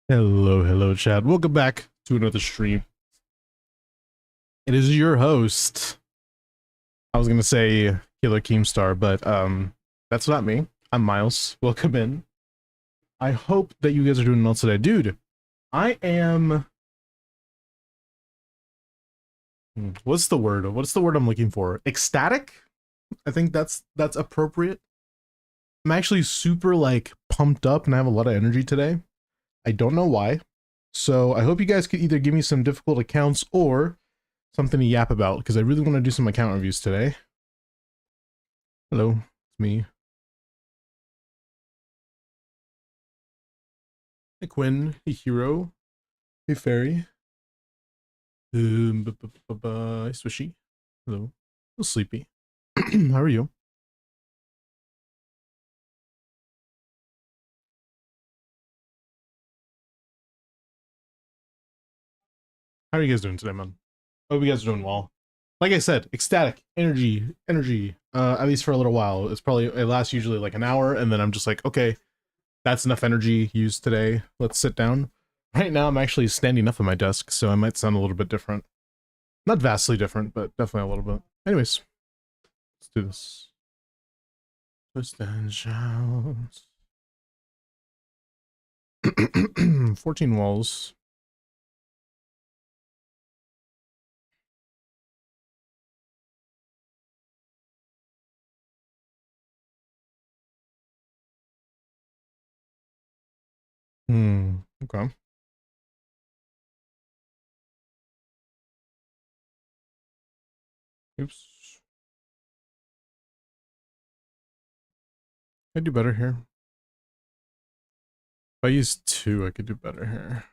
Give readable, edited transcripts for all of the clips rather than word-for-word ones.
Hello, chat. Welcome back to another stream. It is your host. I was gonna say Killer Keemstar, but that's not me. I'm Miles. Welcome in. I hope that you guys are doing well today, dude. I am. What's the word? What's the word I'm looking for? Ecstatic. I think that's appropriate. I'm actually super like pumped up and I have a lot of energy today. I don't know why. So I hope you guys could either give me some difficult accounts or something to yap about, because I really want to do some account reviews today. Hello, it's me. Hey Quinn, hey Hero, hey Fairy. Bye, Swishy. Hello. A little sleepy. How are you? How are you guys doing today, man? Hope you guys are doing well. Like I said, ecstatic, energy. At least for a little while. It lasts usually like an hour, and then I'm just like, okay, that's enough energy used today. Let's sit down. Right now, I'm actually standing up at my desk, so I might sound a little bit different. Not vastly different, but definitely a little bit. Anyways, let's do this. Twist and shout. 14 walls. Okay. Oops. I do better here. If I use 2, I could do better here.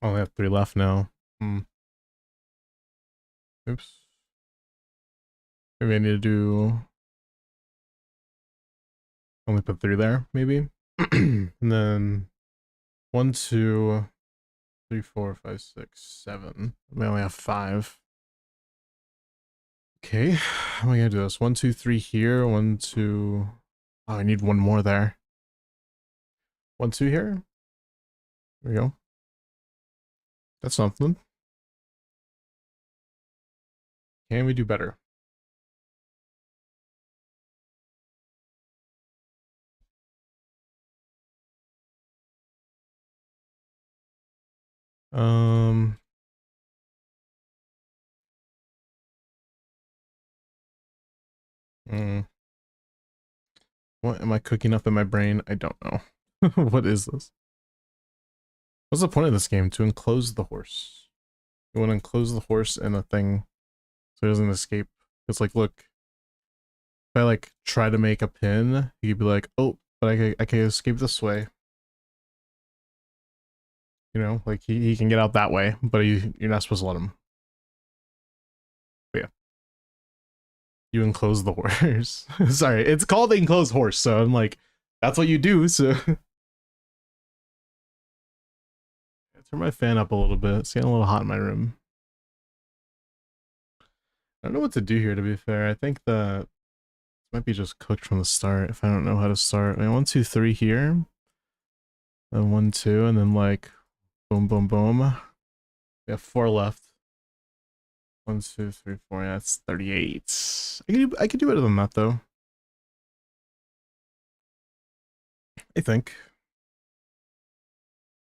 I only have 3 left now. Oops. Maybe I need to do... Only put 3 there, maybe? And then... 1, 2, 3, 4, 5, 6, 7. We only have 5. Okay, how am I gonna do this? 1, 2, 3 here. 1, 2... Oh, I need 1 more there. 1, 2 here. There we go. That's something. Can we do better? Um... What am I cooking up in my brain? I don't know. What is this? What's the point of this game? To enclose the horse. You want to enclose the horse in a thing so it doesn't escape. It's like, look, if I like try to make a pin, you could be like, oh, but I can escape this way. You know, like he can get out that way, but you're not supposed to let him. But yeah. You enclose the horse. Sorry, it's called the enclosed horse, so I'm like, that's what you do, so... Turn my fan up a little bit. It's getting a little hot in my room. I don't know what to do here, to be fair. I think the might be just cooked from the start if I don't know how to start. I mean, 1, 2, 3 here. Then 1, 2, and then like boom, boom, boom. We have 4 left. 1, 2, 3, 4. Yeah, that's 38. I could do better than that though. I think.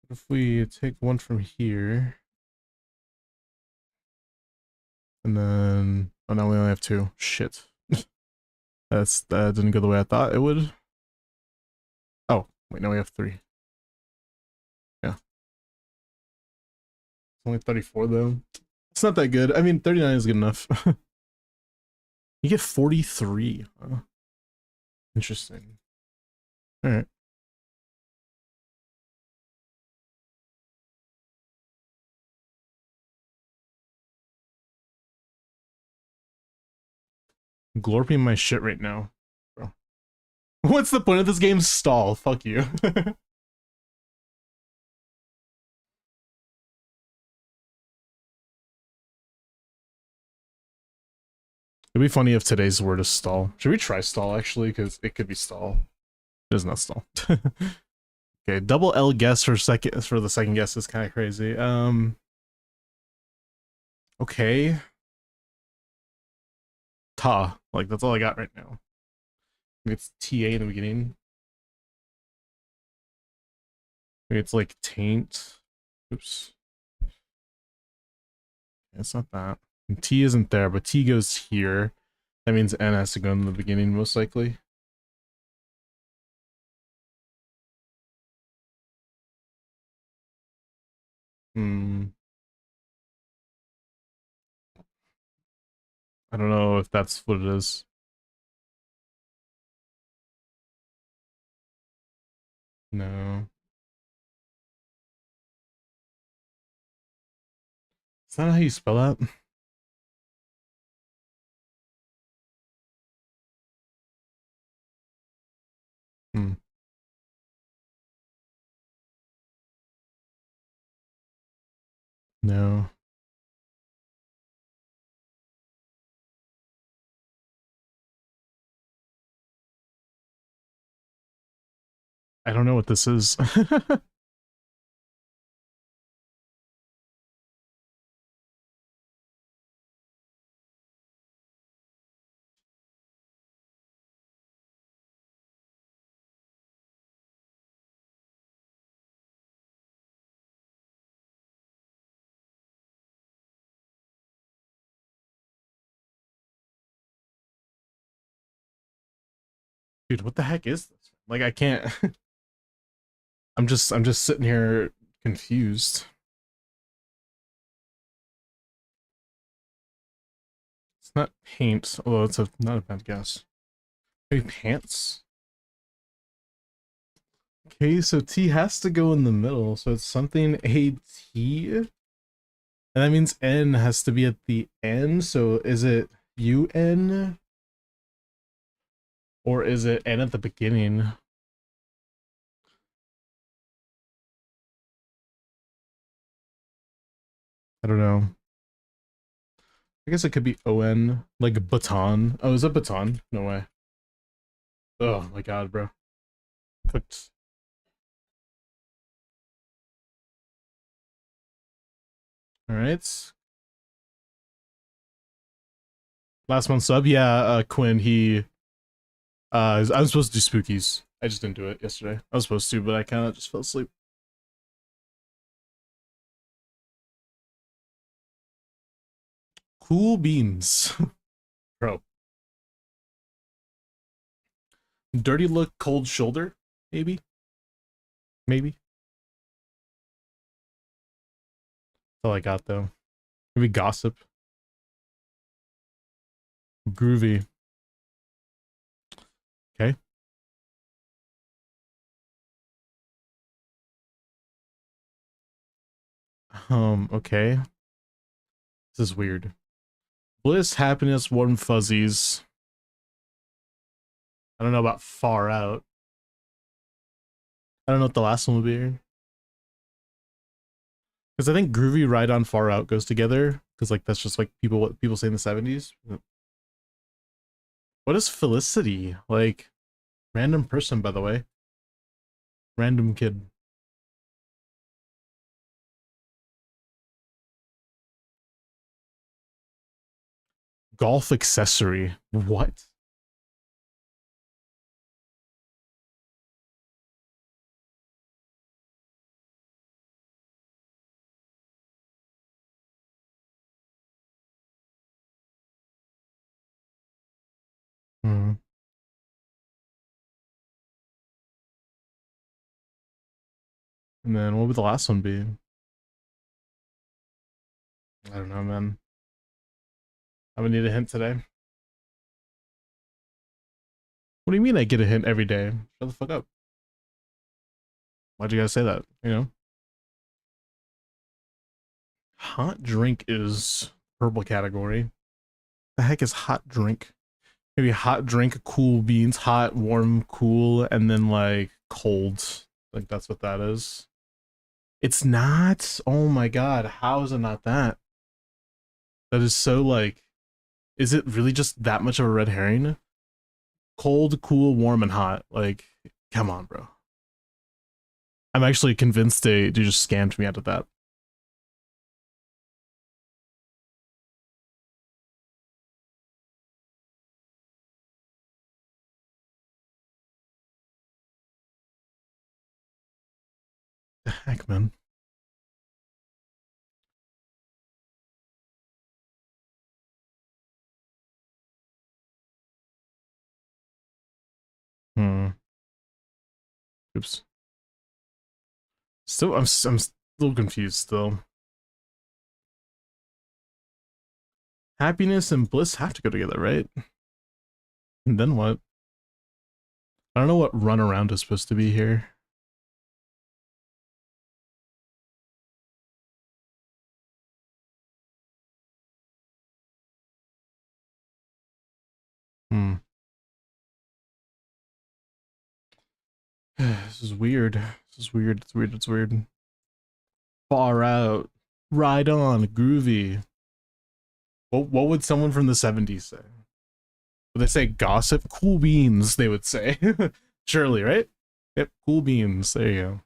If we take 1 from here, and then oh, now we only have 2. Shit. That didn't go the way I thought it would. Oh wait, now we have 3. Yeah. It's only 34 though. It's not that good. I mean, 39 is good enough. You get 43. Huh? Interesting. Alright. Glorping my shit right now. Bro. What's the point of this game? Stall. Fuck you. It'd be funny if today's word is stall. Should we try stall actually? Because it could be stall. It is not stall. Okay, double L guess for the second guess is kind of crazy. Okay. Ta. Like that's all I got right now. Maybe it's TA in the beginning. Maybe it's like taint. Oops. It's not that. And T isn't there, but T goes here. That means N has to go in the beginning, most likely. Hmm. I don't know if that's what it is. No. Is that how you spell that? Hmm. No. I don't know what this is. Dude, what the heck is this? Like I can't I'm just sitting here confused. It's not paint, although it's not a bad guess. Maybe pants? Okay, so T has to go in the middle, so it's something AT. And that means N has to be at the end, so is it UN? Or is it N at the beginning? I don't know. I guess it could be ON, like baton. Oh, is it baton? No way. Oh my god, bro. Cooked. Alright. Last month sub, yeah, Quinn, I was supposed to do spookies. I just didn't do it yesterday. I was supposed to, but I kinda just fell asleep. Cool beans. Bro. Dirty look, cold shoulder? Maybe? Maybe? That's all I got though. Maybe gossip. Groovy. Okay. Okay. This is weird. Bliss, happiness, warm fuzzies. I don't know about far out. I don't know what the last one will be. Because I think groovy, ride on, far out goes together. Because like that's just like what people say in the 70s. What is Felicity? Like random person, by the way. Random kid. Golf accessory. What? Hmm. And then what would the last one be? I don't know, man. I would need a hint today. What do you mean I get a hint every day? Shut the fuck up. Why'd you guys say that? You know? Hot drink is purple category. The heck is hot drink? Maybe hot drink, cool beans, hot, warm, cool, and then like cold. Like that's what that is. It's not. Oh my god, how is it not that? That is so like, is it really just that much of a red herring? Cold, cool, warm, and hot. Like, Come on, bro. I'm actually convinced they just scammed me out of that. The heck, man. Hmm. Oops. Still, I'm still confused still. Happiness and bliss have to go together, right? And then what? I don't know what run around is supposed to be here. Hmm. This is weird. This is weird. It's weird. It's weird. Far out. Ride on. Groovy. What would someone from the 70s say? Would they say gossip? Cool beans, they would say. Surely, right? Yep, cool beans. There you go.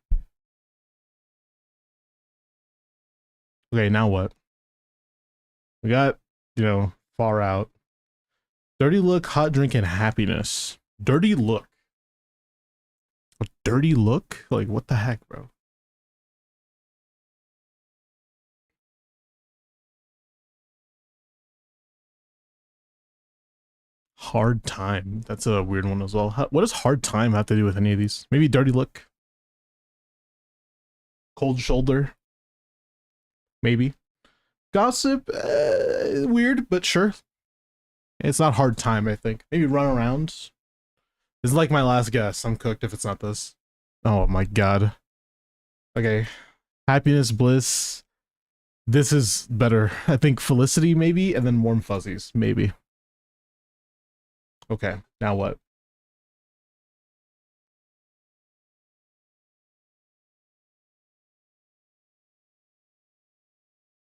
Okay, now what? We got, far out. Dirty look, hot drink, and happiness. Dirty look. A dirty look? Like, what the heck, bro? Hard time. That's a weird one as well. What does hard time have to do with any of these? Maybe dirty look? Cold shoulder? Maybe. Gossip? Weird, but sure. It's not hard time, I think. Maybe run around. This is like my last guess. I'm cooked if it's not this. Oh my god. Okay. Happiness, bliss. This is better. I think felicity, maybe, and then warm fuzzies, maybe. Okay, now what?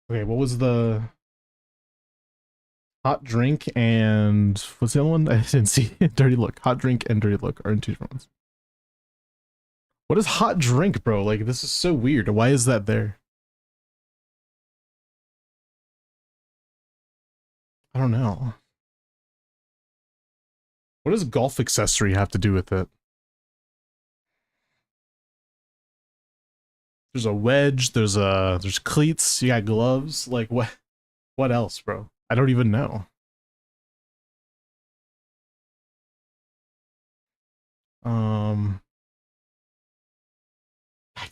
Okay, what was the hot drink and what's the other one? I didn't see. Dirty look. Hot drink and dirty look are in two different ones. What is hot drink, bro? Like, this is so weird. Why is that there? I don't know. What does golf accessory have to do with it? There's a wedge, there's cleats, you got gloves, like what else, bro? I don't even know. Um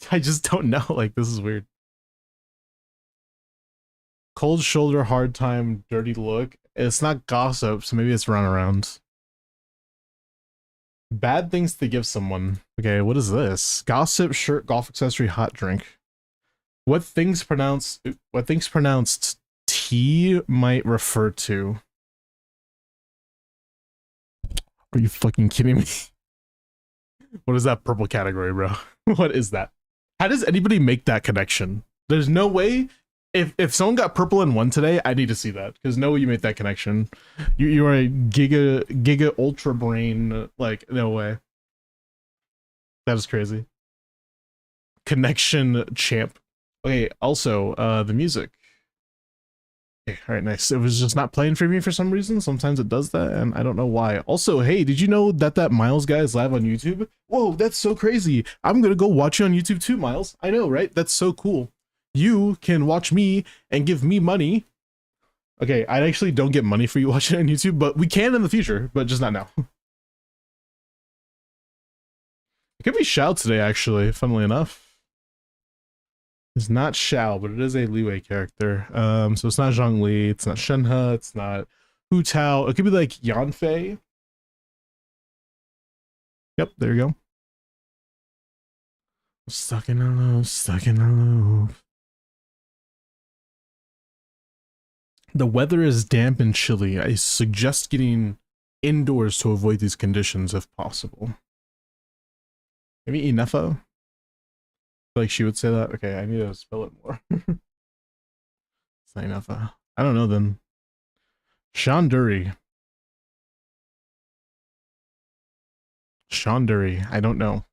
I just don't know. Like, this is weird. Cold shoulder, hard time, dirty look. It's not gossip, so maybe it's runaround. Bad things to give someone. Okay, what is this? Gossip, shirt, golf accessory, hot drink. What things pronounced T might refer to? Are you fucking kidding me? What is that purple category, bro? What is that? How does anybody make that connection? There's no way. If someone got purple in one today, I need to see that, because no way you made that connection. You are a giga ultra brain. Like, no way. That is crazy. Connection champ. Okay. Also, the music. Okay, all right, nice. It was just not playing for me for some reason. Sometimes it does that, and I don't know why. Also, hey, did you know that Miles guy is live on YouTube? Whoa, that's so crazy. I'm gonna go watch you on YouTube too, Miles. I know, right? That's so cool. You can watch me and give me money. Okay, I actually don't get money for you watching on YouTube, but we can in the future, but just not now. It could be Shao today, actually, funnily enough. It's not Shao, but it is a Liwei character. So it's not Zhongli, it's not Shenhe, it's not Hu Tao. It could be like Yanfei. Yep, there you go. Stuck in a loop, stuck in a loop. The weather is damp and chilly. I suggest getting indoors to avoid these conditions if possible. Maybe Inefa? Like she would say that? Okay, I need to spell it more. It's not Inefa. I don't know then. Shanduri. Chandari. I don't know.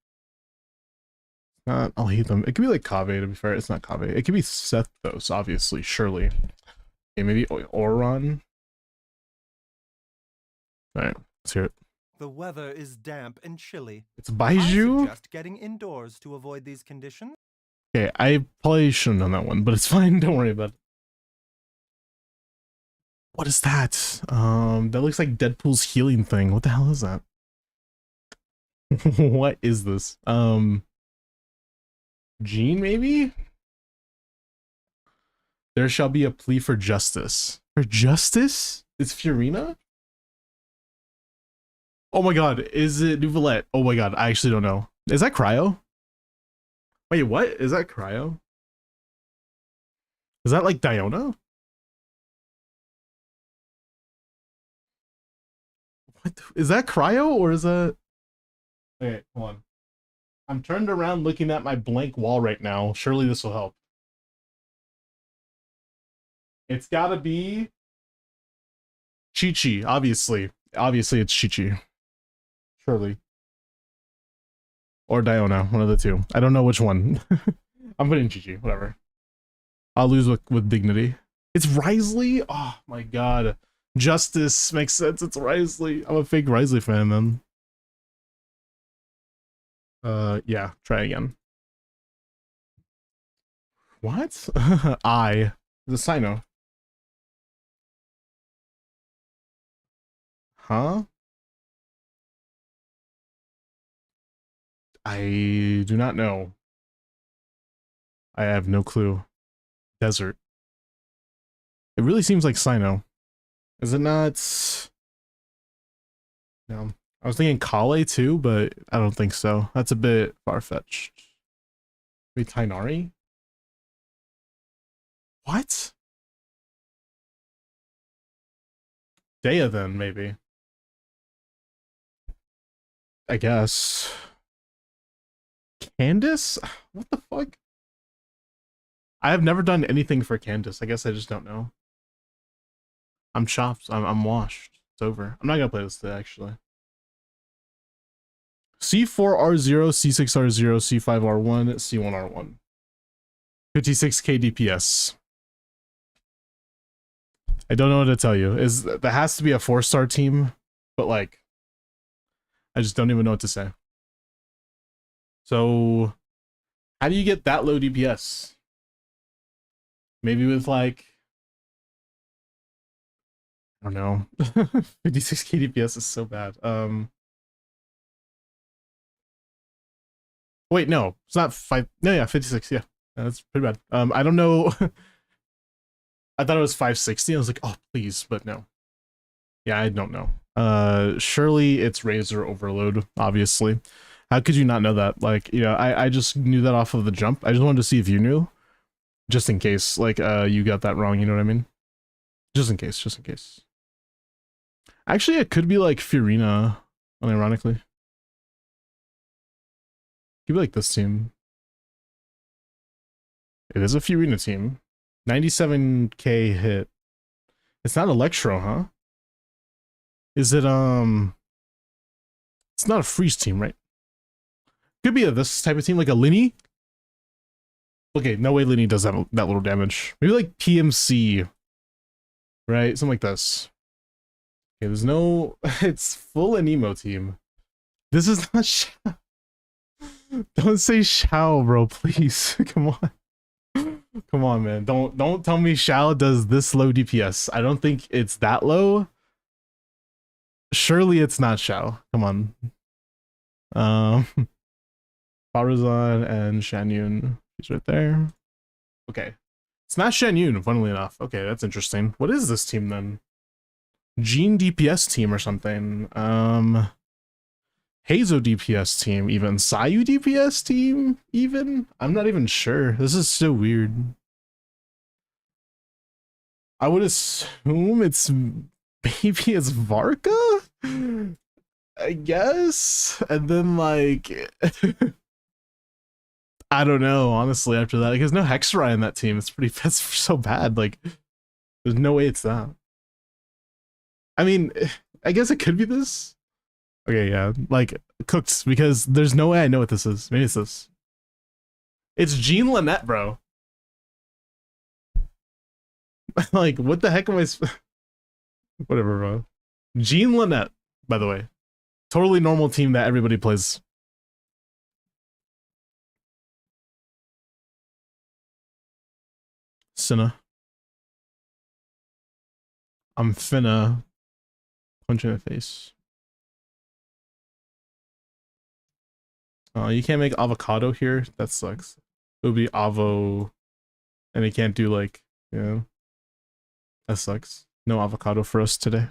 I'll hate them. It could be like Kave, to be fair. It's not Kave. It could be Sethos, obviously. Surely. Okay, maybe Oron. Alright, let's hear it. The weather is damp and chilly. It's Baiju? I suggest getting indoors to avoid these conditions. Okay, I probably shouldn't have done that one, but it's fine. Don't worry about it. What is that? That looks like Deadpool's healing thing. What the hell is that? What is this? Jean, maybe? There shall be a plea for justice. For justice? It's Fiorina? Oh my god, is it Nouvelette? Oh my god, I actually don't know. Is that Cryo? Wait, what? Is that Cryo? Is that like Diona? What is that Cryo or is that... Okay, hold on. I'm turned around looking at my blank wall right now. Surely this will help. It's gotta be Chi-Chi, obviously. Obviously it's Chi-Chi. Surely. Or Diona, one of the two. I don't know which one. I'm putting Chi-Chi, whatever. I'll lose with dignity. It's Risley? Oh my god. Justice makes sense, it's Risley. I'm a fake Risley fan, man. Yeah, try again. What? I. The Sino. Huh? I do not know. I have no clue. Desert. It really seems like Sino. Is it not? No. I was thinking Kale too, but I don't think so. That's a bit far-fetched. Maybe Tainari? What? Dea then, maybe. I guess. Candace? What the fuck? I have never done anything for Candace. I guess I just don't know. I'm chopped. I'm washed. It's over. I'm not gonna play this today, actually. C4R0, C6R0, C5R1, C1R1. 56k DPS. I don't know what to tell you. That has to be a 4-star team, but like, I just don't even know what to say. So, how do you get that low DPS? Maybe with like, I don't know. 56k DPS is so bad. Wait, no, it's not 5. No, yeah, 56. Yeah, that's pretty bad. I don't know. I thought it was 560. I was like, oh, please, but no. Yeah, I don't know. Surely it's Razor Overload, obviously. How could you not know that? Like, you know, I just knew that off of the jump. I just wanted to see if you knew. Just in case, like, you got that wrong, you know what I mean? Just in case, just in case. Actually, it could be like Fiorina, unironically. Could be like this team. It is a Fiorina team. 97k hit. It's not Electro, huh? Is it, it's not a freeze team, right? Could be this type of team, like a Linny. Okay, no way Linny does that little damage. Maybe like PMC, right? Something like this. Okay, there's no... It's full Anemo team. This is not Shao. Don't say Shao, bro, please. Come on. Come on, man. Don't tell me Shao does this low DPS. I don't think it's that low. Surely it's not Shao. Come on. Farazan and Shan Yun. He's right there. Okay. It's not Shan Yun, funnily enough. Okay, that's interesting. What is this team then? Jean DPS team or something. Hazo DPS team, even Sayu DPS team, even? I'm not even sure. This is so weird. I would assume it's maybe it's Varka? I guess? And then like I don't know, honestly, after that. Because no Hexrai in that team. That's so bad. Like, there's no way it's that. I mean, I guess it could be this. Okay, yeah, like cooked because there's no way I know what this is. Maybe it's this. It's Jean Lynette, bro. Like, what the heck am I? Whatever, bro. Jean Lynette, by the way, totally normal team that everybody plays. Cinna. I'm finna punch in the face. Oh, you can't make avocado here? That sucks. It would be avo, and it can't do like, yeah. That sucks. No avocado for us today.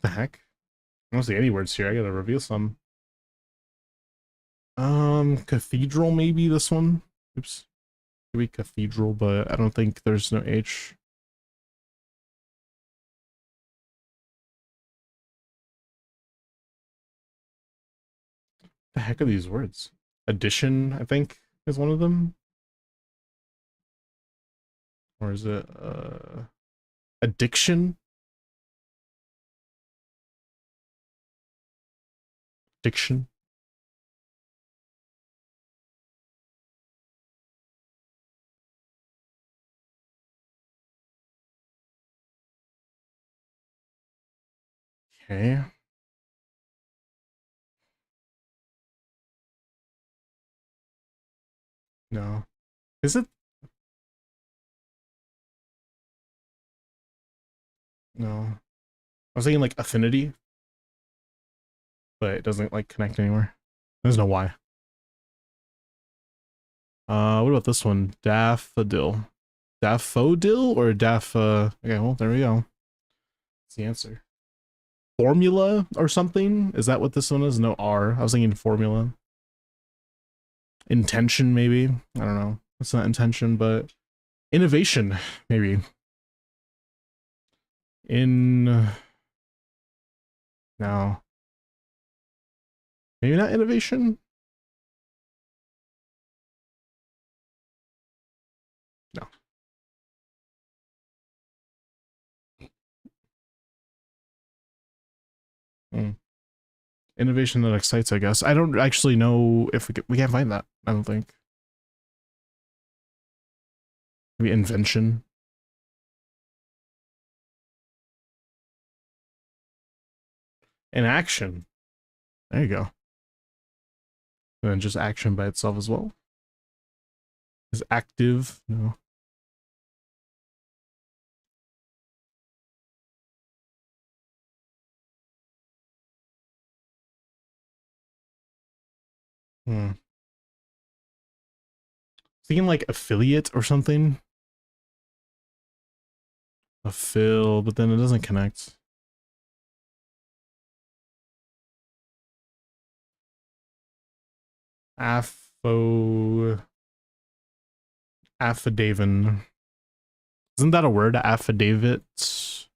The heck? I don't see any words here. I gotta reveal some. Cathedral maybe this one. Oops. Maybe cathedral, but I don't think there's no H. The heck are these words? Addition, I think, is one of them. Or is it addiction? Addiction. Okay. No. Is it? No. I was thinking like affinity, but it doesn't like connect anywhere. There's no Y. What about this one? Daffodil. Daffodil or okay, well, there we go. That's the answer. Formula or something? Is that what this one is? No R. I was thinking formula. Intention, maybe. I don't know. It's not intention, but innovation, maybe. No. Maybe not innovation? No. Mm. Innovation that excites, I guess. I don't actually know if we can't find that. I don't think. Maybe invention. Inaction. There you go. And then just action by itself as well. Is active? No. Hmm. Thinking like affiliate or something. Affil, but then it doesn't connect. Affidavin. Isn't that a word? Affidavit? Is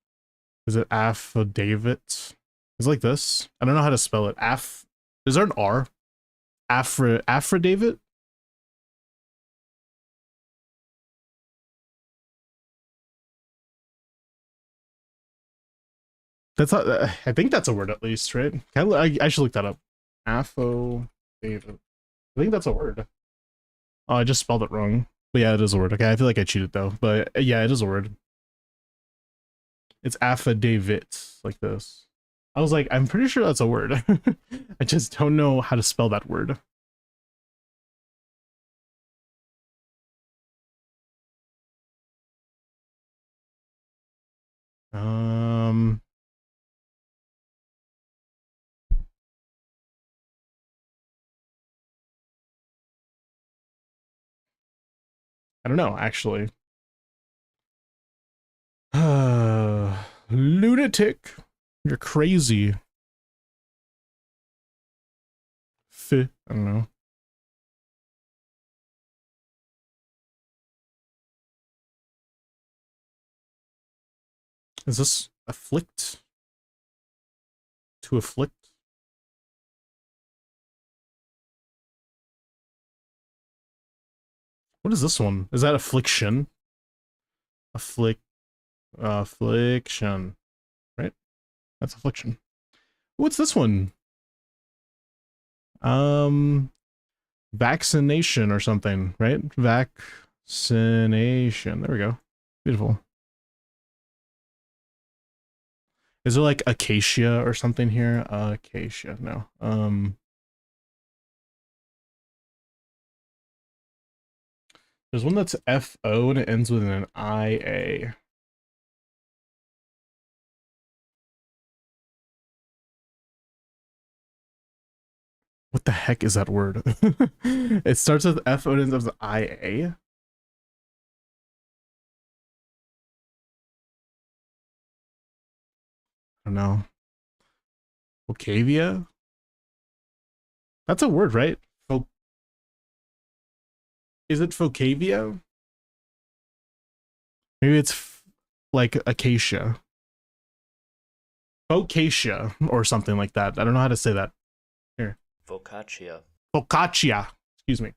it affidavit? It's like this. I don't know how to spell it. Is there an R? Affidavit? That's not, I think that's a word at least, right? I should look that up. Affidavit. I think that's a word. Oh, I just spelled it wrong. But yeah, it is a word. Okay, I feel like I cheated though. But yeah, it is a word. It's affidavit, like this. I was like, I'm pretty sure that's a word. I just don't know how to spell that word. Um, I don't know, actually. Lunatic. You're crazy. I don't know. Is this afflict? To afflict? What is this one? Is that affliction? Affliction. Right? That's affliction. What's this one? Vaccination or something, right? Vaccination. There we go. Beautiful. Is there like acacia or something here? Acacia, no. There's one that's FO and it ends with an IA. What the heck is that word? It starts with FO and ends with IA. I don't know. Vocavia? That's a word, right? Is it Vocavia? Maybe it's like acacia. Focaccia or something like that. I don't know how to say that. Here. Focaccia. Focaccia. Excuse me.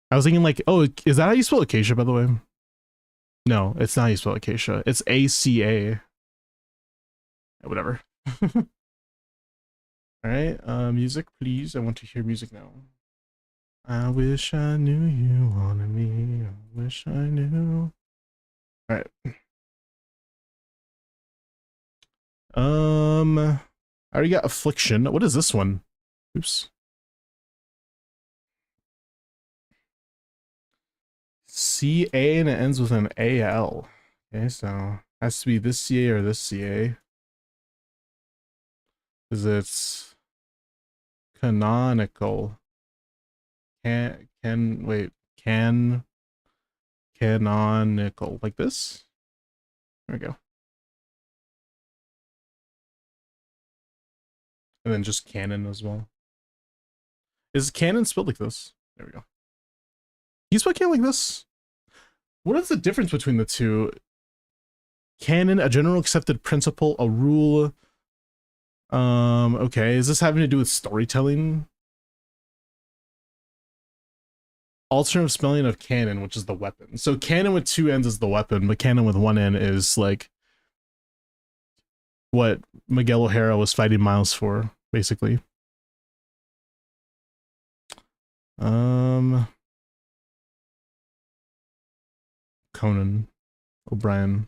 I was thinking like, oh, is that how you spell acacia, by the way? No, it's not how you spell acacia. It's ACA. Whatever. Alright, music, please. I want to hear music now. I wish I knew you wanted me. I wish I knew. Alright. I already got affliction. What is this one? Oops. CA and it ends with an AL. Okay, so has to be this CA or this CA. Because it's canonical. Canonical. Like this? There we go. And then just canon as well. Is canon spelled like this? There we go. You spell canon like this? What is the difference between the two? Canon, a general accepted principle, a rule. Okay. Is this having to do with storytelling? Alternative spelling of canon, which is the weapon. So canon with two ends is the weapon, but canon with one end is like what Miguel O'Hara was fighting Miles for, basically. Conan O'Brien.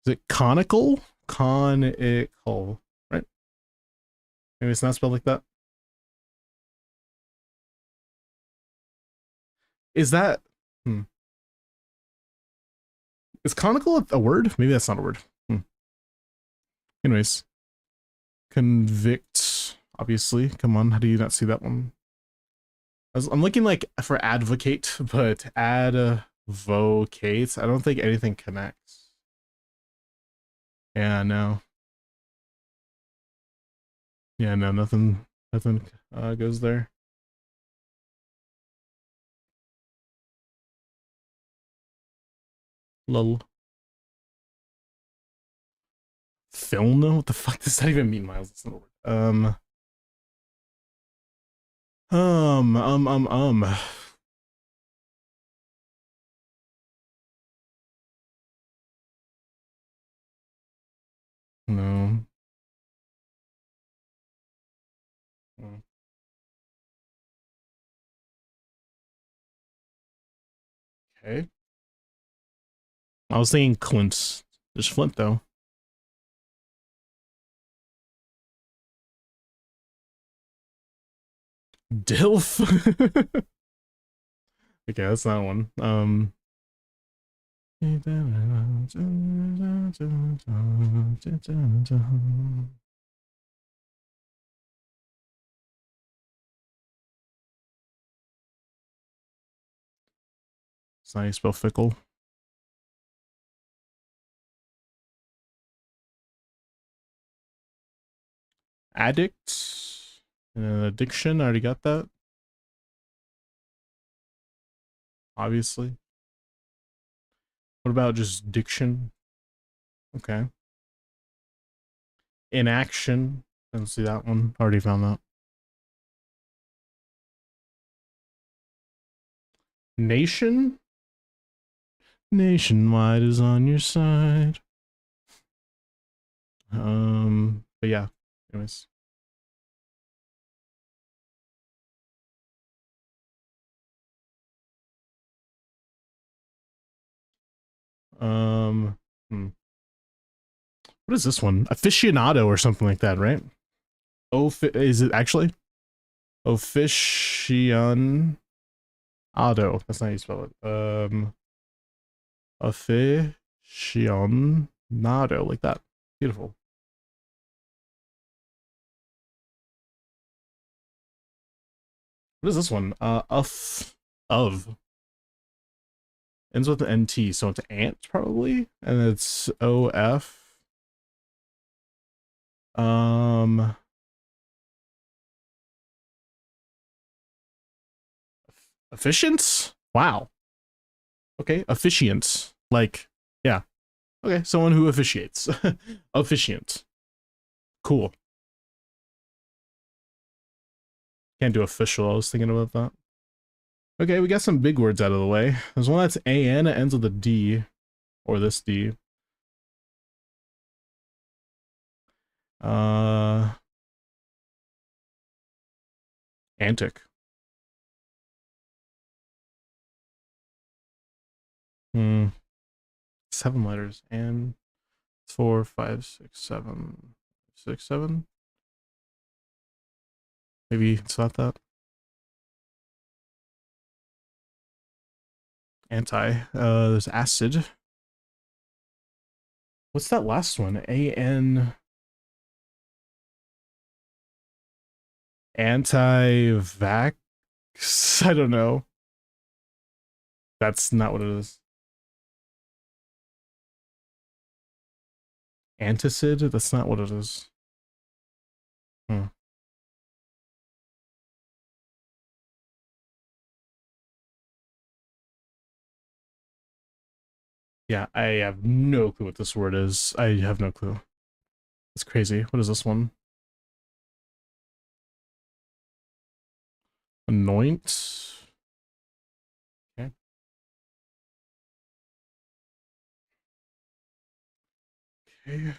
Is it conical? Conical, right? Maybe it's not spelled like that. Is that is conical a word? Maybe that's not a word. Anyways. Convict, obviously. Come on, how do you not see that one? I'm looking like for advocate, but advocate. I don't think anything connects. Yeah, no. Yeah, no, nothing goes there. Lol. Filna? What the fuck does that even mean, Miles? That's not a word. No. Okay. I was thinking Clint. There's Flint, though. Dilf? Okay, that's not one. It's not how you spell fickle. Addict. Addiction, I already got that. Obviously. What about just diction? Okay. Inaction. Didn't see that one. Already found that. Nation? Nationwide is on your side. But yeah, anyways. Um, hmm. What is this one? Aficionado or something like that, right? Oh, is it actually? Officianado. That's not how you spell it. Aficionado, like that. Beautiful. What is this one? Of. Ends with an NT, so it's ant probably, and it's OF. Um, Efficient? Wow. Okay, officiant. Like, yeah. Okay, someone who officiates. Officiant. Cool. Can't do official. I was thinking about that. Okay, we got some big words out of the way. There's one that's AN, it ends with a D, or this D. Uh, Antic. Hmm. 7 letters. And 4, 5, 6, 7. 6, 7. Maybe it's not that. There's acid. What's that last one? AN. Anti-vax? I don't know. That's not what it is. Anticid? That's not what it is. Hmm. Yeah, I have no clue what this word is. I have no clue. It's crazy. What is this one? Anoint? Okay. Okay.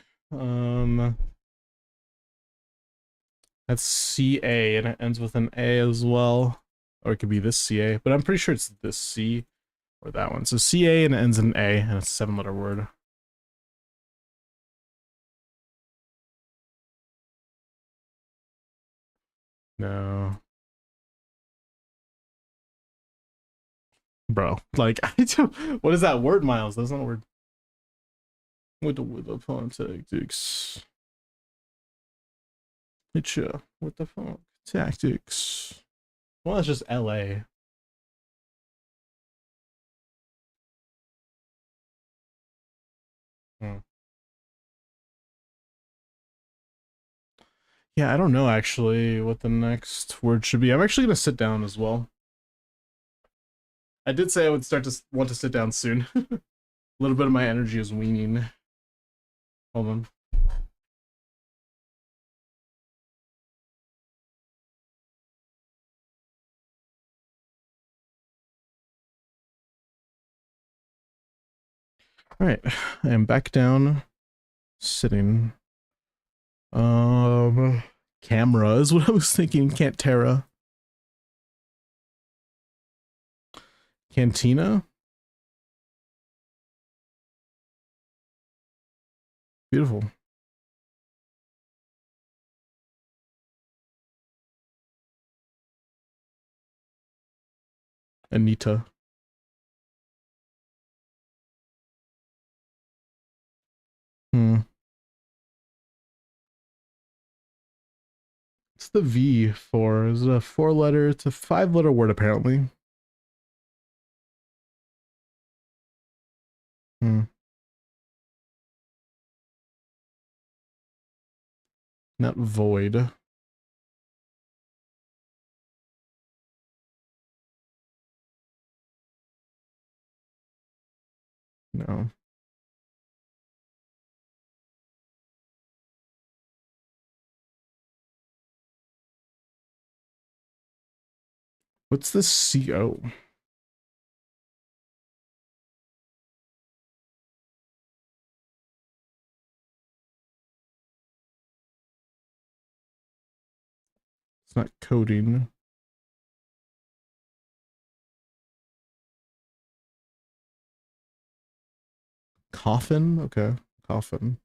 That's CA and it ends with an A as well. Or it could be this CA, but I'm pretty sure it's this C or that one. So CA and it ends in A and it's a 7-letter word. No. Bro, like, I don't, what is that word, Miles? That's not a word. With the phone tactics. It's what the fuck? Tactics. Well, that's just LA. Hmm. Yeah, I don't know actually what the next word should be. I'm actually gonna sit down as well. I did say I would start to want to sit down soon. A little bit of my energy is weaning. Hold on. All right, I am back down, sitting. Um, Camera is what I was thinking. Cantera. Cantina. Beautiful. Anita. Hmm. It's the V for? Is it a 4-letter? It's a 5-letter word apparently. Hmm. Not void. No. What's the CO? It's not coding. Coffin? Okay. Coffin.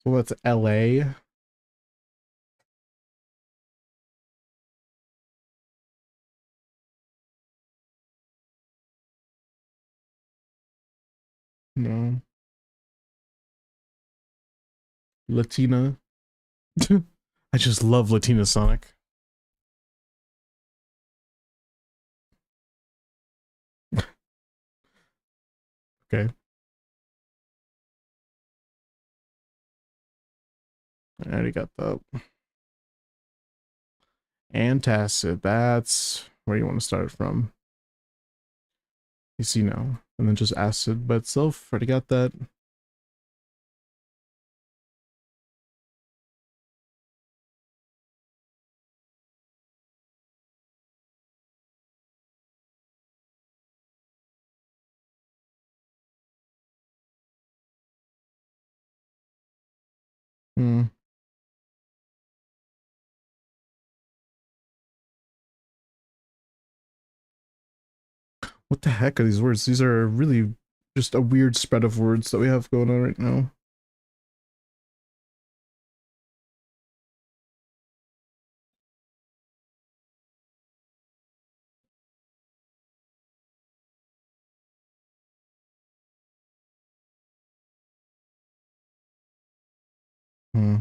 So that's LA. No. Latina. I just love Latina Sonic. Okay. I already got that. Antacid. That's where you want to start from. You see now. And then just acid by itself. Already got that. Hmm. What the heck are these words? These are really just a weird spread of words that we have going on right now. Hmm.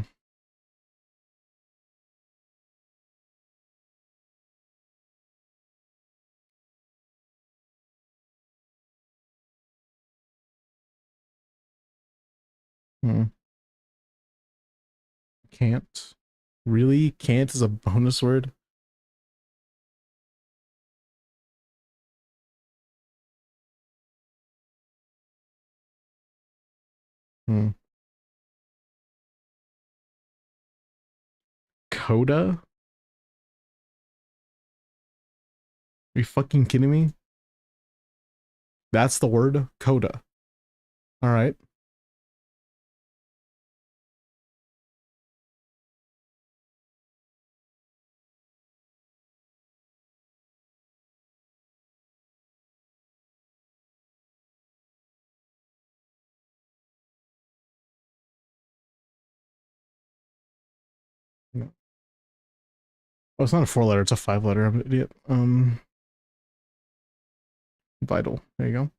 Hmm. Can't. Really? Can't is a bonus word? Hmm. Coda? Are you fucking kidding me? That's the word? Coda. Alright. No. Oh, it's not a 4 letter, it's a 5 letter. I'm an idiot. Vital. There you go.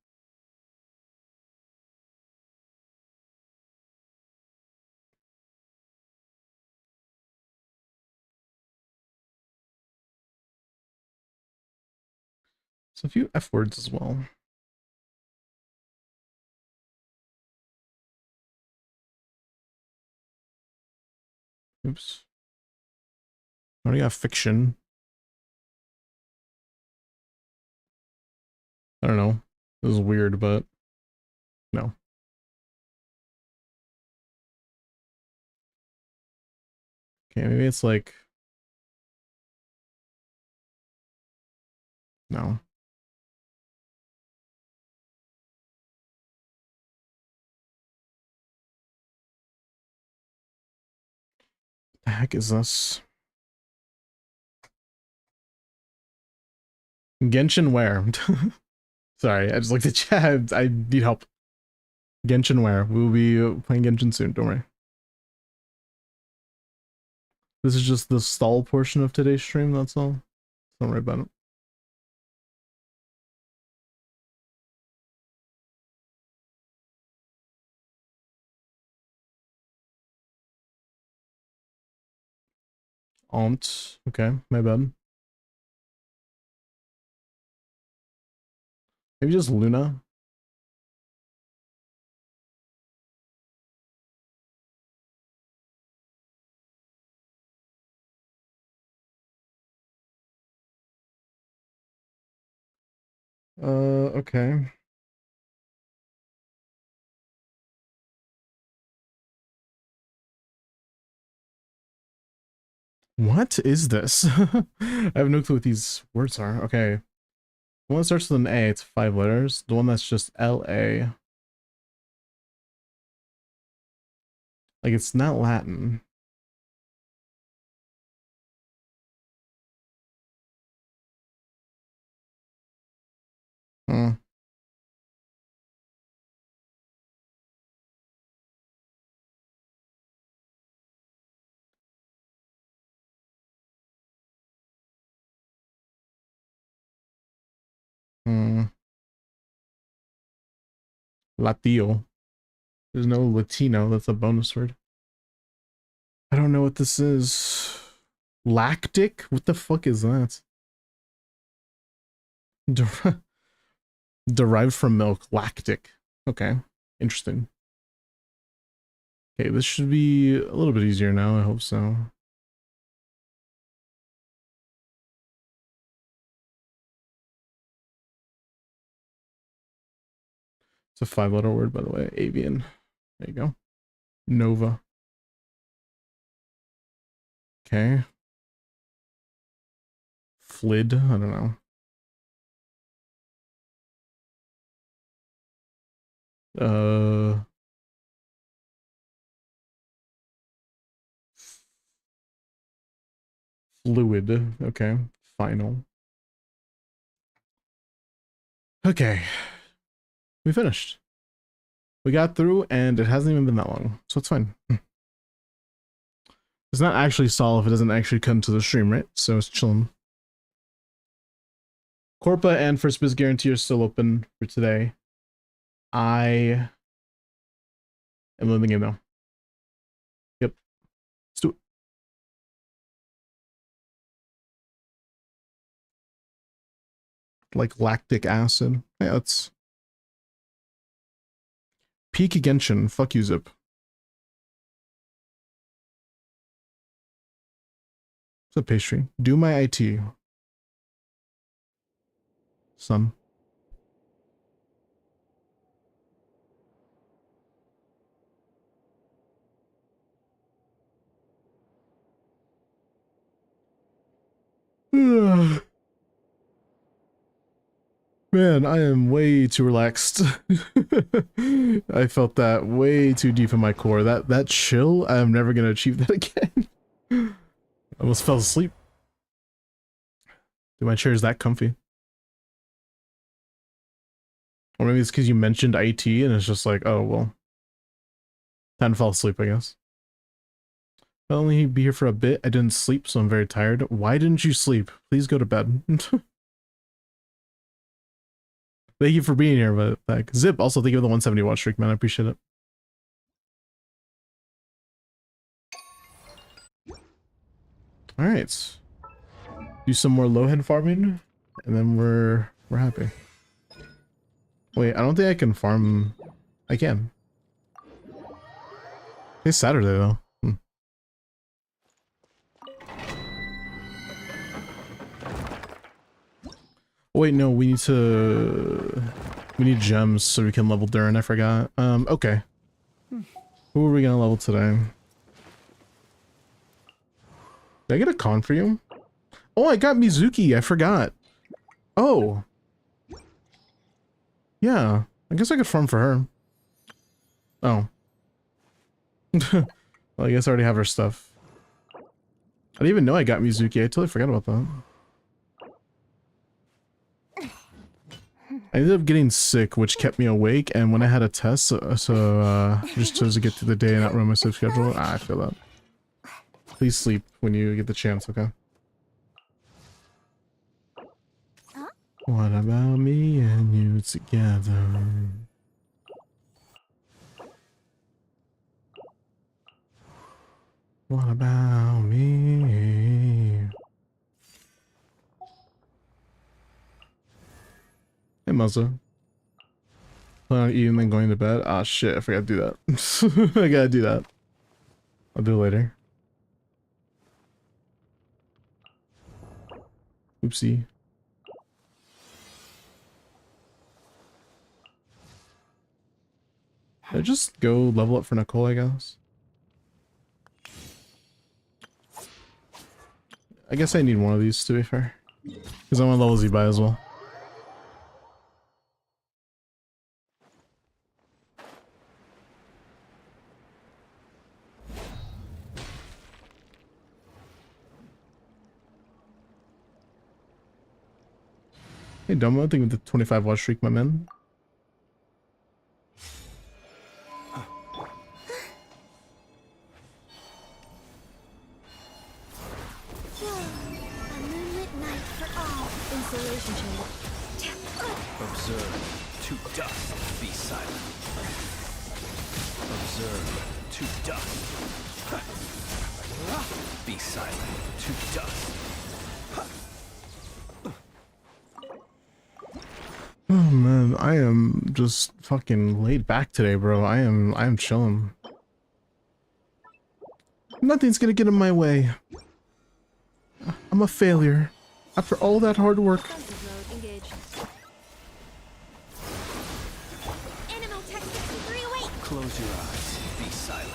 So a few F words as well. Oops. I already got fiction. I don't know. This is weird, but no. Okay, maybe it's like no. The heck is this? Genshin where? Sorry, I just looked at chat. I need help. Genshin where? We will be playing Genshin soon, don't worry. This is just the stall portion of today's stream, that's all. Don't worry about it. Okay, my bad. Maybe just Luna. Okay. What is this? I have no clue what these words are. Okay. The one that starts with an A, it's 5 letters. The one that's just L-A. Like, it's not Latin. Hmm. Hmm. Latio. There's no Latino. That's a bonus word. I don't know what this is. Lactic? What the fuck is that? Der derived from milk. Lactic. Okay. Interesting. Okay, this should be a little bit easier now. I hope so. It's a 5-letter word, by the way. Avian. There you go. Nova. Okay. Flid. I don't know. Fluid. Okay. Final. Okay. We finished. We got through, and it hasn't even been that long, so it's fine. It's not actually stall if it doesn't actually cut into the stream, right? So it's chilling. Corpa and First Biz Guarantee are still open for today. I am leaving the game now. Yep. Let's do it. Like lactic acid. Yeah, let's... Peak Genshin. Fuck you, Zip. It's a pastry. Do my IT. Son. Man, I am way too relaxed. I felt that way too deep in my core. That chill, I'm never gonna achieve that again. I almost fell asleep. Dude, my chair is that comfy. Or maybe it's because you mentioned IT and it's just like, oh, well. Time to fall asleep, I guess. I'll only be here for a bit. I didn't sleep, so I'm very tired. Why didn't you sleep? Please go to bed. Thank you for being here, but like, Zip, also thank you for the 170 watch streak, man. I appreciate it. Alright. Do some more low-head farming, and then we're happy. Wait, I don't think I can farm. I can. It's Saturday though. Oh, wait, no, we need gems so we can level Durin. I forgot. Okay. Who are we gonna level today? Did I get a con for you? Oh, I got Mizuki. I forgot. Oh. Yeah. I guess I could farm for her. Oh. Well, I guess I already have her stuff. I didn't even know I got Mizuki. I totally forgot about that. I ended up getting sick, which kept me awake, and when I had a test, just to get through the day and not ruin my sleep schedule, I feel that. Please sleep when you get the chance, okay? What about me and you together? What about me? Hey, Muzza. Plan on eating and then going to bed? Ah, shit, I forgot to do that. I gotta do that. I'll do it later. Oopsie. Did I just go level up for Nicole, I guess? I guess I need one of these, to be fair. Because I want to level Z by as well. Hey, Domo, I think with the 25 watch streak, my man. A moonlit night for all. Insulation chamber. Observe to dust, be silent. Observe to dust. Be silent to dust. Oh man, I am just fucking laid back today, bro. I am chilling. Nothing's gonna get in my way. I'm a failure. After all that hard work. Defensive mode engaged. Animal tech 63 away. Close your eyes, be silent.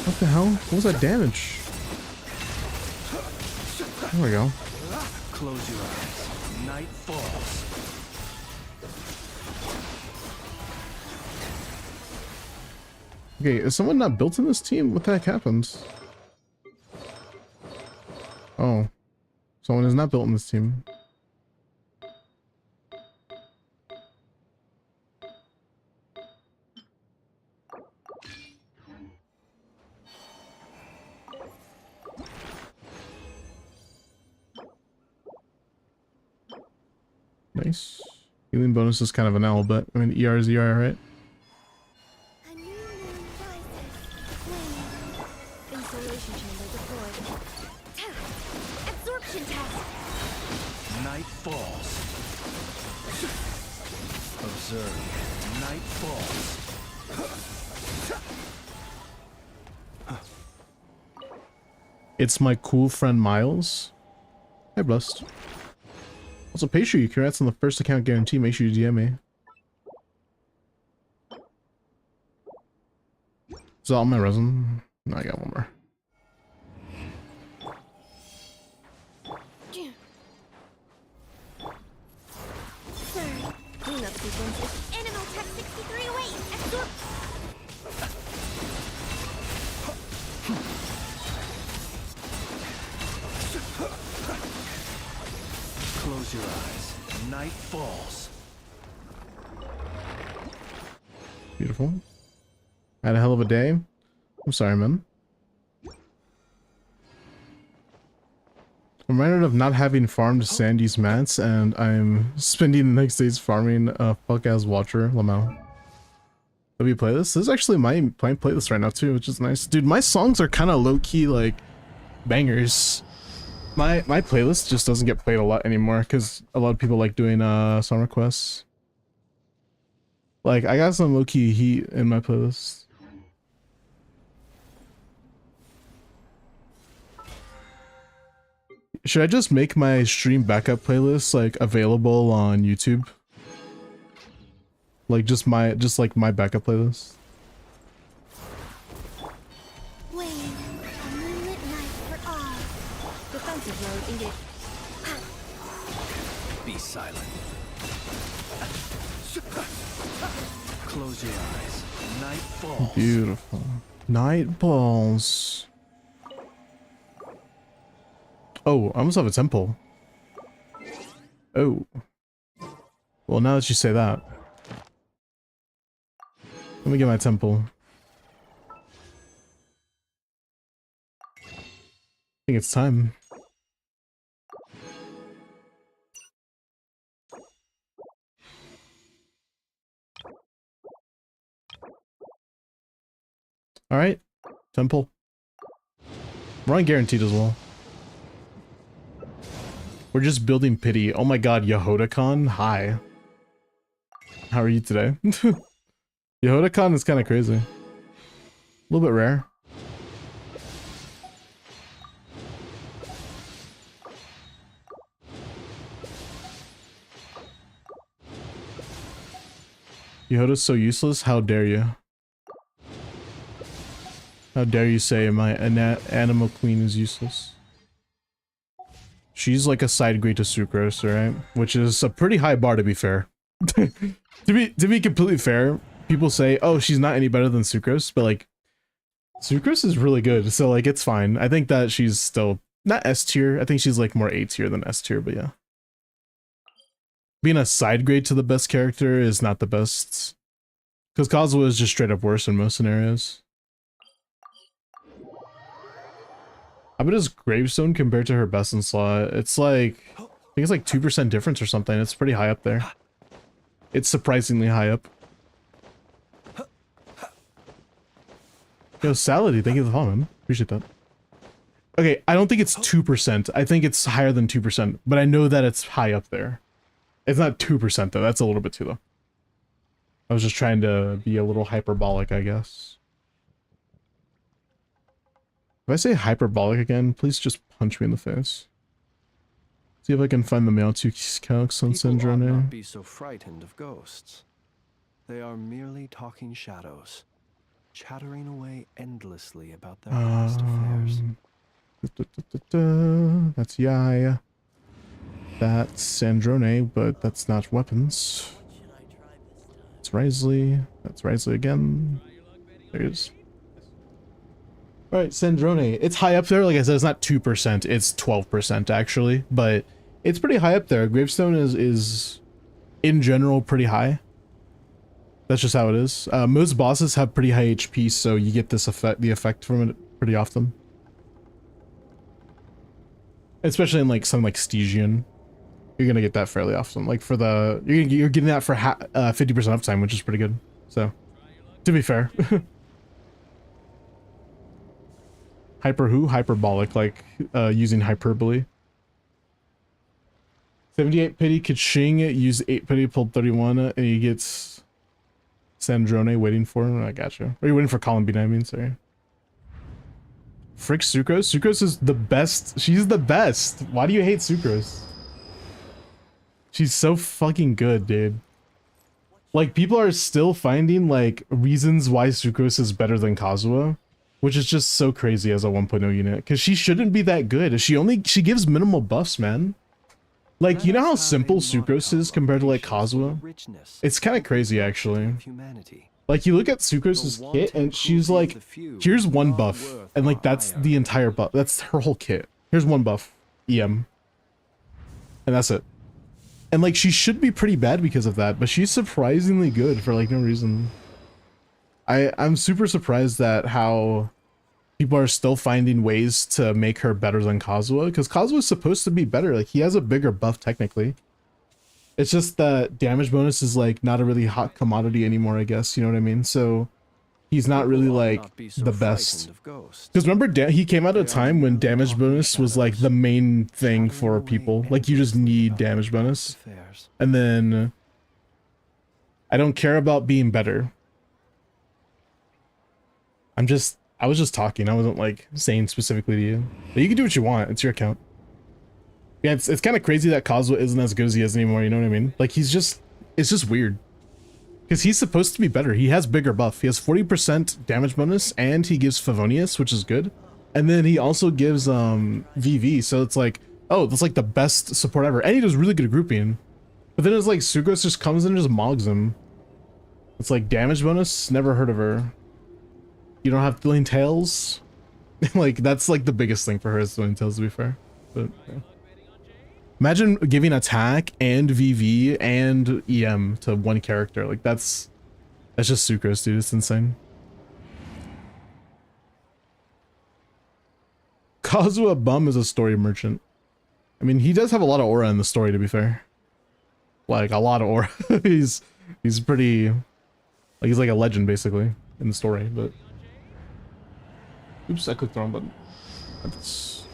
What the hell? What was that damage? There we go. Close your eyes. Night falls. Okay, is someone not built in this team? What the heck happened? Oh. Someone is not built in this team. Nice. Healing bonus is kind of an L, but I mean ER is ER, right? A new moon rises. Wave. Insulation chamber deployed. Test. Absorption test. Night falls. Observe. Night falls. It's my cool friend Miles. Hey, Blessed. Also, pay sure you congrats on the first account guarantee. Make sure you DM me. Is that all my resin? No, I got one more. Third. Cleanup sequence. Animal tech 63 away. Absorb. Close your eyes. Night falls. Beautiful. Had a hell of a day. I'm sorry, man. I'm reminded of not having farmed Sandy's mats, and I'm spending the next days farming a fuck-ass Watcher, Lamau. Have you play this? This is actually my playing playlist right now too, which is nice. Dude, my songs are kind of low-key, like, bangers. My playlist just doesn't get played a lot anymore, because a lot of people like doing song requests. Like, I got some low-key heat in my playlist. Should I just make my stream backup playlist like available on YouTube? Like just like my backup playlist? Wave. A moonlit night for all. Defensive mode engaged. Be silent. Close your eyes. Night falls. Beautiful. Night balls. Oh, I almost have a temple. Oh. Well, now that you say that. Let me get my temple. I think it's time. Alright. Temple. We're on guaranteed as well. We're just building pity. Oh my god, Yehoda-Con? Hi. How are you today? Yehoda-Con is kind of crazy. A little bit rare. Yehoda's so useless? How dare you? How dare you say my animal queen is useless? She's like a side greet to Sucrose, right? Which is a pretty high bar, to be fair. to be completely fair, people say, oh, she's not any better than Sucrose, but like, Sucrose is really good, so like, it's fine. I think that she's still not S tier. I think she's like more A tier than S tier, but yeah. being a side grade to the best character is not the best. Because Kazuha is just straight up worse in most scenarios. How about his gravestone compared to her best in slot? It's like, I think it's like 2% difference or something. It's pretty high up there. It's surprisingly high up. Yo, Salady, thank you for the follow, man. Appreciate that. Okay, I don't think it's 2%. I think it's higher than 2%, but I know that it's high up there. It's not 2% though. That's a little bit too low. I was just trying to be a little hyperbolic, I guess. If I say hyperbolic again, please just punch me in the face. See if I can find the Meowth calcs on People ought not Syndrome. be so frightened of ghosts. They are merely talking shadows, chattering away endlessly about their past affairs. That's Yai. That's Sandrone, but that's not weapons. That's Risley. That's Risley again. There it is. Alright, Sandrone. It's high up there. Like I said, it's not 2%. It's 12% actually. But it's pretty high up there. Gravestone is in general pretty high. That's just how it is. Most bosses have pretty high HP, so you get this effect, the effect from it pretty often. Especially in like something like Stygian. You're gonna get that fairly often. Like for the you're getting that for 50% uptime, which is pretty good. So, to be fair, hyperbolic, like using hyperbole. 78 pity Kaching use 8 pity pulled 31 and he gets Sandrone waiting for him. I gotcha. Are you waiting for Colin Bean? I mean, sorry. Frick Sucrose. Sucrose is the best. She's the best. Why do you hate Sucrose? She's so fucking good, dude. Like, people are still finding, like, reasons why Sucrose is better than Kazuha, which is just so crazy as a 1.0 unit, because she shouldn't be that good. She gives minimal buffs, man. Like, you know how simple Sucrose is compared to, like, Kazuha? It's kind of crazy, actually. Like, you look at Sucrose's kit, and she's like, here's one buff, and, like, that's the entire buff. That's her whole kit. Here's one buff, EM. And that's it. And, like, she should be pretty bad because of that, but she's surprisingly good for, like, no reason. I'm super surprised at how people are still finding ways to make her better than Kazuha, because Kazuha is supposed to be better. Like, he has a bigger buff, technically. It's just that damage bonus is, like, not a really hot commodity anymore, I guess, you know what I mean? So, he's not really, like, the best. Because remember, he came out at a time when damage bonus was, like, the main thing for people. Like, you just need damage bonus. And then, I don't care about being better. I was just talking. I wasn't, like, saying specifically to you. But you can do what you want. It's your account. Yeah, it's kind of crazy that Kazuha isn't as good as he is anymore, you know what I mean? Like, it's just weird. Because he's supposed to be better. He has bigger buff. He has 40% damage bonus, and he gives Favonius, which is good. And then he also gives VV, so it's like, oh, that's like the best support ever. And he does really good grouping. But then it's like Sucrose just comes in and just mogs him. It's like damage bonus, never heard of her. You don't have Thrilling Tales? Like, that's like the biggest thing for her is Thrilling Tales, to be fair. But yeah. Imagine giving attack and VV and EM to one character. Like, that's just Sucrose, dude. It's insane. Kazuha Bum is a story merchant. I mean, he does have a lot of aura in the story, to be fair. Like, a lot of aura. he's pretty, like, he's like a legend, basically, in the story, but... Oops, I clicked the wrong button. That's...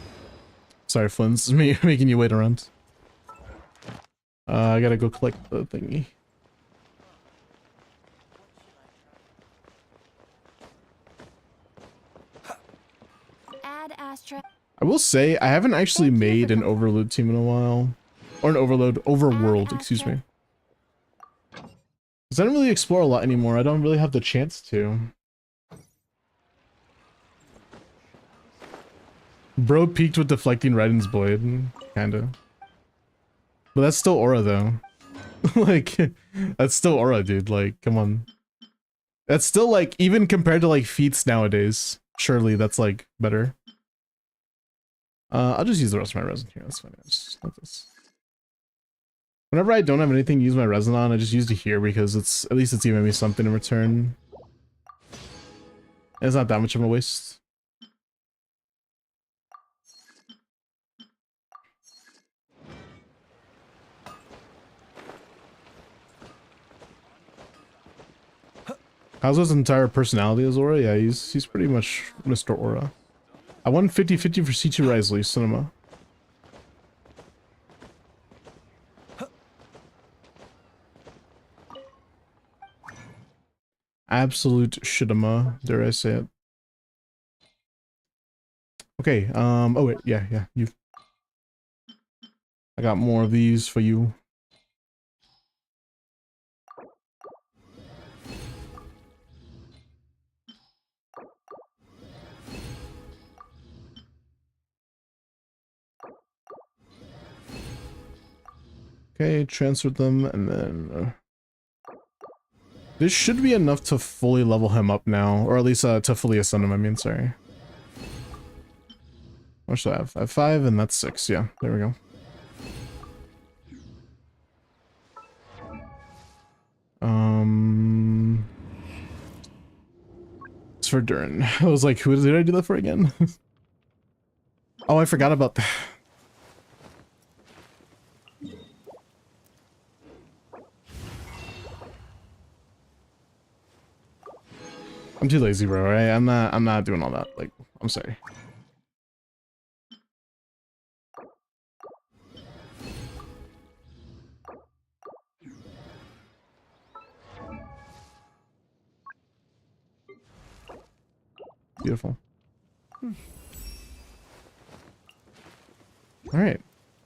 Sorry, Flynn, this is me making you wait around. I gotta go collect the thingy. Add Astra. I will say, I haven't actually made an Overload team in a while. Or an Overworld, excuse me. Because I don't really explore a lot anymore. I don't really have the chance to. Bro peaked with deflecting Raiden's blade, kinda. But that's still aura, though. Like, that's still aura, dude. Like, come on. That's still, like, even compared to, like, feats nowadays. Surely that's, like, better. I'll just use the rest of my resin here. That's fine. Just like this. Whenever I don't have anything to use my resin on, I just use it here because it's at least it's giving me something in return. It's not that much of a waste. How's his entire personality as Aura? Yeah, he's pretty much Mr. Aura. I won 50-50 for C2 Risley Cinema. Absolute shitima, dare I say it. Okay, oh wait, yeah, I got more of these for you. Okay, transferred them, and then this should be enough to fully level him up now, or at least to fully ascend him, I mean, sorry. What should I have? I have 5, and that's 6, yeah, there we go. It's for Durin. I was like, who did I do that for again? Oh, I forgot about that. I'm too lazy, bro, right? I'm not doing all that. Like, I'm sorry. Beautiful. Alright.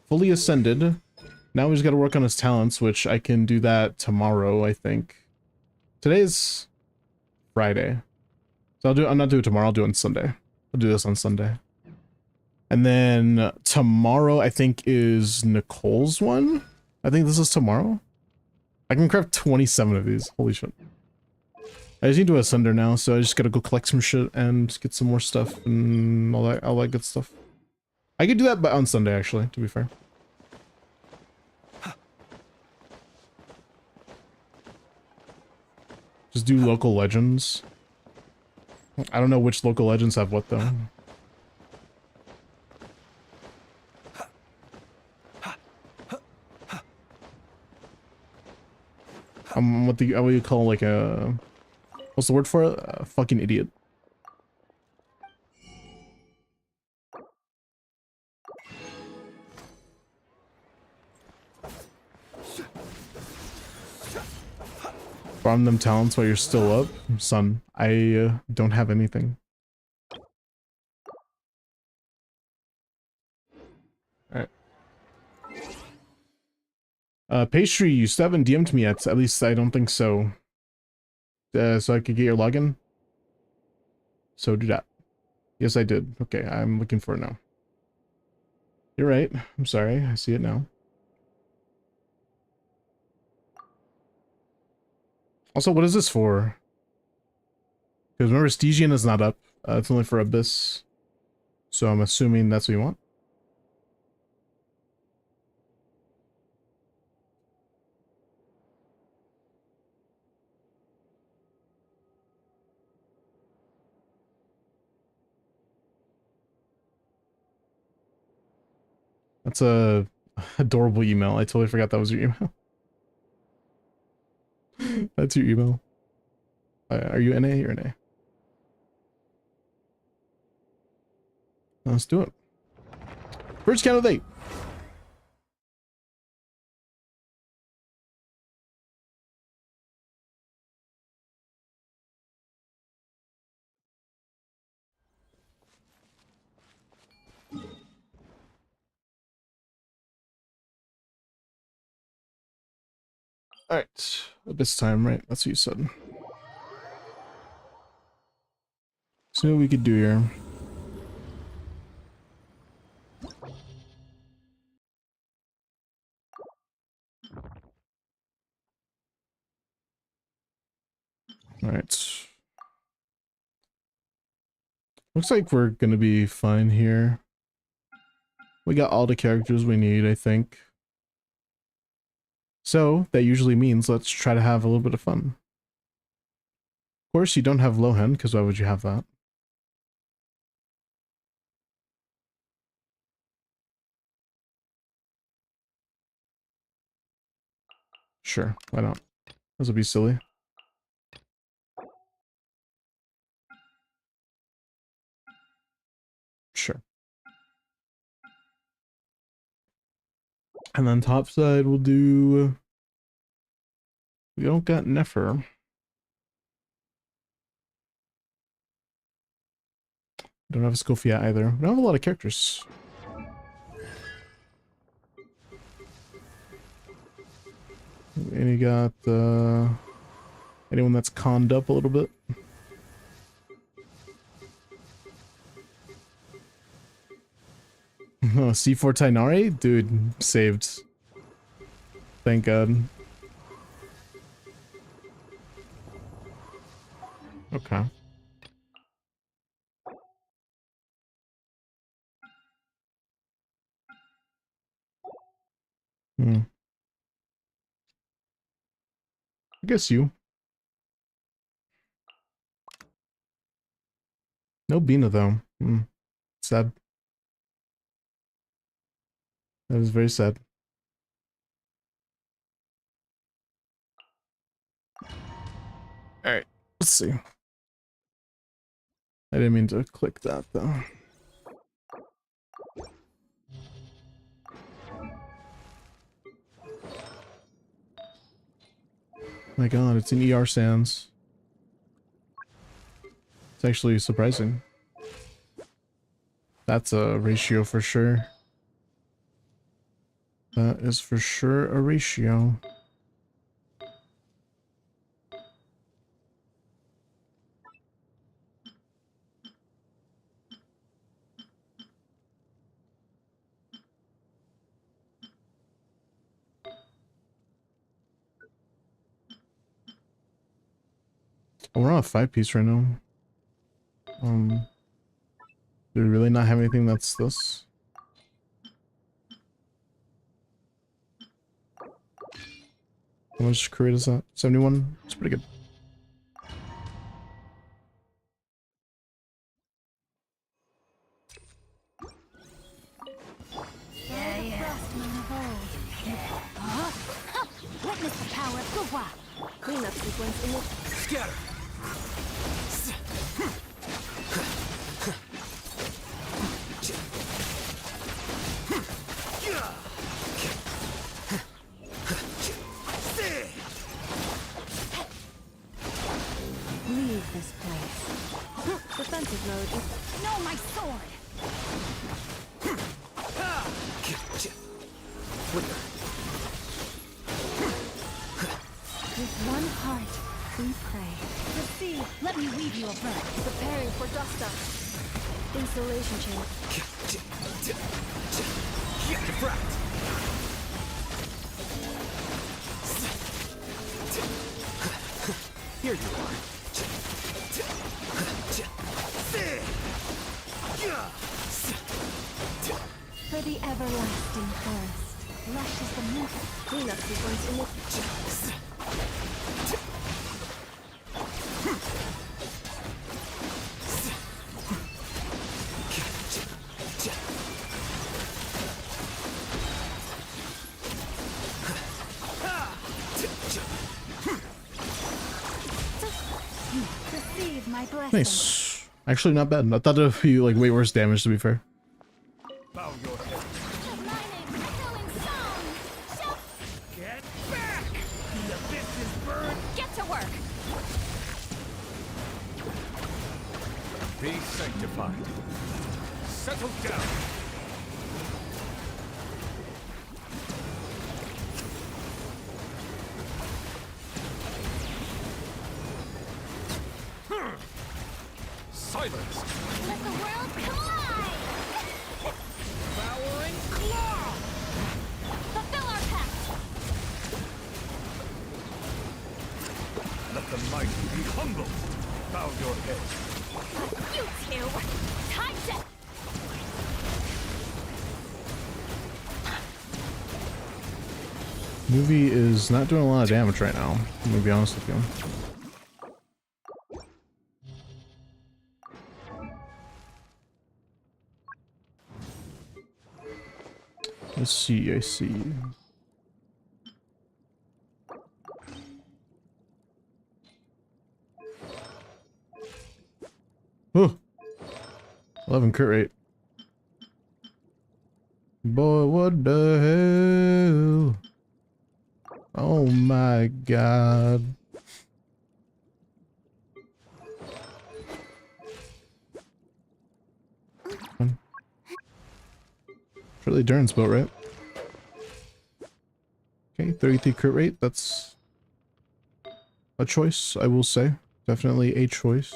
Fully ascended. Now we just gotta work on his talents, which I can do that tomorrow, I think. Today's Friday. So I'm not doing it tomorrow, I'll do it on Sunday. I'll do this on Sunday. And then tomorrow, I think, is Nicole's one. I think this is tomorrow. I can craft 27 of these. Holy shit. I just need to ascend her now, so I just gotta go collect some shit and get some more stuff and all that good stuff. I could do that on Sunday, actually, to be fair. Just do local legends. I don't know which local legends have what, though. What do you call, like, a... What's the word for it? A fucking idiot. Farm them talents while you're still up? Son, I don't have anything. Alright. Pastry, you still haven't DM'd me yet. At least I don't think so. So I could get your login? So do that. Yes, I did. Okay, I'm looking for it now. You're right. I'm sorry. I see it now. Also, what is this for? Because remember, Stygian is not up. It's only for Abyss. So I'm assuming that's what you want. That's a adorable email. I totally forgot that was your email. That's your email. Are you NA or NA? Let's do it. First count of 8. Alright. Abyss time, right? That's what you said. See what we could do here. Alright. Looks like we're gonna be fine here. We got all the characters we need, I think. So that usually means let's try to have a little bit of fun. Of course, you don't have Lohan, because why would you have that? Sure, why not? This will be silly. Sure. And then top side we'll do... We don't got Nefer. Don't have a Scofia either. We don't have a lot of characters. And you got anyone that's conned up a little bit? Oh, C4 Tainari? Dude, saved. Thank God. Okay. Hmm. I guess you. No Bina though. Hmm. Sad. That is very sad. Alright, let's see. I didn't mean to click that though. My god, it's in ER Sands. It's actually surprising. That's a ratio for sure. That is for sure a ratio. Oh, we're on a 5-piece right now. Do we really not have anything that's this? How much crit is that? 71? It's pretty good. Witness the power of Gua. Cleanup sequence in it. Scatter! Leave this place. Defensive mode is... No, my sword! With one heart, we pray. Receive, let me weave you a bird. Preparing for dust up. Installation chamber. Defract! Here you are. For the everlasting forest. Lush is the moon. Cleanup sequence in it. Receive my blessing. Nice. Actually, not bad. I thought it would be like way worse damage, to be fair. Bow your head. Get back! The abyss is burned. Get to work. Be sanctified. Settle down. Silence! Let the world collide. Devouring claw! Fulfill our pact. Let the mighty be humbled. Bow your head. You two. Time to... Movie is not doing a lot of damage right now, I'm gonna be honest with you. Let's see, I see. Oh! 11 crit rate. Boy, what the hell? Oh my god. Surely Durin's boat, right? Okay, 33 crit rate, that's a choice, I will say. Definitely a choice.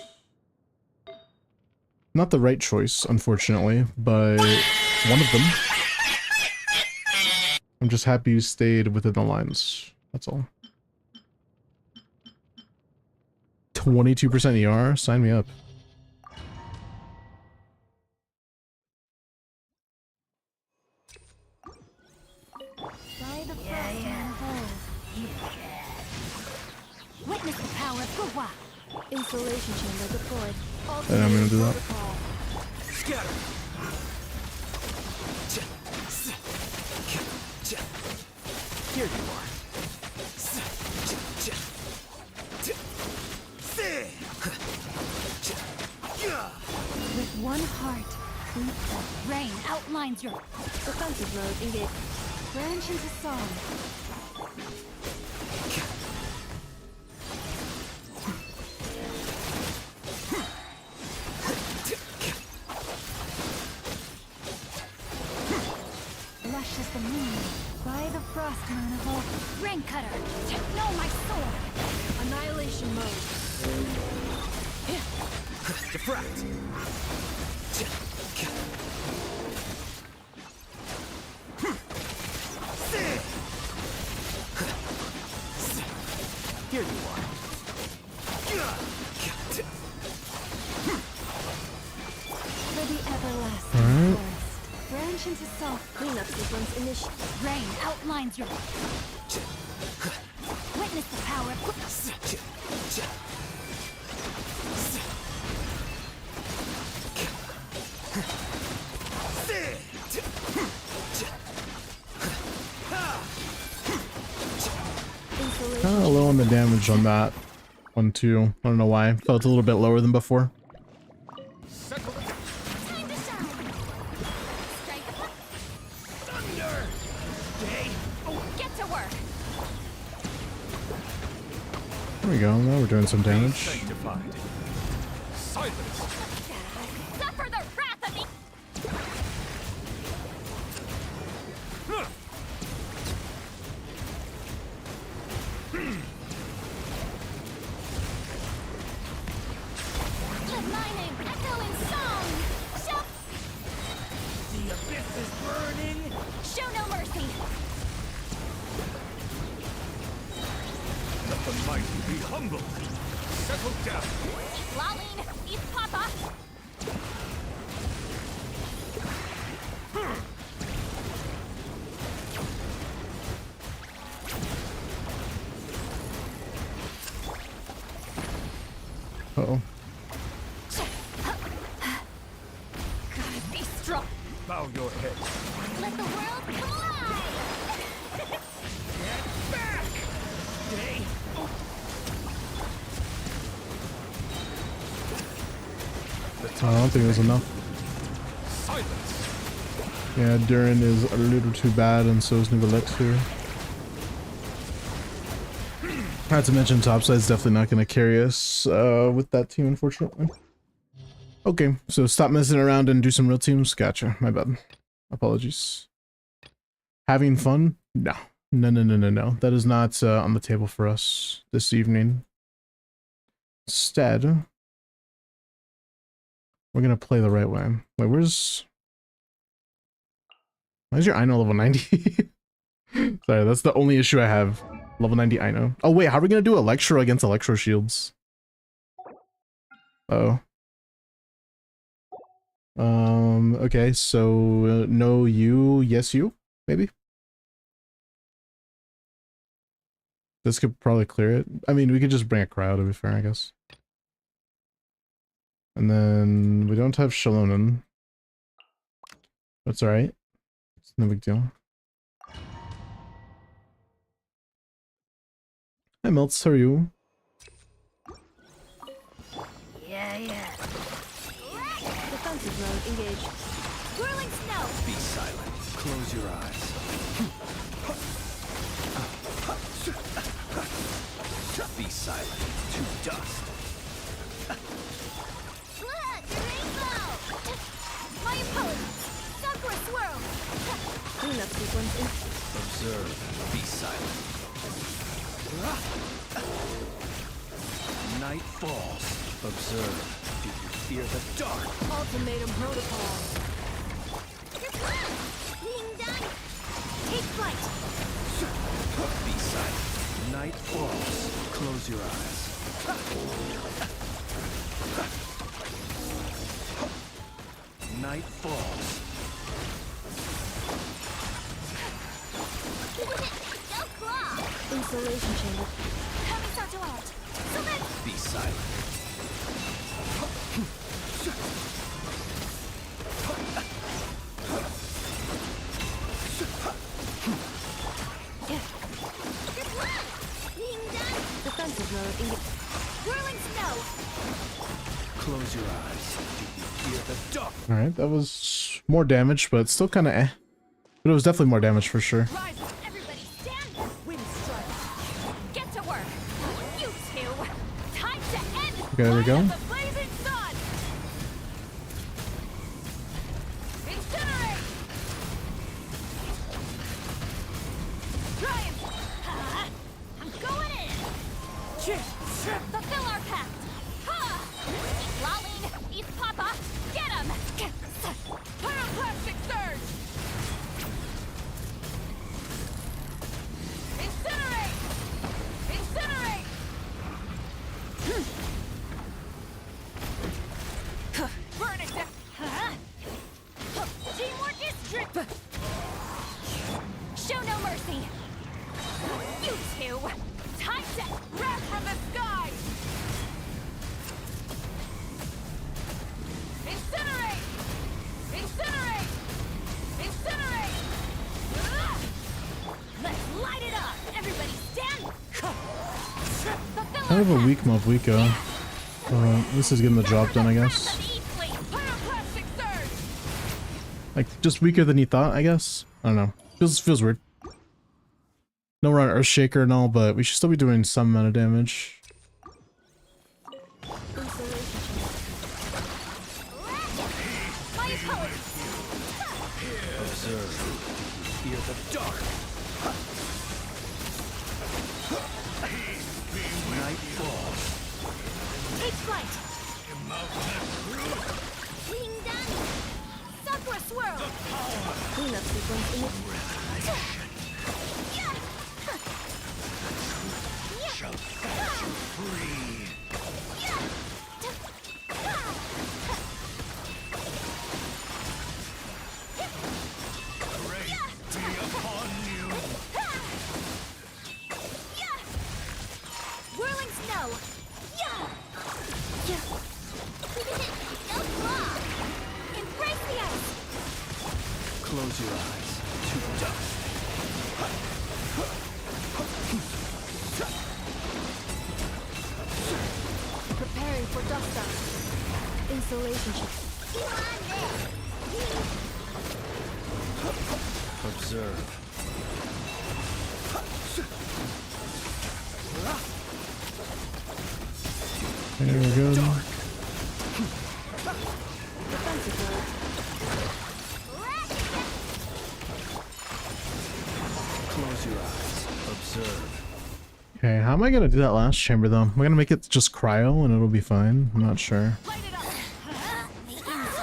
Not the right choice, unfortunately, but one of them. I'm just happy you stayed within the lines. That's all. 22% ER? Sign me up. By the frost man of old. Witness the power of Gua. Insulation chamber deployed. And I'm gonna do that. Protocol. Scatter. Here you are. With one heart, we play. Rain outlines your defensive mode engaged. Branch into song. Lush as the moon, by the frost moon of old. Rain cutter, know my sword. Annihilation mode. Diffract. Here you are. For the everlasting forest. Branch into soft cleanup sequence initiated. Rain outlines your. Witness the power of. Kind of low on the damage on that one too. I don't know why. Felt a little bit lower than before. Settle down. Time to shine. Strike. Thunder. Day. Oh, get to work. There we go. Now we're doing some Be damage. sanctified. Silence. Suffer the wrath of the. Let my name echo in song. Show. The abyss is burning. Show no mercy. Let the mighty be humbled. Settle down. Laline, eat Papa. Uh-oh. Gotta be strong. Bow your head. Let the world collide. Get back. Day. I don't think it was enough. Silence. Yeah, Durin is a little too bad, and so is Nuvalix here. Not to mention, topside's definitely not going to carry us with that team, unfortunately. Okay, so stop messing around and do some real teams. Gotcha, my bad. Apologies. Having fun? No. No, no, no, no, no. That is not on the table for us this evening. Instead, we're going to play the right way. Wait, why is your Ino level 90? Sorry, that's the only issue I have. Level 90 Ino. Oh wait, how are we gonna do Electro against Electro Shields? Oh. Okay, so no you, yes you, maybe? This could probably clear it. I mean, we could just bring a crowd to be fair, I guess. And then we don't have Shalonen. That's alright. It's no big deal. Hi Melts, how are you? Yeah. Defensive mode engaged. Whirling snow. Be silent. Close your eyes. Be silent. To dust. Look, rainbow! My opponent, Sakura Swirl! Cleanup sequence in... Observe. Be silent. Night falls. Observe. Do you fear the dark? Ultimatum protocol. Being done! Take flight! Be silent. Night falls. Close your eyes. Night falls. No claw! Insulation chamber. Kamisato out! Select! Be silent. Being done! Defensive mode engaged. Whirling snow! Close your eyes. Do you fear the dark? Alright, that was more damage, but still kind of eh. But it was definitely more damage for sure. Rise up, everybody stand! Wind strike! Get to work! You two! Time to end! Okay, there we go. The blazing sun! Incinerate! Triumph! I'm going in! Fulfill our pact! Eat Laline! Eat Papa! Get him! Pyroclastic surge! Incinerate! Incinerate! Burn it down! Teamwork is strict! Show no mercy! You two! Time to wrath from the sky! Incinerate! Incinerate! Incinerate! Let's light it up! Everybody stand! Kind of a weak mob Wiko. This is getting the job done, I guess. Pyroclastic surge! Like, just weaker than you thought, I guess? I don't know. Feels weird. No, we're on Earthshaker and all, but we should still be doing some amount of damage. My opponent! Observe. Do you fear the dark? Night falls. Take flight! Being done! Sakura Swirl! Cleanup sequence in the... Shall set you free. Grace be upon you. Whirling snow! No claw! Embrace the ice! Close your eyes. To dust. Preparing for dust up. Insulation check. Observe. There we go. Defensive mode. Close your eyes. Observe. Okay, how am I gonna do that last chamber though? Am I gonna make it just cryo and it'll be fine? I'm not sure. Light it up!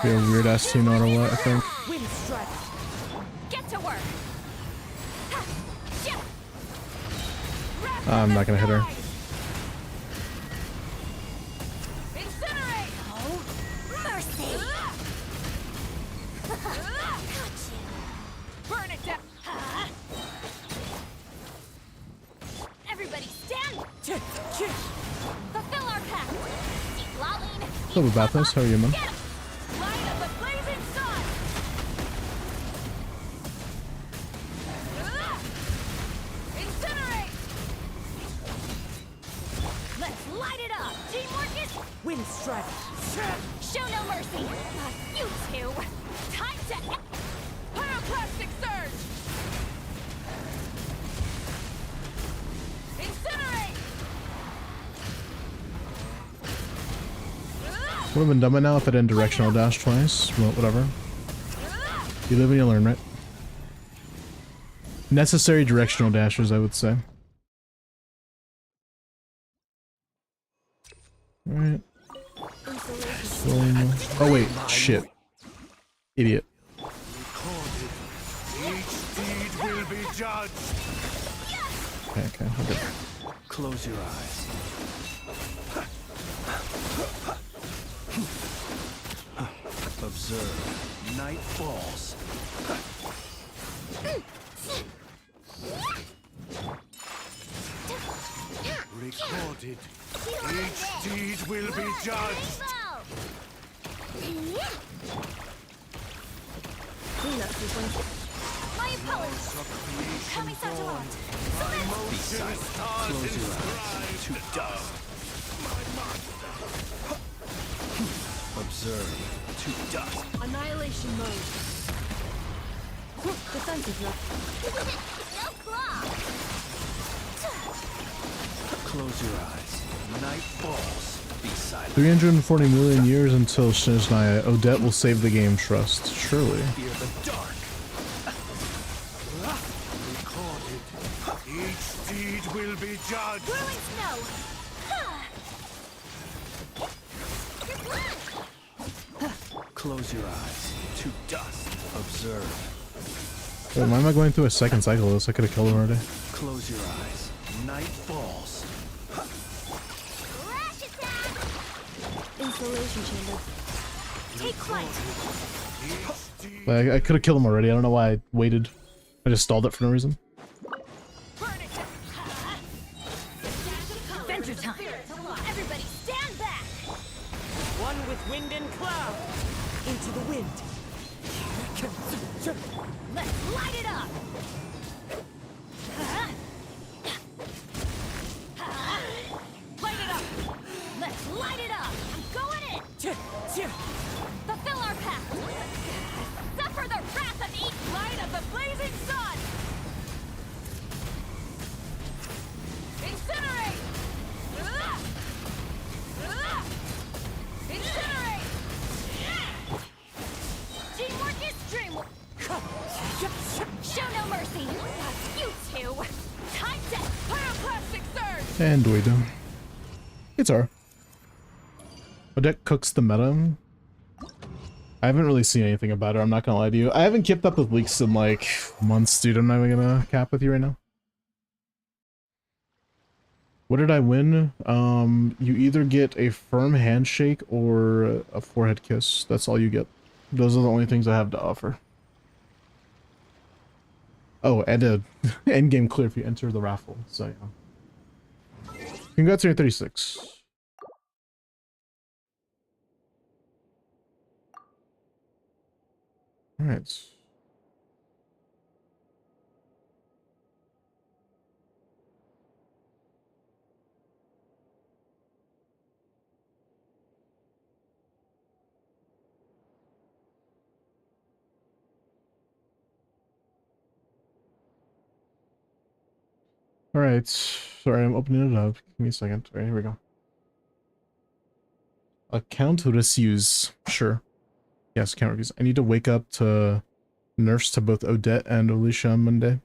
Be a weird ass team or what, I think. Wind strike! Get to work! I'm not gonna hit her. Incinerate! Oh, mercy! Burn it down! Everybody Hello, Bathos. How are you, man? Light of the blazing sun. Incinerate. Let's light it up. Teamwork is Wind strike. show no mercy. You two. Time to pyroclastic surge. Incinerate. Would have been done by now if I didn't directional dash twice. Well, whatever. You live and you learn, right? Necessary directional dashes, I would say. Alright. Oh wait, shit. Idiot. Recorded. Each deed will be judged. Okay, we're good. Close your eyes. Observe. Night falls. Recorded. Each deed will be judged. My opponent. Kami-sato art. Be silent. Close your eyes. To dust. Observe. To dust. Annihilation mode. Defensive mode. No claw. Close your eyes. Night falls. Be silent. 340 million years until Shiznaya. Odette will save the game, trust. Surely. Fear the dark. Recorded. Each deed will be judged. Whirling snow. Your blood. Close your eyes. To dust. Observe. Wait, why am I going through a second cycle of this? I could have killed him already. Close your eyes. Night falls. Crash attack. Installation chamber. Take flight. I could have killed him already. I don't know why I waited. I just stalled it for no reason. Burn it. Adventure time. Everybody stand back. One with wind and cloud. Into the wind. Let's light it up. Light it up. Let's light it up. I'm going in. Fulfill our path. Suffer the wrath of each light of the blazing sun. Incinerate. Incinerate. Teamwork is dreamwork. Show no mercy. You two. Time to pyroclastic surge. And we do. It's our. Odette cooks the meta. I haven't really seen anything about her, I'm not gonna lie to you. I haven't kept up with leaks in like months, dude. I'm not even gonna cap with you right now. What did I win? You either get a firm handshake or a forehead kiss. That's all you get. Those are the only things I have to offer. Oh, and a endgame clear if you enter the raffle. So yeah. Congrats on your 36. All right. All right. Sorry, I'm opening it up. Give me a second. All right, here we go. Account reviews. Sure. Yes, account reviews. I need to wake up to nurse to both Odette and Alicia on Monday.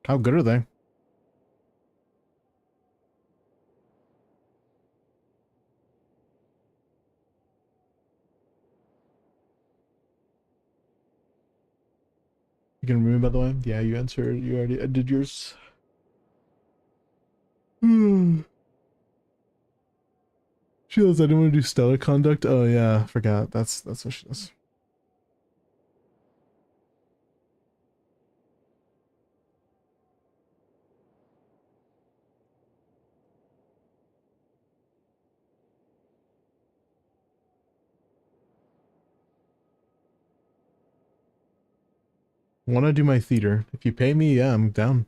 How good are they? You can remove me, by the way? Yeah, you answered. You already did yours. She goes, I didn't want to do stellar conduct. Oh yeah, I forgot. That's what she does. Want to do my theater? If you pay me, yeah, I'm down.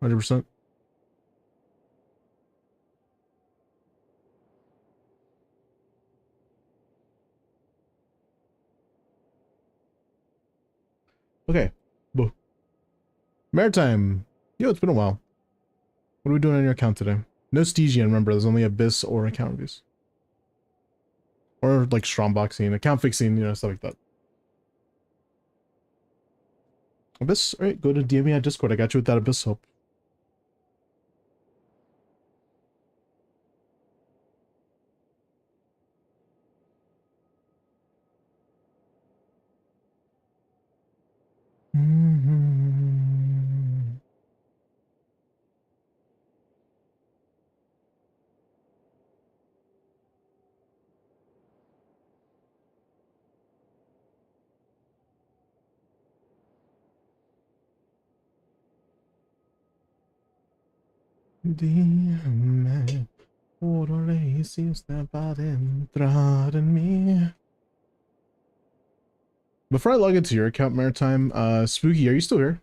100%. Okay. Boo. Maritime. Yo, it's been a while. What are we doing on your account today? No Stygian, remember, there's only Abyss or account reviews. Or like strongboxing, account fixing, you know, stuff like that. Abyss, alright, go to DM me at Discord. I got you with that Abyss help. Dime por le hiciste para entrar en mí. Before I log into your account, Maritime, Spooky, are you still here?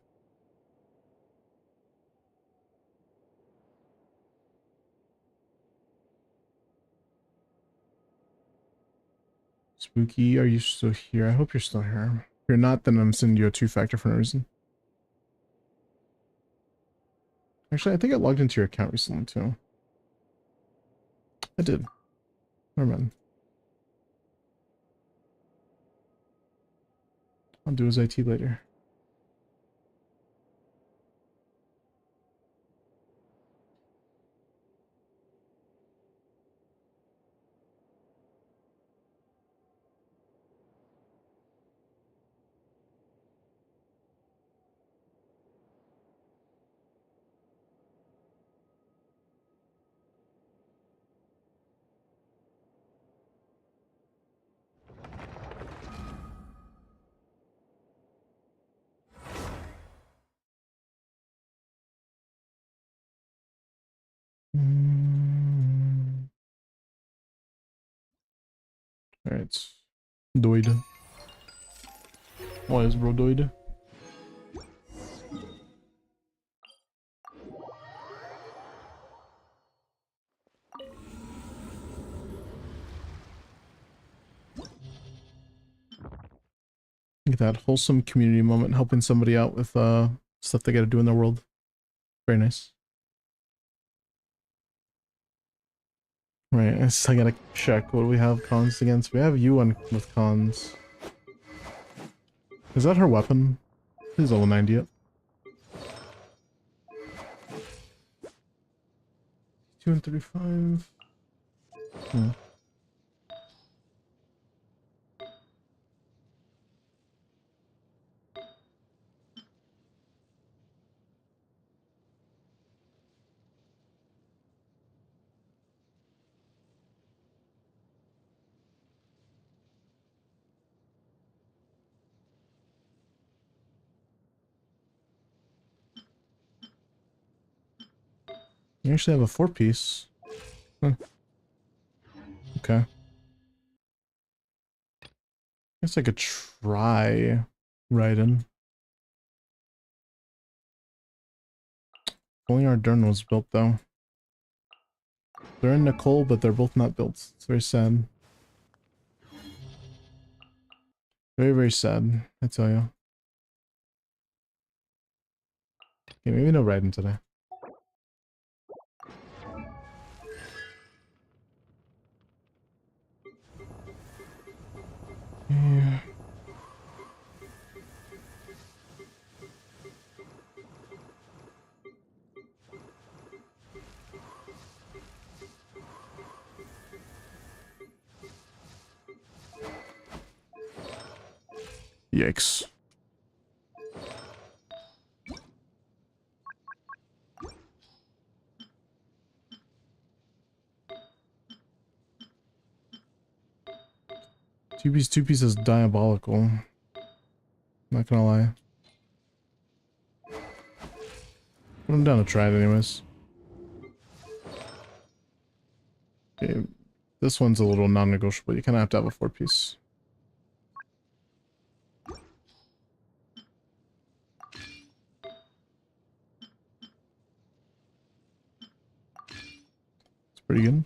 Spooky, are you still here? I hope you're still here. If you're not, then I'm sending you a 2-factor for no reason. Actually, I think I logged into your account recently, too. I did. Never mind. I'll do his IT later. Alright. Doide. Why is bro doide? Look at that wholesome community moment, helping somebody out with stuff they gotta do in their world. Very nice. Right, I still gotta check what we have cons against. We have you on with cons. Is that her weapon? She's level 90 yet. 2 and 35. Hmm. You actually have a 4-piece. Huh. Okay. Guess I could try Raiden. Only our Dern was built though. They're in Nicole, but they're both not built. It's very sad. Very, very sad, I tell you. Okay, maybe no Raiden today. Yeah. Yikes. Two piece is diabolical. Not gonna lie. But I'm down to try it anyways. Okay, this one's a little non-negotiable. You kind of have to have a 4-piece. Pretty good.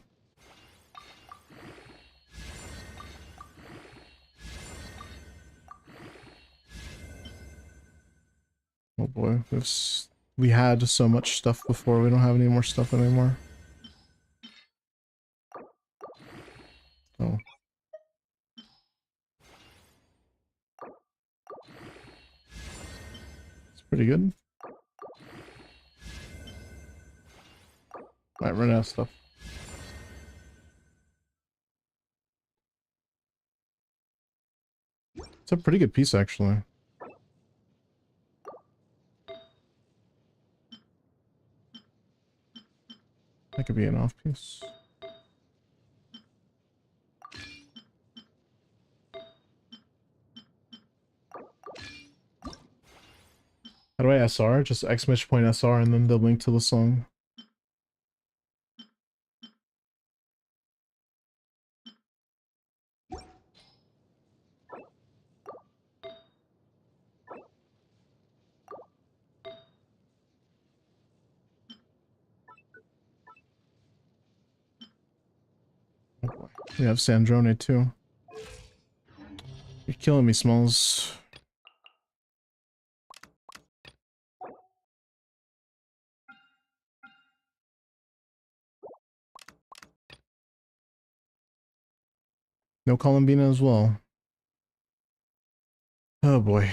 Oh boy, we had so much stuff before, we don't have any more stuff anymore. Oh. It's pretty good. Might run out of stuff. It's a pretty good piece, actually. That could be an off piece. How do I SR? Just exclamation point SR and then the link to the song. Oh boy. We have Sandrone too. You're killing me, Smalls. No Columbina as well. Oh boy.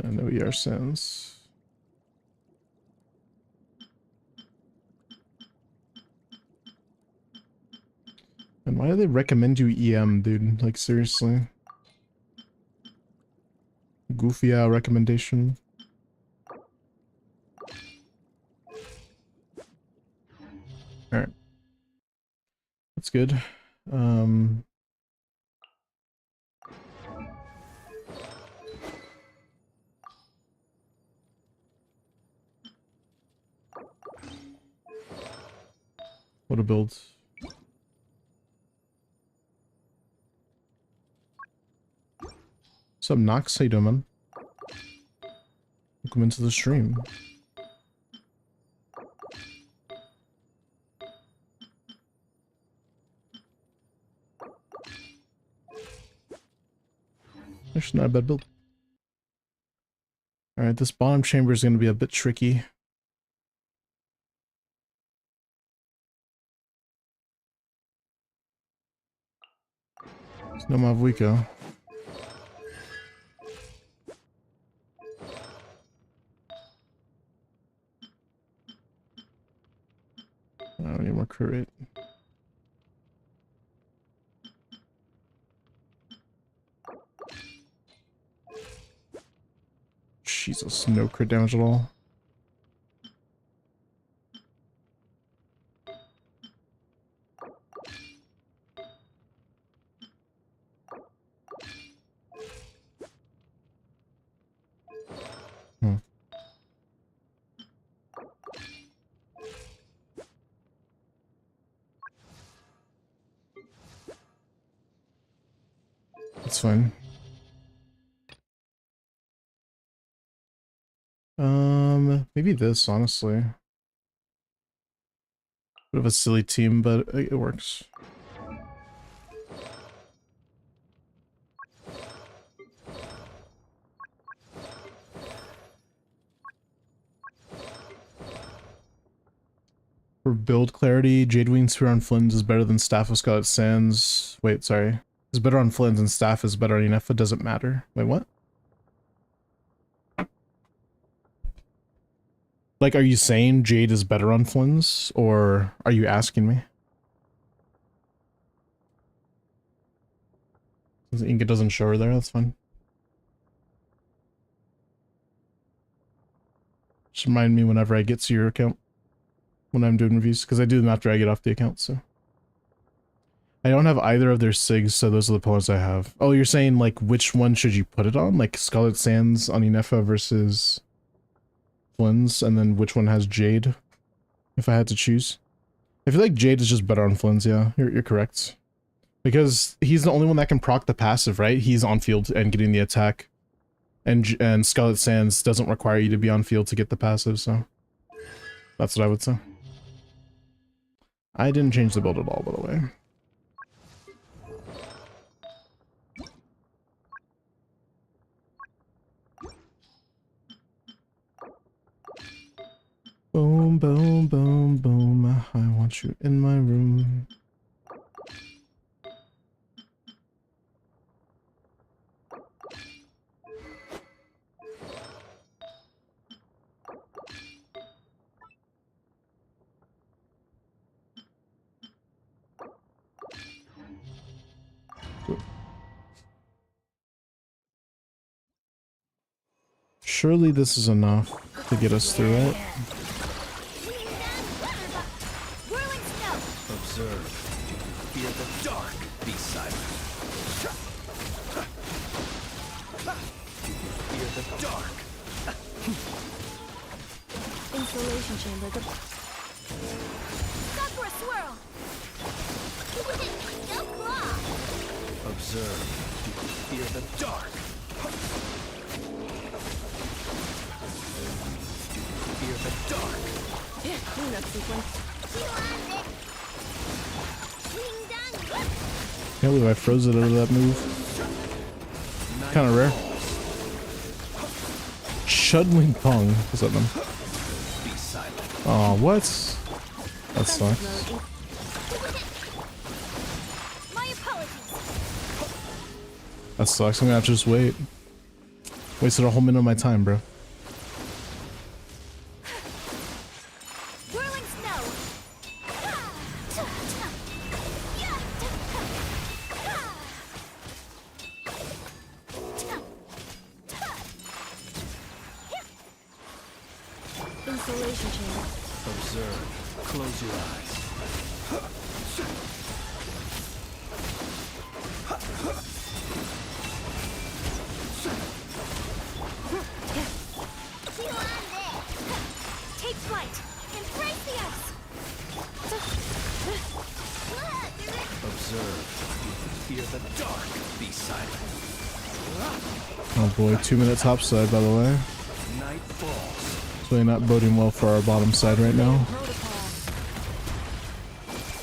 No ER sends. And why do they recommend you EM, dude? Like, seriously? Goofy recommendation. Alright. That's good. What a build. What's up, Nox? How you doing, man? Welcome into the stream. Actually, not a bad build. Alright, this bottom chamber is going to be a bit tricky. There's no Mavwiko. I don't need more crew rate. Jesus, no crit damage at all. That's fine. Maybe this, honestly. Bit of a silly team, but it works. For build clarity, Jadewing Spear on Flins is better than Staff of Scarlet Sands. Wait, sorry. Is better on Flins and Staff is better on Yennefer. Doesn't matter. Wait, what? Like, are you saying Jade is better on Flins, or are you asking me? The Inca doesn't show her there, that's fine. Just remind me whenever I get to your account. When I'm doing reviews, because I do them after I get off the account, so. I don't have either of their SIGs, so those are the opponents I have. Oh, you're saying, like, which one should you put it on? Like, Scarlet Sands on Yennefer versus Flins, and then which one has Jade, if I had to choose. I feel like Jade is just better on Flins, yeah, you're correct. Because he's the only one that can proc the passive, right? He's on field and getting the attack. And Scarlet Sands doesn't require you to be on field to get the passive, so that's what I would say. I didn't change the build at all, by the way. Boom, boom, boom, boom. I want you in my room. Surely this is enough to get us through it. Observe. Fear the dark. Be silent. Fear the dark. Insulation chamber. Sakura swirl. Go claw. Observe. Fear the dark. Fear the dark. Cleanup sequence. Can't believe I froze it out of that move. Kind of rare. Chudling Pong. What's up, man? Be silent. Oh, what? That sucks. My apologies. That sucks. I'm gonna have to just wait. Wasted a whole minute of my time, bro. Whirling snow. Insulation chamber. Observe. Close your eyes. Take flight. Embrace the ice. Observe. Fear the dark. Be silent. Oh boy, 2 minute topside, by the way. Night falls. It's really not boding well for our bottom side right now. Protocol.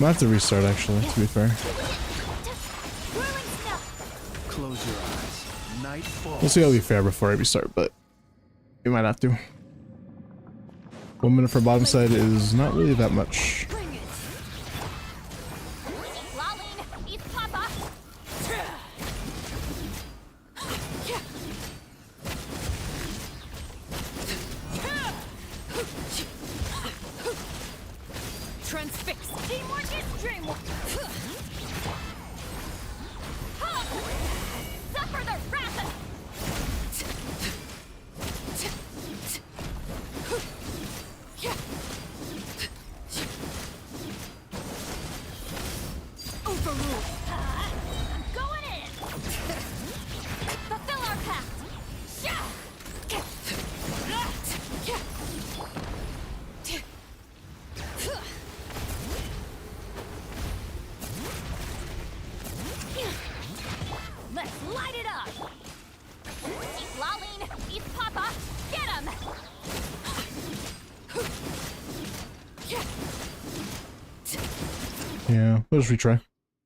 Might have to restart, actually, to be fair. Whirling snow. Close your eyes. Night falls. We'll see how we fare before I restart, but we might have to. 1 minute for bottom side is not really that much. Bring it. Lolling. Eat Papa. Transfix. Teamwork is dreamwork. Suffer the wrath of... Overruled. I'm going in. Fulfill our pact. Let's light it up. Eat Lolling. Eat Papa. Get him. Yeah, we'll just retry.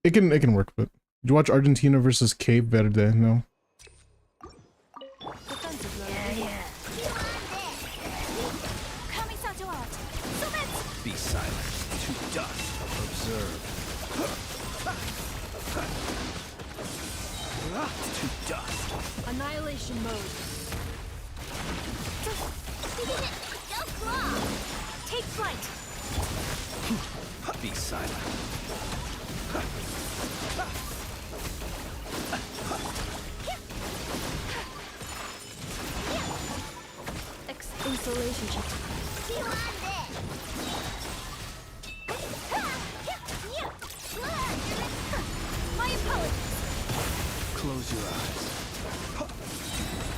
It can work, but did you watch Argentina versus Cape Verde? No. Defensive mode. Kamisato out. Submit. Be silent. To dust. Observe. To dust. Annihilation mode. Go claw. Take flight. Be silent. Insulation chamber. My apologies. Close your eyes.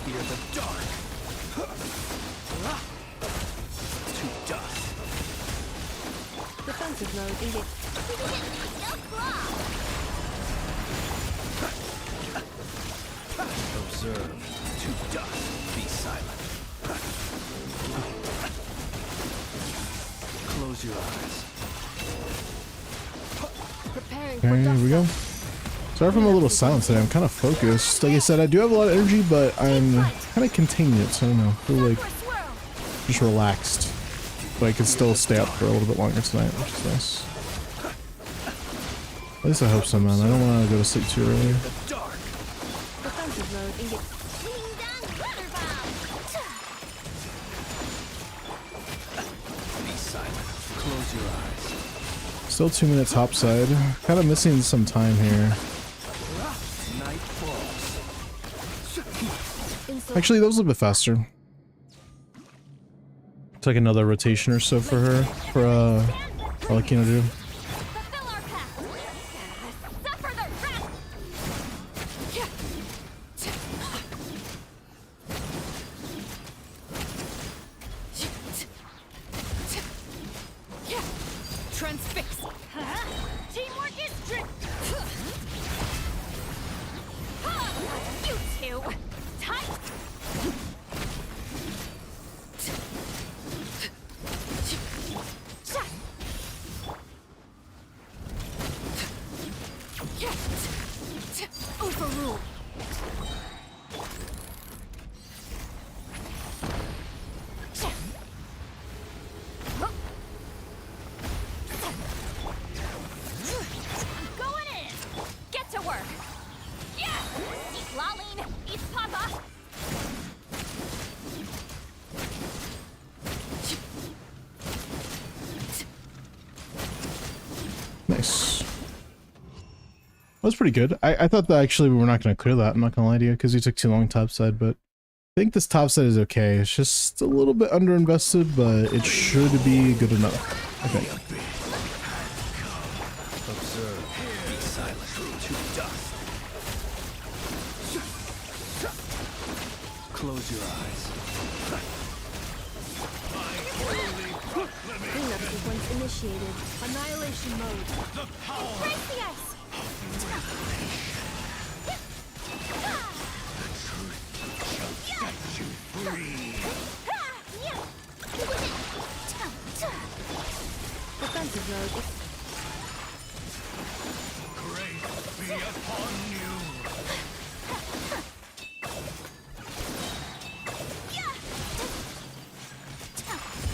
Fear the dark. To dust. Defensive mode engaged. Go claw. Observe. To dust. Close your eyes. Preparing Okay, for here we go. dust. Sorry if I'm a little silent today. I'm kind of focused. Like I said, I do have a lot of energy, but I'm kind of containing it. So I don't know. I feel like Swirl. just relaxed. But I can still stay up for a little bit longer tonight, which is nice. At least I hope so, man. I don't want to go to sleep too early. Defensive mode engage. Clean down water bomb. Be silent. Close your eyes. Still 2 minutes topside. Kind of missing some time here. Night falls. Insult. Actually, that was a little bit faster. It's like another rotation or so for her. For Alakina to do. Fulfill our path. Suffer the wrath. Transfix. Teamwork is strict. You two. Tight. Overrule. I'm going in. Get to work. Yeah. Eat Laline. Eat Papa. Nice. That was pretty good. I thought that actually we were not going to clear that. I'm not going to lie to you because we took too long topside, but I think this topside is okay. It's just a little bit underinvested, but it should be good enough. I think. Observe. Be silent. To dust. Close your eyes. Cleanup sequence initiated. Annihilation mode. Break the ice. Defensive mode. Grace be upon you.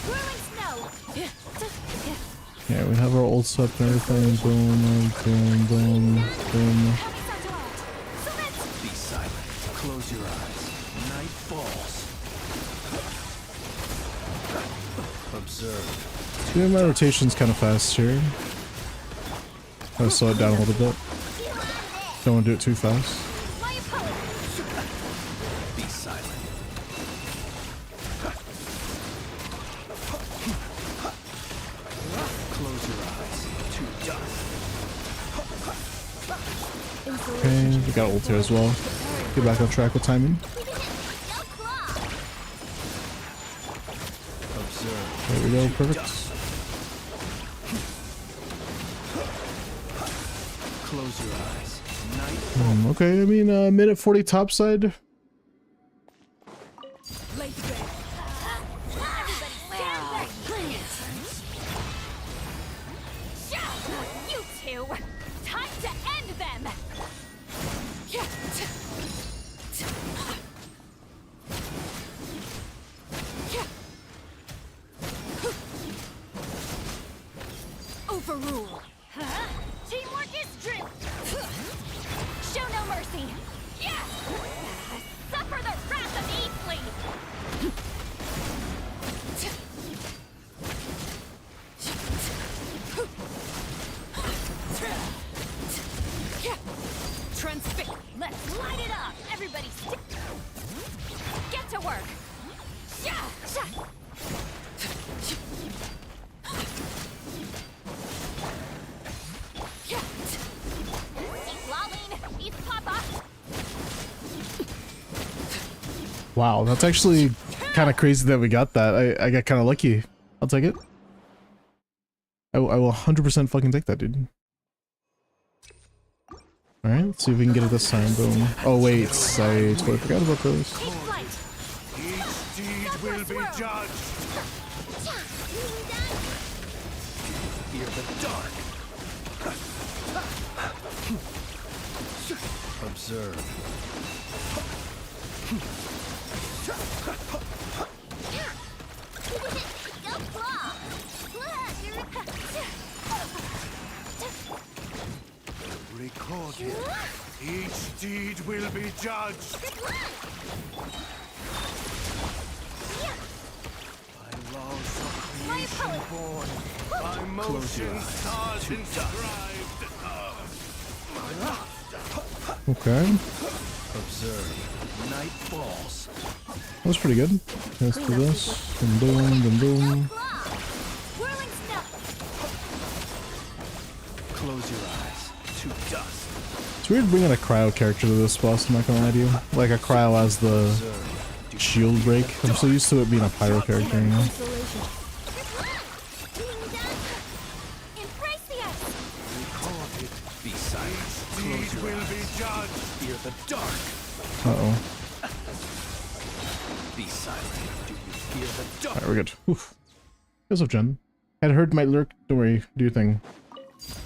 Whirling snow. Yeah, we have our old stuff and everything. Boom, boom, boom, boom. Be silent. Close your eyes. Night falls. Observe. Yeah, my rotation's kind of fast here. Gotta slow it down a little bit. Don't want to do it too fast. Be silent. Close your eyes. To dust. Okay, we got ult here as well. Get back on track with timing. Observe. There we go, perfect. Close your eyes. Night. Okay, I mean, minute 40 topside. You two! Time to end them! Overrule! Teamwork is drill! Show no mercy! Yes! Suffer the wrath of Eastleaf! Transfix! Let's light it up! Everybody stick! Get to work! Eat Laline! Eat Papa! Wow, that's actually kind of crazy that we got that. I got kind of lucky. I'll take it. I will 100% fucking take that, dude. Alright, let's see if we can get it this time. Boom. Oh, wait. I totally forgot about those. Take flight! Each deed will be judged. the dark. Observe. Go claw! Recorded. Each deed will be judged. By laws of My creation opponent. born, by your motion eyes. stars inscribed. Okay, Observe. Night falls. that was pretty good. Let's do this. Boom, boom, boom, boom. Claw! Whirling snuff! Close your eyes. To dust. It's weird bringing a cryo character to this boss, I'm not gonna lie to you. Like a cryo as the Observe. Do shield break. I'm so used to it being a pyro character, you know? Isolation. Being done. Embrace the ice! Recorded. be silent. Deed Close your will eyes. be judged. Fear the dark. Uh-oh. Be silent. Do you fear the dark? Alright, we're good. Oof. What's up, Jen? Had heard might lurk. Don't worry. Do your thing.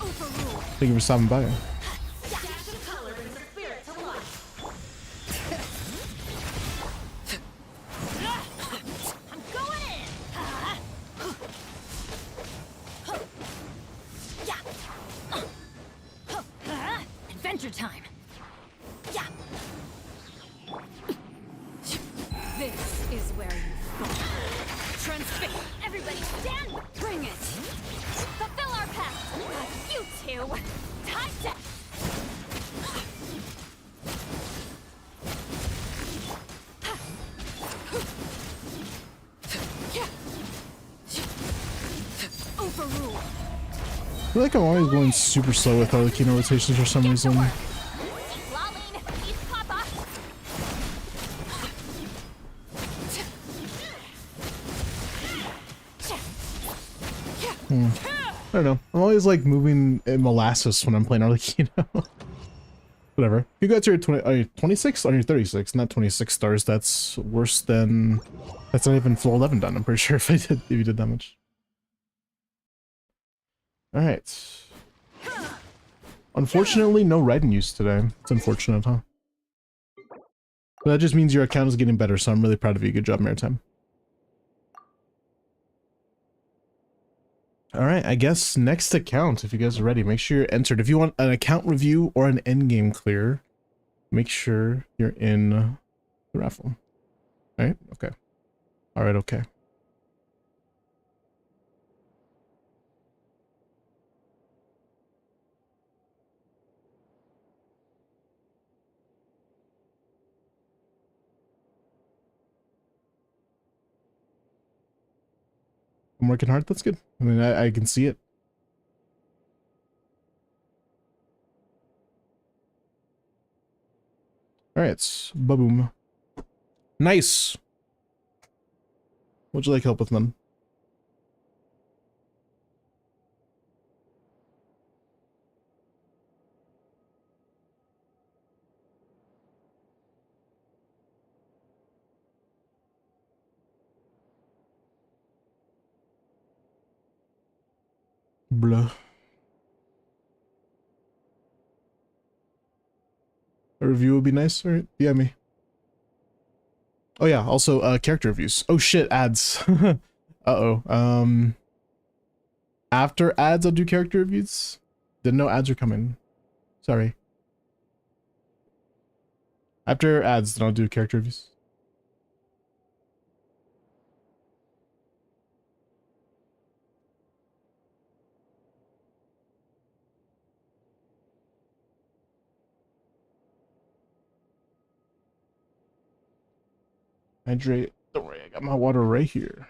Overruled. Thank you for stopping by. Dash of color brings the spirit to life. I'm going in! Adventure time! Yeah. This is where you fall. Transfix! Everybody stand! Bring it! Fulfill our pact! You two! Time to... Overruled! I feel like I'm always going super slow with Arlecchino rotations for some reason. Eat Laline! Eat Papa! I don't know. I'm always like moving in molasses when I'm playing Arlecchino. Whatever. You got your 26 on your 36, not 26 stars. That's worse than... That's not even full 11 done, I'm pretty sure, if you did that much. Alright. Unfortunately, no riding use today. It's unfortunate, huh? But that just means your account is getting better, so I'm really proud of you. Good job, Maritime. Alright, I guess next account, if you guys are ready, make sure you're entered. If you want an account review or an endgame clear, make sure you're in the raffle. Alright, okay. Alright, okay. I'm working hard, that's good. I mean, I can see it. Alright, ba-boom. Nice! What'd you like help with, man? Blah. A review would be nice, alright? Yeah, me. Oh yeah, also, character reviews. Oh shit, ads. Uh-oh. After ads, I'll do character reviews. Didn't know ads are coming. Sorry. After ads, then I'll do character reviews. Hydrate. Don't worry, I got my water right here.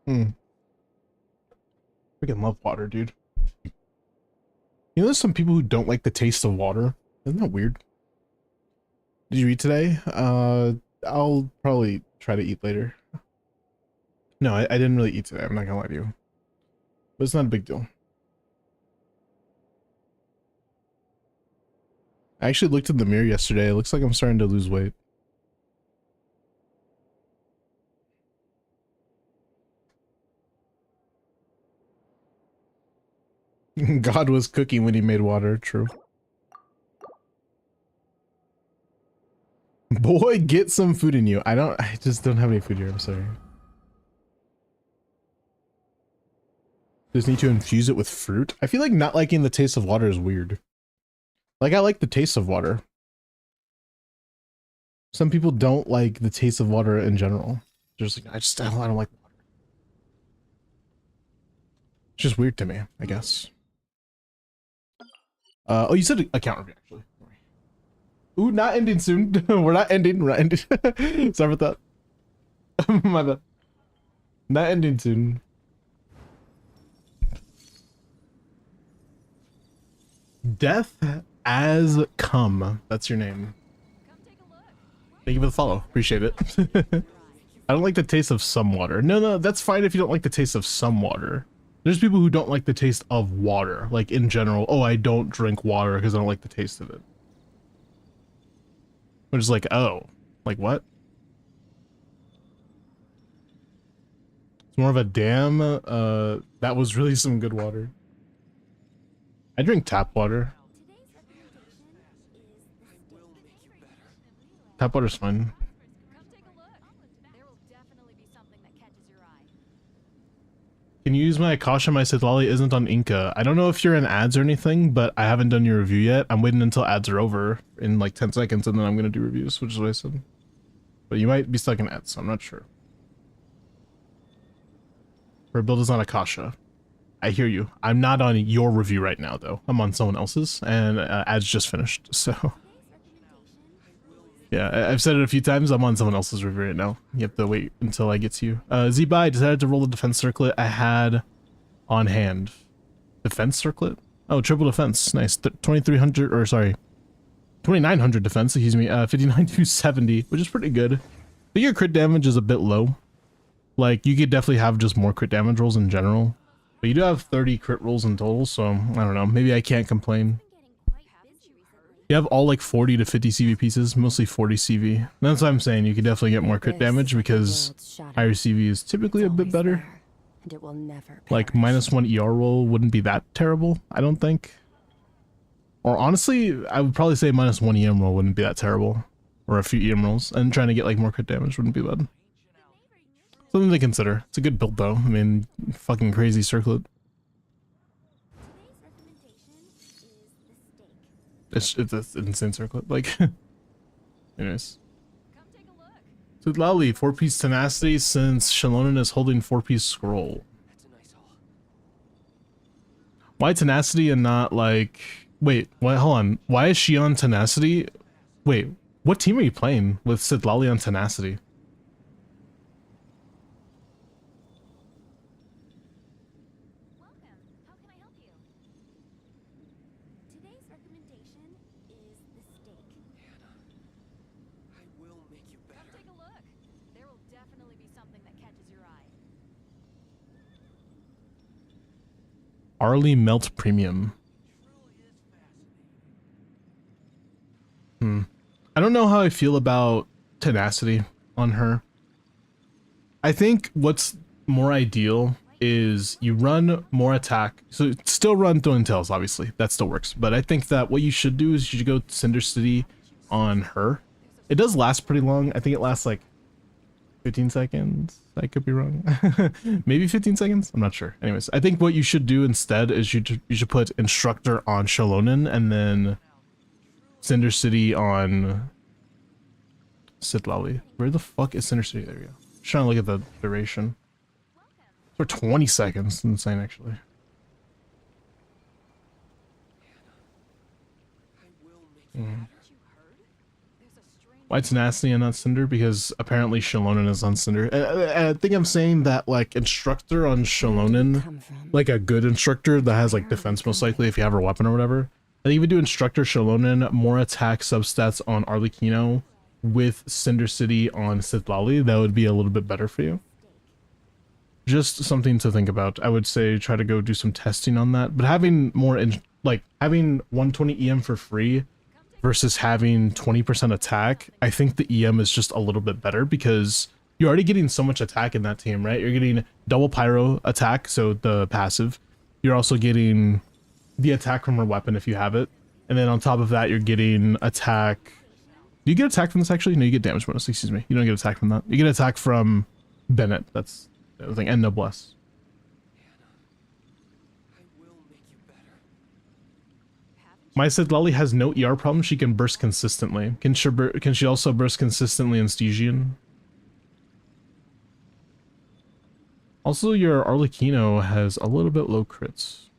Freaking love water, dude. You know, there's some people who don't like the taste of water. Isn't that weird? Did you eat today? I'll probably try to eat later. No, I didn't really eat today. I'm not gonna lie to you. but it's not a big deal. I actually looked in the mirror yesterday. It looks like I'm starting to lose weight. God was cooking when he made water. True. Boy, get some food in you. I just don't have any food here. I'm sorry. Just need to infuse it with fruit. I feel like not liking the taste of water is weird. Like, I like the taste of water. Some people don't like the taste of water in general. They're just like, I don't like water. It's just weird to me, I guess. Oh, you said account review, actually. Ooh, not ending soon. We're not ending. We're not ending. Sorry about that. My bad. Not ending soon. Death as come. That's your name. Thank you for the follow. Appreciate it. I don't like the taste of some water. No, that's fine if you don't like the taste of some water. There's people who don't like the taste of water. Like, in general, oh, I don't drink water because I don't like the taste of it. Which is like, oh, like what? It's more of a damn, that was really some good water. I drink tap water. Tap water's fine. Can you use my Akasha? My Sitlali isn't on Inca. I don't know if you're in ads or anything, but I haven't done your review yet. I'm waiting until ads are over in like 10 seconds and then I'm going to do reviews, which is what I said. But you might be stuck in ads, so I'm not sure. Her build is on Akasha. I hear you. I'm not on your review right now, though. I'm on someone else's, and ads just finished, so... Yeah, I've said it a few times. I'm on someone else's review right now. You have to wait until I get to you. Z-Buy, I decided to roll the defense circlet I had on hand. Defense circlet? Oh, triple defense. Nice. 2300, or sorry, 2900 defense, excuse me. 59-270, which is pretty good. But your crit damage is a bit low. Like, you could definitely have just more crit damage rolls in general. But you do have 30 crit rolls in total, so I don't know. Maybe I can't complain. You have all like 40 to 50 CV pieces, mostly 40 CV. That's what I'm saying. You could definitely get more crit damage because higher CV is typically a bit better. Like -1 ER roll wouldn't be that terrible, I don't think. Or honestly, I would probably say -1 EM roll wouldn't be that terrible. Or a few EM rolls. And trying to get like more crit damage wouldn't be bad. Something to consider. It's a good build though. I mean, fucking crazy circlet. It's an insane circlet. Like, anyways. So Lally, 4-piece tenacity since Shalonen is holding 4-piece scroll. Why tenacity and not like? Wait, what? Hold on. Why is she on tenacity? Wait, what team are you playing with Sidlali on tenacity? Arlie Melt Premium. I don't know how I feel about tenacity on her. I think what's more ideal is you run more attack. So still run Throwing Tails, obviously. That still works. But I think that what you should do is you should go Cinder City on her. It does last pretty long. I think it lasts like 15 seconds. I could be wrong. Maybe 15 seconds? I'm not sure. Anyways, I think what you should do instead is you should put Instructor on Shalonen and then Cinder City on Sitlali. Where the fuck is Cinder City? There we go. Just trying to look at the duration. For 20 seconds. Insane, actually. Why tenacity and not Cinder? Because apparently Shalonen is on Cinder. I think I'm saying that like Instructor on Shalonen, like a good Instructor that has like defense most likely if you have her weapon or whatever. I think if you do Instructor Shalonen, more attack substats on Arlecchino with Cinder City on Sitlali, that would be a little bit better for you. just something to think about. I would say try to go do some testing on that. But having more like having 120 EM for free versus having 20% attack, I think the EM is just a little bit better because you're already getting so much attack in that team, right? You're getting double pyro attack, so the passive. You're also getting the attack from her weapon if you have it. And then on top of that, you're getting attack. Do you get attack from this actually? No, you get damage bonus, excuse me. You don't get attack from that. You get attack from Bennett. That's the thing, and Noblesse. My said Lolly has no ER problem. She can burst consistently. Can she also burst consistently in Stygian? Also, your Arlecchino has a little bit low crits.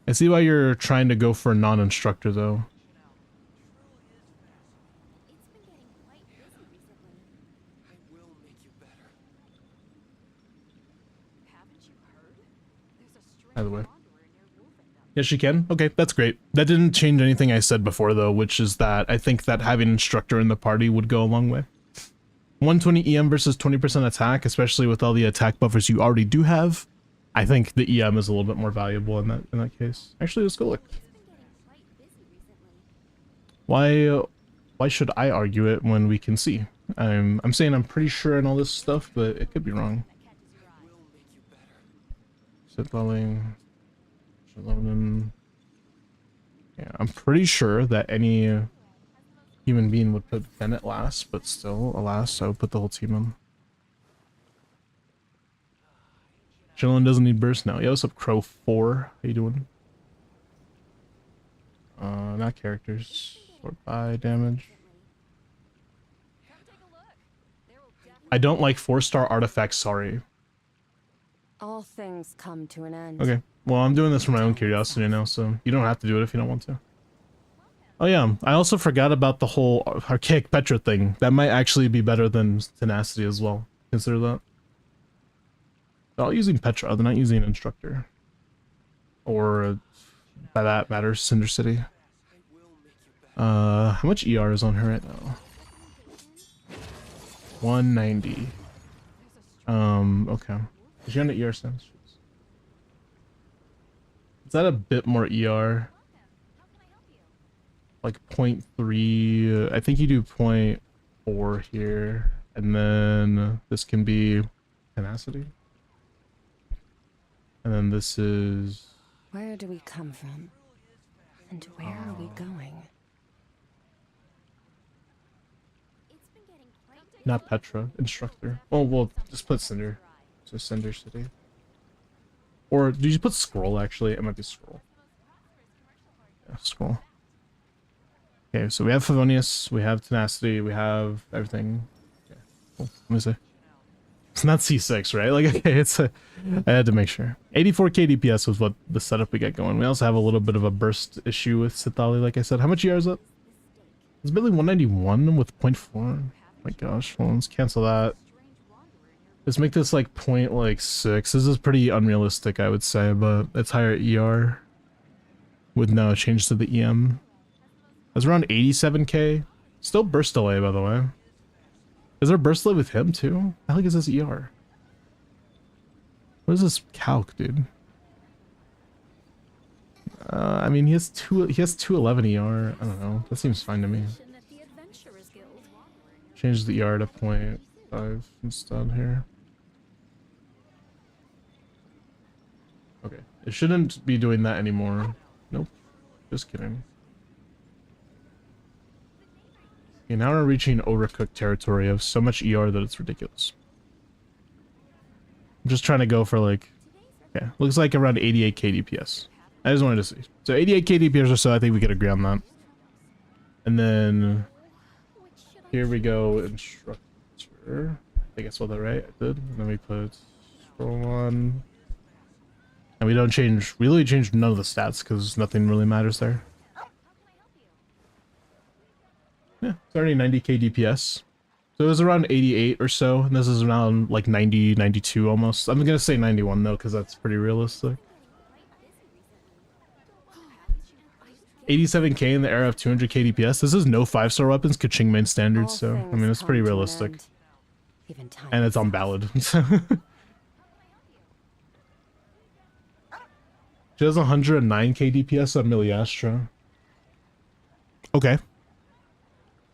I see why you're trying to go for a non-instructor though. By the way. Yes, she can. Okay, that's great. That didn't change anything I said before though, which is that I think that having instructor in the party would go a long way. 120 EM versus 20% attack, especially with all the attack buffers you already do have. I think the EM is a little bit more valuable in that case. Actually, let's go look. Why should I argue it when we can see? I'm saying I'm pretty sure in all this stuff, but it could be wrong. Sit lulling. Yeah, I'm pretty sure that any human being would put Bennett last, but still, alas, I would put the whole team in. Chillin doesn't need burst now. Yo, what's up, Crow 4? How you doing? Not characters. Sort by damage. I don't like 4-star artifacts, sorry. All things come to an end. Okay. Well, I'm doing this for my own curiosity now, so you don't have to do it if you don't want to. Oh yeah, I also forgot about the whole archaic Petra thing. That might actually be better than tenacity as well. Consider that. They're all using Petra, they're not using instructor. Or, by that matters, Cinder City. How much ER is on her right now? 190. Okay. Is she on the ER sense? Is that a bit more ER? Like 0.3, I think you do 0.4 here, and then this can be tenacity. And then this is... Where do we come from? And where are we going? Not Petra, instructor. Oh, we'll just put Cinder. So Cinder City. Or did you put Scroll actually? It might be Scroll. Yeah, Scroll. Okay, so we have Favonius, we have Tenacity, we have everything. Okay, cool. Let me see. It's not C6, right? Like, okay, it's a... I had to make sure. 84k DPS was what the setup we got going. We also have a little bit of a burst issue with Sithali, like I said. How much ER is that? It's barely 191 with 0.4. My gosh, well, let's cancel that. Let's make this like 0.6. This is pretty unrealistic, I would say, but it's higher ER with no change to the EM. That's around 87k. Still burst delay, by the way. Is there burst delay with him too? How the heck is this ER? What is this calc, dude? I mean, he has 211 ER. I don't know. That seems fine to me. Change the ER to 0.5 instead here. Okay. It shouldn't be doing that anymore. Nope. Just kidding. Okay, now we're reaching overcooked territory of so much ER that it's ridiculous. I'm just trying to go for like... Okay, looks like around 88k DPS. I just wanted to see. So 88k DPS or so, I think we could agree on that. And then... Here we go, instructor. I think I spelled that right. I did. And then we put scroll on. And we don't change. We really changed none of the stats because nothing really matters there. Yeah, it's already 90k DPS. So it was around 88 or so. And this is around like 90, 92 almost. I'm gonna say 91 though, because that's pretty realistic. 87k in the era of 200k DPS. This is no 5-star weapons, Kaching main standard, so I mean it's pretty realistic. Even time and it's on itself. ballad. She has 109k DPS on Miliastra. Okay.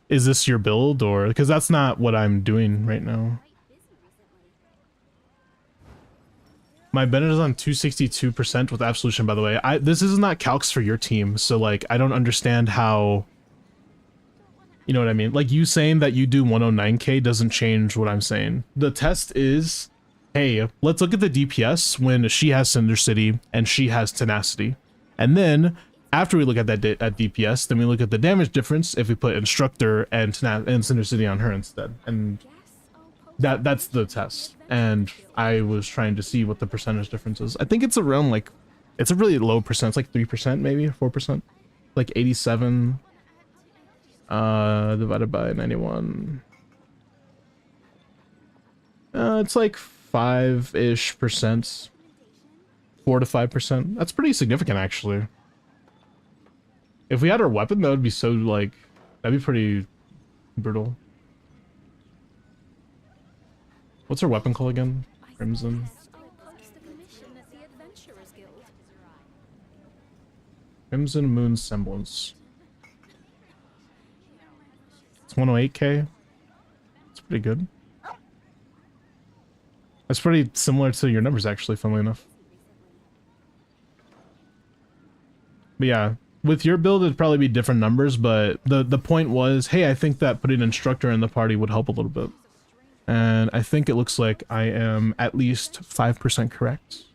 Is this your build, or because that's not what I'm doing right now? My Bennett is on 262% with Absolution, by the way. This is not calcs for your team, so like I don't understand how. You know what I mean? Like you saying that you do 109k doesn't change what I'm saying. The test is, hey, let's look at the DPS when she has Cinder City and she has Tenacity. And then after we look at that at DPS, then we look at the damage difference if we put Instructor and Cinder City on her instead. And that's the test. And I was trying to see what the percentage difference is. I think it's around like, it's a really low percent. It's like 3% maybe, 4%. Like 87 divided by 91. It's like 5-ish percent, 4 to 5%. That's pretty significant, actually. If we had our weapon, that would be so like, that'd be pretty brutal. What's her weapon called again? Crimson. Crimson Moon Semblance. It's 108k. It's pretty good. That's pretty similar to your numbers, actually, funnily enough. But yeah, with your build, it'd probably be different numbers, but the point was, hey, I think that putting Instructor in the party would help a little bit. And I think it looks like I am at least 5% correct.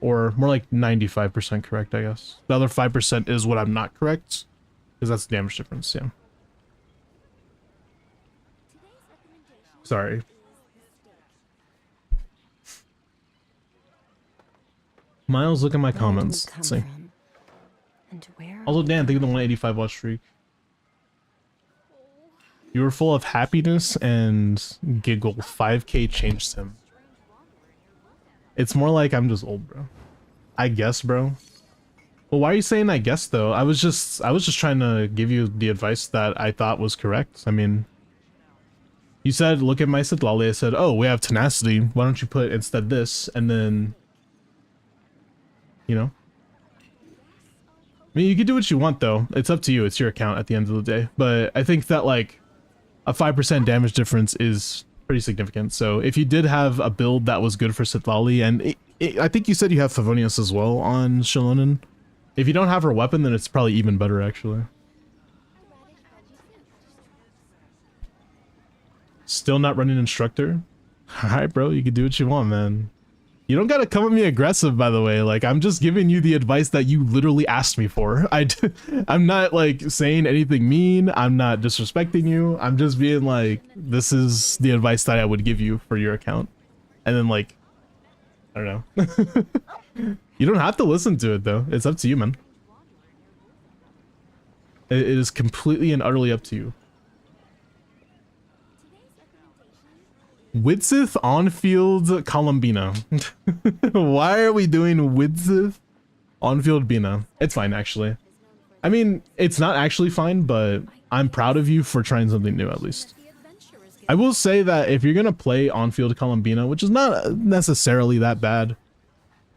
Or more like 95% correct, I guess. The other 5% is what I'm not correct, because that's the damage difference, yeah. Sorry. Miles, look at my comments. Let's see. Also, Dan, thank you for the 185 watch streak. You were full of happiness and giggle. 5k changed him. It's more like I'm just old, bro. I guess, bro. Well, why are you saying I guess though? I was just trying to give you the advice that I thought was correct. I mean, you said look at my Sitlali. I said, oh, we have Tenacity. Why don't you put instead this, and then, you know. I mean, you can do what you want though. It's up to you. It's your account at the end of the day. But I think that like a 5% damage difference is pretty significant. So if you did have a build that was good for Sitlali, and I think you said you have Favonius as well on Shilonen. If you don't have her weapon, then it's probably even better, actually. Still not running Instructor? Alright, bro, you can do what you want, man. You don't gotta come at me aggressive, by the way. Like, I'm just giving you the advice that you literally asked me for. I'm not, like, saying anything mean. I'm not disrespecting you. I'm just being like, this is the advice that I would give you for your account. And then, like, I don't know. You don't have to listen to it, though. It's up to you, man. It is completely and utterly up to you. Widsith on-field Columbina. Why are we doing Widsith on-field Bina? It's fine, actually. I mean, it's not actually fine, but I'm proud of you for trying something new, at least. I will say that if you're going to play on-field Columbina, which is not necessarily that bad.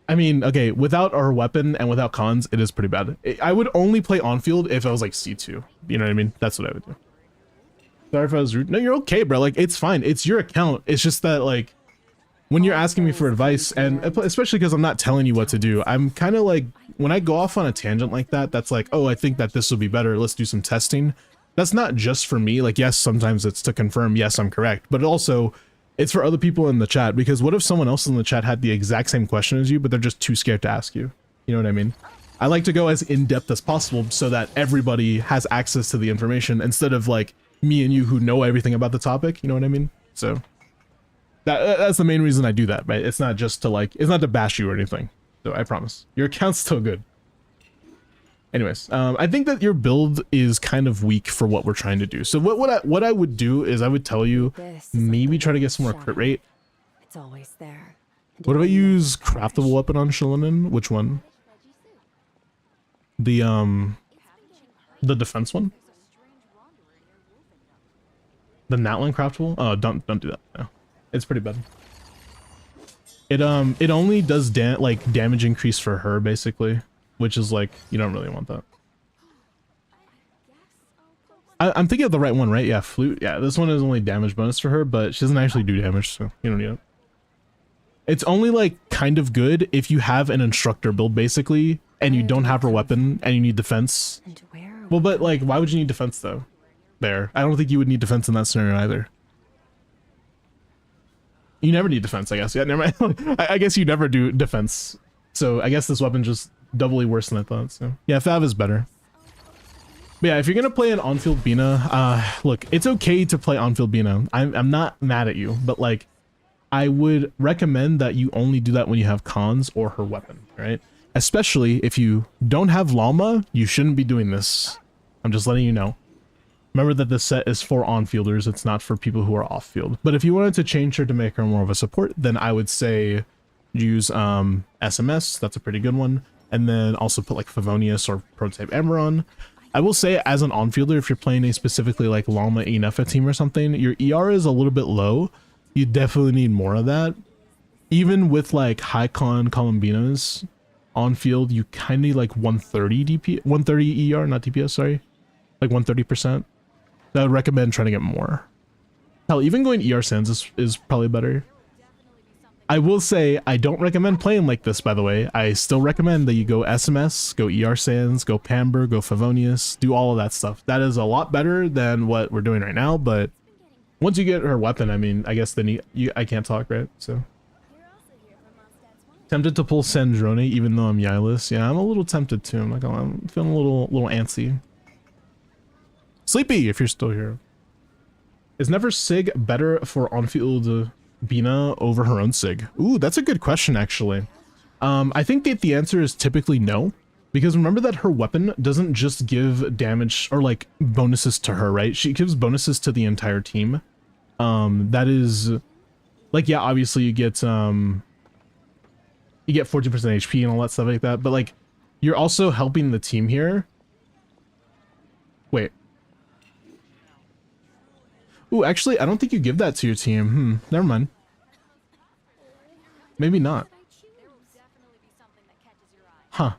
I mean, okay, without our weapon and without cons, it is pretty bad. I would only play on-field if I was like C2. You know what I mean? That's what I would do. Sorry if I was rude. No, you're okay, bro. Like, it's fine. It's your account. It's just that, like, when you're asking me for advice, and especially because I'm not telling you what to do, I'm kind of like, when I go off on a tangent like that, that's like, oh, I think that this will be better. Let's do some testing. That's not just for me. Like, yes, sometimes it's to confirm, yes, I'm correct. But also, it's for other people in the chat. Because what if someone else in the chat had the exact same question as you, but they're just too scared to ask you? You know what I mean? I like to go as in-depth as possible so that everybody has access to the information instead of, like, me and you who know everything about the topic, you know what I mean? So that's the main reason I do that, right? It's not just to like, it's not to bash you or anything. So I promise your account's still good. Anyways, I think that your build is kind of weak for what we're trying to do. So what I would do is I would tell you maybe try to get some more crit rate. It's always there. What if I use craftable weapon on Shilonen? Which one? The defense one? The Natlan craftable? Oh, don't do that. No. It's pretty bad. It only does damage increase for her basically, which is like you don't really want that. I'm thinking of the right one, right? Yeah, flute. Yeah, this one is only damage bonus for her, but she doesn't actually do damage, so you don't need it. It's only like kind of good if you have an instructor build basically, and you don't have her weapon and you need defense. Well, but like, why would you need defense though? There, I don't think you would need defense in that scenario either. You never need defense, I guess. Yeah, never mind. I guess you never do defense. So I guess this weapon just doubly worse than I thought. So yeah, Fav is better. But yeah, if you're gonna play an on-field Bina, look, it's okay to play on-field Bina. I'm not mad at you, but like, I would recommend that you only do that when you have cons or her weapon, right? Especially if you don't have Llama, you shouldn't be doing this. I'm just letting you know. Remember that this set is for on-fielders, it's not for people who are off-field. But if you wanted to change her to make her more of a support, then I would say use SMS, that's a pretty good one. And then also put like Favonius or Prototype Amber on. I will say as an on-fielder, if you're playing a specifically like Llama Enefa team or something, your ER is a little bit low. You definitely need more of that. Even with like high con Columbinas on field, you kind of need like 130 DP, 130 ER, not DPS, sorry. Like 130%. I would recommend trying to get more. Hell, even going ER Sands is probably better. I will say, I don't recommend playing like this, by the way. I still recommend that you go SMS, go ER Sands, go Pamber, go Favonius, do all of that stuff. That is a lot better than what we're doing right now, but once you get her weapon, I mean, I guess then I can't talk, right? So. Tempted to pull Sandrone even though I'm Yyless. Yeah, I'm a little tempted too. I'm feeling a little antsy. Sleepy, if you're still here. Is Never Sig better for on-field Bina over her own Sig? Ooh, that's a good question, actually. I think that the answer is typically no. Because remember that her weapon doesn't just give damage or like bonuses to her, right? She gives bonuses to the entire team. That is like, yeah, obviously you get 40% HP and all that stuff like that, but like you're also helping the team here. Wait. Ooh, actually, I don't think you give that to your team. Never mind. Maybe not. Huh.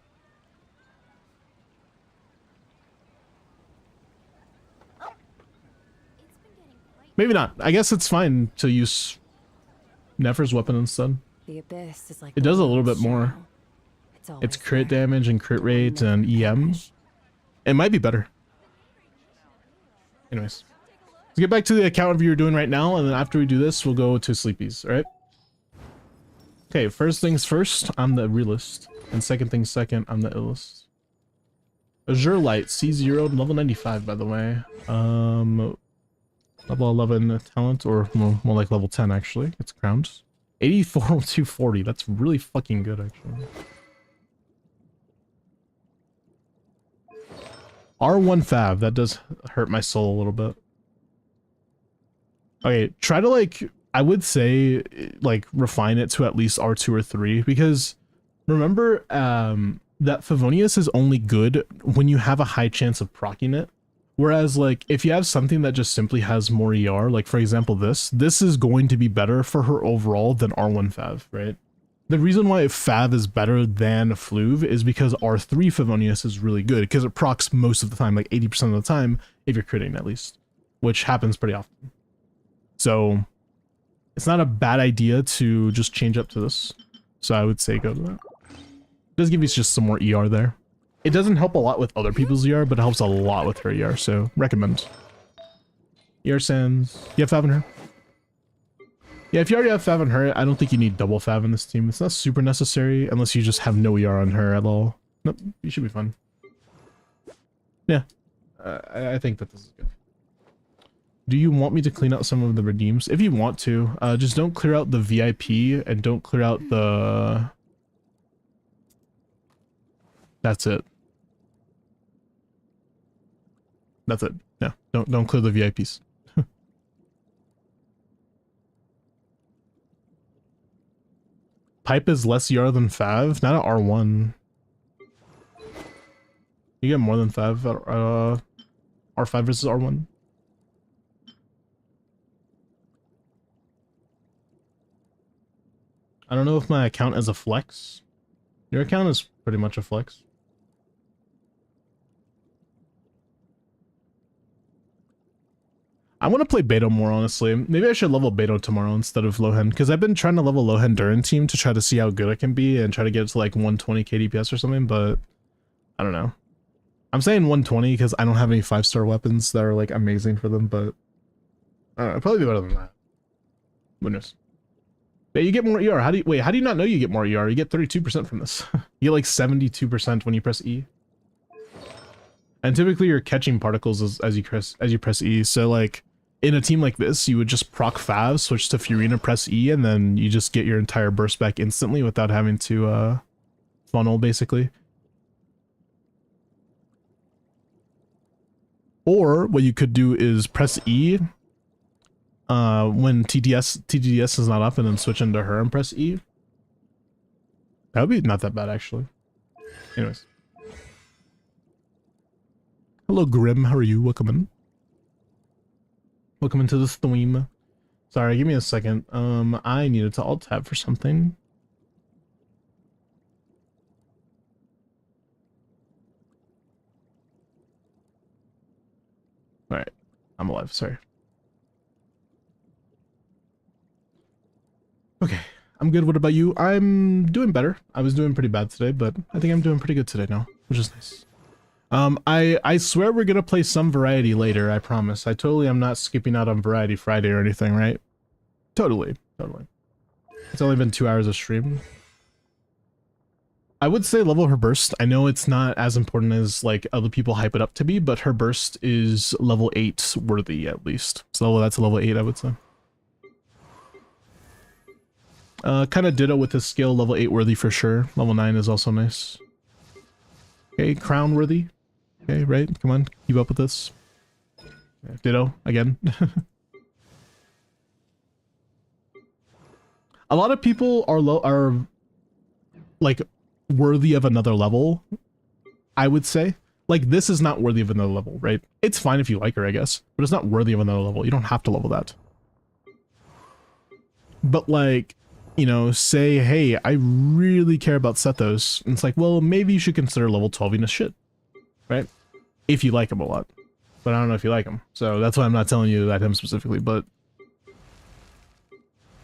Maybe not. I guess it's fine to use Nefer's weapon instead. The abyss is like it does a little bit more. It's crit damage and crit rate and EM. It might be better. Anyways. Let's get back to the account review you're doing right now, and then after we do this, we'll go to Sleepies, alright? Okay, first things first, I'm the realist. And second things second, I'm the illest. Azure Light, C0, level 95, by the way. Level 11 talent, or more like level 10, actually. It's crowned. 84 240, that's really fucking good, actually. R1 Fab, that does hurt my soul a little bit. Okay, try to like, I would say, like, refine it to at least R2 or 3, because remember that Favonius is only good when you have a high chance of proccing it. Whereas, like, if you have something that just simply has more ER, like, for example, this is going to be better for her overall than R1 Fav, right? The reason why Fav is better than Fluve is because R3 Favonius is really good, because it procs most of the time, like 80% of the time, if you're critting at least, which happens pretty often. So it's not a bad idea to just change up to this. So I would say go to that. It does give you just some more ER there. It doesn't help a lot with other people's ER, but it helps a lot with her ER, so recommend. ER Sands. You have Fav in her? Yeah, if you already have Fav in her, I don't think you need double Fav in this team. It's not super necessary unless you just have no ER on her at all. Nope, you should be fine. Yeah, I think that this is good. Do you want me to clean out some of the redeems? If you want to, just don't clear out the VIP and don't clear out the... That's it. That's it. Yeah, don't clear the VIPs. Pipe is less ER than Fav? Not at R1. You get more than Fav at R5 versus R1. I don't know if my account is a flex. Your account is pretty much a flex. I want to play Beto more, honestly. Maybe I should level Beto tomorrow instead of Lohen, because I've been trying to level Lohen during team to try to see how good I can be and try to get it to like 120 KDPS or something, but I don't know. I'm saying 120 because I don't have any 5-star weapons that are like amazing for them, but I don't know, it'll probably be better than that. Goodness. Yeah, you get more ER. How do you not know you get more ER? You get 32% from this. You get like 72% when you press E. And typically you're catching particles as you press E. So like in a team like this, you would just proc Fav, switch to Furina, press E, and then you just get your entire burst back instantly without having to funnel, basically. Or what you could do is press E when TDS is not up, and then switch into her and press E. That would be not that bad, actually. Anyways. Hello, Grim. How are you? Welcome in. Welcome into the stream. Sorry, give me a second. I needed to alt tab for something. All right, I'm alive. Sorry. Okay, I'm good. What about you? I'm doing better. I was doing pretty bad today, but I think I'm doing pretty good today now, which is nice. I swear we're gonna play some variety later, I promise. I totally am not skipping out on Variety Friday or anything, right? Totally. It's only been 2 hours of stream. I would say level her burst. I know it's not as important as like other people hype it up to be, but her burst is level 8 worthy at least. So that's level 8, I would say. Kind of ditto with this skill, level 8 worthy for sure. Level 9 is also nice. Okay, crown worthy. Okay, right? Come on, keep up with this. Ditto, again. A lot of people are like worthy of another level, I would say. Like, this is not worthy of another level, right? It's fine if you like her, I guess, but it's not worthy of another level. You don't have to level that. But like, you know, say, hey, I really care about Sethos. And it's like, well, maybe you should consider level 12ing a shit, right? If you like him a lot. But I don't know if you like him. So that's why I'm not telling you that him specifically, but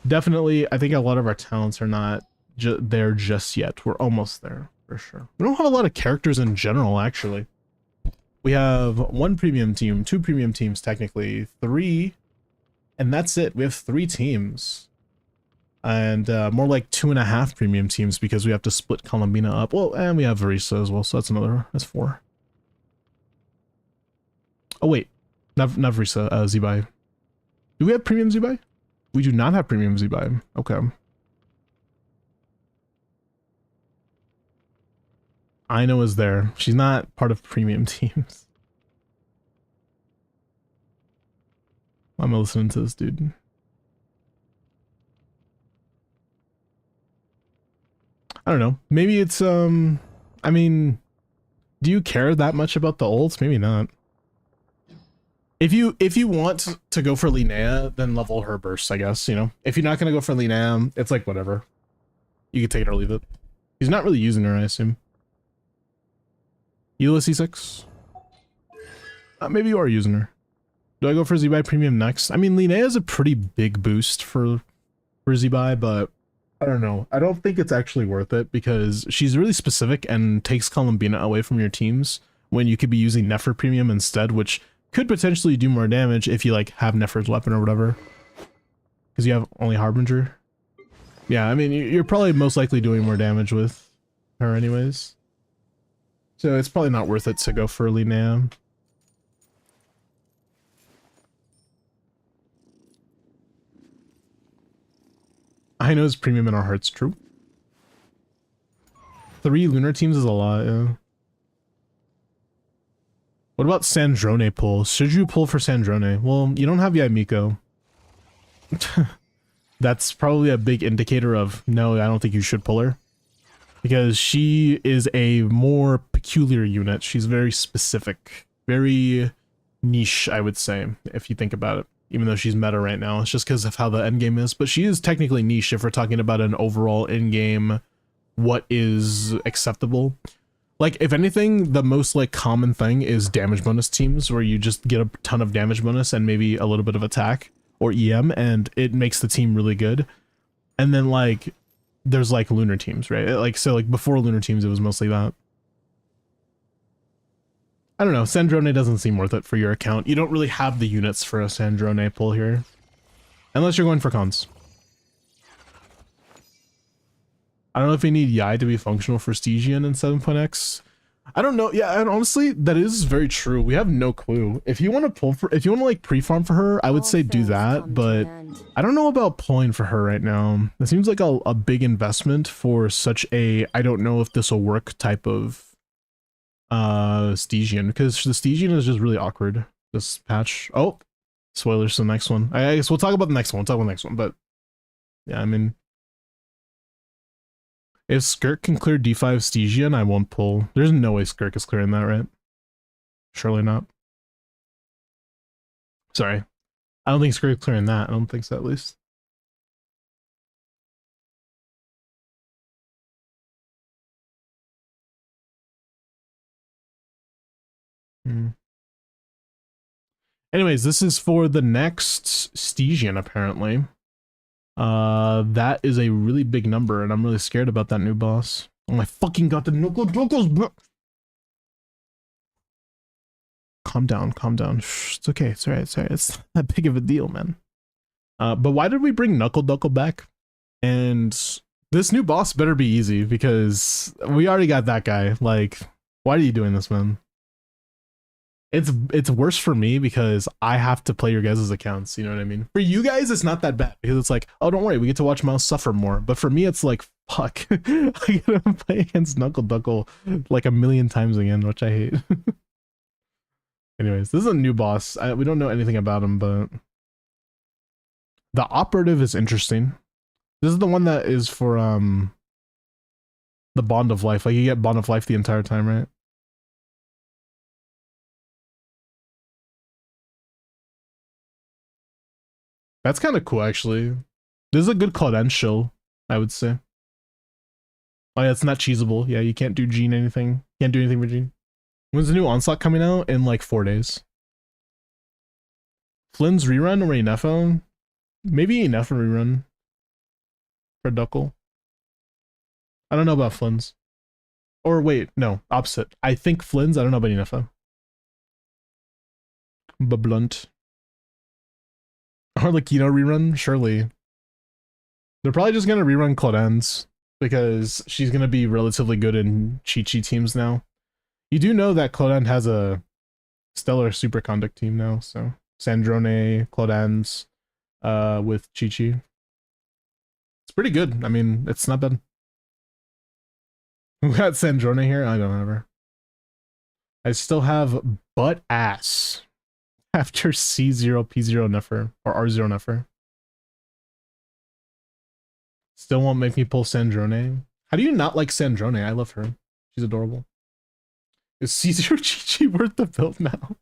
definitely, I think a lot of our talents are not there just yet. We're almost there, for sure. We don't have a lot of characters in general, actually. We have 1 premium team, 2 premium teams, technically, 3, and that's it. We have 3 teams. And more like 2.5 premium teams because we have to split Columbina up. Well, and we have Varisa as well, so that's 4. Oh wait, not Varisa, Zebai. Do we have premium Zebai? We do not have premium Zebai. Okay. Aino is there. She's not part of premium teams. Why am I listening to this dude? I don't know. Maybe it's, I mean, do you care that much about the ults? Maybe not. If you want to go for Linnea, then level her burst, I guess, you know? If you're not going to go for Linnea, it's like, whatever. You can take it or leave it. He's not really using her, I assume. Ulysses 6? Maybe you are using her. Do I go for Zebai Premium next? I mean, Linnea is a pretty big boost for Zebai, but I don't know. I don't think it's actually worth it because she's really specific and takes Columbina away from your teams when you could be using Nefer Premium instead, which could potentially do more damage if you like have Nefer's weapon or whatever. Because you have only Harbinger. Yeah, I mean, you're probably most likely doing more damage with her anyways. So it's probably not worth it to go for Linnea. I know it's premium in our hearts, true. 3 lunar teams is a lot, yeah. What about Sandrone pull? Should you pull for Sandrone? Well, you don't have Yaimiko. That's probably a big indicator of, no, I don't think you should pull her. Because she is a more peculiar unit. She's very specific. Very niche, I would say, if you think about it. even though she's meta right now. It's just because of how the end game is. But she is technically niche if we're talking about an overall in game, what is acceptable. Like, if anything, the most like common thing is damage bonus teams, where you just get a ton of damage bonus and maybe a little bit of attack or EM, and it makes the team really good. And then like there's like lunar teams, right? Like, so like before lunar teams, it was mostly that. I don't know. Sandrone doesn't seem worth it for your account. You don't really have the units for a Sandrone pull here, unless you're going for cons. I don't know if you need Yai to be functional for Stygian in 7.x. I don't know. Yeah, and honestly, that is very true. We have no clue. If you want to pull for, if you want to like pre-farm for her, I would say do that, but I don't know about pulling for her right now. It seems like a big investment for such a, I don't know if this will work type of Stygian, because the Stygian is just really awkward this patch. Oh, spoilers to the next one. I guess we'll talk about the next one. We'll talk about the next one, but yeah, I mean, if Skirk can clear D5 Stygian, I won't pull. There's no way Skirk is clearing that, right? Surely not. Sorry. I don't think Skirk is clearing that. I don't think so, at least. Anyways, this is for the next Stygian, apparently. That is a really big number, and I'm really scared about that new boss. Oh my fucking god, the knuckles, bro! Calm down, calm down. Shh, it's okay, it's alright, it's alright. It's not that big of a deal, man. But why did we bring Knuckle back? And this new boss better be easy, because we already got that guy. Like, why are you doing this, man? It's worse for me because I have to play your guys' accounts, you know what I mean? For you guys, it's not that bad because it's like, oh, don't worry, we get to watch Mouse suffer more. But for me, it's like, fuck, I gotta play against Knuckle like a million times again, which I hate. Anyways, this is a new boss. We don't know anything about him, but the operative is interesting. This is the one that is for the Bond of Life. Like, you get Bond of Life the entire time, right? That's kind of cool, actually. This is a good credential, I would say. Oh yeah, it's not cheesable. Yeah, you can't do Gene anything. Can't do anything with Gene. When's the new Onslaught coming out? In like 4 days. Flynn's rerun or Inefo? Maybe Inefo rerun. For Duckle. I don't know about Flynn's. Or wait, no, opposite. I think Flynn's, I don't know about Inefo. But Blunt. Or Lakino rerun? Surely. They're probably just gonna rerun Clauden's because she's gonna be relatively good in Chi-Chi teams now. You do know that Clauden has a stellar superconduct team now, so Sandrone, Clauden's, with Chi-Chi. It's pretty good. I mean, it's not bad. We got Sandrone here? I don't remember. I still have butt ass after C0, P0 Nefer, or R0 Nefer. Still won't make me pull Sandrone. How do you not like Sandrone? I love her. She's adorable. Is C0 Chi-Chi worth the build now?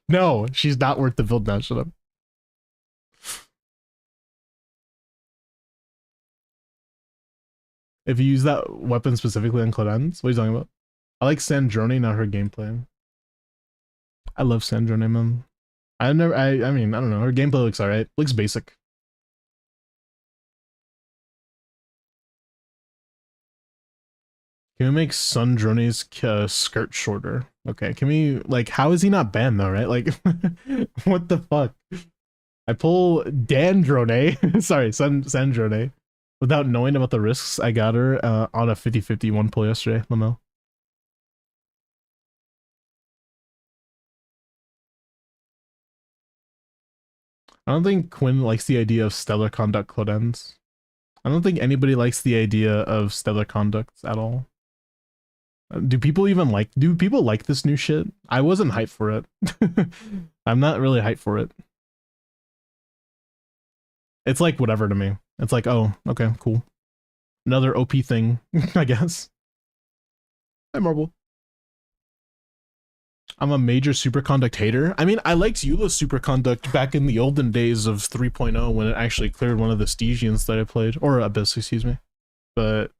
No, she's not worth the build now. Shut up. If you use that weapon specifically on Clauden's, what are you talking about? I like Sandrone, not her gameplay. I love Sandrone, man. I mean, I don't know. Her gameplay looks alright. Looks basic. Can we make Sandrone's skirt shorter? Okay, can we, like, how is he not banned though, right? Like, what the fuck? I pull Dandrone, sorry, Sandrone, without knowing about the risks. I got her on a 50-50 one pull yesterday, Lamel. I don't think Quinn likes the idea of stellar conduct Clauden's. I don't think anybody likes the idea of stellar conducts at all. Do people like this new shit? I wasn't hyped for it. I'm not really hyped for it. It's like whatever to me. It's like, oh, okay, cool. Another OP thing, I guess. Hi, Marble. I'm a major superconduct hater. I mean, I liked Eula's superconduct back in the olden days of 3.0 when it actually cleared one of the Stygians that I played, or Abyss, excuse me. But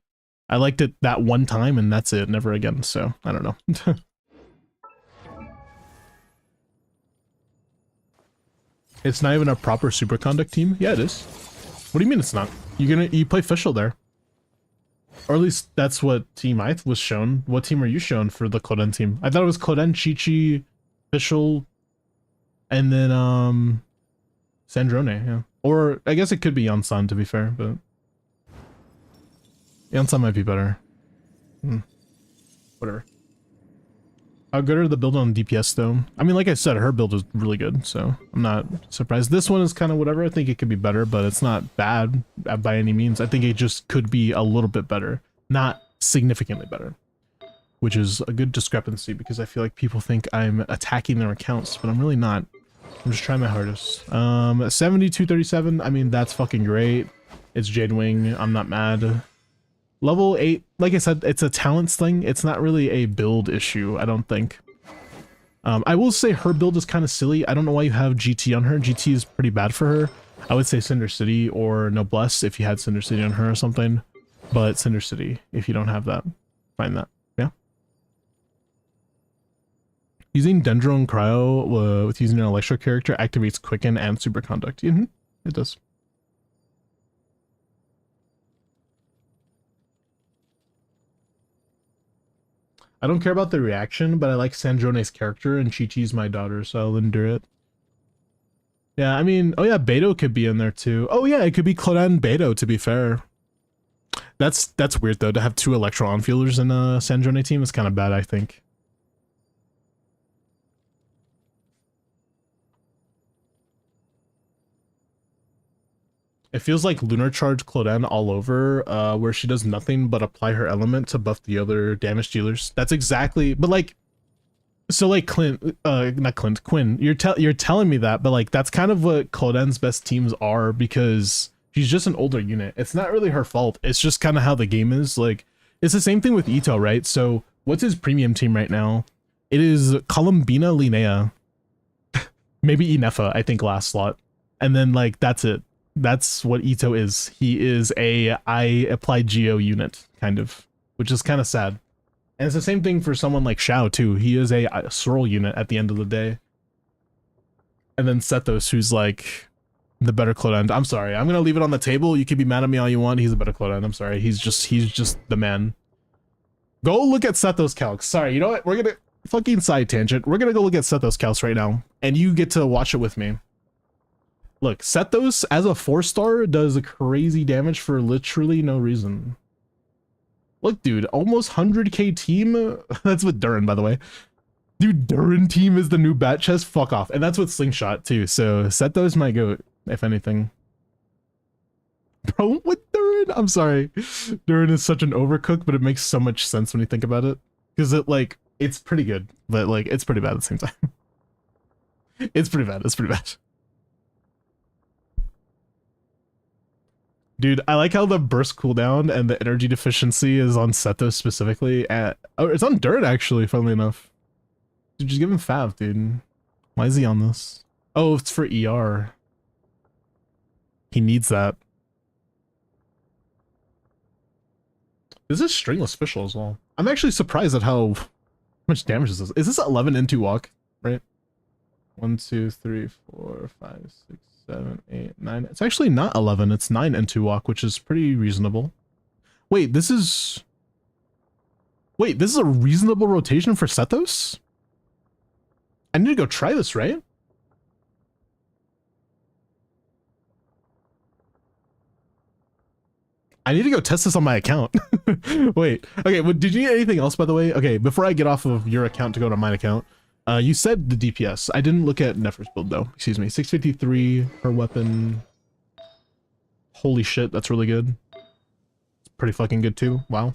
I liked it that one time and that's it, never again, so I don't know. It's not even a proper superconduct team? Yeah, it is. What do you mean it's not? You play Fischl there. Or at least that's what team I was shown. What team are you shown for the Cloden team? I thought it was Cloden, Chi-Chi, Fischl, and then Sandrone, yeah. Or I guess it could be Yansan to be fair, but Yansan might be better. Whatever. How good are the build on DPS though? I mean, like I said, her build is really good, so I'm not surprised. This one is kind of whatever. I think it could be better, but it's not bad by any means. I think it just could be a little bit better, not significantly better, which is a good discrepancy because I feel like people think I'm attacking their accounts, but I'm really not. I'm just trying my hardest. 7237, I mean, that's fucking great. It's Jade Wing. I'm not mad. Level 8, like I said, it's a talents thing. It's not really a build issue, I don't think. I will say her build is kind of silly. I don't know why you have GT on her. GT is pretty bad for her. I would say Cinder City or Noblesse if you had Cinder City on her or something. But Cinder City, if you don't have that, find that. Yeah. Using Dendron Cryo with using an Electro character activates Quicken and Superconduct. It does. I don't care about the reaction, but I like Sandrone's character, and Chi-Chi's my daughter, so I'll endure it. Yeah, I mean, oh yeah, Beto could be in there too. Oh yeah, it could be Cloden Beto, to be fair. That's weird though, to have two Electro on-fielders in a Sandrone team is kind of bad, I think. It feels like Lunar Charge Cloden all over, where she does nothing but apply her element to buff the other damage dealers. That's exactly, but like, so like Quinn, you're telling me that, but like, that's kind of what Cloden's best teams are because she's just an older unit. It's not really her fault. It's just kind of how the game is. Like, it's the same thing with Ito, right? So what's his premium team right now? It is Columbina Linnea, maybe Inefa, I think last slot. And then like, that's it. That's what Ito is. He is a I apply Geo unit, kind of, which is kind of sad. And it's the same thing for someone like Xiao, too. He is a Swirl unit at the end of the day. And then Sethos, who's like the better Cloden. I'm sorry. I'm going to leave it on the table. You can be mad at me all you want. He's a better Cloden. I'm sorry. He's just the man. Go look at Sethos calcs. Sorry, you know what? We're going to fucking side tangent. We're going to go look at Sethos calcs right now. And you get to watch it with me. Look, Sethos as a 4-star does crazy damage for literally no reason. Look, dude, almost 100k team. That's with Durin, by the way. Dude, Durin team is the new bat chest. Fuck off. And that's with Slingshot, too. So Sethos might go, if anything. Bro, with Durin? I'm sorry. Durin is such an overcook, but it makes so much sense when you think about it. Because it, like, it's pretty good, but, like, it's pretty bad at the same time. It's pretty bad. It's pretty bad. Dude, I like how the burst cooldown and the energy deficiency is on Sethos specifically. Oh, it's on Dirt, actually, funnily enough. Dude, just give him Fav, dude. Why is he on this? Oh, it's for ER. He needs that. This is stringless Fischl as well. I'm actually surprised at how much damage this is. Is this 11 into walk, right? 1, 2, 3, 4, 5, 6, 7, 8, 9. It's actually not 11. It's 9 into walk, which is pretty reasonable. Wait, this is a reasonable rotation for Sethos? I need to go try this, right? I need to go test this on my account. Wait, okay, well, did you need anything else, by the way? Okay, before I get off of your account to go to mine account, you said the DPS. I didn't look at Nefer's build, though. Excuse me. 653 per weapon. Holy shit, that's really good. It's pretty fucking good, too. Wow.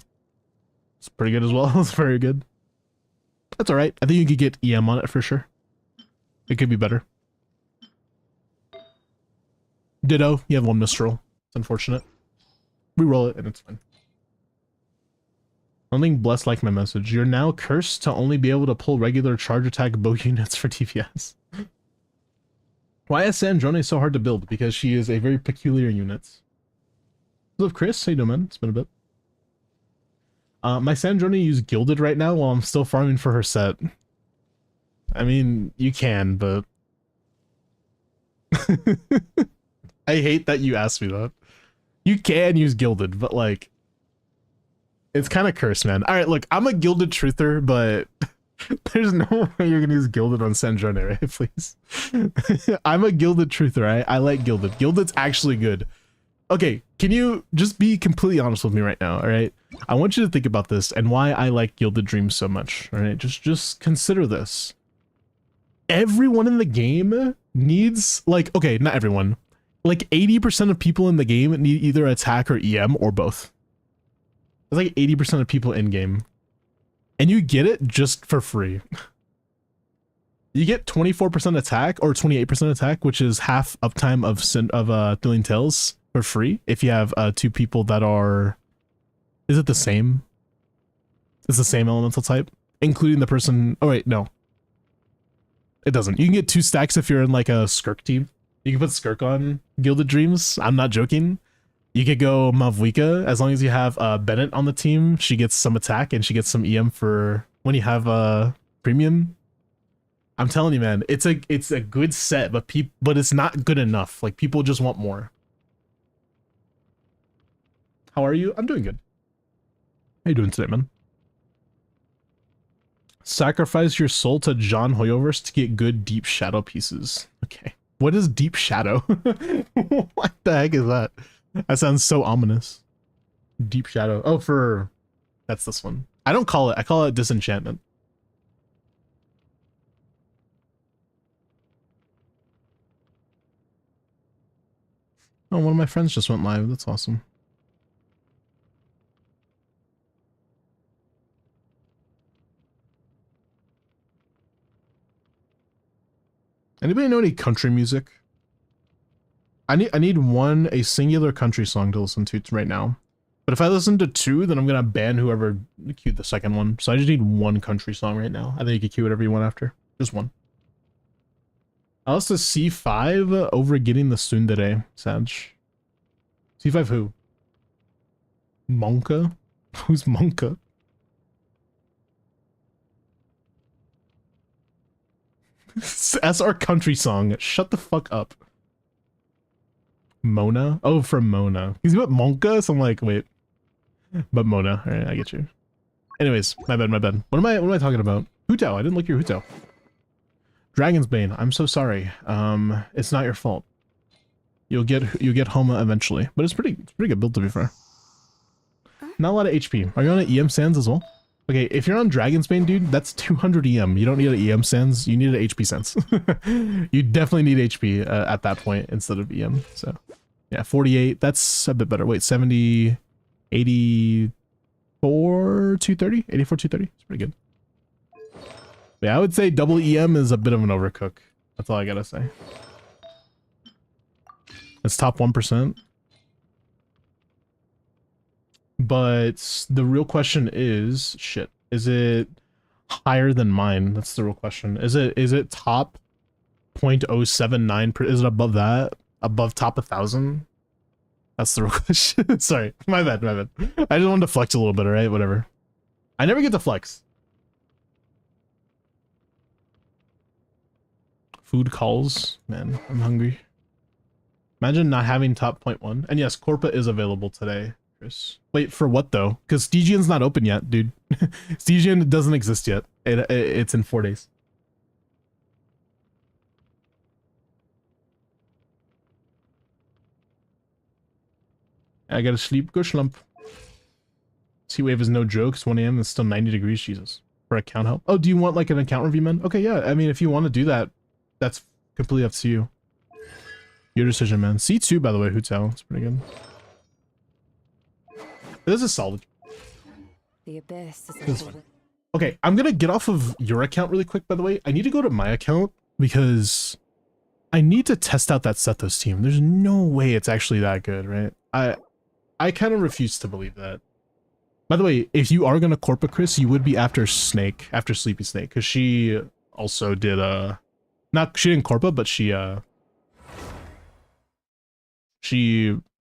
It's pretty good as well. It's very good. That's alright. I think you could get EM on it for sure. It could be better. Ditto. You have one Mistral. It's unfortunate. We roll it and it's fine. Something blessed like my message. You're now cursed to only be able to pull regular charge attack bow units for DPS. Why is Sandrone so hard to build? Because she is a very peculiar unit. Hello, Chris. How you doing, man? It's been a bit. My Sandrone use Gilded right now while I'm still farming for her set. I mean, you can, but... I hate that you asked me that. You can use Gilded, but like... It's kind of cursed, man. Alright, look, I'm a Gilded truther, but... There's no way you're gonna use Gilded on Sandrone, right? Please. I'm a Gilded truther, right? I like Gilded. Gilded's actually good. Okay, can you just be completely honest with me right now, alright? I want you to think about this and why I like Gilded Dreams so much, alright? Just consider this. Everyone in the game needs, like, okay, not everyone. Like 80% of people in the game need either attack or EM or both. It's like 80% of people in game. And you get it just for free. You get 24% attack or 28% attack, which is half uptime of Thrilling Tales for free if you have two people that are... Is it the same? It's the same elemental type, including the person... Oh wait, no. It doesn't. You can get 2 stacks if you're in like a Skirk team. You can put Skirk on Gilded Dreams. I'm not joking. You could go Mavwika as long as you have Bennett on the team. She gets some attack and she gets some EM for when you have premium. I'm telling you, man, it's a good set, but it's not good enough. Like people just want more. How are you? I'm doing good. How you doing today, man? Sacrifice your soul to John Hoyoverse to get good deep shadow pieces. Okay. What is deep shadow? What the heck is that? That sounds so ominous. Deep shadow. Oh, that's this one. I don't call it. I call it disenchantment. Oh, one of my friends just went live. That's awesome. Anybody know any country music? I need a singular country song to listen to right now. But if I listen to 2, then I'm gonna ban whoever queued the second one. So I just need 1 country song right now. I think you can queue whatever you want after. Just 1. I also C5 over getting the Tsundere, Sag. C5 who? Monka? Who's Monka? That's our country song. Shut the fuck up. Mona? Oh, from Mona. He's about Monka, so I'm like, wait. But Mona. Alright, I get you. Anyways, my bad. What am I talking about? Hutao, I didn't look your Hutao. Dragon's Bane, I'm so sorry. It's not your fault. You'll get Homa eventually. But it's pretty good build to be fair. Not a lot of HP. Are you on an EM Sands as well? Okay, if you're on Dragon's Bane, dude, that's 200 EM. You don't need an EM Sands, you need an HP Sands. You definitely need HP at that point instead of EM. So, yeah, 48, that's a bit better. Wait, 70, 84, 230? 84, 230? It's pretty good. Yeah, I would say double EM is a bit of an overcook. That's all I gotta say. It's top 1%. But the real question is, shit, is it higher than mine? That's the real question. Is it top 0.079 per, is it above that? Above top 1,000? That's the real question. Sorry, my bad. I just wanted to flex a little bit, alright? Whatever. I never get to flex. Food calls. Man, I'm hungry. Imagine not having top 0.1. And yes, Corpa is available today. Wait, for what though? Because Stygian's not open yet, dude. Stygian doesn't exist yet. It's in 4 days. I gotta sleep. Go slump. Sea wave is no joke. It's 1 AM. It's still 90 degrees. Jesus. For account help. Oh, do you want like an account review, man? Okay, yeah. I mean, if you want to do that, that's completely up to you. Your decision, man. C2, by the way, Hutao. It's pretty good. This is solid. The abyss is okay, I'm gonna get off of your account really quick, by the way. I need to go to my account because I need to test out that Sethos team. There's no way it's actually that good, right? I kind of refuse to believe that. By the way, if you are gonna Corpa Chris, you would be after Snake, after Sleepy Snake, because she also did she didn't Corpa, but she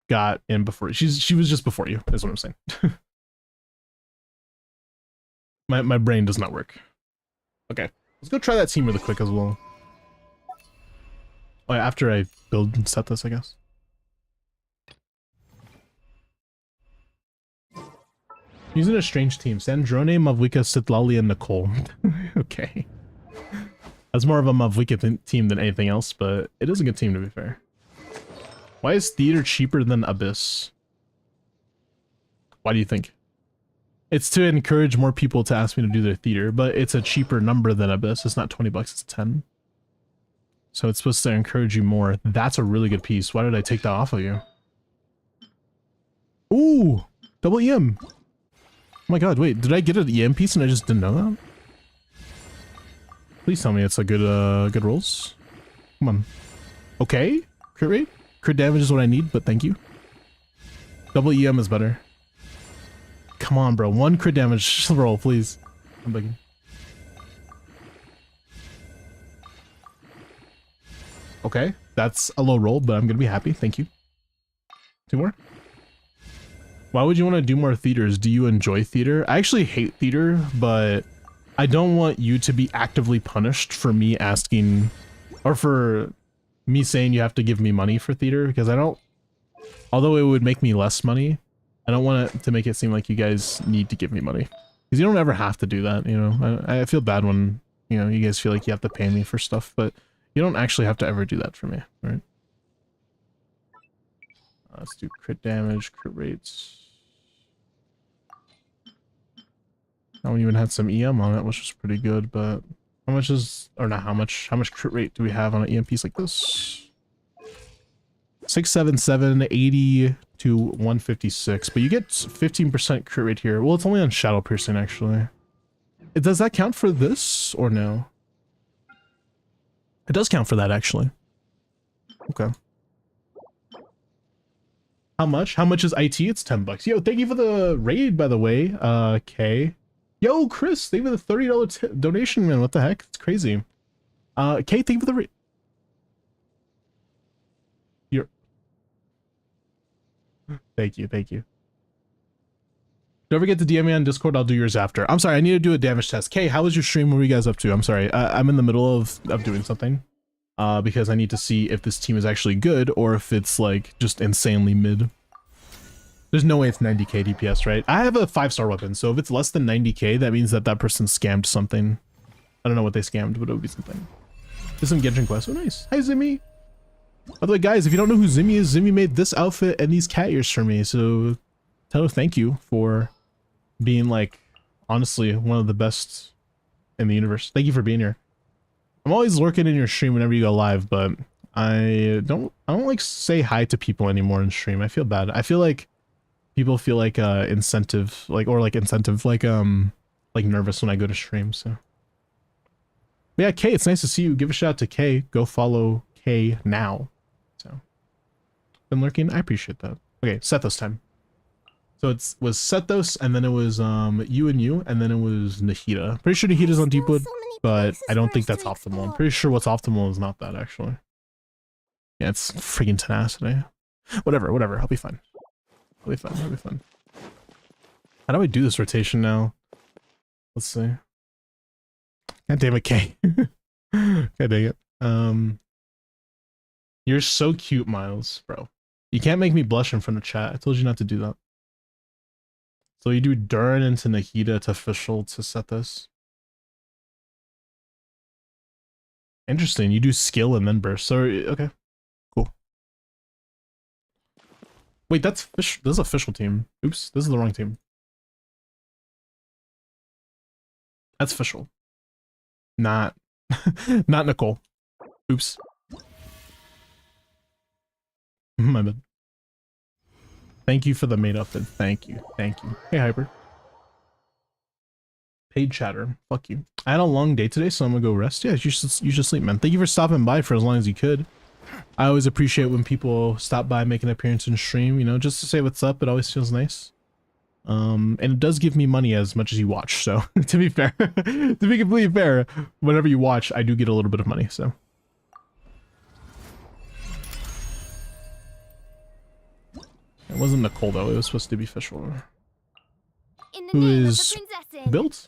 got in before. She was just before you, is what I'm saying. my brain does not work. Okay, let's go try that team really quick as well. Oh, yeah, after I build and set this, I guess. Using a strange team. Sandrone, Mavwika, Sitlali, and Nicole. Okay. That's more of a Mavwika team than anything else, but it is a good team to be fair. Why is Theater cheaper than Abyss? Why do you think? It's to encourage more people to ask me to do their theater, but it's a cheaper number than Abyss. It's not 20 bucks, it's 10. So it's supposed to encourage you more. That's a really good piece. Why did I take that off of you? Ooh! Double EM! Oh my god, wait, did I get an EM piece and I just didn't know that? Please tell me it's a good rolls. Come on. Okay, crit rate? Crit damage is what I need, but thank you. Double EM is better. Come on, bro. One crit damage roll, please. I'm begging. Okay, that's a low roll, but I'm gonna be happy. Thank you. 2 more. Why would you want to do more theaters? Do you enjoy theater? I actually hate theater, but I don't want you to be actively punished for me asking, or for me saying you have to give me money for theater, because I don't, although it would make me less money, I don't want it to make it seem like you guys need to give me money. Because you don't ever have to do that, you know? I feel bad when, you know, you guys feel like you have to pay me for stuff, but you don't actually have to ever do that for me, right? Let's do crit damage, crit rates. That one even had some EM on it, which was pretty good, but how much is, or not how much crit rate do we have on an EM piece like this? 677, 80 to 156, but you get 15% crit rate here. Well, it's only on Shadow Piercing, actually. Does that count for this, or no? It does count for that, actually. Okay. How much? How much is IT? It's 10 bucks. Yo, thank you for the raid, by the way. Kay. Yo, Chris, thank you for the $30 donation, man. What the heck? It's crazy. Kay, thank you for the raid. You're... Thank you, thank you. Don't forget to DM me on Discord. I'll do yours after. I'm sorry, I need to do a damage test. Kay, how was your stream? What were you guys up to? I'm sorry. I'm in the middle of doing something. Because I need to see if this team is actually good or if it's like just insanely mid. There's no way it's 90k DPS, right? I have a 5-star weapon, so if it's less than 90k, that means that that person scammed something. I don't know what they scammed, but it would be something. There's some Genshin quests. Oh, nice. Hi, Zimmy. By the way, guys, if you don't know who Zimmy is, Zimmy made this outfit and these cat ears for me, so tell her thank you for being, like, honestly, one of the best in the universe. Thank you for being here. I'm always lurking in your stream whenever you go live, but I don't like say hi to people anymore in stream. I feel bad. I feel like people feel like incentive, like nervous when I go to stream. So but yeah, Kay, it's nice to see you. Give a shout out to Kay. Go follow Kay now. So been lurking. I appreciate that. Okay, Sethos time. So it was Sethos, and then it was you, and then it was Nahida. Pretty sure Nahida's on Deepwood, but I don't think that's optimal. I'm pretty sure what's optimal is not that, actually. Yeah, it's freaking tenacity. Whatever, I'll be fine. I'll be fine. How do I do this rotation now? Let's see. God damn it, Kay. God dang it. You're so cute, Miles, bro. You can't make me blush in front of chat. I told you not to do that. So you do Durin into Nahida to official to set this. Interesting. You do skill and then burst. So okay, cool. Wait, that's this is official team. Oops, this is the wrong team. That's official. Not not Nicole. Oops. My bad. Thank you for the made up, and thank you. Hey, Hyper. Paid chatter. Fuck you. I had a long day today, so I'm gonna go rest. Yeah, you should sleep, man. Thank you for stopping by for as long as you could. I always appreciate when people stop by, make an appearance in stream, you know, just to say what's up. It always feels nice. And it does give me money as much as you watch. So to be fair, to be completely fair, whenever you watch, I do get a little bit of money. So. It wasn't Nicole though. It was supposed to be Fischl. In the Who name of is the princess in. built?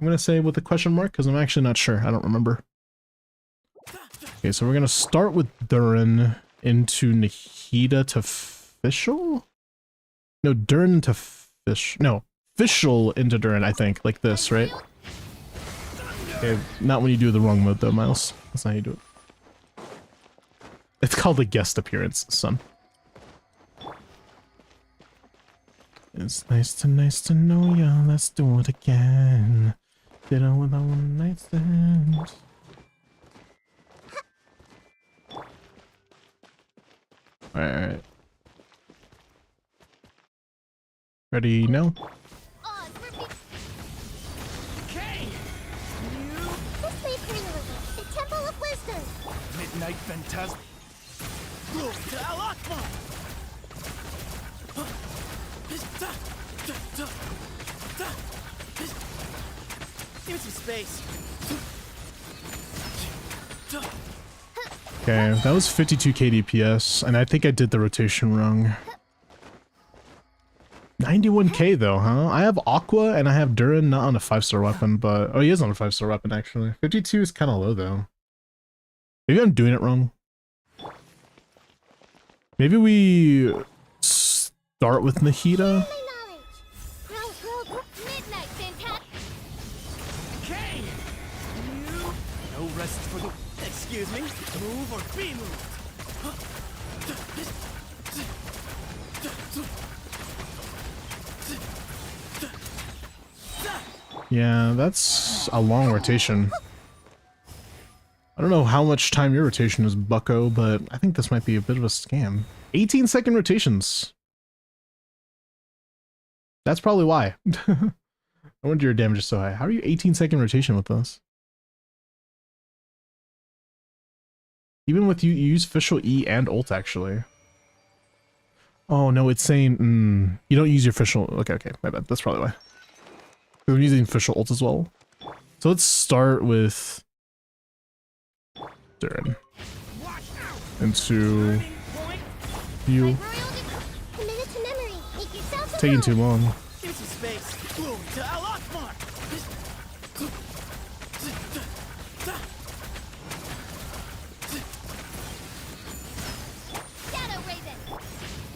I'm gonna say with a question mark because I'm actually not sure. I don't remember. Okay, so we're gonna start with Durin into Nahida to Fischl? No, Durin to Fish. No, Fischl into Durin, I think. Like this, right? Okay, not when you do the wrong mode though, Miles. That's not how you do it. It's called a guest appearance, son. It's nice to know ya. Let's do it again. Dinner with a one night stand. Alright. Ready now? Odds were be- Okay! You This may prelude. The Temple of Wisdom. midnight phantasm. Glory to Al-Akbar! Give me some space. Okay, that was 52k DPS, and I think I did the rotation wrong. 91k though, huh? I have Aqua and I have Durin not on a 5-star weapon, but... Oh, he is on a 5-star weapon, actually. 52 is kind of low, though. Maybe I'm doing it wrong. Maybe we... start with Nahida? My knowledge. Grow. Midnight fantastic. Okay! You no rest for the excuse me. Move or be moved. Yeah, that's a long rotation. I don't know how much time your rotation is, bucko, but I think this might be a bit of a scam. 18-second rotations. That's probably why. I wonder your damage is so high. How are you 18-second rotation with this? Even with you use Fischl E and ult, actually. Oh, no, it's saying... you don't use your Fischl... Okay, my bad. That's probably why. I'm using Fischl ult as well. So let's start with... Durin. Into... you. Royal committed to memory. Make yourself a Taking too long. Give me some space. Glory to Al-Akbar! Shadow Raven.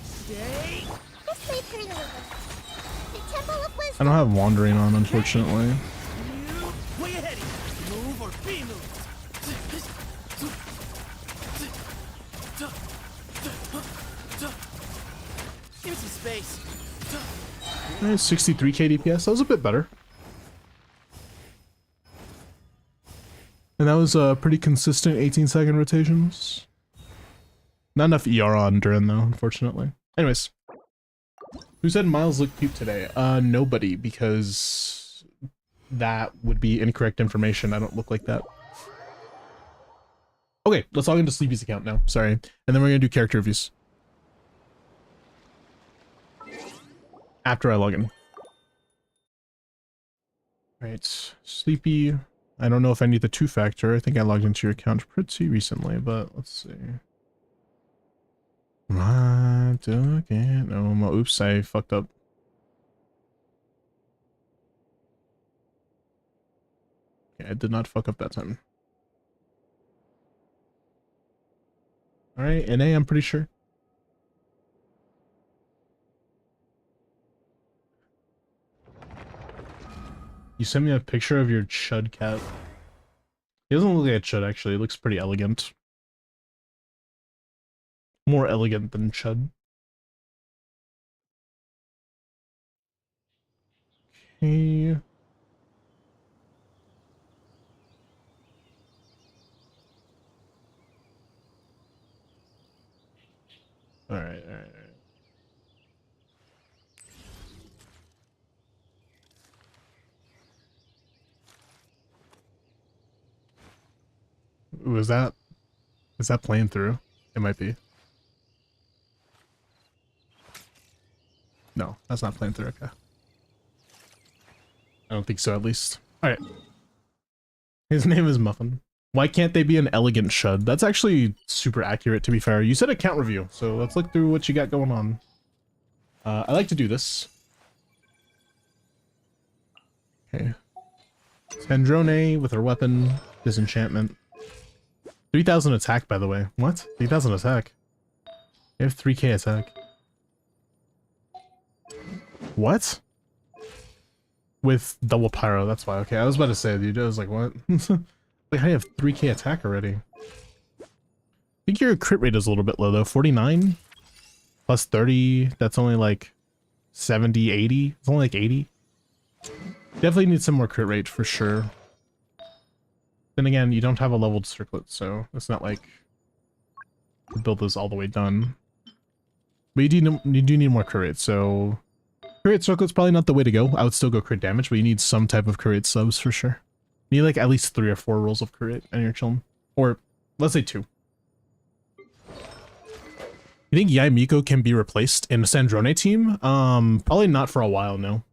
Stay. This may prelude. The Temple of Wisdom. I don't have Wandering on, unfortunately. You way ahead of you. Move or be moved. Give me some space. Alright, 63k DPS. That was a bit better. And that was pretty consistent 18-second rotations. Not enough ER on Durin though, unfortunately. Anyways. Who said Miles looked cute today? Nobody, because that would be incorrect information. I don't look like that. Okay, let's log into Sleepy's account now. Sorry. And then we're gonna do character reviews. After I log in. Right, Sleepy. I don't know if I need the 2-factor. I think I logged into your account pretty recently, but let's see. What? Okay. No, oops, I fucked up. Okay, I did not fuck up that time. Alright, NA, I'm pretty sure. You sent me a picture of your chud cat. He doesn't look like a chud, actually. He looks pretty elegant. More elegant than chud. Okay. Alright. Ooh, is that playing through? It might be. No, that's not playing through. Okay. I don't think so, at least. All right. His name is Muffin. Why can't they be an elegant shud? That's actually super accurate, to be fair. You said account review, so let's look through what you got going on. I like to do this. Okay. Sandrone with her weapon. Disenchantment. 3,000 attack, by the way. What? 3,000 attack? They have 3k attack. What? With double pyro, that's why. Okay, I was about to say, dude, I was like, what? Like, I have 3k attack already. I think your crit rate is a little bit low, though. 49 plus 30, that's only like 70, 80. It's only like 80. Definitely need some more crit rate for sure. Then again, you don't have a leveled circlet, so it's not like the build is all the way done. But you do need more crit rate, so crit rate circlet's probably not the way to go. I would still go crit damage, but you need some type of crit rate subs for sure. You need like at least 3 or 4 rolls of crit rate and you're chilling. Or let's say 2. You think Yai Miko can be replaced in a Sandrone team? Probably not for a while, no.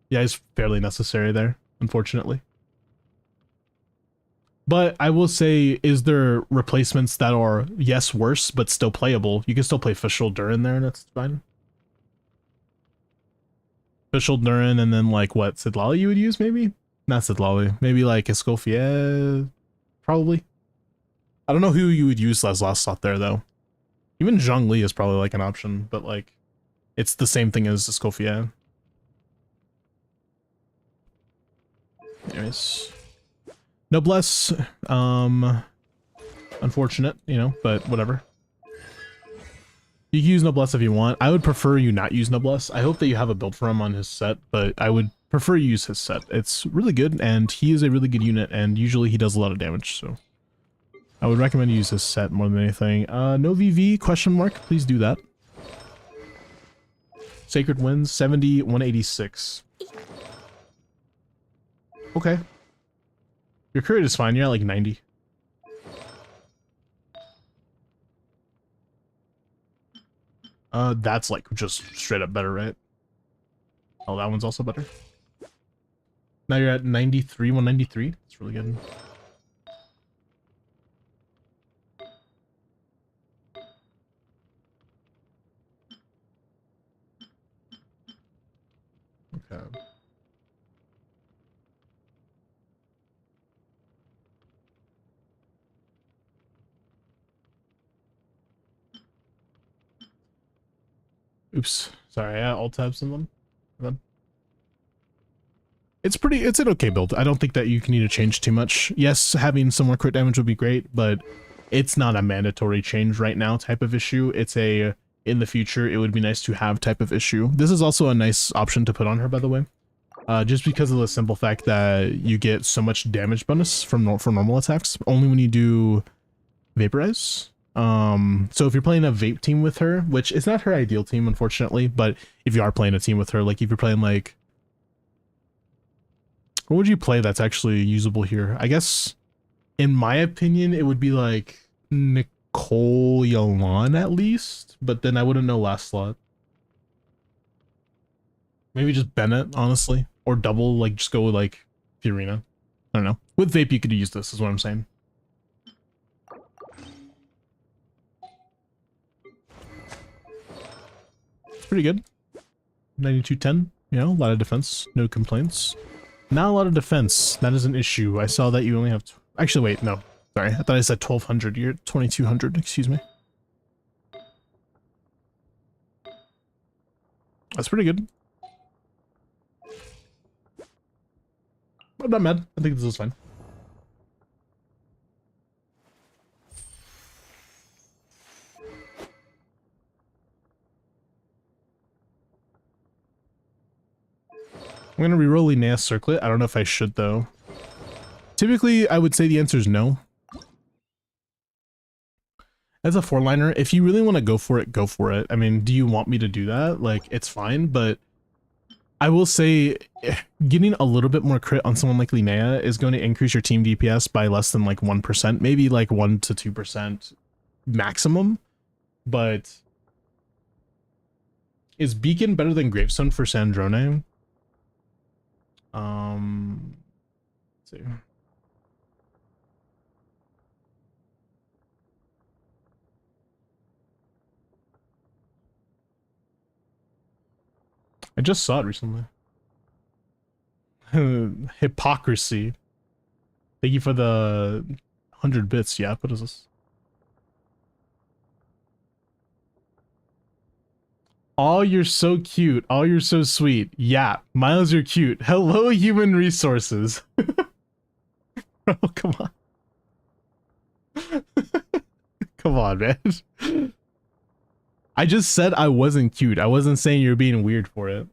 Yai's fairly necessary there, unfortunately. But I will say, is there replacements that are, yes, worse, but still playable? You can still play Fischl Durin there, and that's fine. Fischl Durin, and then, like, what, Sidlali you would use, maybe? Not Sidlali. Maybe, like, Escoffier, probably. I don't know who you would use as last slot there, though. Even Zhongli is probably, like, an option, but, like, it's the same thing as Escoffier. Anyways. Noblesse, unfortunate, you know, but whatever. You can use Noblesse if you want. I would prefer you not use Noblesse. I hope that you have a build for him on his set, but I would prefer you use his set. It's really good, and he is a really good unit, and usually he does a lot of damage, so I would recommend you use his set more than anything. No VV, question mark, please do that. Sacred Winds, 70, 186. Okay. Your crit is fine, you're at like 90. That's like just straight up better, right? Oh, that one's also better. Now you're at 93, 193. That's really good. Okay. Oops, sorry, I alt tab someone. It's an okay build. I don't think that you need to change too much. Yes, having some more crit damage would be great, but it's not a mandatory change right now type of issue. It's a, in the future, it would be nice to have type of issue. This is also a nice option to put on her, by the way. Just because of the simple fact that you get so much damage bonus from normal attacks, only when you do Vaporize. So if you're playing a vape team with her, which is not her ideal team, unfortunately, but if you are playing a team with her, like if you're playing like, what would you play that's actually usable here? I guess, in my opinion, it would be like Nicole Yolan at least, but then I wouldn't know last slot. Maybe just Bennett, honestly, or double, like just go with like Fiorina. I don't know. With vape, you could use this, is what I'm saying. Pretty good. 9210, you know, a lot of defense, no complaints. Not a lot of defense, that is an issue. I saw that you only have, actually wait, no, sorry, I thought I said 1200, you're at 2200, excuse me. That's pretty good. I'm not mad, I think this is fine. I'm gonna reroll Linnaeus Circlet. I don't know if I should though. Typically, I would say the answer is no. As a 4-liner, if you really want to go for it, go for it. I mean, do you want me to do that? Like, it's fine, but I will say getting a little bit more crit on someone like Linnea is going to increase your team DPS by less than like 1%, maybe like 1 to 2% maximum, but Is Beacon better than Gravestone for Sandrone? Let's see. I just saw it recently. Hypocrisy. Thank you for the 100 bits. Yeah, what is this? Oh, you're so cute. Oh, you're so sweet. Yeah, Miles, you're cute. Hello, human resources. Bro, come on. Come on, man. I just said I wasn't cute. I wasn't saying you're being weird for it.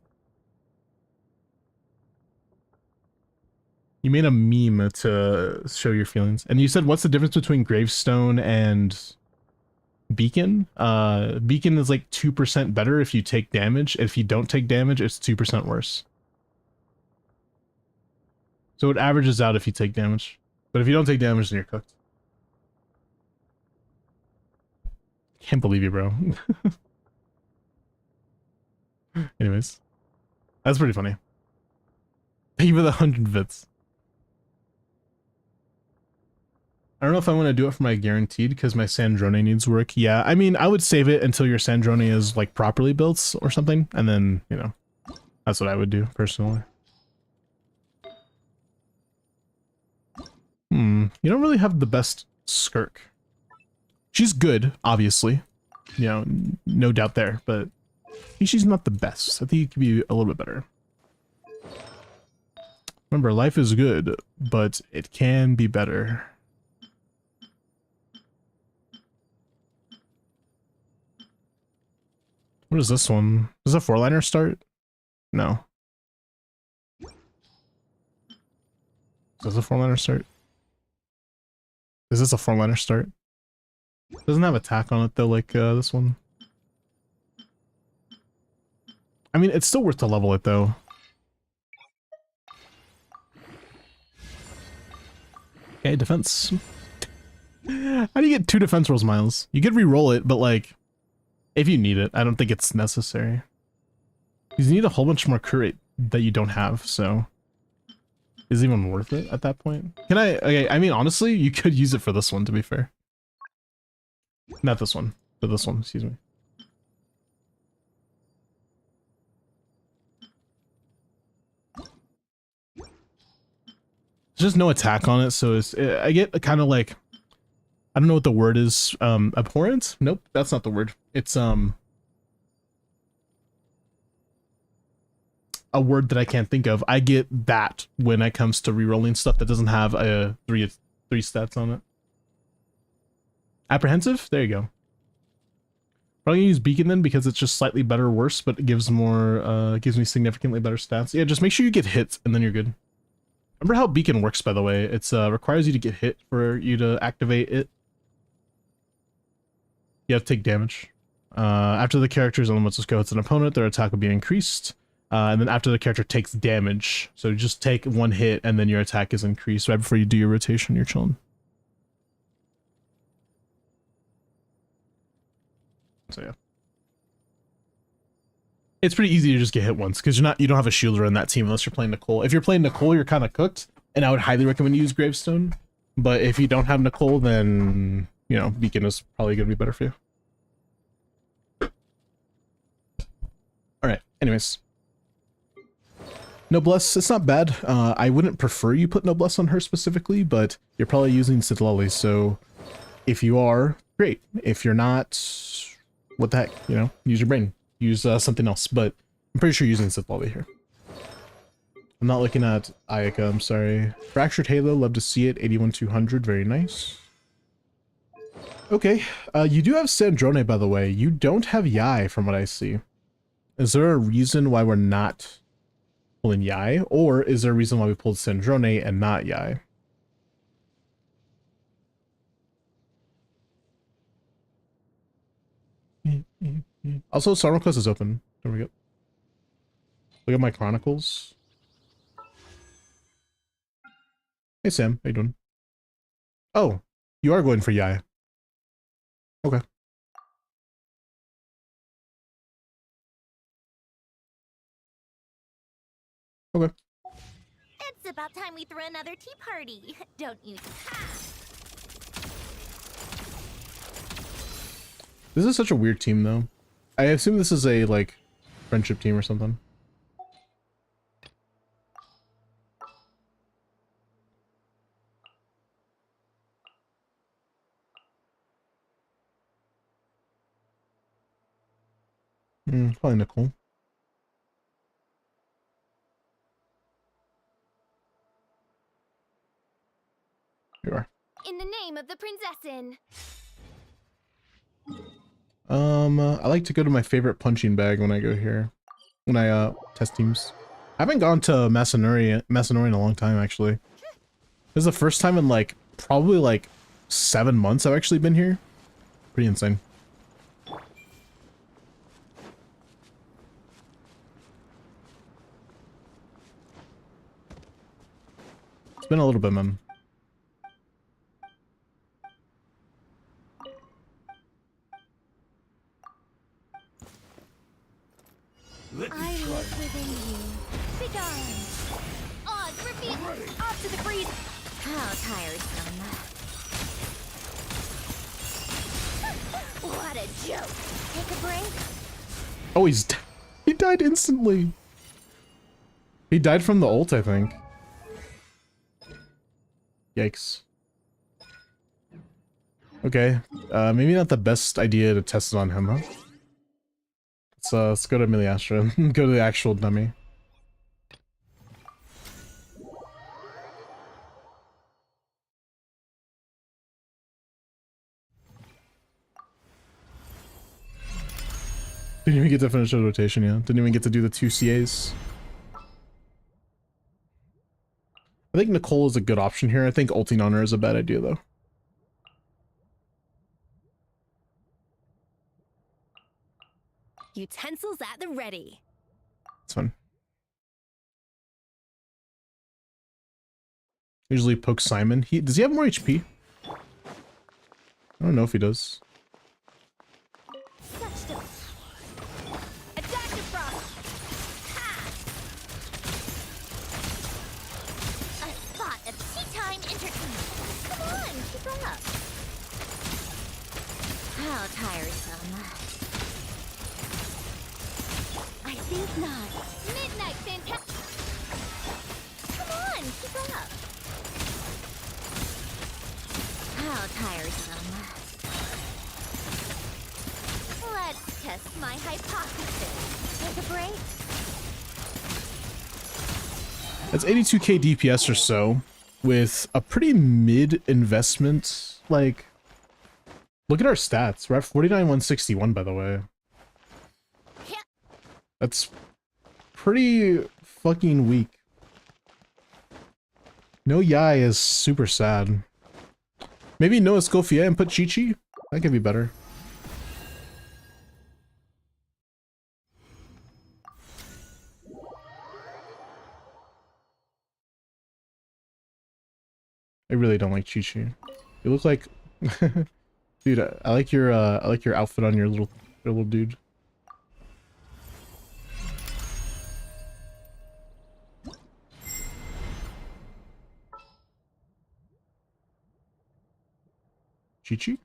You made a meme to show your feelings. And you said, what's the difference between Gravestone and Beacon? Beacon is like 2% better if you take damage. If you don't take damage, it's 2% worse. So it averages out if you take damage. But if you don't take damage, then you're cooked. Can't believe you, bro. Anyways. That's pretty funny. Thank you for the 100 bits. I don't know if I want to do it for my guaranteed because my Sandrone needs work. Yeah, I mean, I would save it until your Sandrone is like properly built or something. And then, you know, that's what I would do personally. You don't really have the best Skirk. She's good, obviously. You know, no doubt there, but she's not the best. I think it could be a little bit better. Remember, life is good, but it can be better. What is this one? Does a four-liner start? No. Does a four-liner start? Is this a four-liner start? Doesn't have attack on it though, like this one. I mean, it's still worth to level it though. Okay, defense. How do you get 2 defense rolls, Miles? You could re-roll it, but like, if you need it, I don't think it's necessary. You need a whole bunch more crit that you don't have, so is it even worth it at that point? Can I? Okay, I mean, honestly, you could use it for this one, to be fair. Not this one, but this one, excuse me. There's just no attack on it, so it's, I get kind of like, I don't know what the word is, abhorrent? Nope, that's not the word. It's, a word that I can't think of. I get that when it comes to rerolling stuff that doesn't have a three stats on it. Apprehensive? There you go. Probably gonna use Beacon then because it's just slightly better or worse, but it gives more, gives me significantly better stats. Yeah, just make sure you get hit and then you're good. Remember how Beacon works, by the way. It's, requires you to get hit for you to activate it. You have to take damage. After the character's elements go hits an opponent, their attack will be increased. And then after the character takes damage, so just take 1 hit and then your attack is increased. Right before you do your rotation, you're chilling. So yeah. It's pretty easy to just get hit once because you don't have a shielder in that team unless you're playing Nicole. If you're playing Nicole, you're kind of cooked, and I would highly recommend you use Gravestone. But if you don't have Nicole, then, you know, Beacon is probably going to be better for you. Alright, anyways. Noblesse, it's not bad. I wouldn't prefer you put Noblesse on her specifically, but you're probably using Citlali, so if you are, great. If you're not, what the heck, you know, use your brain. Use something else, but I'm pretty sure you're using Citlali here. I'm not looking at Ayaka, I'm sorry. Fractured Halo, love to see it. 81,200, very nice. Okay, you do have Sandrone, by the way. You don't have Yai, from what I see. Is there a reason why we're not pulling Yai, or is there a reason why we pulled Sandrone and not Yai? Also, Summer Quest is open. There we go. Look at my chronicles. Hey Sam, how you doing? Oh, you are going for Yai. Okay. Okay. It's about time we threw another tea party, don't you? This is such a weird team, though. I assume this is a, like, friendship team or something. Probably Nicole. Here you are. In the name of the Prinzessin. I like to go to my favorite punching bag when I go here. When I, test teams. I haven't gone to Masanori in a long time, actually. This is the first time in, like, probably, like, 7 months I've actually been here. Pretty insane. It's been a little bit, man. I live within you. Begone! Odds, reveal! Off to the breeze! How tiresome. What a joke! Take a break? Oh, he died instantly. He died from the ult, I think. Yikes. Okay, maybe not the best idea to test it on him, huh? Let's go to Miliastra and go to the actual dummy. Didn't even get to finish the rotation, yeah. Didn't even get to do the 2 CAs. I think Nicole is a good option here. I think ulting on her is a bad idea, though. Utensils at the ready. It's fun. Usually poke Simon. Does he have more HP? I don't know if he does. A spot of tea time entertainment. Come on, keep up. How tiresome. I think not. Midnight fantastic. Come on, keep up. How tiresome. Let's test my hypothesis. Take a break. That's 82k DPS or so, with a pretty mid investment. Like, look at our stats. We're at 49,161, by the way. That's pretty fucking weak. No Yai is super sad. Maybe no Escoffier and put Chi-Chi? That could be better. I really don't like Chi-Chi. You look like dude, I like your outfit on your little dude. Chi-Chi?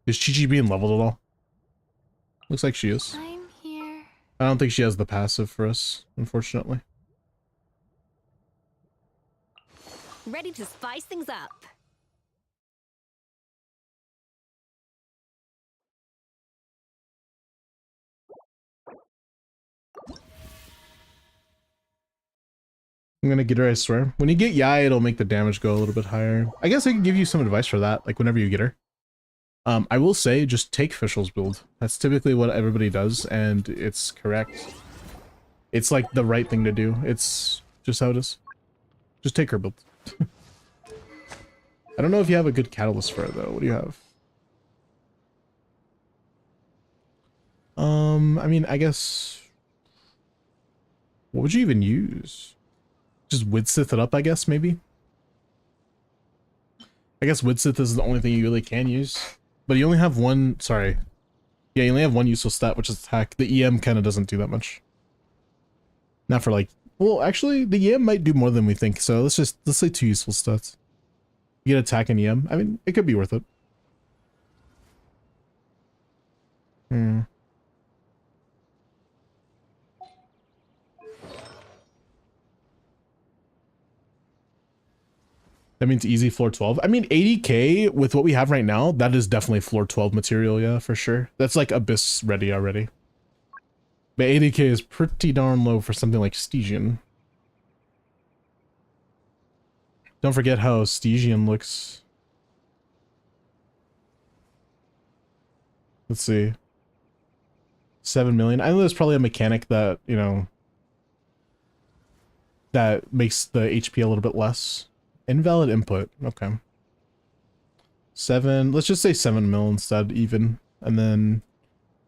Is Chi-Chi being leveled at all? Looks like she is. I'm here. I don't think she has the passive for us, unfortunately. Ready to spice things up. I'm gonna get her, I swear. When you get Yai, it'll make the damage go a little bit higher. I guess I can give you some advice for that, like whenever you get her. I will say, just take Fischl's build. That's typically what everybody does, and it's correct. It's like the right thing to do. It's just how it is. Just take her build. I don't know if you have a good catalyst for it, though. What do you have? I mean, I guess... What would you even use? Just Widsith it up, I guess, maybe? I guess Widsith is the only thing you really can use. But you only have one... Sorry. Yeah, you only have one useful stat, which is attack. The EM kind of doesn't do that much. Not for like, well, actually the EM might do more than we think. So let's say 2 useful stats. You get attack and EM. I mean, it could be worth it. Hmm. That means easy floor 12. I mean, 80k with what we have right now, that is definitely floor 12 material, yeah, for sure. That's like Abyss ready already. But 80k is pretty darn low for something like Stygian. Don't forget how Stygian looks. Let's see. 7 million. I know there's probably a mechanic that, you know, that makes the HP a little bit less. Invalid input. Okay. 7. Let's just say 7 mil instead, even. And then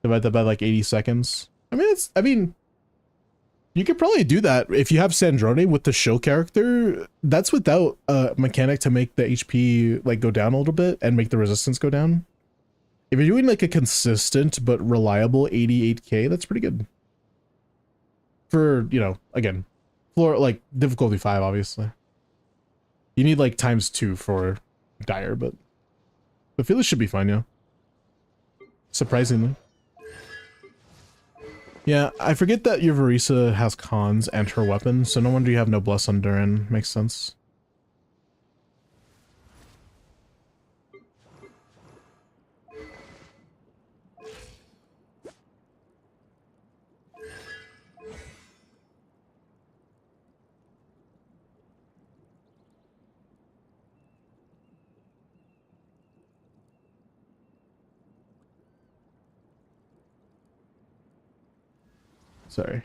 divide that by like 80 seconds. I mean, you could probably do that if you have Sandrone with the show character. That's without a mechanic to make the HP like go down a little bit and make the resistance go down. If you're doing like a consistent but reliable 88k, that's pretty good. For, you know, again, floor like difficulty 5, obviously. You need like ×2 for Dire, but I feel it should be fine, yeah. Surprisingly. Yeah, I forget that your Varisa has cons and her weapon, so no wonder you have no Bless on Durin. Makes sense. Sorry.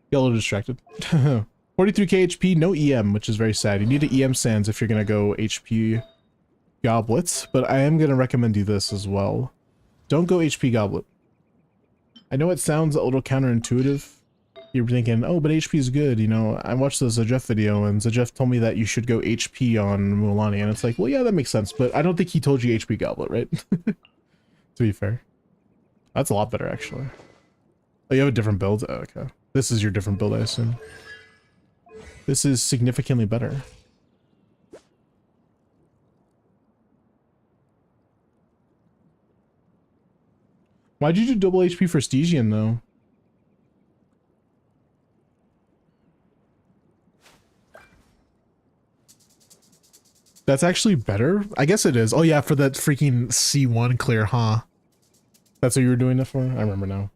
Get a little distracted. 43k HP, no EM, which is very sad. You need an EM Sands if you're gonna go HP Goblets, but I am gonna recommend you this as well. Don't go HP Goblet. I know it sounds a little counterintuitive. You're thinking, oh, but HP is good, you know. I watched the Zajef video, and Zajef told me that you should go HP on Mulan, and it's like, well, yeah, that makes sense, but I don't think he told you HP Goblet, right? To be fair. That's a lot better, actually. Oh, you have a different build? Oh, okay. This is your different build, I assume. This is significantly better. Why'd you do double HP for Stygian, though? That's actually better? I guess it is. Oh yeah, for that freaking C1 clear, huh? That's what you were doing it for? I remember now.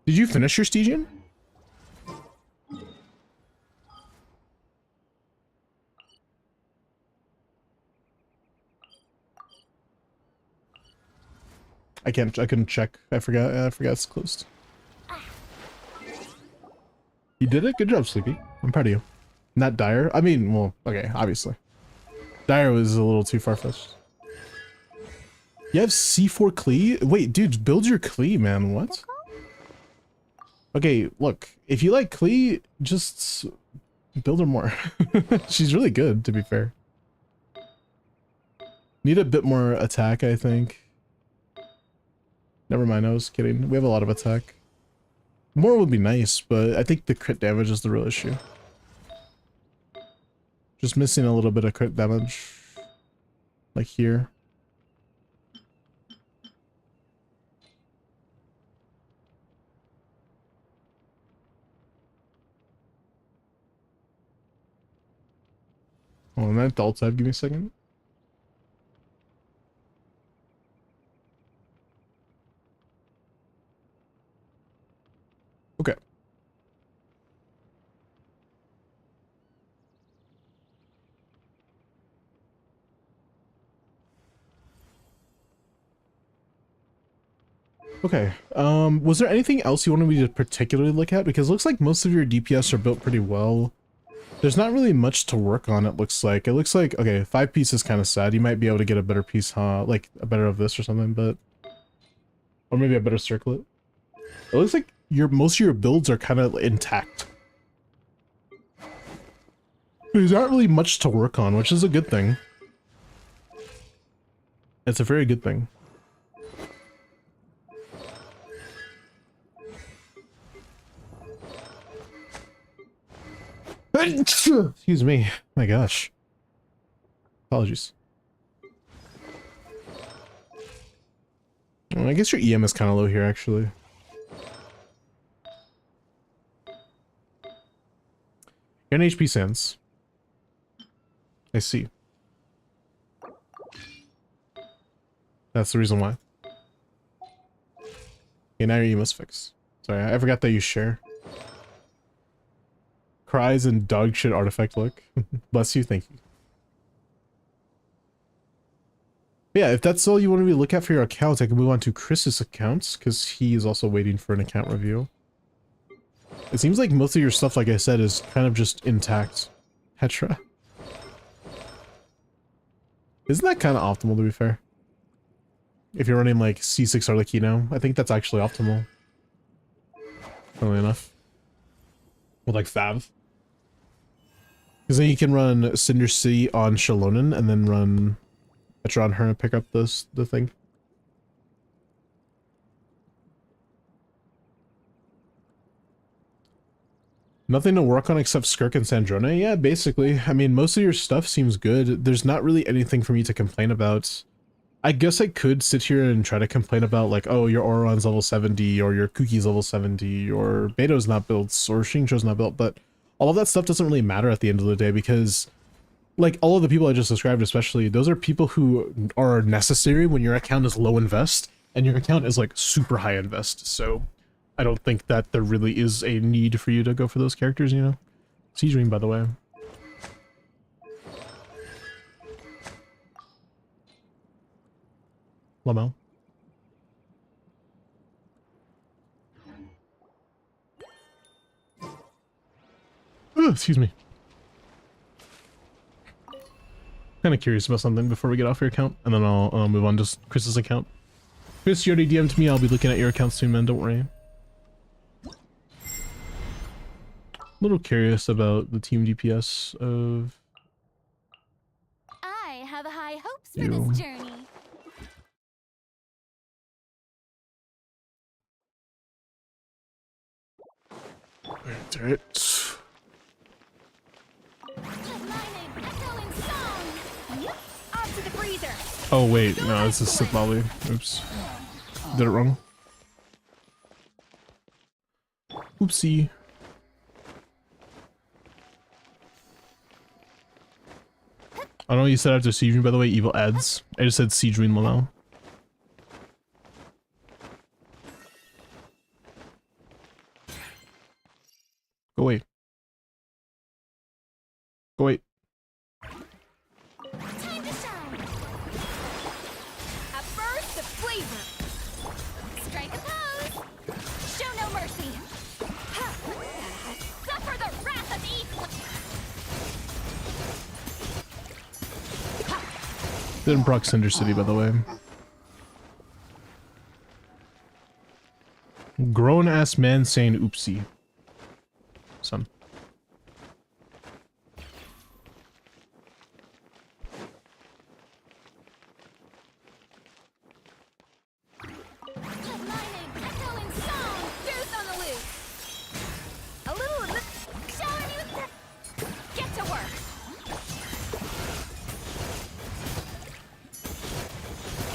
Did you finish your Stygian? I couldn't check. I forgot it's closed. You did it? Good job, Sleepy. I'm proud of you. Not Dire. I mean, well, okay, obviously. Dire was a little too far-fetched. You have C4 Klee? Wait, dude, build your Klee, man. What? Okay, look. If you like Klee, just build her more. She's really good, to be fair. Need a bit more attack, I think. Never mind, I was kidding. We have a lot of attack. More would be nice, but I think the crit damage is the real issue. Just missing a little bit of crit damage. Like here. Oh, and that alt tab, give me a second. Okay. Okay, was there anything else you wanted me to particularly look at? Because it looks like most of your DPS are built pretty well. There's not really much to work on, it looks like. It looks like, okay, 5 piece is kind of sad. You might be able to get a better piece, huh? Like, a better of this or something, but... Or maybe a better circlet. It looks like most of your builds are kind of intact. There's not really much to work on, which is a good thing. It's a very good thing. Excuse me. My gosh. Apologies. Well, I guess your EM is kind of low here, actually. You're an HP sense. I see. That's the reason why. Okay, now your EM's fixed. Sorry, I forgot that you share. Cries and dog shit artifact look. Bless you, thank you. Yeah, if that's all you want me to look at for your account, I can move on to Chris's accounts, because he is also waiting for an account review. It seems like most of your stuff, like I said, is kind of just intact. Petra. Isn't that kind of optimal, to be fair? If you're running like C6 Arlecchino, I think that's actually optimal. Funnily enough. With like Fav. Because then you can run Cinder City on Shalonen and then run Petra on her and pick up the thing. Nothing to work on except Skirk and Sandrone? Yeah, basically. I mean, most of your stuff seems good. There's not really anything for me to complain about. I guess I could sit here and try to complain about, like, oh, your Auron's level 70, or your Kuki's level 70, or Beto's not built, or Xingqiu's not built, but all of that stuff doesn't really matter at the end of the day, because, like, all of the people I just described especially, those are people who are necessary when your account is low invest, and your account is, like, super high invest, so I don't think that there really is a need for you to go for those characters, you know? Siege Dream, by the way. Lamel. Excuse me. Kind of curious about something before we get off your account, and then I'll move on to Chris's account. Chris, you already DM'd me. I'll be looking at your account soon, man. Don't worry. A little curious about the team DPS of... I have high hopes for You. this journey. Alright. Let my name echo in song. Yep. Off to the freezer. Oh wait, no, this is Sith Lolly. Oops. Did it wrong. Oopsie. I don't know what you said after Siege Ring, by the way, evil ads. I just said Siege Ring Lamel. Go away. Go away. Time to shine. A burst of flavor. Strike a pose. Show no mercy. Ha. Suffer the wrath of evil. Didn't proc Cinder City, by the way. Grown ass man saying oopsie. Son. Let my name echo in song. Deuce on the loose. A little of this. Showing you the... Get to work.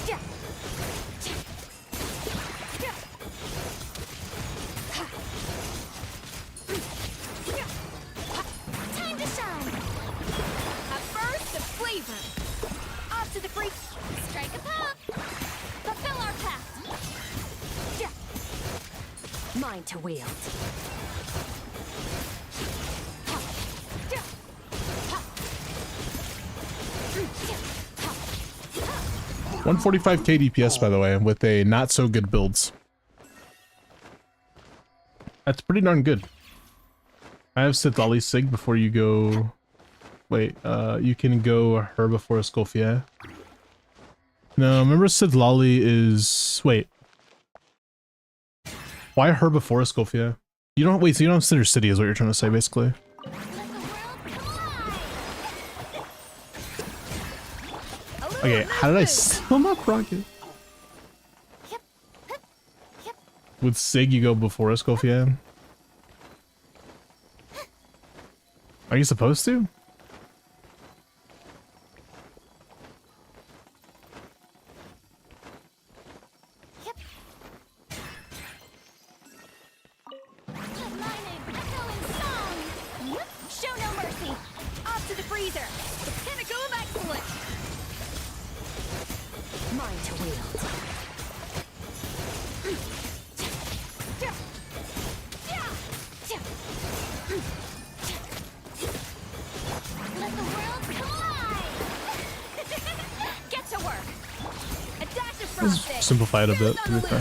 Yeah. Yeah. Time to shine. A burst of flavor. Off to the free. Strike a pop. Fulfill our pact. Yeah. Mine to wield. 145k DPS, by the way, with a not so good builds. That's pretty darn good. I have Sith Lolly Sig before you go. Wait, you can go her before Escoffier. No, remember Sith Lolly is. Wait. Why her before Escoffier? You don't. Wait, so you don't have Cinder City, is what you're trying to say, basically. Let the world collide. Okay, how did I still not proc it? Yep. Yep. With Sig, you go before Escoffier. I Are you supposed to? Yep. Aligning, echoing song. Whoop. Show no mercy. Off to the freezer. The pinnacle of excellence. Mine to wield. Let the world collide! Get to work! A dash of frosting! Simplify it a bit, to be fair.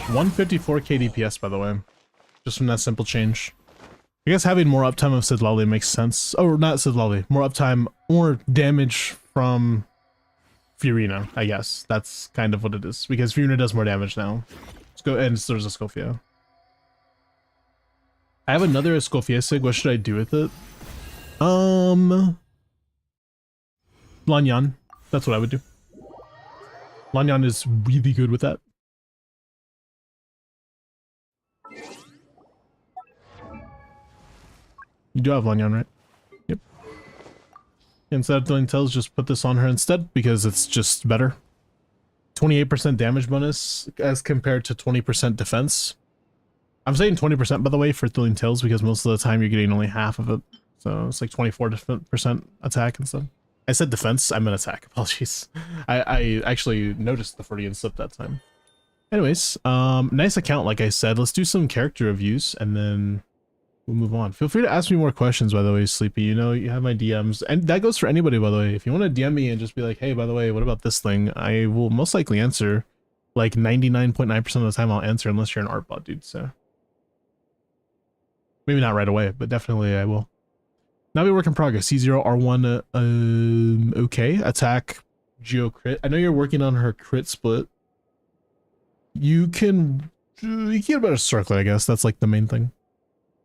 $154k DPS, by the way. Just from that simple change. I guess having more uptime of Sidlali makes sense. Oh, not Sidlali. More uptime, more damage from Fiorina, I guess. That's kind of what it is. Because Fiorina does more damage now. Let's go, and there's a Escofia. I have another Escofia Sig. What should I do with it? Lanyan. That's what I would do. Lanyan is really good with that. You do have Lanyan, right? Yep. Instead of doing tells, just put this on her instead because it's just better. 28% damage bonus as compared to 20% defense. I'm saying 20% by the way for Thrilling Tales because most of the time you're getting only half of it. So it's like 24% attack and stuff. I said defense, I meant attack. Apologies. I actually noticed the Freudian slip that time. Anyways, nice account like I said. Let's do some character reviews and then we'll move on. Feel free to ask me more questions, by the way, Sleepy. You know, you have my DMs. And that goes for anybody, by the way. If you want to DM me and just be like, hey, by the way, what about this thing? I will most likely answer. Like 99.9% of the time I'll answer unless you're an art bot, dude. So maybe not right away, but definitely I will. Now we work in progress. C0, R1, okay. Attack, Geo crit. I know you're working on her crit split. You can get a better circlet, I guess. That's like the main thing.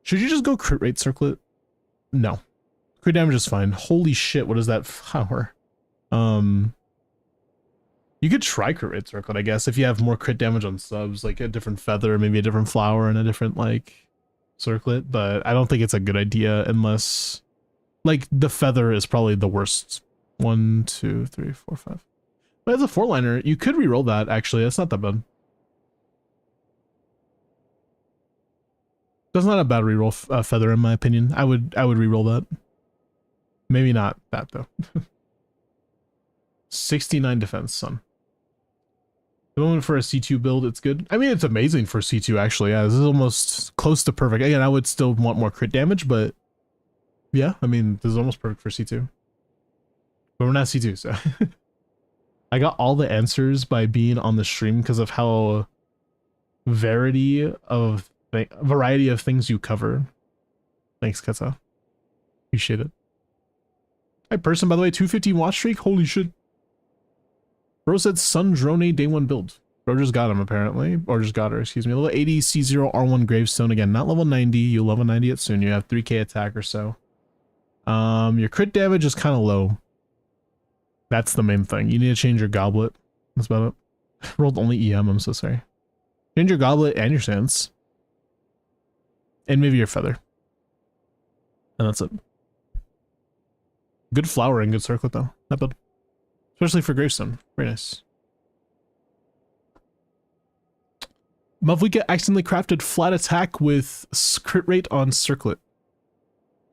Should you just go crit rate circlet? No. Crit damage is fine. Holy shit, what is that flower? You could try crit rate circlet, I guess, if you have more crit damage on subs, like a different feather, maybe a different flower and a different, like, circlet, but I don't think it's a good idea unless, like, the feather is probably the worst. 1, 2, 3, 4, 5. But as a 4-liner, you could reroll that, actually. That's not that bad. That's not a bad reroll feather in my opinion. I would reroll that. Maybe not that though. 69 defense, son. The moment for a C2 build, it's good. I mean, it's amazing for C2 actually. Yeah, this is almost close to perfect. Again, I would still want more crit damage, but yeah, I mean, this is almost perfect for C2. But we're not C2, so. I got all the answers by being on the stream because of how variety of things you cover. Thanks, Kata. Appreciate it. Hi, person, by the way, 250 watch streak. Holy shit. Bro said Sun Drone day 1 build. Bro just got him, apparently. Or just got her, excuse me. Level 80 C0 R1 Gravestone. Again, not level 90. You level 90 it soon. You have 3k attack or so. Your crit damage is kind of low. That's the main thing. You need to change your goblet. That's about it. Rolled only EM, I'm so sorry. Change your goblet and your stance. And maybe your feather. And that's it. Good flower and good circlet though. Not bad. Especially for Gravestone. Very nice. Mavlika accidentally crafted flat attack with crit rate on circlet.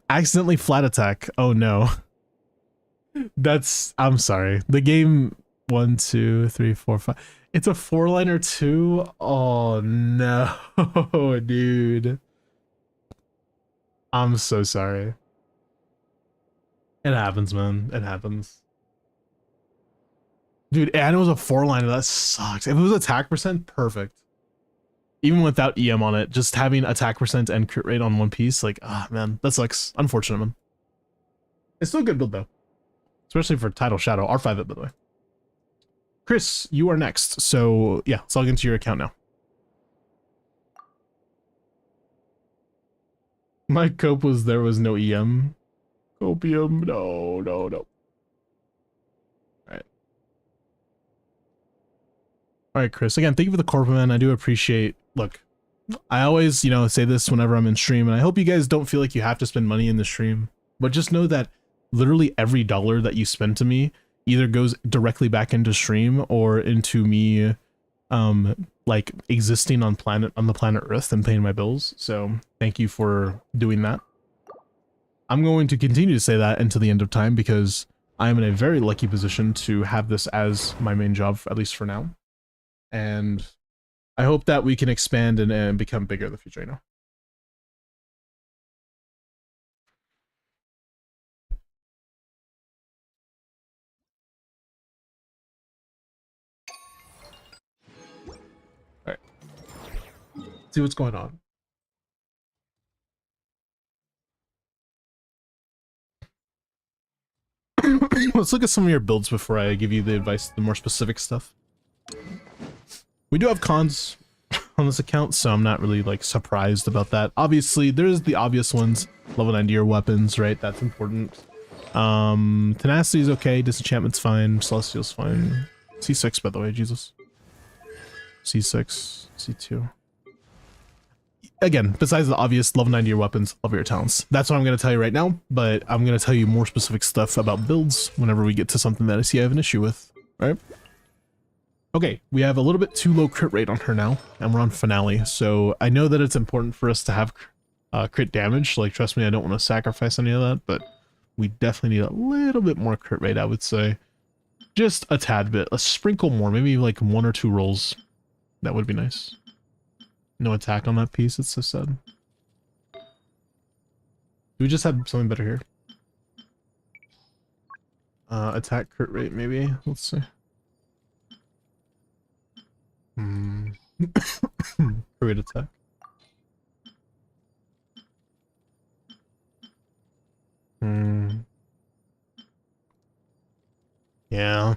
Accidentally flat attack. Oh no. That's, I'm sorry. The game 1, 2, 3, 4, 5. It's a 4-liner too? Oh no, dude. I'm so sorry. It happens, man. It happens. Dude, and it was a 4-liner. That sucks. If it was attack percent, perfect. Even without EM on it, just having attack percent and crit rate on one piece, like, ah, man, that sucks. Unfortunate, man. It's still a good build, though. Especially for Tidal Shadow. R5 it, by the way. Chris, you are next. So, yeah, let's log into your account now. My cope was there was no EM. Copium, no. All right, Chris. Again, thank you for the compliment. I do appreciate. Look, I always, you know, say this whenever I'm in stream, and I hope you guys don't feel like you have to spend money in the stream, but just know that literally every dollar that you spend to me either goes directly back into stream or into me, like existing on the planet Earth and paying my bills. So thank you for doing that. I'm going to continue to say that until the end of time because I'm in a very lucky position to have this as my main job, at least for now. And I hope that we can expand and become bigger in the future, you know. All right. Let's see what's going on. Let's look at some of your builds before I give you the advice, the more specific stuff. We do have cons on this account, so I'm not really like surprised about that. Obviously, there's the obvious ones. Level 90 your weapons, right? That's important. Tenacity is okay. Disenchantment's fine. Celestial's fine. C6, by the way, Jesus. C6, C2. Again, besides the obvious level 90 your weapons, level your talents. That's what I'm going to tell you right now, but I'm going to tell you more specific stuff about builds whenever we get to something that I see I have an issue with, right? Okay, we have a little bit too low crit rate on her now, and we're on finale, so I know that it's important for us to have crit damage. Like, trust me, I don't want to sacrifice any of that, but we definitely need a little bit more crit rate, I would say. Just a tad bit. Let's sprinkle more, maybe like 1 or 2 rolls. That would be nice. No attack on that piece, it's so sad. Do we just have something better here? Attack crit rate, maybe? Let's see. Crit attack. Yeah.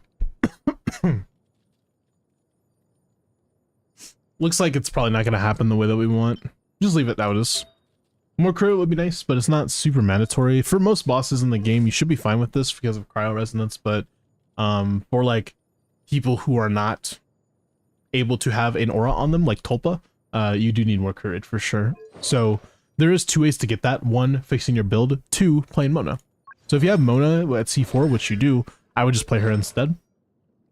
Looks like it's probably not going to happen the way that we want. Just leave it how it is. More crit would be nice, but it's not super mandatory. For most bosses in the game, you should be fine with this because of cryo resonance, but for like people who are not able to have an aura on them, like Tulpa, you do need more crit for sure. So there is 2 ways to get that. 1, fixing your build. 2, playing Mona. So if you have Mona at C4, which you do, I would just play her instead.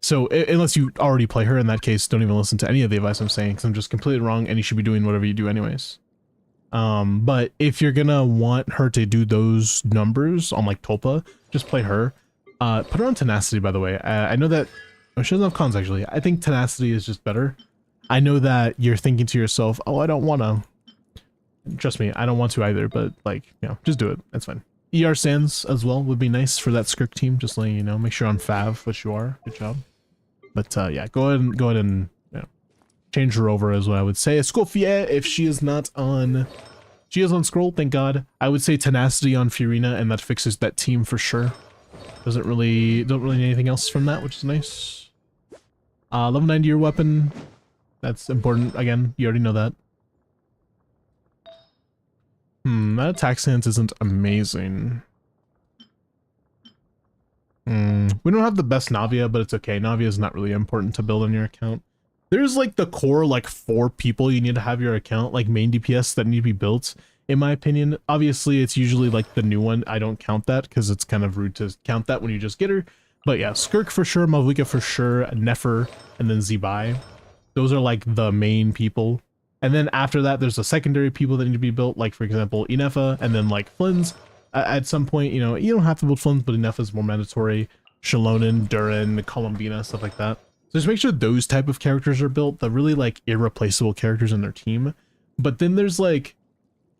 So unless you already play her, in that case, don't even listen to any of the advice I'm saying, because I'm just completely wrong, and you should be doing whatever you do anyways. But if you're gonna want her to do those numbers on like Tulpa, just play her. Put her on Tenacity, by the way. I know that she doesn't have cons, actually. I think Tenacity is just better. I know that you're thinking to yourself, oh, I don't want to. Trust me, I don't want to either, but like, you know, just do it. That's fine. ER Sands as well would be nice for that Skirk team, just letting you know. Make sure on Fav, which you are. Good job. But yeah, go ahead and you know, change her over is what I would say. Escoffier, if she is not on... She is on Scroll, thank God. I would say Tenacity on Fiorina, and that fixes that team for sure. Don't really need anything else from that, which is nice. Level 90 your weapon. That's important. Again, you already know that. That attack stance isn't amazing. We don't have the best Navia, but it's okay. Navia is not really important to build on your account. There's like the core like 4 people you need to have your account, like main DPS that need to be built, in my opinion. Obviously, it's usually like the new one. I don't count that because it's kind of rude to count that when you just get her. But yeah, Skirk for sure, Mavlika for sure, Nefer, and then Zibai. Those are like the main people. And then after that, there's the secondary people that need to be built, like for example, Inefa, and then like Flynn's. At some point, you know, you don't have to build Flynn's, but Inefa is more mandatory. Shalonen, Durin, Columbina, stuff like that. So just make sure those type of characters are built, the really like irreplaceable characters in their team. But then there's like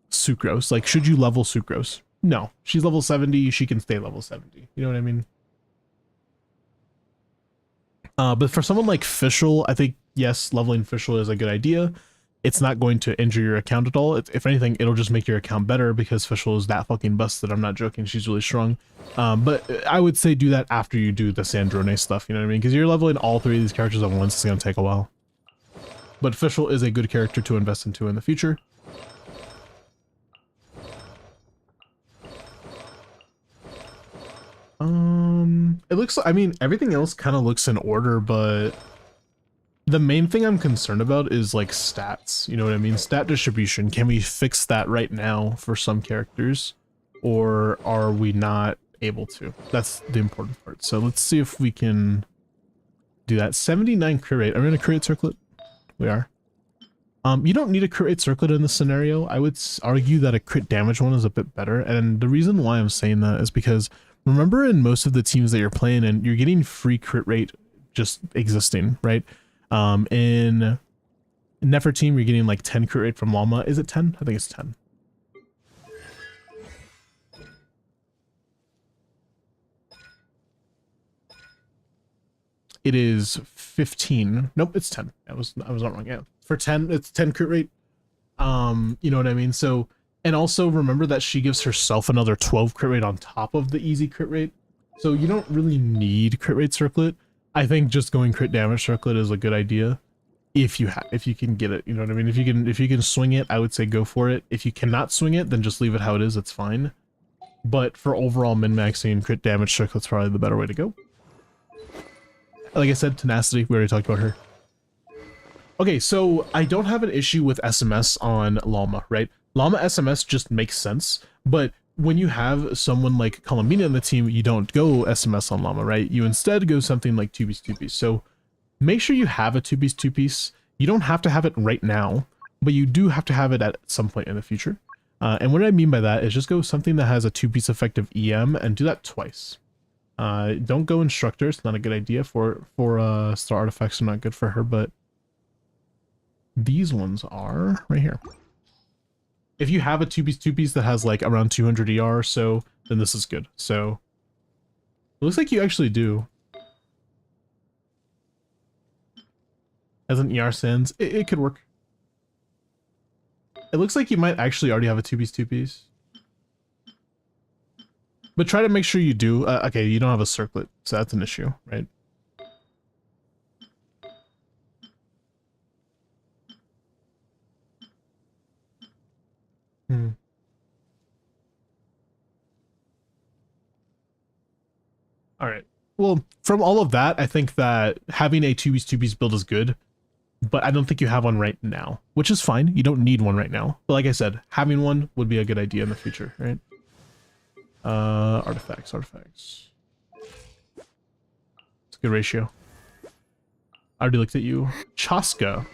Sucrose. Like, should you level Sucrose? No, she's level 70. She can stay level 70. You know what I mean? But for someone like Fischl, I think, yes, leveling Fischl is a good idea. It's not going to injure your account at all. If anything, it'll just make your account better because Fischl is that fucking busted. I'm not joking. She's really strong. But I would say do that after you do the Sandrone stuff. You know what I mean? Because you're leveling all 3 of these characters at once. It's going to take a while. But Fischl is a good character to invest into in the future. It looks, I mean, everything else kind of looks in order, but The main thing I'm concerned about is like stats. You know what I mean? Stat distribution. Can we fix that right now for some characters? Or are we not able to? That's the important part. So let's see if we can do that. 79 crit rate. Are we going to crit circlet? We are. You don't need a crit rate circlet in this scenario. I would argue that a crit damage one is a bit better. And the reason why I'm saying that is because remember in most of the teams that you're playing in, you're getting free crit rate just existing, right? In Nefer team, you're getting like 10 crit rate from Llama. Is it 10? I think it's 10. It is 15. Nope, it's 10. I was not wrong. Yeah. For 10, it's 10 crit rate. You know what I mean? So, and also remember that she gives herself another 12 crit rate on top of the easy crit rate. So you don't really need crit rate circlet. I think just going crit damage circlet is a good idea. If you can get it, you know what I mean? If you can swing it, I would say go for it. If you cannot swing it, then just leave it how it is, it's fine. But for overall min-maxing, crit damage circlet's probably the better way to go. Like I said, tenacity, we already talked about her. Okay, so I don't have an issue with SMS on Llama, right? Llama SMS just makes sense, but when you have someone like Columbina in the team, you don't go SMS on Llama, right? You instead go something like 2-piece 2-piece. So make sure you have a 2-piece 2-piece. You don't have to have it right now, but you do have to have it at some point in the future. And what I mean by that is just go something that has a 2-piece effective EM and do that twice. Don't go Instructor. It's not a good idea for Star Artifacts are not good for her, but these ones are right here. If you have a 2-piece that has like around 200 ER or so, then this is good. So it looks like you actually do. As an ER sends, it could work. It looks like you might actually already have a 2-piece. But try to make sure you do. Okay, you don't have a circlet, so that's an issue, right? All right. Well, from all of that, I think that having a 2-piece build is good, but I don't think you have one right now, which is fine. You don't need one right now. But like I said, having one would be a good idea in the future, right? Artifacts. It's a good ratio. I already looked at you. Chaska.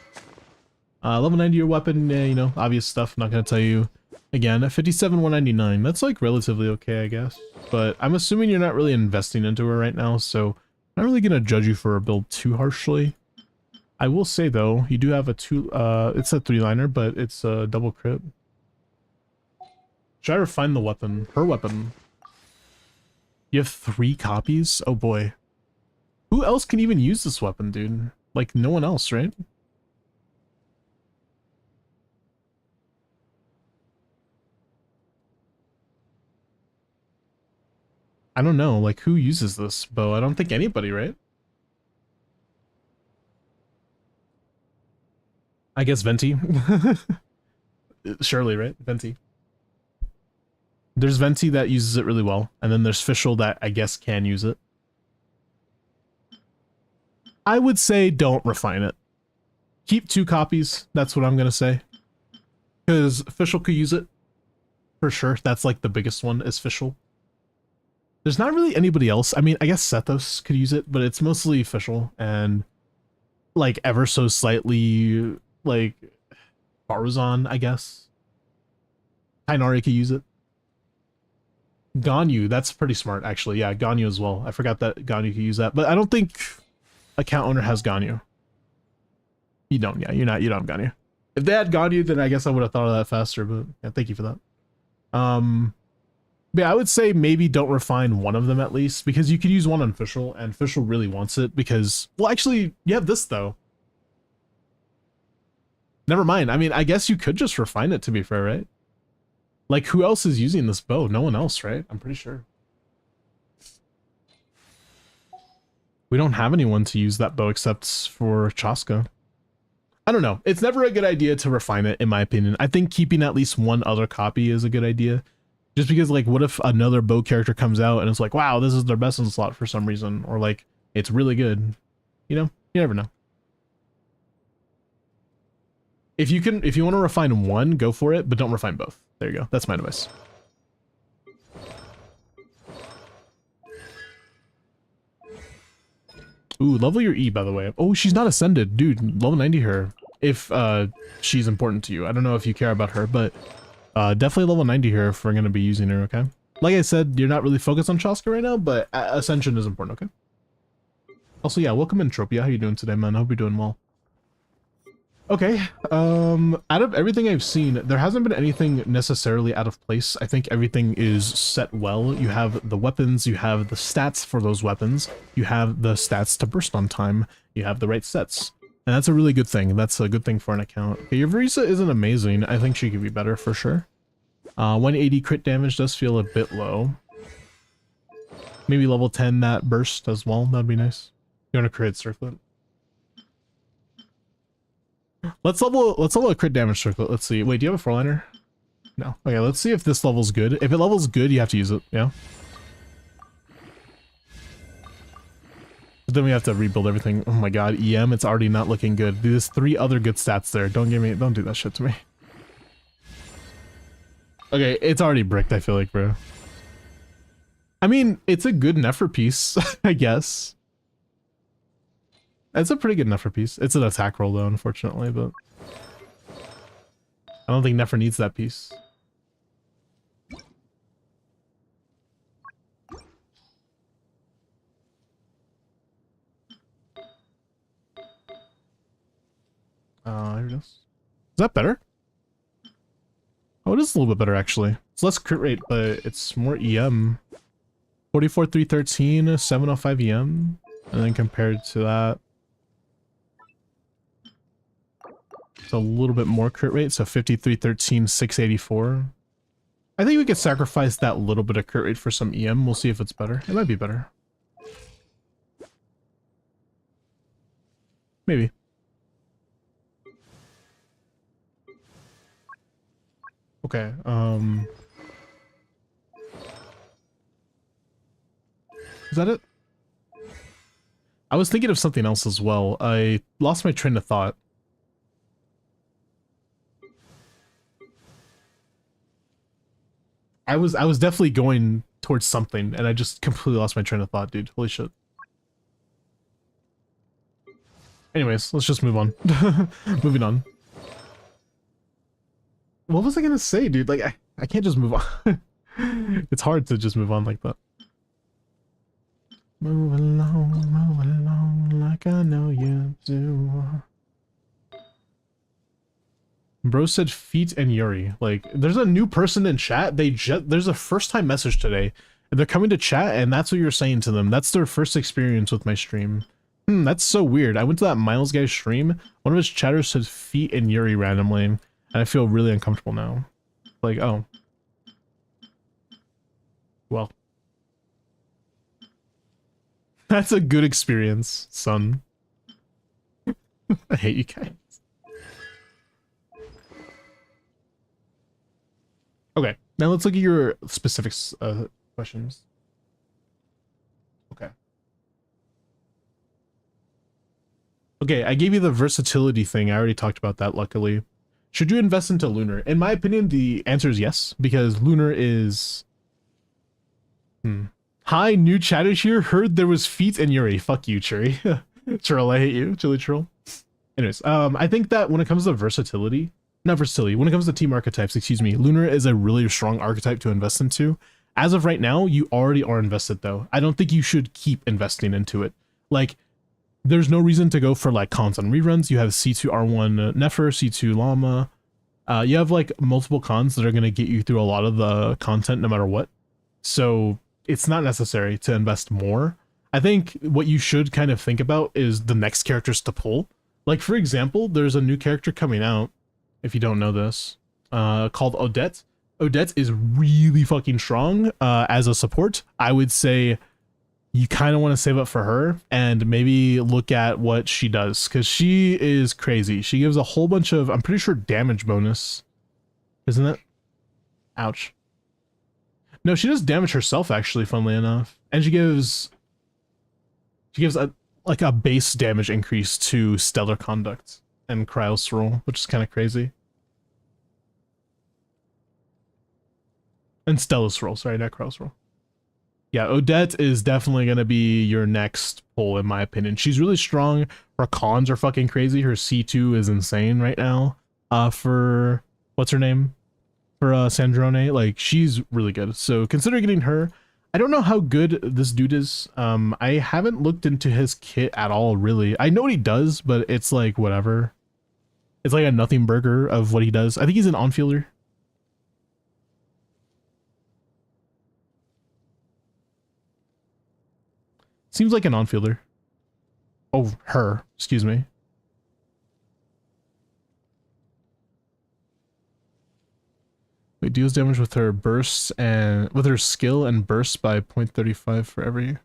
Level 90 your weapon, you know, obvious stuff. I'm not going to tell you again. 57,199. That's like relatively okay, I guess. But I'm assuming you're not really investing into her right now, so I'm not really going to judge you for a build too harshly. I will say though, you do have a it's a 3-liner, but it's a double crit. Should I refine the weapon? Her weapon. You have 3 copies? Oh boy. Who else can even use this weapon, dude? Like, no one else, right? I don't know, like, who uses this bow? I don't think anybody, right? I guess Venti. Surely, right? Venti. There's Venti that uses it really well, and then there's Fischl that I guess can use it. I would say don't refine it. Keep 2 copies, that's what I'm gonna say. Because Fischl could use it. For sure, that's like the biggest one is Fischl. There's not really anybody else. I mean, I guess Sethos could use it, but it's mostly Fischl and like ever so slightly like Barzan, I guess. Tainari could use it. Ganyu, that's pretty smart actually. Yeah, Ganyu as well. I forgot that Ganyu could use that, but I don't think account owner has Ganyu. You don't, yeah, you don't have Ganyu. If they had Ganyu, then I guess I would have thought of that faster, but yeah, thank you for that. But yeah, I would say maybe don't refine one of them at least, because you could use one on Fischl, and Fischl really wants it because, well, actually, you have this though. Never mind. I mean, I guess you could just refine it, to be fair, right? Like, who else is using this bow? No one else, right? I'm pretty sure. We don't have anyone to use that bow except for Chaska. I don't know. It's never a good idea to refine it, in my opinion. I think keeping at least one other copy is a good idea. Just because, like, what if another bow character comes out and it's like, wow, this is their best in slot for some reason, or like, it's really good. You know, you never know. If you want to refine one, go for it, but don't refine both. There you go. That's my advice. Ooh, level your E, by the way. Oh, she's not ascended. Dude, level 90 her. If she's important to you. I don't know if you care about her, but definitely level 90 her if we're going to be using her, okay? Like I said, you're not really focused on Shaska right now, but Ascension is important, okay? Also, yeah, welcome in, Tropia. How you doing today, man? I hope you're doing well. Okay, out of everything I've seen, there hasn't been anything necessarily out of place. I think everything is set well. You have the weapons, you have the stats for those weapons, you have the stats to burst on time, you have the right sets. And that's a really good thing. That's a good thing for an account. Okay, your Verisa isn't amazing. I think she could be better for sure. 180 crit damage does feel a bit low. Maybe level 10 that burst as well. That'd be nice. You want a crit circlet? Let's level a crit damage circlet. Let's see. Wait, do you have a 4-liner? No. Okay, let's see if this level's good. If it levels good, you have to use it. Yeah. But then we have to rebuild everything. Oh my god, EM, it's already not looking good. There's 3 other good stats there. Don't do that shit to me. Okay, it's already bricked, I feel like, bro. I mean, it's a good Nefer piece, I guess. It's a pretty good Nefer piece. It's an attack roll though, unfortunately, but I don't think Nefer needs that piece. Here it is. Is that better? Oh, it is a little bit better actually. It's less crit rate, but it's more EM. 44, 313, 705 EM, and then compared to that, it's a little bit more crit rate, so 53, 13, 684. I think we could sacrifice that little bit of crit rate for some EM. We'll see if it's better. It might be better. Maybe. Okay, is that it? I was thinking of something else as well. I lost my train of thought. I was definitely going towards something, and I just completely lost my train of thought, dude. Holy shit. Anyways, let's just move on. Moving on. What was I gonna say, dude? Like, I can't just move on. It's hard to just move on like that. Move along like I know you do. Bro said Feet and Yuri. Like, there's a new person in chat. There's a first time message today. And they're coming to chat, and that's what you're saying to them. That's their first experience with my stream. That's so weird. I went to that Miles guy's stream. One of his chatters said Feet and Yuri randomly. And I feel really uncomfortable now. Like, oh. Well. That's a good experience, son. I hate you guys. Okay, now let's look at your specific questions. Okay. Okay, I gave you the versatility thing. I already talked about that, luckily. Should you invest into Lunar? In my opinion, the answer is yes, because Lunar is... Hi, new chatters here. Heard there was Feet and Yuri. Fuck you, Churi. Troll, I hate you. Chili troll. Anyways, I think that when it comes to versatility... Not versatility. When it comes to team archetypes, excuse me, Lunar is a really strong archetype to invest into. As of right now, you already are invested, though. I don't think you should keep investing into it. Like... There's no reason to go for like cons on reruns. You have C2R1 Nefer, C2 Llama. You have like multiple cons that are going to get you through a lot of the content no matter what. So it's not necessary to invest more. I think what you should kind of think about is the next characters to pull. Like for example, there's a new character coming out, if you don't know this, called Odette. Odette is really fucking strong as a support. I would say you kind of want to save up for her and maybe look at what she does, because she is crazy. She gives a whole bunch of, I'm pretty sure, damage bonus, isn't it? Ouch. No, she does damage herself, actually, funnily enough. And she gives a like a base damage increase to Stellar Conduct. and Cryos roll, which is kind of crazy. And Stellus roll, sorry, not Cryos roll. Yeah, Odette is definitely going to be your next pull, in my opinion. She's really strong. Her cons are fucking crazy. Her C2 is insane right now. For, what's her name? For Sandrone. Like, she's really good. So consider getting her. I don't know how good this dude is. I haven't looked into his kit at all, really. I know what he does, but it's like, whatever. It's like a nothing burger of what he does. I think he's an on-fielder. Seems like an on-fielder. Oh, her. Excuse me. Wait, deals damage with her bursts and with her skill and bursts by 0.35 for every.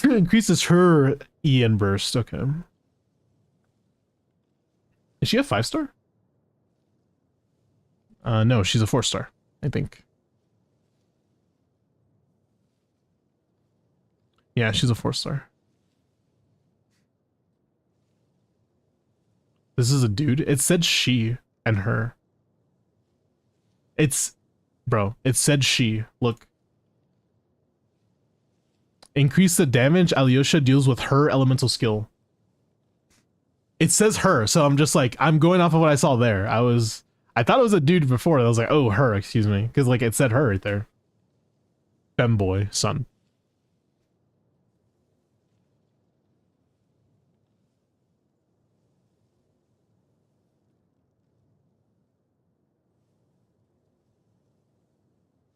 Increases her E and burst. Okay. Is she a 5-star? No, she's a 4-star, I think. Yeah, she's a 4-star. This is a dude. It said she and her. It's, bro, it said she. Look. Increase the damage Alyosha deals with her elemental skill. It says her, so I'm just like, I'm going off of what I saw there. I thought it was a dude before. I was like, oh, her, excuse me. Because like it said her right there. Femboy, son.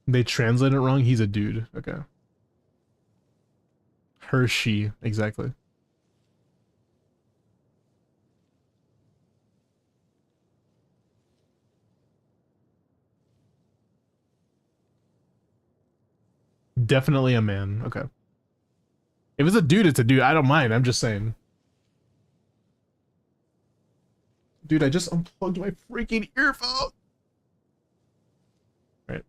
They translate it wrong. He's a dude. Okay. Her, she. Exactly. Definitely a man. Okay. If it's a dude, it's a dude. I don't mind. I'm just saying. Dude, I just unplugged my freaking earphone. Right.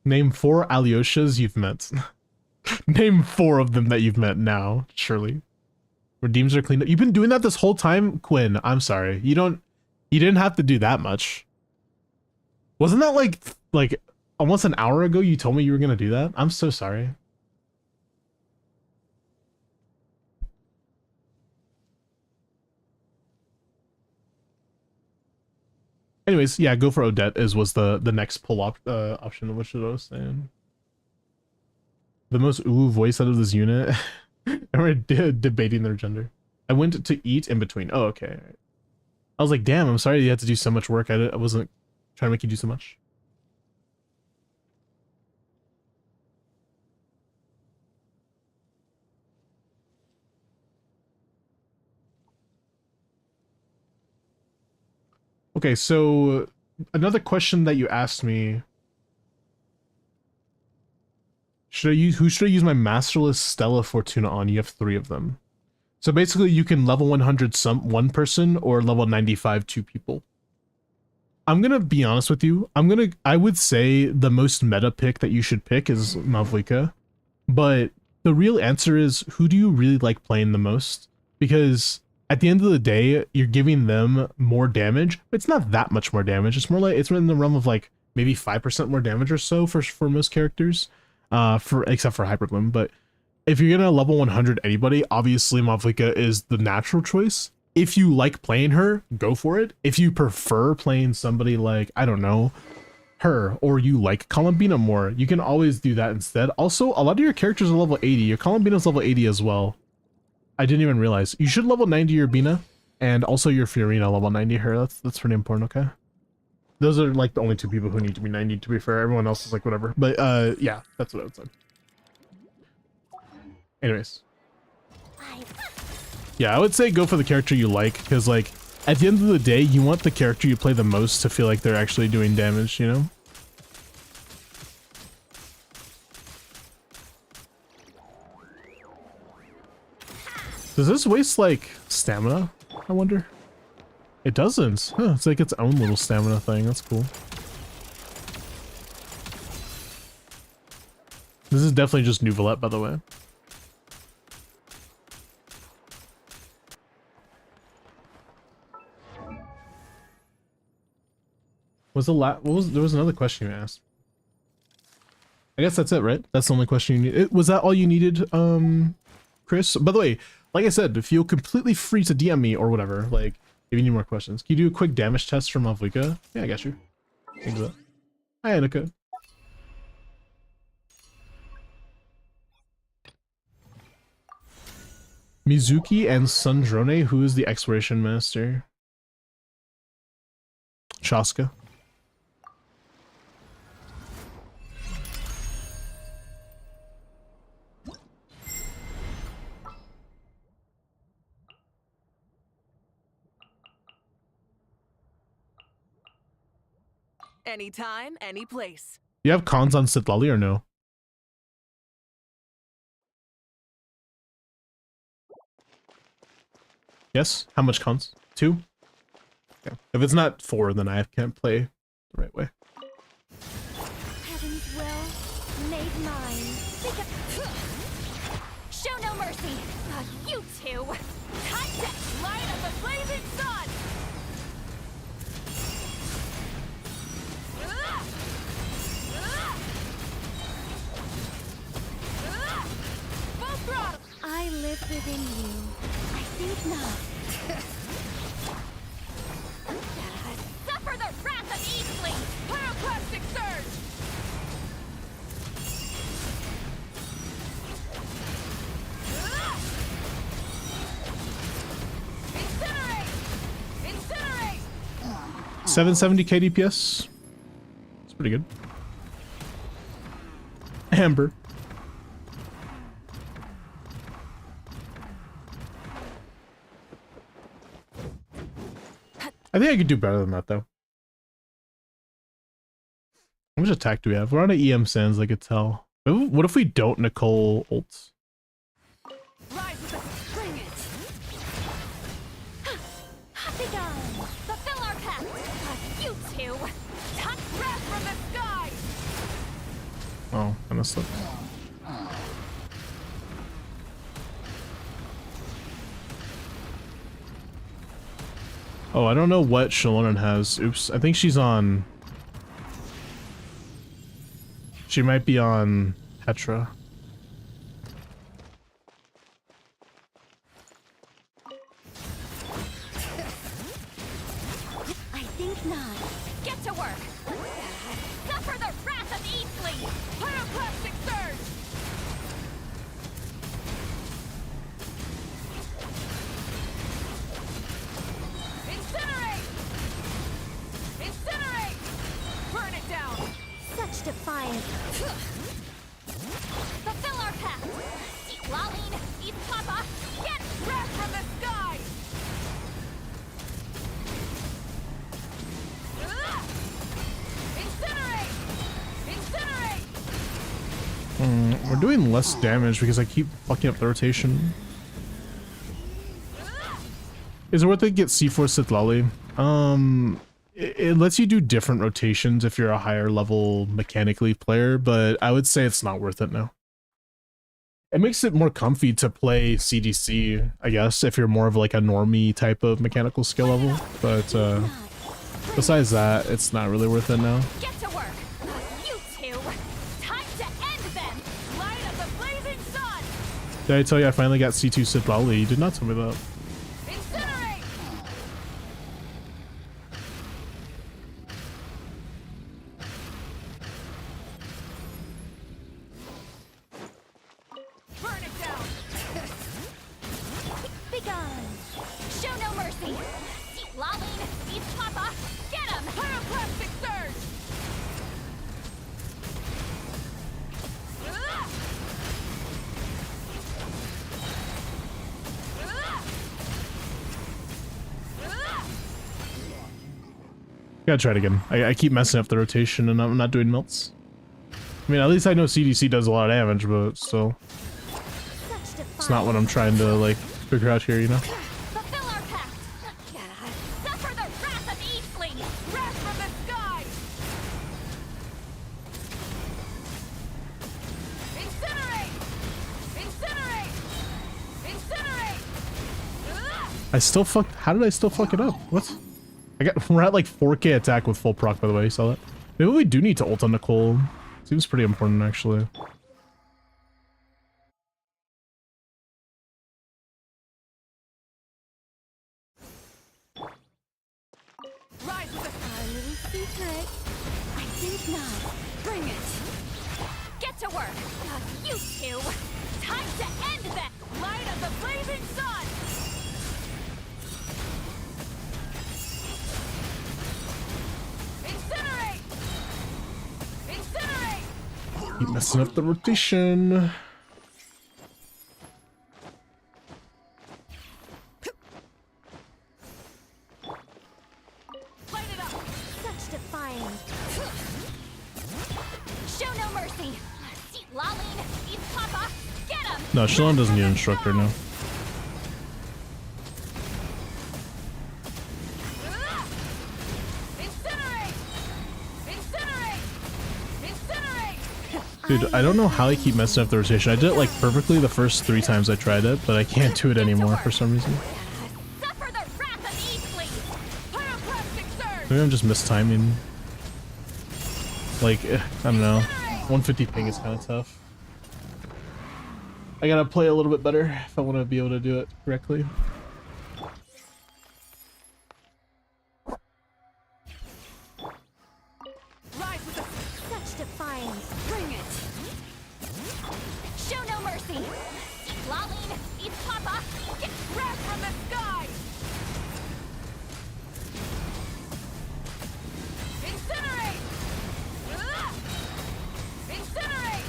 Name 4 Alyoshas you've met. Name 4 of them that you've met now, surely. Redeems are cleaned up. You've been doing that this whole time, Quinn. I'm sorry. You didn't have to do that much. Wasn't that like almost an hour ago you told me you were gonna do that? I'm so sorry. Anyways, yeah, go for Odette was the next pull option, which I was saying. The most ooh voice out of this unit. And we're debating their gender. I went to eat in between. Oh, okay. I was like, damn, I'm sorry you had to do so much work. I wasn't trying to make you do so much. Okay, so another question that you asked me. Who should I use my Masterless Stella Fortuna on? You have 3 of them. So basically you can level 100 one person or level 95 2 people. I'm gonna be honest with you. I would say the most meta pick that you should pick is Malvika. But the real answer is, who do you really like playing the most? Because at the end of the day, you're giving them more damage. But it's not that much more damage. It's more like, it's in the realm of like maybe 5% more damage or so for most characters. Except for Hypergloom. But if you're gonna level 100 anybody, obviously Malvika is the natural choice. If you like playing her, go for it. If you prefer playing somebody like, I don't know, her, or you like Columbina more, you can always do that instead. Also, a lot of your characters are level 80. Your Columbina's level 80 as well. I didn't even realize. You should level 90 your Bina, and also your Fiorina level 90 her. That's pretty important, okay? Those are like the only 2 people who need to be 90, to be fair. Everyone else is like whatever. But yeah, that's what I would say. Anyways. Yeah, I would say go for the character you like, because like at the end of the day, you want the character you play the most to feel like they're actually doing damage, you know? Does this waste like stamina? I wonder. It doesn't. Huh, it's like its own little stamina thing. That's cool. This is definitely just Nouvelette, by the way. Was there was another question you asked. I guess that's it, right? That's the only question you need. Was that all you needed, Chris? By the way, like I said, feel completely free to DM me or whatever. Like, if you need more questions. Can you do a quick damage test for Malvika? Yeah, I got you. Can do that. Hi, Annika. Mizuki and Sundrone, who is the exploration master? Chaska. Anytime, any place. You have cons on Sitlali or no? Yes? How much cons? 2? Okay. If it's not 4, then I can't play the right way. Heaven's will made mine. Show no mercy. You two. Time to light up the blazing sun. Both throttle. I live within you. I think not. Suffer the wrath of Eastling! Pyroclastic surge! Incinerate! Incinerate! 770 KDPS. It's pretty good. Amber. I think I could do better than that, though. How much attack do we have? We're on an EM Sands, I could tell. What if we don't Nicole ults? Rise with us, bring it! Be gone! Fulfill our pact! You two! Touch wrath from the sky! Oh, I messed up. Oh, I don't know what Shalonen has. Oops, I think she's on... She might be on Petra. I think not. Get to work! Suffer the wrath of Eastling! Pyroclastic surge! Incinerate! Incinerate! Burn it down! Such defiance. Fulfill our pact! Eat Laline! Eat Papa! Get wrath from the sky! Incinerate! Incinerate! We're doing less damage because I keep fucking up the rotation. Is it worth it to get C4 Sitlali? It lets you do different rotations if you're a higher level mechanically player, but I would say it's not worth it now. It makes it more comfy to play CDC, I guess, if you're more of like a normie type of mechanical skill level, but besides that, it's not really worth it now. Get to work! You two! Time to end them! Light up the blazing sun! Did I tell you I finally got C2 Sitlali? You did not tell me that. Incinerate! Burn it down! Be gone! Show no mercy! Eat Laline! Eat Papa! Get him! Pyroclastic surge! Gotta try it again. I keep messing up the rotation and I'm not doing melts. I mean, at least I know CDC does a lot of damage, but still. It's not what I'm trying to, like, figure out here, you know? Fulfill our pact! Suffer the wrath of Eastling! Wrath from the sky! How did I still fuck it up? What? We're at like 4K attack with full proc, by the way. You saw that? Maybe we do need to ult on Nicole. Seems pretty important, actually. Rise with a little secret. I think not. Bring it. Get to work. You two. Time to end that light of the blazing sun. Incinerate. Incinerate. Keep messing up the rotation. Light it up. Such defiance. Show no mercy. See Laline, eat Papa. Get him. No, Shalom doesn't need an instructor now. Incinerate. Incinerate. Incinerate. Dude, I don't know how I keep messing up the rotation. I did it like perfectly the first 3 times I tried it, but I can't do it anymore for some reason. Suffer the wrath of Eastleigh. Pyroclastic surge. Maybe I'm just mistiming. Like, I don't know. 150 ping is kind of tough. I gotta play a little bit better if I want to be able to do it correctly. Rise with such defiance. Bring it. Show no mercy. Laline, eat Papa. Get wrath from the sky. Incinerate. Incinerate.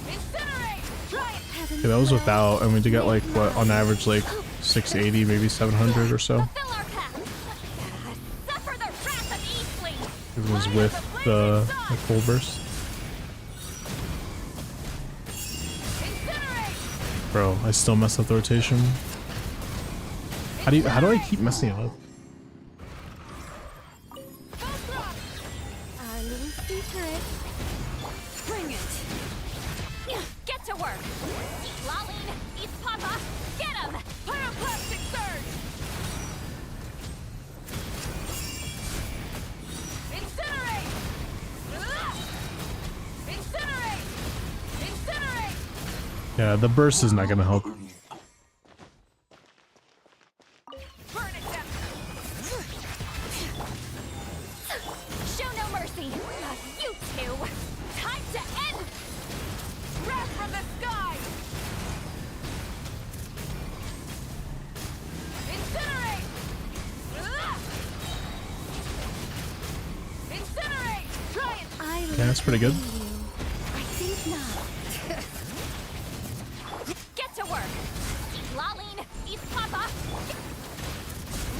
Incinerate. Try it. Okay, that was without, and we did get like, what, on average, like 680, maybe 700 or so. Fulfill our path. Suffer the wrath of Eastleigh. It was with the cold burst. Incinerate. Bro, I still mess up the rotation. How do I keep messing it up? Our little secret. Bring it. Get to work. Laline, eat Papa. Get him. Pyroclastic surge. Incinerate. Incinerate. Incinerate. Yeah, the burst is not gonna help. Burn it down. Show no mercy. You two. Time to end. Wrath from the sky. Incinerate. Incinerate. Try it. Yeah, that's pretty good. I think not. Get to work. Laline, eat Papa.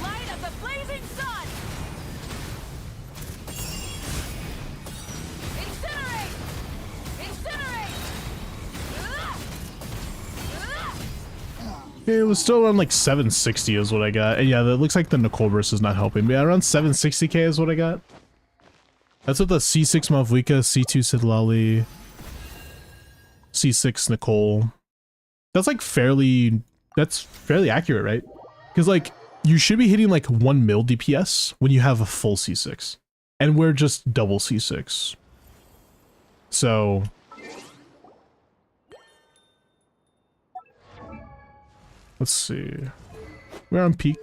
Light of the blazing sun. Incinerate. Incinerate. Yeah, it was still around like 760 is what I got. And yeah, that looks like the Nicole burst is not helping. But yeah, around 760k is what I got. That's with the C6 Malvika, C2 Sidlali, C6 Nicole. That's fairly accurate, right? Because like you should be hitting like 1 mil DPS when you have a full C6. And we're just double C6. So let's see. We're on peak,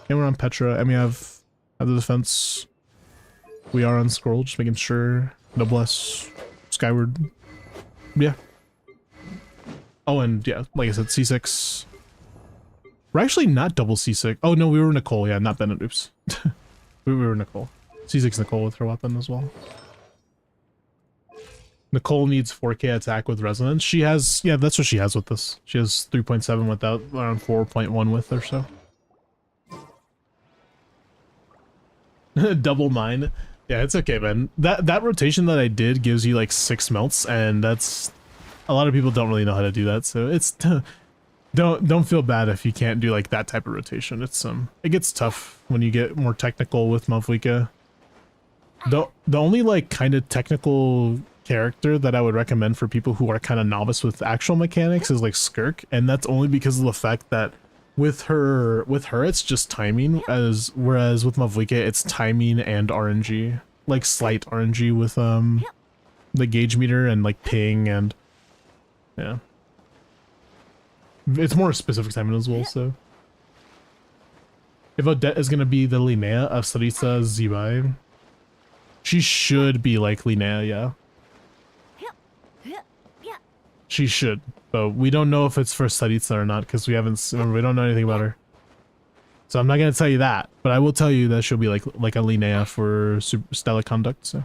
and we're on Petra, and we have the defense. We are on scroll, just making sure. Noblesse, Skyward. Yeah. Oh, and yeah, like I said, C6. We're actually not double C6. Oh no, we were Nicole. Yeah, not Bennett. Oops. we were Nicole. C6 Nicole with her weapon as well. Nicole needs 4K attack with resonance. She has, yeah, that's what she has with this. She has 3.7 without, around 4.1 with or so. Double mine. Yeah, it's okay, man. That rotation that I did gives you like 6 melts, and that's a lot of people don't really know how to do that. So it's don't feel bad if you can't do like that type of rotation. It's it gets tough when you get more technical with Malvika. The only like kind of technical character that I would recommend for people who are kind of novice with actual mechanics is like Skirk, and that's only because of the fact that With her, it's just timing, whereas with Mavlika, it's timing and RNG, like slight RNG with the gauge meter and like ping and yeah, it's more specific timing as well. So if Odette is gonna be the Linnea of Sarita Zibai, she should be like Linnea, yeah. She should, but we don't know if it's for Saritsa or not because we don't know anything about her. So I'm not gonna tell you that, but I will tell you that she'll be like a Linnea for Stellar Conduct. So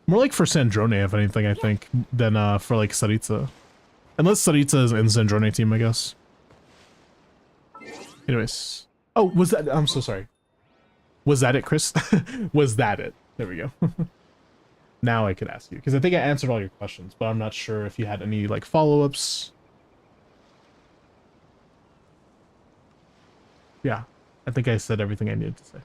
more like for Sandrone, if anything, I think, than for like Saritsa, unless Saritsa is in Sandrone team, I guess. Anyways, oh, was that? I'm so sorry. Was that it, Chris? Was that it? There we go. Now I could ask you, because I think I answered all your questions, but I'm not sure if you had any like follow-ups. Yeah, I think I said everything I needed to say.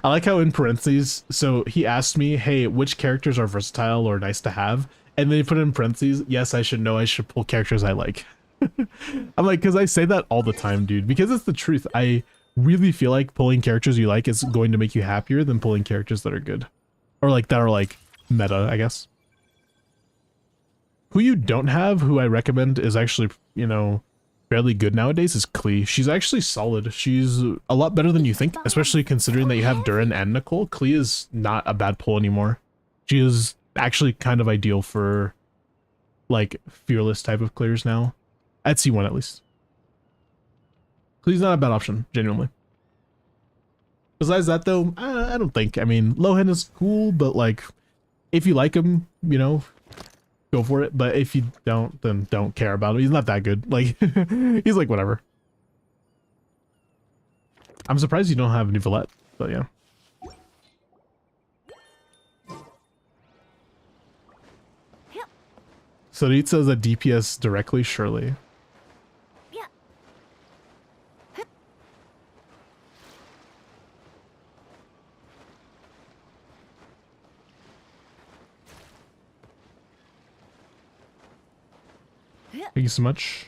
I like how in parentheses, so he asked me, hey, which characters are versatile or nice to have? And then he put in parentheses, yes, I should know I should pull characters I like. I'm like, because I say that all the time, dude, because it's the truth. I really feel like pulling characters you like is going to make you happier than pulling characters that are good. Or like, that are like meta, I guess. Who you don't have, who I recommend is actually, you know, fairly good nowadays is Klee. She's actually solid. She's a lot better than you think, especially considering that you have Durin and Nicole. Klee is not a bad pull anymore. She is actually kind of ideal for like fearless type of clears now. At C1 at least. Klee's not a bad option, genuinely. Besides that though, I don't think. I mean, Lohan is cool, but like, if you like him, you know, go for it. But if you don't, then don't care about him. He's not that good. Like, he's like, whatever. I'm surprised you don't have Nicolette, but yeah. Saritsa is a DPS directly, surely. Thank you so much.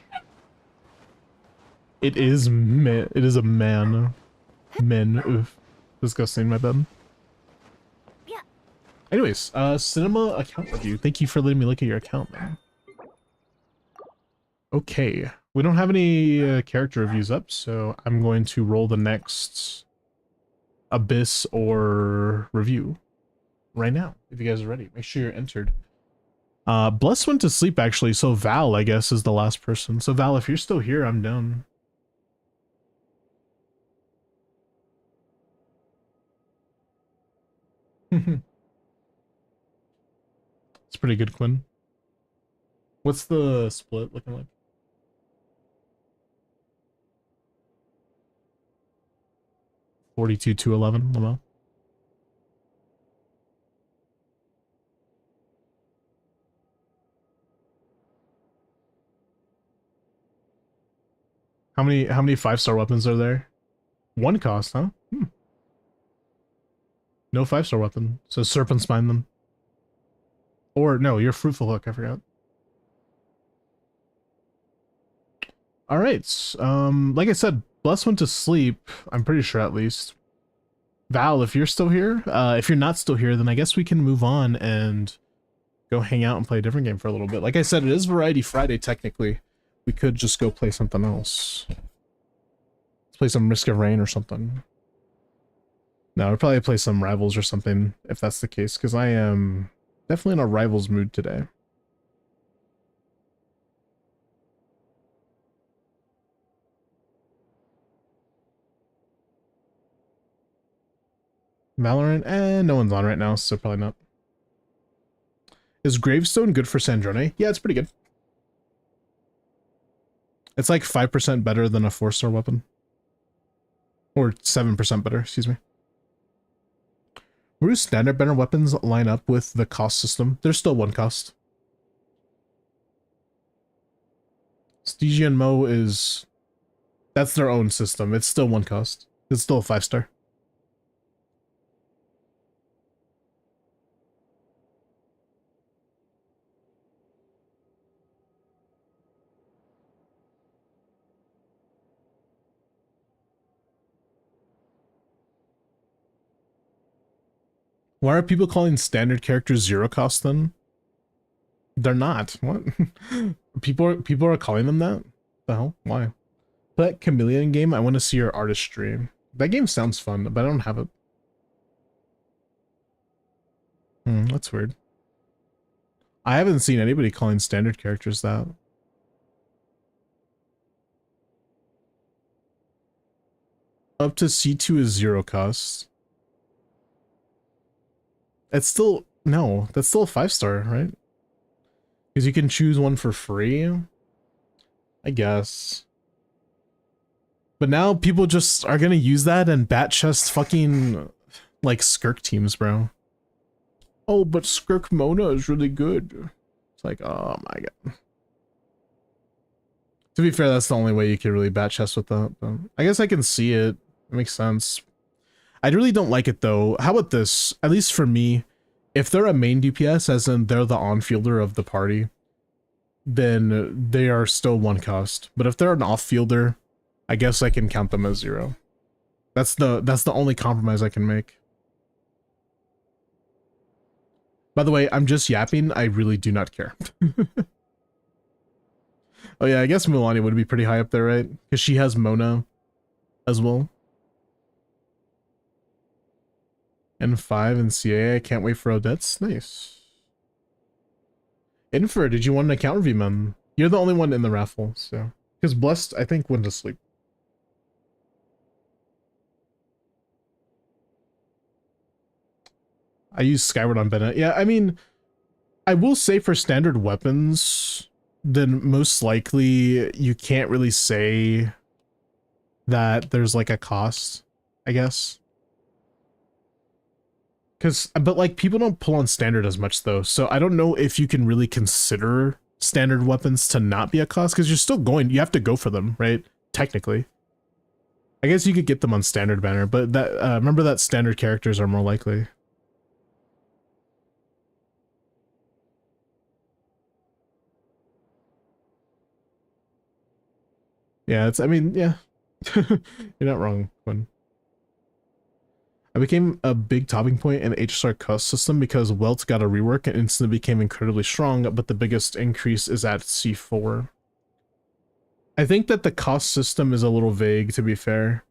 It is a man. Men. Oof. Disgusting, my bad. Anyways, cinema account review. Thank you for letting me look at your account, man. Okay. We don't have any character reviews up, so I'm going to roll the next Abyss or review right now. If you guys are ready, make sure you're entered. Bless went to sleep actually, so Val, I guess, is the last person. So Val, if you're still here, I'm down. It's pretty good, Quinn. What's the split looking like? $42 to $11, Lamau. How many 5-star weapons are there? One cost, huh? No 5-star weapon. So Serpent Spine them. Or no, you're Fruitful Hook, I forgot. Alright, like I said, Bless went to sleep, I'm pretty sure at least. Val, if you're still here, if you're not still here, then I guess we can move on and go hang out and play a different game for a little bit. Like I said, it is Variety Friday, technically. We could just go play something else. Let's play some Risk of Rain or something. No, I'll probably play some Rivals or something, if that's the case, because I am definitely in a Rivals mood today. Valorant? No one's on right now, so probably not. Is Gravestone good for Sandrone? Yeah, it's pretty good. It's like 5% better than a 4-star weapon. Or 7% better, excuse me. Where do standard banner weapons line up with the cost system? There's still one cost. Stygian Mo is... That's their own system. It's still one cost. It's still a 5-star. Why are people calling standard characters zero cost then? They're not. What? people are calling them that? The hell? Why? That Chameleon game, I want to see your artistry. That game sounds fun, but I don't have it. That's weird. I haven't seen anybody calling standard characters that. Up to C2 is zero cost. It's still, no, that's still a 5-star, right? Because you can choose one for free, I guess. But now people just are gonna use that and bat chest fucking like Skirk teams, bro. Oh, but Skirk Mona is really good. It's like, oh my god. To be fair, that's the only way you can really bat chest with that. But I guess I can see it. It makes sense. I really don't like it though. How about this? At least for me, if they're a main DPS, as in they're the on-fielder of the party, then they are still 1 cost. But if they're an off-fielder, I guess I can count them as 0. That's the only compromise I can make. By the way, I'm just yapping. I really do not care. Oh yeah, I guess Milani would be pretty high up there, right? Because she has Mona as well. N5 and CA, I can't wait for Odette's. Nice. Infer, did you want an account review, man? You're the only one in the raffle, so. Because Blessed, I think, went to sleep. I use Skyward on Bennett. Yeah, I mean, I will say for standard weapons, then most likely you can't really say that there's like a cost, I guess. But like people don't pull on standard as much though, so I don't know if you can really consider standard weapons to not be a cost, because you're still going, you have to go for them, right? Technically. I guess you could get them on standard banner, but that remember that standard characters are more likely. Yeah, it's, I mean, yeah. You're not wrong, Quinn. I became a big topping point in the HSR cost system because Welt got a rework and instantly became incredibly strong, but the biggest increase is at C4. I think that the cost system is a little vague, to be fair.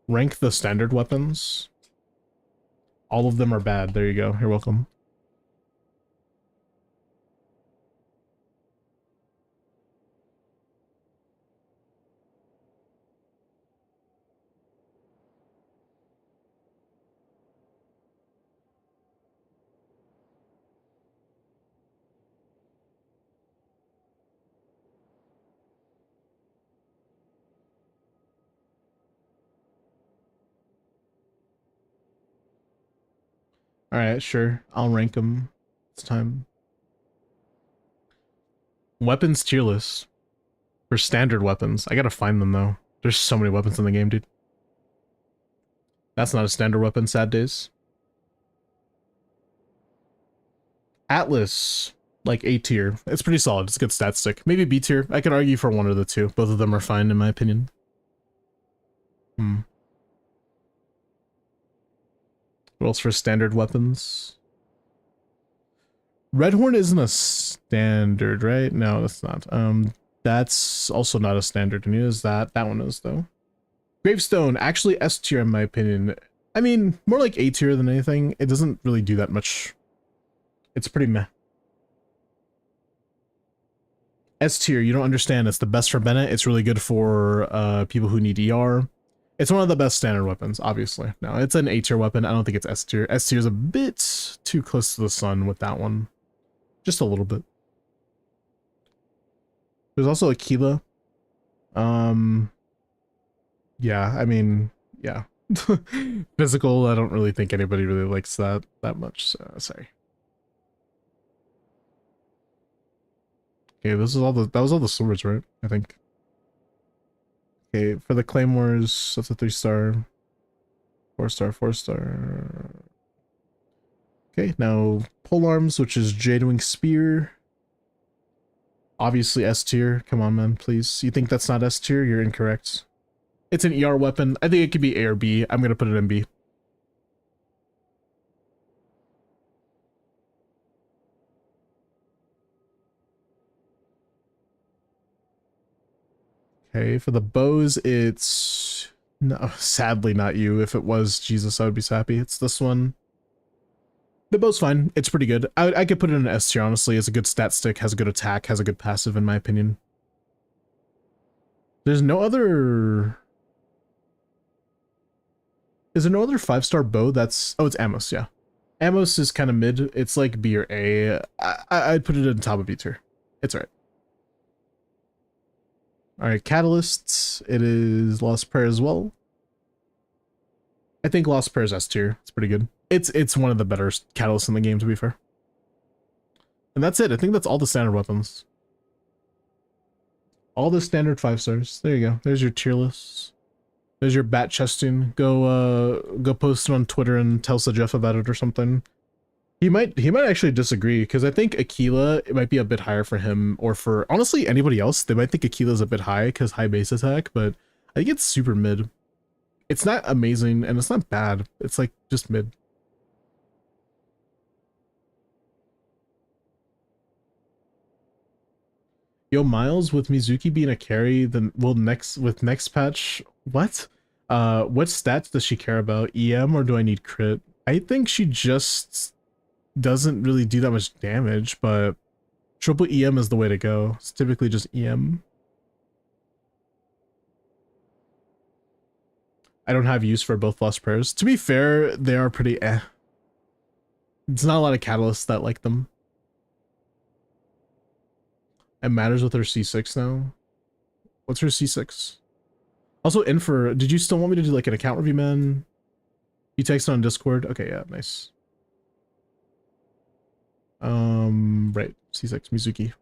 Rank the standard weapons. All of them are bad. There you go. You're welcome. Alright, sure. I'll rank them. It's time. Weapons tier list. For standard weapons. I gotta find them though. There's so many weapons in the game, dude. That's not a standard weapon, sad days. Atlas. Like A tier. It's pretty solid. It's a good stat stick. Maybe B tier. I could argue for one or the two. Both of them are fine in my opinion. What else for standard weapons? Redhorn isn't a standard, right? No, that's not. That's also not a standard. And is that? That one is, though. Gravestone, actually S tier in my opinion. I mean, more like A tier than anything. It doesn't really do that much. It's pretty meh. S tier, you don't understand. It's the best for Bennett. It's really good for people who need ER. It's one of the best standard weapons, obviously. No, it's an A tier weapon. I don't think it's S tier. S tier is a bit too close to the sun with that one. Just a little bit. There's also Aquila. Yeah, I mean, yeah. Physical, I don't really think anybody really likes that much, so sorry. Okay, this is all the, that was all the swords, right? I think. Okay, for the claymores, that's a 3-star. 4-star, 4-star. Okay, now polearms, which is Jadewing Spear. Obviously S tier. Come on, man, please. You think that's not S tier? You're incorrect. It's an ER weapon. I think it could be A or B. I'm gonna put it in B. Okay, for the bows, it's... No, sadly not you. If it was Jesus, I would be happy. It's this one. The bow's fine. It's pretty good. I could put it in an S tier, honestly. It's a good stat stick, has a good attack, has a good passive, in my opinion. There's no other... Is there no other 5-star bow that's... Oh, it's Amos, yeah. Amos is kind of mid. It's like B or A. I'd put it in top of B tier. It's alright. Alright, Catalysts. It is Lost Prayer as well. I think Lost Prayer is S tier. It's pretty good. It's one of the better catalysts in the game, to be fair. And that's it. I think that's all the standard weapons. All the standard 5 stars. There you go. There's your tier lists. There's your bat chesting. Go post it on Twitter and tell Sir Jeff about it or something. He might actually disagree, because I think Aquila, it might be a bit higher for him, or for honestly anybody else. They might think Aquila's a bit high because high base attack, but I think it's super mid. It's not amazing and it's not bad. It's like just mid. Yo, Miles, with Mizuki being a carry, then will with next patch, what stats does she care about? EM or do I need crit? I think she just doesn't really do that much damage, but triple EM is the way to go. It's typically just EM. I don't have use for both Lost Prayers. To be fair, they are pretty eh. It's not a lot of catalysts that like them. It matters with her C6 now. What's her C6? Also, Infer, did you still want me to do like an account review, man? You texted on Discord? Okay, yeah, nice. Right, C6, Mizuki.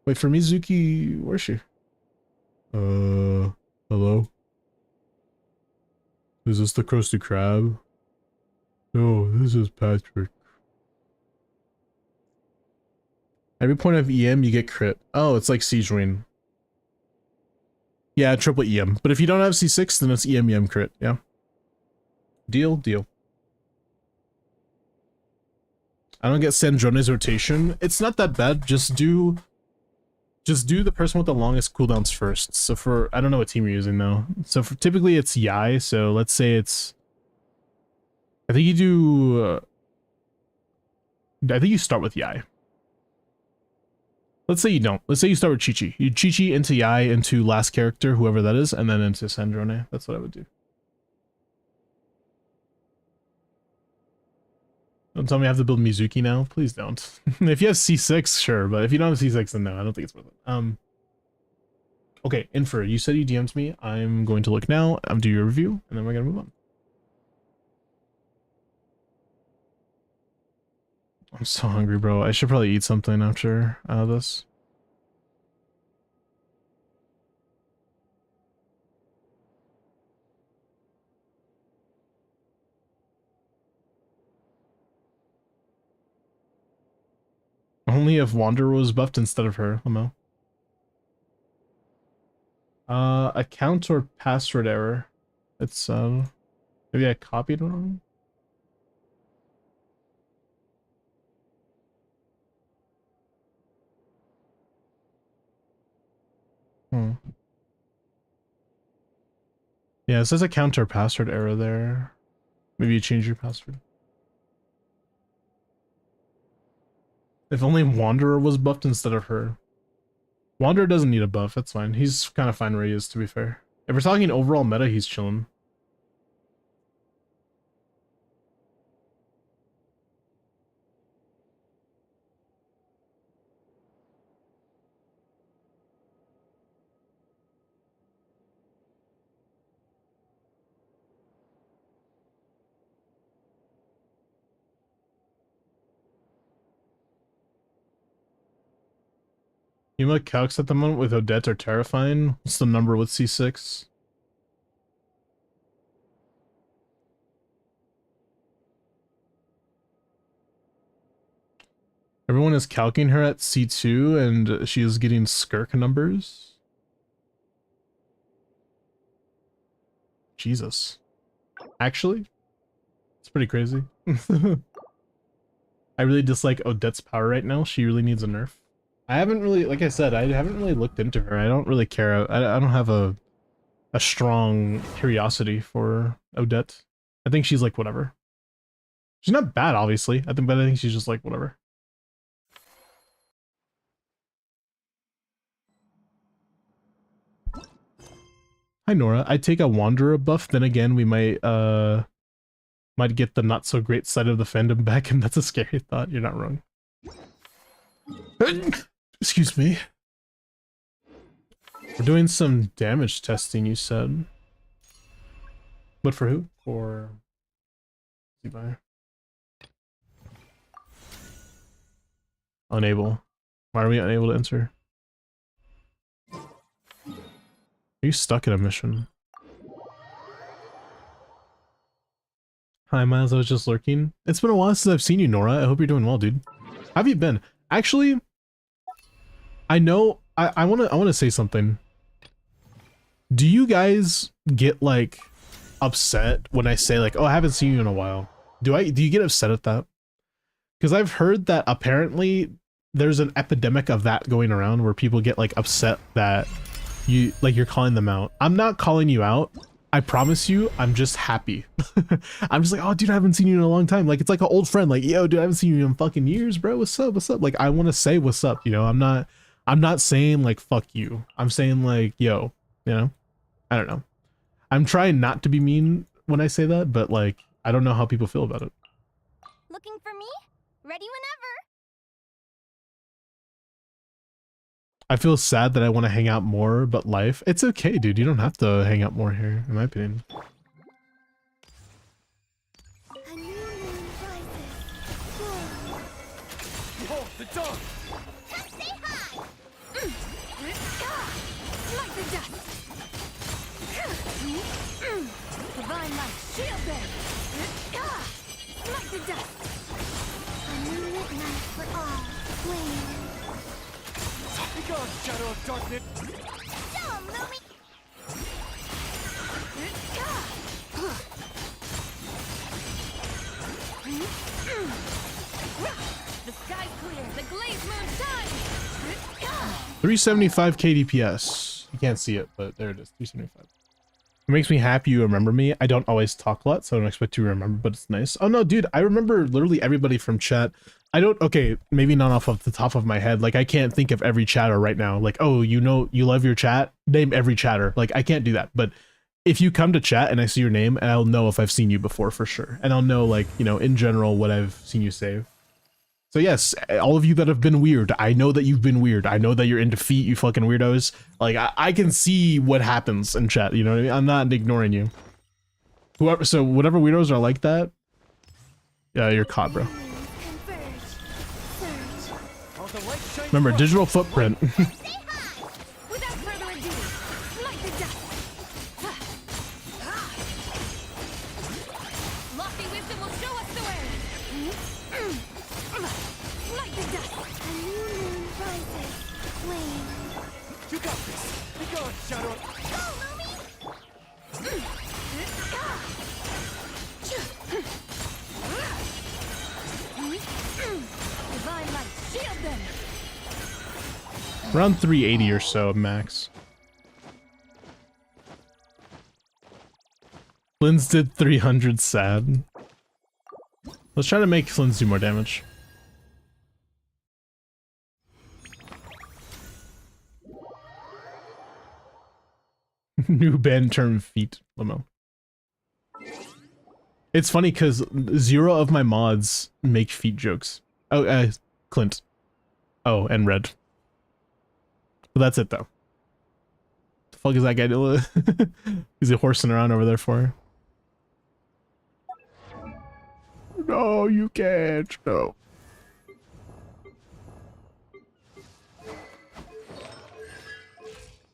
Wait, for Mizuki, where's she? Hello? Is this the Krusty Krab? No, this is Patrick. Every point of EM, you get crit. Oh, it's like Siege Ruin. Yeah, triple EM. But if you don't have C6, then it's EM crit, yeah. Deal. I don't get Sandrone's rotation. It's not that bad. Just do the person with the longest cooldowns first. So for, I don't know what team you're using though. So for typically it's Yai. So let's say it's, I think you do, I think you start with Yai. Let's say you don't. Let's say you start with Chi-Chi. You Chi-Chi into Yai into last character, whoever that is, and then into Sandrone. That's what I would do. Don't tell me I have to build Mizuki now. Please don't. If you have C6, sure, but if you don't have C6, then no, I don't think it's worth it. Okay, Infer, you said you DM'd me. I'm going to look now. I'm do your review, and then we're gonna move on. I'm so hungry, bro. I should probably eat something after this. Only if Wanderer was buffed instead of her, Lamo. Account or password error. It's maybe I copied it wrong. Yeah, it says account or password error there. Maybe you change your password. If only Wanderer was buffed instead of her. Wanderer doesn't need a buff, that's fine. He's kind of fine where he is, to be fair. If we're talking overall meta, he's chilling. Yuma calcs at the moment with Odette are terrifying. What's the number with C6? Everyone is calcing her at C2 and she is getting skirk numbers. Jesus. Actually, it's pretty crazy. I really dislike Odette's power right now. She really needs a nerf. I haven't really, like I said, I haven't really looked into her. I don't really care. I don't have a strong curiosity for Odette. I think she's like whatever. She's not bad, obviously. But I think she's just like whatever. Hi Nora. I take a Wanderer buff, then again we might get the not so great side of the fandom back, and that's a scary thought. You're not wrong. Excuse me. We're doing some damage testing, you said. But for who? For Levi. Unable. Why are we unable to enter? Are you stuck in a mission? Hi Miles, I was just lurking. It's been a while since I've seen you, Nora. I hope you're doing well, dude. How have you been? Actually, I know I wanna say something. Do you guys get like upset when I say like, oh, I haven't seen you in a while? Do you get upset at that? Because I've heard that apparently there's an epidemic of that going around where people get like upset that you're calling them out. I'm not calling you out. I promise you, I'm just happy. I'm just like, oh dude, I haven't seen you in a long time. Like it's like an old friend, like, yo dude, I haven't seen you in fucking years, bro. What's up? What's up? Like I want to say what's up, you know. I'm not saying like fuck you. I'm saying like, yo, you know. I don't know. I'm trying not to be mean when I say that, but like I don't know how people feel about it. Looking for me? Ready whenever. I feel sad that I want to hang out more, but life, it's okay, dude. You don't have to hang out more here, in my opinion. A new moon rises. Behold the dawn! Come say hi! Smite the dust! Divine light, shield them! Smite the dust! A moonlit night for all, flame. Be gone, shadow of darkness! Show 'em, Lumi! The sky's clear, the glaze moon's done! 375 kDPS. You can't see it, but there it is, 375. It makes me happy you remember me. I don't always talk a lot, so I don't expect you to remember, but it's nice. Oh no, dude, I remember literally everybody from chat. I don't, okay, maybe not off of the top of my head. Like, I can't think of every chatter right now. Like, oh, you know, you love your chat? Name every chatter. Like, I can't do that. But if you come to chat and I see your name, I'll know if I've seen you before for sure. And I'll know, like, you know, in general, what I've seen you save. So yes, all of you that have been weird, I know that you've been weird. I know that you're in defeat, you fucking weirdos. Like, I can see what happens in chat, you know what I mean? I'm not ignoring you. Whoever, so whatever weirdos are like that, yeah, you're caught, bro. Remember, digital footprint. Say hi! Without further ado, smite the dust! Lofty wisdom will show us the way! Smite the dust! A new moon rises, flame. You got this! Be gone, shadow of... Go, Lumi! Divine light, shield them! Around 380 or so max. Flynn's did 300, sad. Let's try to make Flynn's do more damage. New band term feet, Limo. It's funny because 0 of my mods make feet jokes. Oh, Clint. Oh, and Red. But that's it though. The fuck is that guy doing? Is he horsing around over there for? No, you can't. No.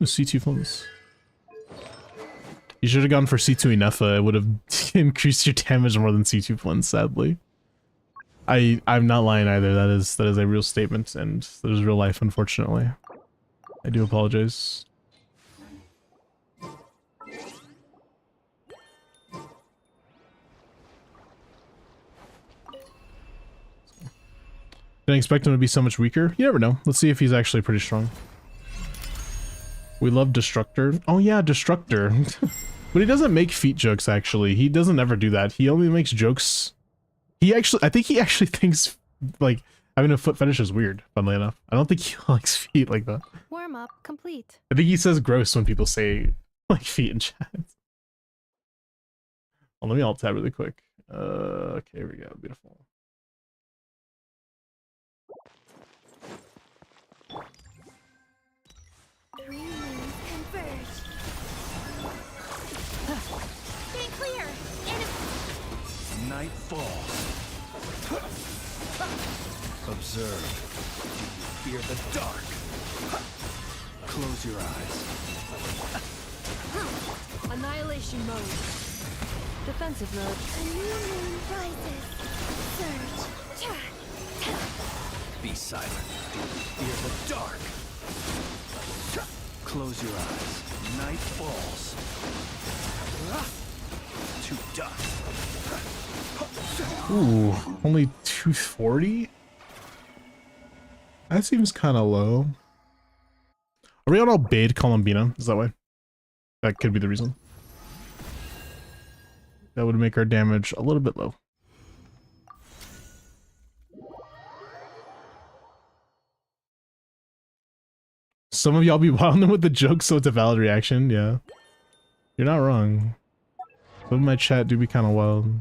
C2 films. You should have gone for C2 Inefa. It would have increased your damage more than C2 Flint, sadly. I'm not lying either. That is a real statement, and that is real life, unfortunately. I do apologize. Didn't expect him to be so much weaker. You never know. Let's see if he's actually pretty strong. We love Destructor. Oh yeah, Destructor. But he doesn't make feet jokes, actually. He doesn't ever do that. He only makes jokes. I think he actually thinks, like, having a foot fetish is weird, funnily enough. I don't think he likes feet like that. Warm up complete. I think he says gross when people say, like, feet in chat. Well, let me alt tab really quick. Okay, here we go. Beautiful. Three moons converge. Stay clear. Night falls. Observe. Fear the dark. Close your eyes. Annihilation mode. Defensive mode. A new moon rises. Surge. Be silent. Fear the dark. Close your eyes. Night falls. To dust. Ooh, only 240? That seems kind of low. Are we on Obeyed Columbina? Is that why? That could be the reason. That would make our damage a little bit low. Some of y'all be wilding with the jokes, so it's a valid reaction. Yeah. You're not wrong. Some of my chat do be kind of wild.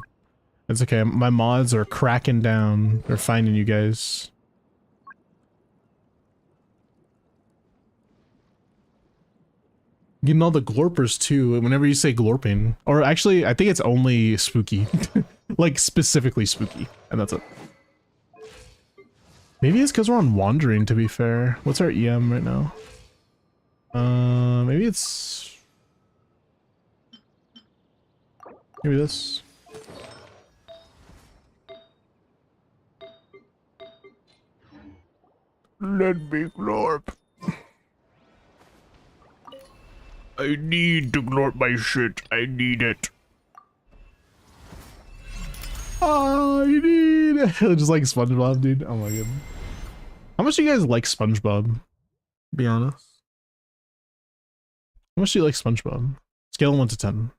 It's okay. My mods are cracking down. They're finding you guys. Getting all the glorpers too, whenever you say glorping. Or actually, I think it's only spooky. Like, specifically spooky. And that's it. Maybe it's because we're on Wandering, to be fair. What's our EM right now? Maybe it's... Maybe this. Let me glorp. I need to glorp my shit. I need it. I need it. Just like SpongeBob, dude. Oh my god. How much do you guys like SpongeBob? Be honest. How much do you like SpongeBob? Scale of 1 to 10.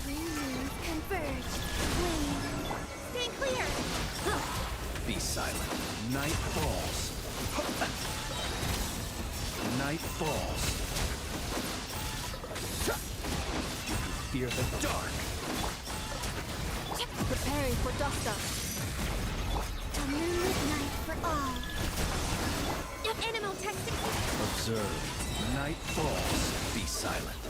Three moons converge. Stay clear. Be silent. Night falls. Night falls. You fear the dark. Preparing for dust up. A moonlit night for all. Animal testing. Observe. Night falls. Be silent.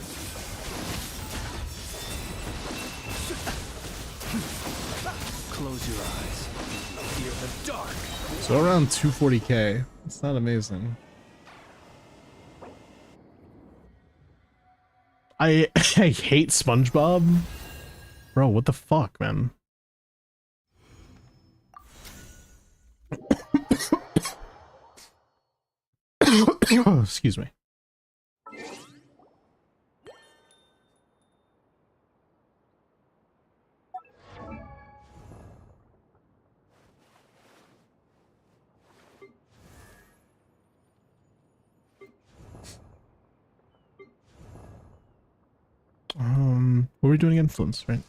Close your eyes. Fear the dark. So around 240k. It's not amazing. I hate SpongeBob. Bro, what the fuck, man? Oh, excuse me. What were we doing? Influence, right?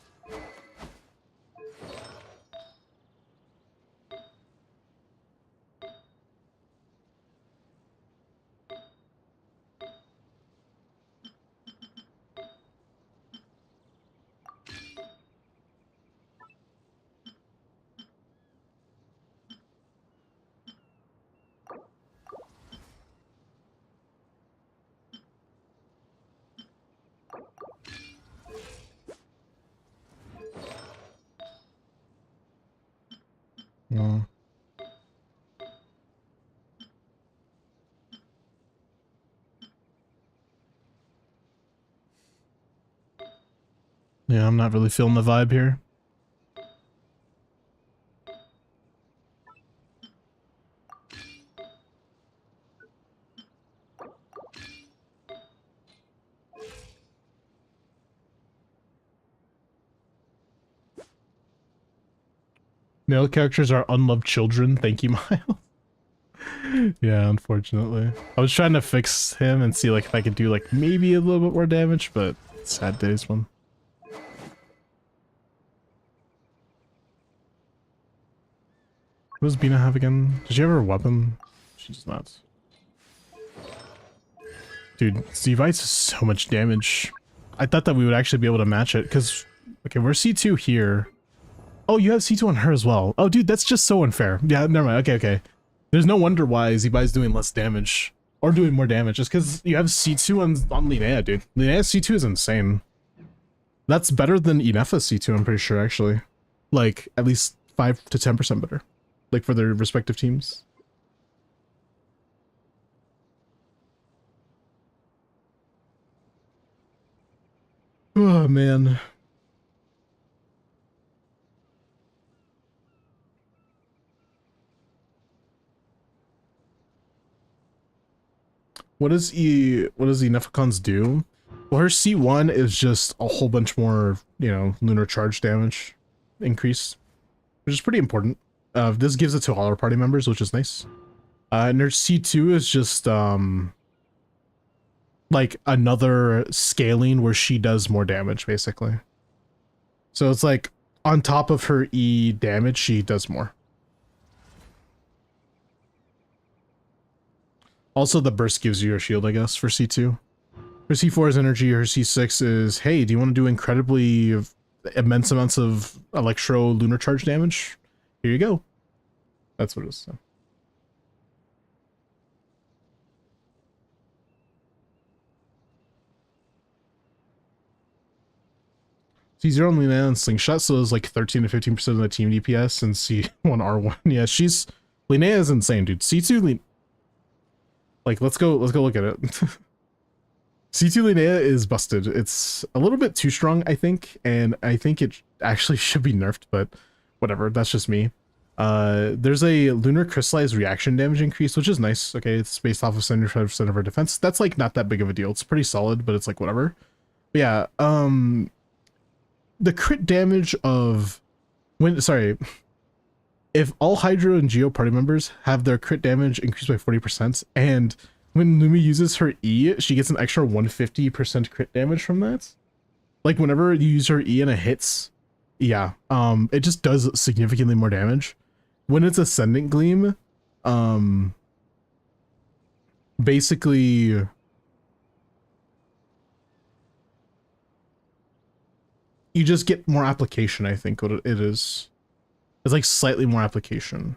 No. Yeah, I'm not really feeling the vibe here. Male characters are unloved children. Thank you, Miles. Yeah, unfortunately. I was trying to fix him and see like if I could do like maybe a little bit more damage, but sad days, one. What does Bina have again? Does she have her weapon? She's not. Dude, Zevites is so much damage. I thought that we would actually be able to match it, because... Okay, we're C2 here. Oh, you have C2 on her as well. Oh, dude, that's just so unfair. Yeah, never mind. Okay, okay. There's no wonder why Zevi's doing less damage. Or doing more damage. Just because you have C2 on Linnea, dude. Linnea's C2 is insane. That's better than Inefa's C2, I'm pretty sure, actually. Like, at least 5 to 10% better. Like, for their respective teams. Oh, man. What does Nefecons do? Well, her C1 is just a whole bunch more, you know, lunar charge damage increase, which is pretty important. This gives it to all our party members, which is nice. And her C2 is just, like another scaling where she does more damage, basically. So it's like, on top of her E damage, she does more. Also, the burst gives you a shield, I guess, for C2. Her C4 is energy, her C6 is, hey, do you want to do incredibly immense amounts of electro lunar charge damage? Here you go. That's what it is. So. C0 only land on Slingshot, so it's like 13 to 15% of the team DPS, and C1R1. Yeah, Linnea is insane, dude. C2 like, let's go look at it. C2 Linnea is busted. It's a little bit too strong, I think, and I think it actually should be nerfed, but whatever, that's just me. There's a lunar crystallized reaction damage increase, which is nice. Okay, it's based off of 75% of our defense. That's like not that big of a deal. It's pretty solid, but it's like whatever. But yeah, the crit damage of if all Hydro and Geo party members have their crit damage increased by 40%, and when Lumi uses her E, she gets an extra 150% crit damage from that. Like whenever you use her E and it hits, yeah, it just does significantly more damage. When it's Ascendant Gleam, basically you just get more application, I think what it is. It's like slightly more application.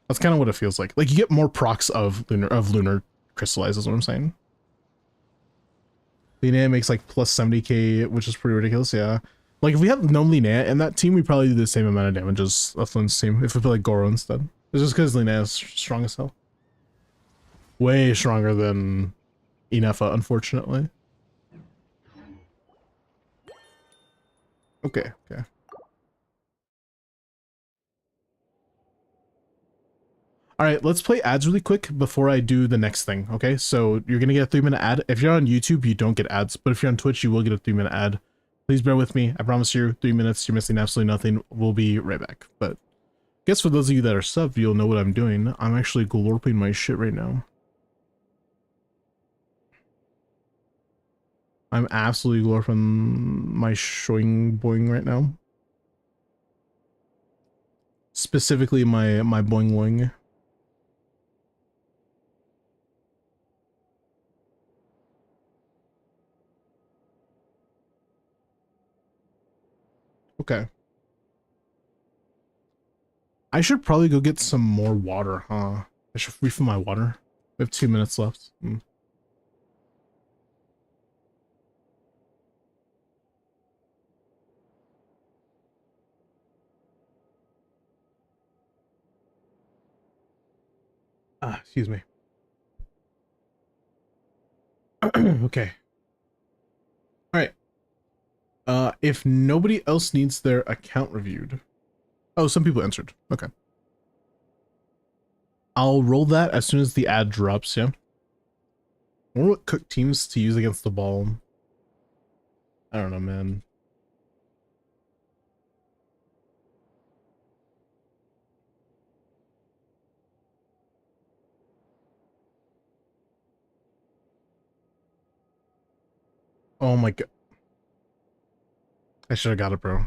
That's kind of what it feels like. Like you get more procs of lunar crystallize is what I'm saying. Linnea makes like plus 70k, which is pretty ridiculous, yeah. Like if we had no Linnea in that team, we probably do the same amount of damage as Flynn's team if we play like Goro instead. It's just because Linnea is strong as hell. Way stronger than Inefa, unfortunately. Okay, okay. All right, let's play ads really quick before I do the next thing, okay? So you're gonna get a 3-minute ad. If you're on YouTube, you don't get ads, but if you're on Twitch, you will get a 3-minute ad. Please bear with me. I promise you, 3 minutes, you're missing absolutely nothing. We'll be right back. But I guess for those of you that are subbed, you'll know what I'm doing. I'm actually glorping my shit right now. I'm absolutely glorping my shoing boing right now. Specifically my boing boing. Okay. I should probably go get some more water, huh? I should refill my water. We have 2 minutes left. Excuse me. Okay. All right. If nobody else needs their account reviewed. Oh, some people answered. Okay. I'll roll that as soon as the ad drops, yeah? I wonder what cook teams to use against the ball. I don't know, man. Oh my god. I should have got it, bro.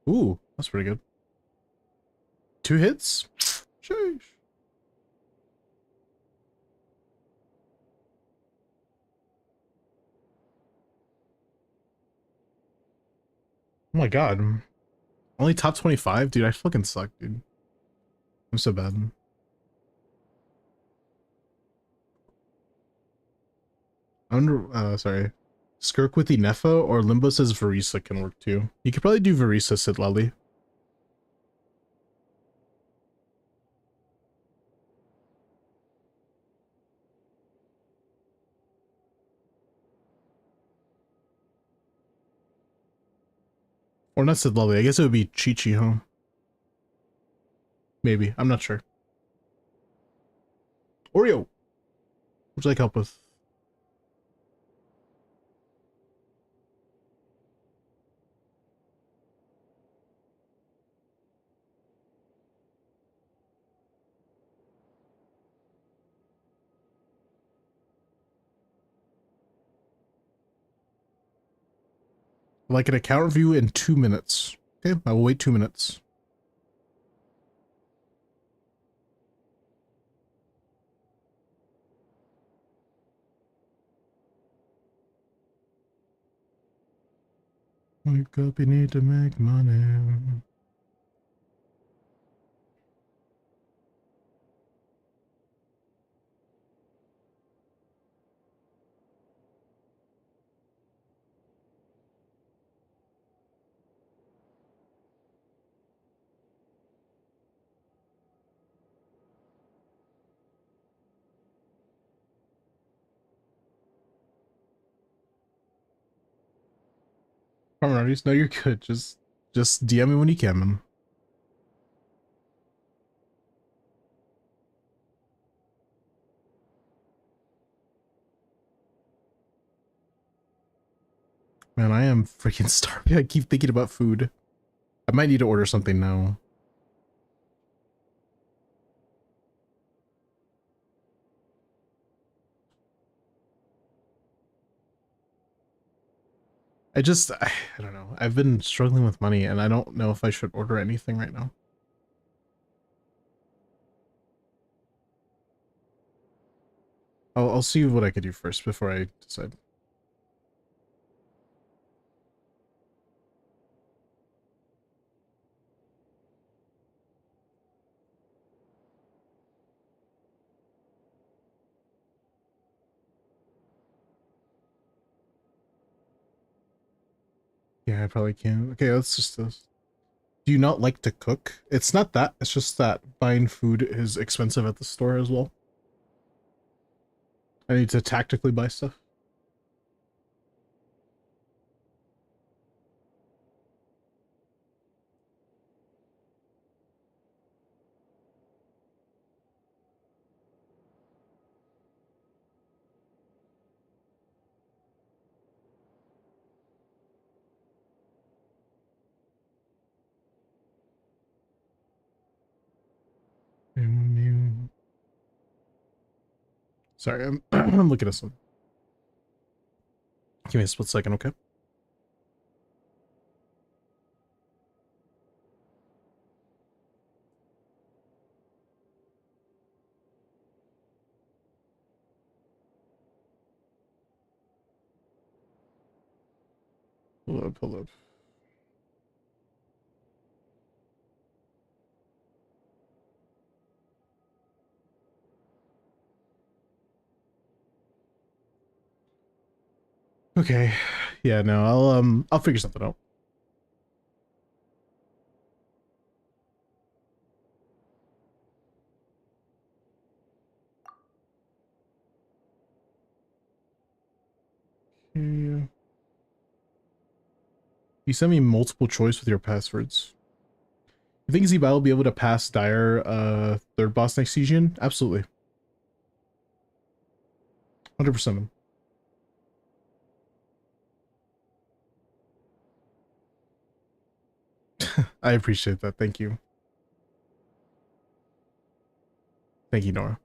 Ooh, that's pretty good. 2 hits? Sheesh. Oh my god. Only top 25? Dude, I fucking suck, dude. I'm so bad. Sorry. Skirk with the Nefa or Limbo says Varisa can work too. You could probably do Varisa, Sid Lally. Or not Sid Lally. I guess it would be Chi-Chi, huh? Maybe. I'm not sure. Oreo! What would you like help with? Like an account review in 2 minutes. Okay, I will wait 2 minutes. Wake up, you need to make money. Alrighty, no, you're good. Just DM me when you can, man. Man, I am freaking starving. I keep thinking about food. I might need to order something now. I don't know. I've been struggling with money and I don't know if I should order anything right now. I'll see what I could do first before I decide. Yeah, I probably can. Okay, let's just this. Do you not like to cook? It's not that. It's just that buying food is expensive at the store as well. I need to tactically buy stuff. Sorry, I'm I'm looking at some. Give me a split second, okay? Hold up, hold up. Okay. Yeah, no, I'll figure something out. You send me multiple choice with your passwords. You think Zibai will be able to pass Dire third boss next season? Absolutely. 100%. I appreciate that. Thank you. Thank you, Nora.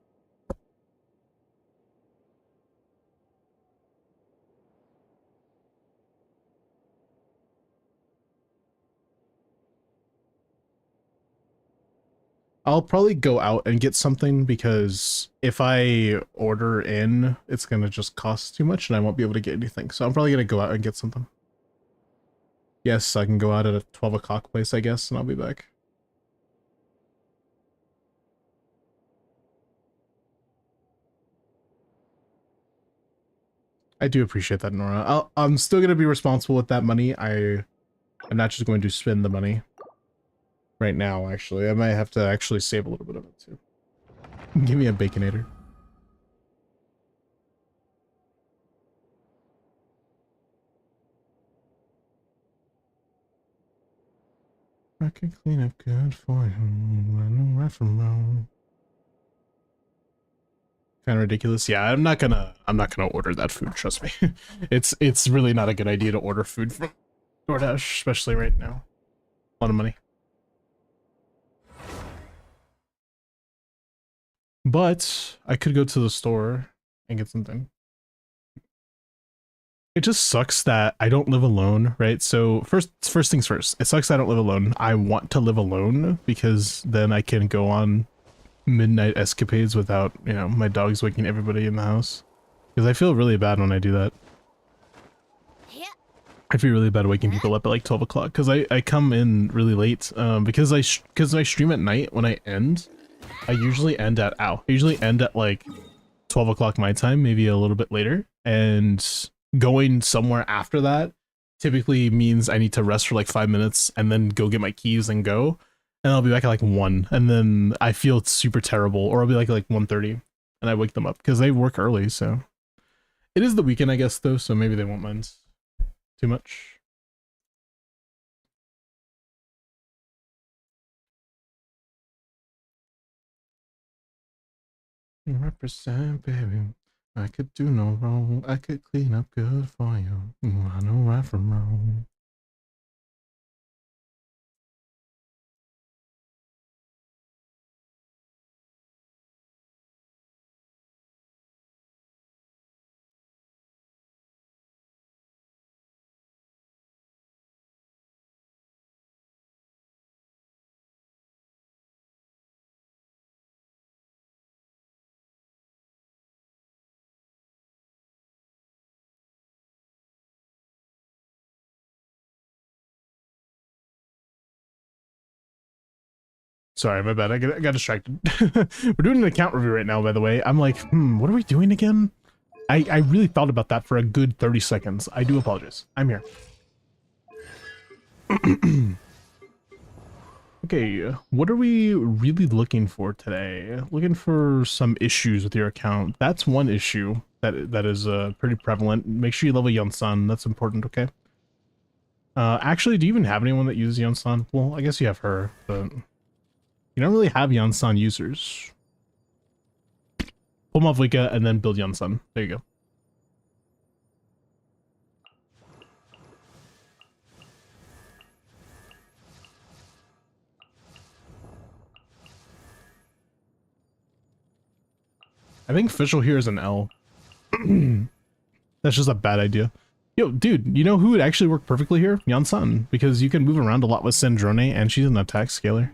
I'll probably go out and get something because if I order in, it's going to just cost too much and I won't be able to get anything. So I'm probably going to go out and get something. Yes, I can go out at a 12 o'clock place, I guess, and I'll be back. I do appreciate that, Nora. I'm still going to be responsible with that money. I'm not just going to spend the money right now, actually. I might have to actually save a little bit of it, too. Give me a Baconator. I can clean up good for you. I know right from wrong. Kind of ridiculous. Yeah, I'm not gonna order that food, trust me. It's really not a good idea to order food from DoorDash, especially right now. A lot of money. But I could go to the store and get something. It just sucks that I don't live alone, right? So first things first, it sucks I don't live alone. I want to live alone because then I can go on midnight escapades without, you know, my dogs waking everybody in the house. Because I feel really bad when I do that. I feel really bad waking people up at like 12 o'clock because I come in really late because I stream at night. When I end, I usually end at like 12 o'clock my time, maybe a little bit later, and going somewhere after that typically means I need to rest for like 5 minutes and then go get my keys and go, and I'll be back at like 1, and then I feel super terrible, or I'll be like 1:30 and I wake them up because they work early. So it is the weekend, I guess, though, so maybe they won't mind too much. Represent, baby. I could do no wrong. I could clean up good for you. I know right from wrong. Sorry, my bad. I got distracted. We're doing an account review right now, by the way. I'm like, what are we doing again? I really thought about that for a good 30 seconds. I do apologize. I'm here. Okay, what are we really looking for today? Looking for some issues with your account. That's one issue that is pretty prevalent. Make sure you level Yunsan. That's important, okay? Actually, do you even have anyone that uses Yunsan? Well, I guess you have her, but you don't really have Yunsan users. Pull Mavlika and then build Yunsan. There you go. I think official here is an L. That's just a bad idea. Yo, dude, you know who would actually work perfectly here? Yunsan, because you can move around a lot with Sandrone, and she's an attack scaler.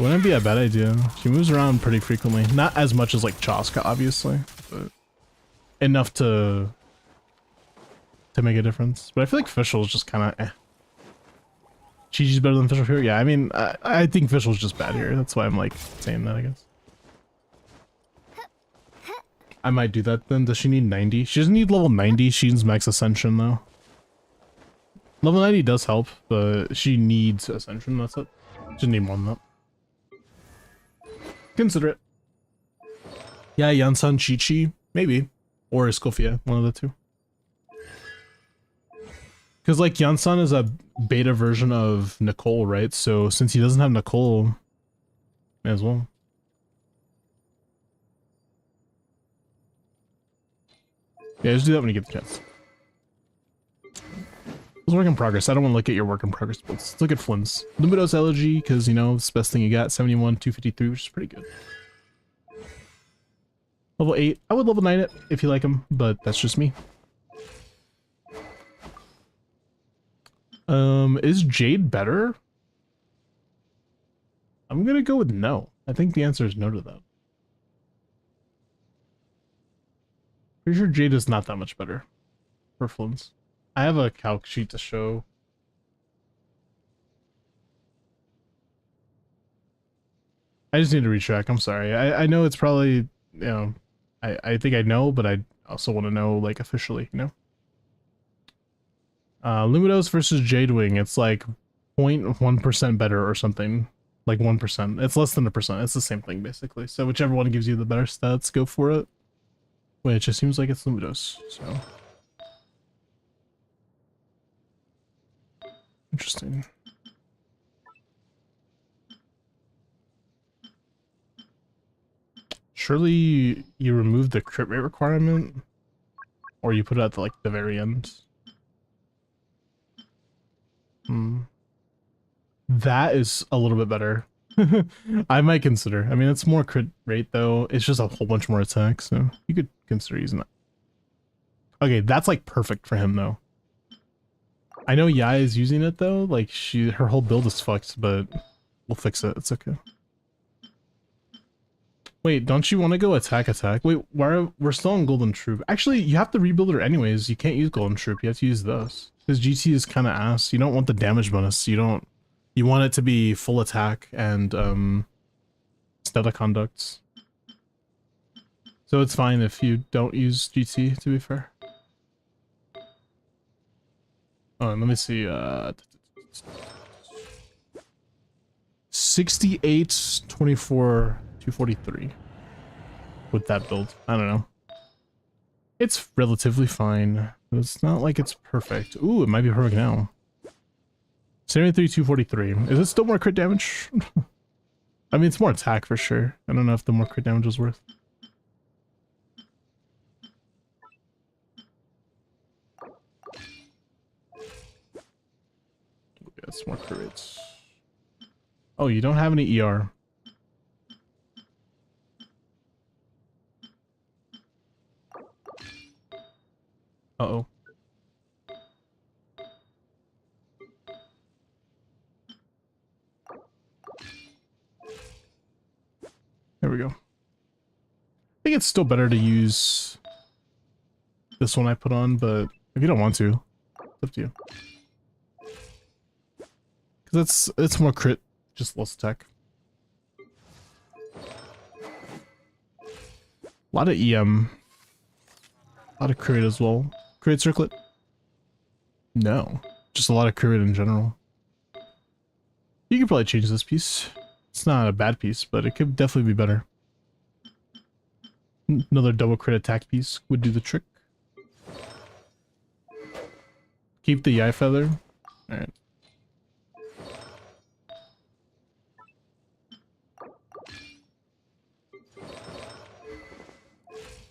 Wouldn't be a bad idea. She moves around pretty frequently. Not as much as like Chaska, obviously, but enough to make a difference. But I feel like Fischl is just kind of eh. Chi-Chi's better than Fischl here? Yeah, I mean, I think Fischl's just bad here. That's why I'm like saying that, I guess. I might do that then. Does she need 90? She doesn't need level 90. She needs max Ascension though. Level 90 does help, but she needs Ascension, that's it. She need more than that. Consider it. Yeah, Yunsan, Chi-Chi, maybe. Or Escofia, one of the two. Because like Yansan is a beta version of Nicole, right? So since he doesn't have Nicole, may as well. Yeah, just do that when you get the chance. It's work in progress. I don't want to look at your work in progress, but let's look at Flynn's. Luminos Elegy, because, you know, it's the best thing you got. 71, 253, which is pretty good. Level 8. I would level 9 it if you like him, but that's just me. Is Jade better? I'm gonna go with no. I think the answer is no to that. Pretty sure Jade is not that much better for Flynn's. I have a calc sheet to show. I just need to recheck. I'm sorry. I know it's probably, you know, I think I know, but I also want to know, like, officially, you know? Luminos versus Jadewing, it's like 0.1% better or something. Like 1%. It's less than 1%. It's the same thing, basically. So whichever one gives you the better stats, go for it. Which it seems like it's Luminos, so... Interesting. Surely you removed the crit rate requirement, or you put it at the, like the very end. That is a little bit better. I might consider. I mean, it's more crit rate though. It's just a whole bunch more attack, so you could consider using that. Okay, that's like perfect for him though. I know Yai is using it though, like her whole build is fucked, but we'll fix it, it's okay. Wait, don't you want to go attack? Wait, we're still on Golden Troop. Actually, you have to rebuild her anyways, you can't use Golden Troop, you have to use those. Because GT is kind of ass, you don't want the damage bonus, you want it to be full attack and Stella conducts. So it's fine if you don't use GT, to be fair. Oh, and let me see, 68, 24, 243 with that build. I don't know. It's relatively fine, but it's not like it's perfect. Ooh, it might be perfect now. 73, 243. Is it still more crit damage? I mean, it's more attack for sure. I don't know if the more crit damage is worth. It's more crit rates. Oh, you don't have any ER. Uh-oh. There we go. I think it's still better to use this one I put on, but if you don't want to, it's up to you. Because it's more crit, just less attack. A lot of EM. A lot of crit as well. Crit circlet? No. Just a lot of crit in general. You could probably change this piece. It's not a bad piece, but it could definitely be better. Another double crit attack piece would do the trick. Keep the Yai feather. Alright.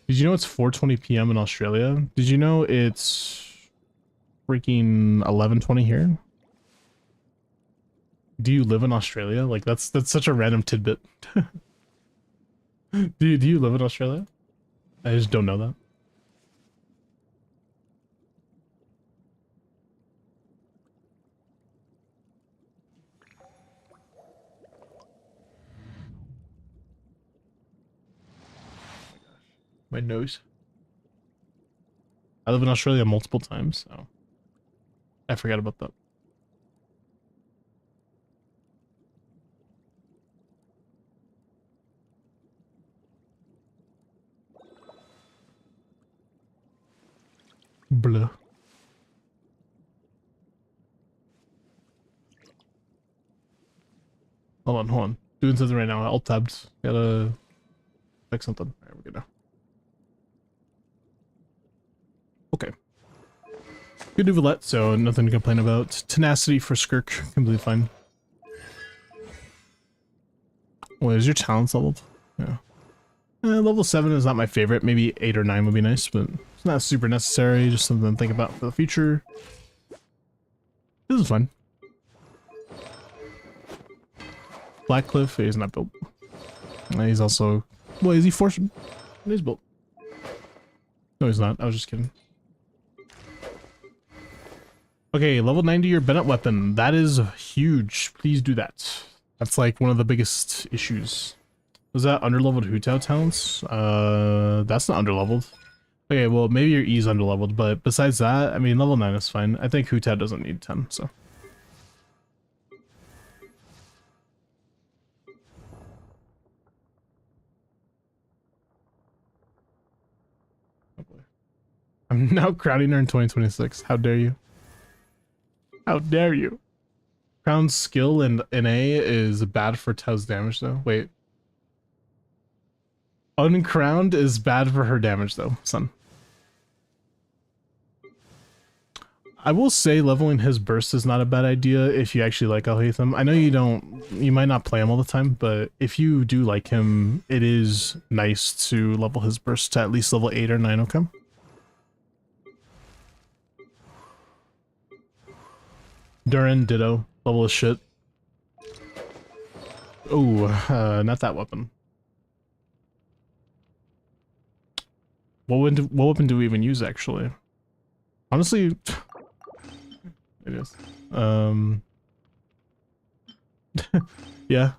Did you know it's 4:20 p.m. in Australia? Did you know it's freaking 11:20 here? Do you live in Australia? Like that's such a random tidbit. do you live in Australia? I just don't know that. My nose. I live in Australia multiple times, so I forgot about that. Blah. Hold on. Doing something right now. Alt tabbed. Gotta fix something. Alright, we're good now. Okay. Good Uvalette, so nothing to complain about. Tenacity for Skirk, completely fine. Wait, is your talents leveled? Yeah. Level 7 is not my favorite. Maybe 8 or 9 would be nice, but it's not super necessary. Just something to think about for the future. This is fun. Blackcliff is not built. He's also... Well, is he forced? He's built. No, he's not. I was just kidding. Okay, level 90 your Bennett weapon. That is huge. Please do that. That's like one of the biggest issues. Was that underleveled Hu Tao talents? That's not underleveled. Okay, well, maybe your E's underleveled, but besides that, I mean, level 9 is fine. I think Hu Tao doesn't need 10, so. Oh boy. I'm now crowning her in 2026. How dare you? How dare you? Crown's skill in A is bad for Tao's damage, though. Wait. Uncrowned is bad for her damage, though, son. I will say leveling his burst is not a bad idea if you actually like Alhaitham. I know you might not play him all the time, but if you do like him, it is nice to level his burst to at least level 8 or 9, okay? Durin, ditto. Level of shit. Oh, not that weapon. What weapon do we even use, actually? Honestly, it is. Yeah,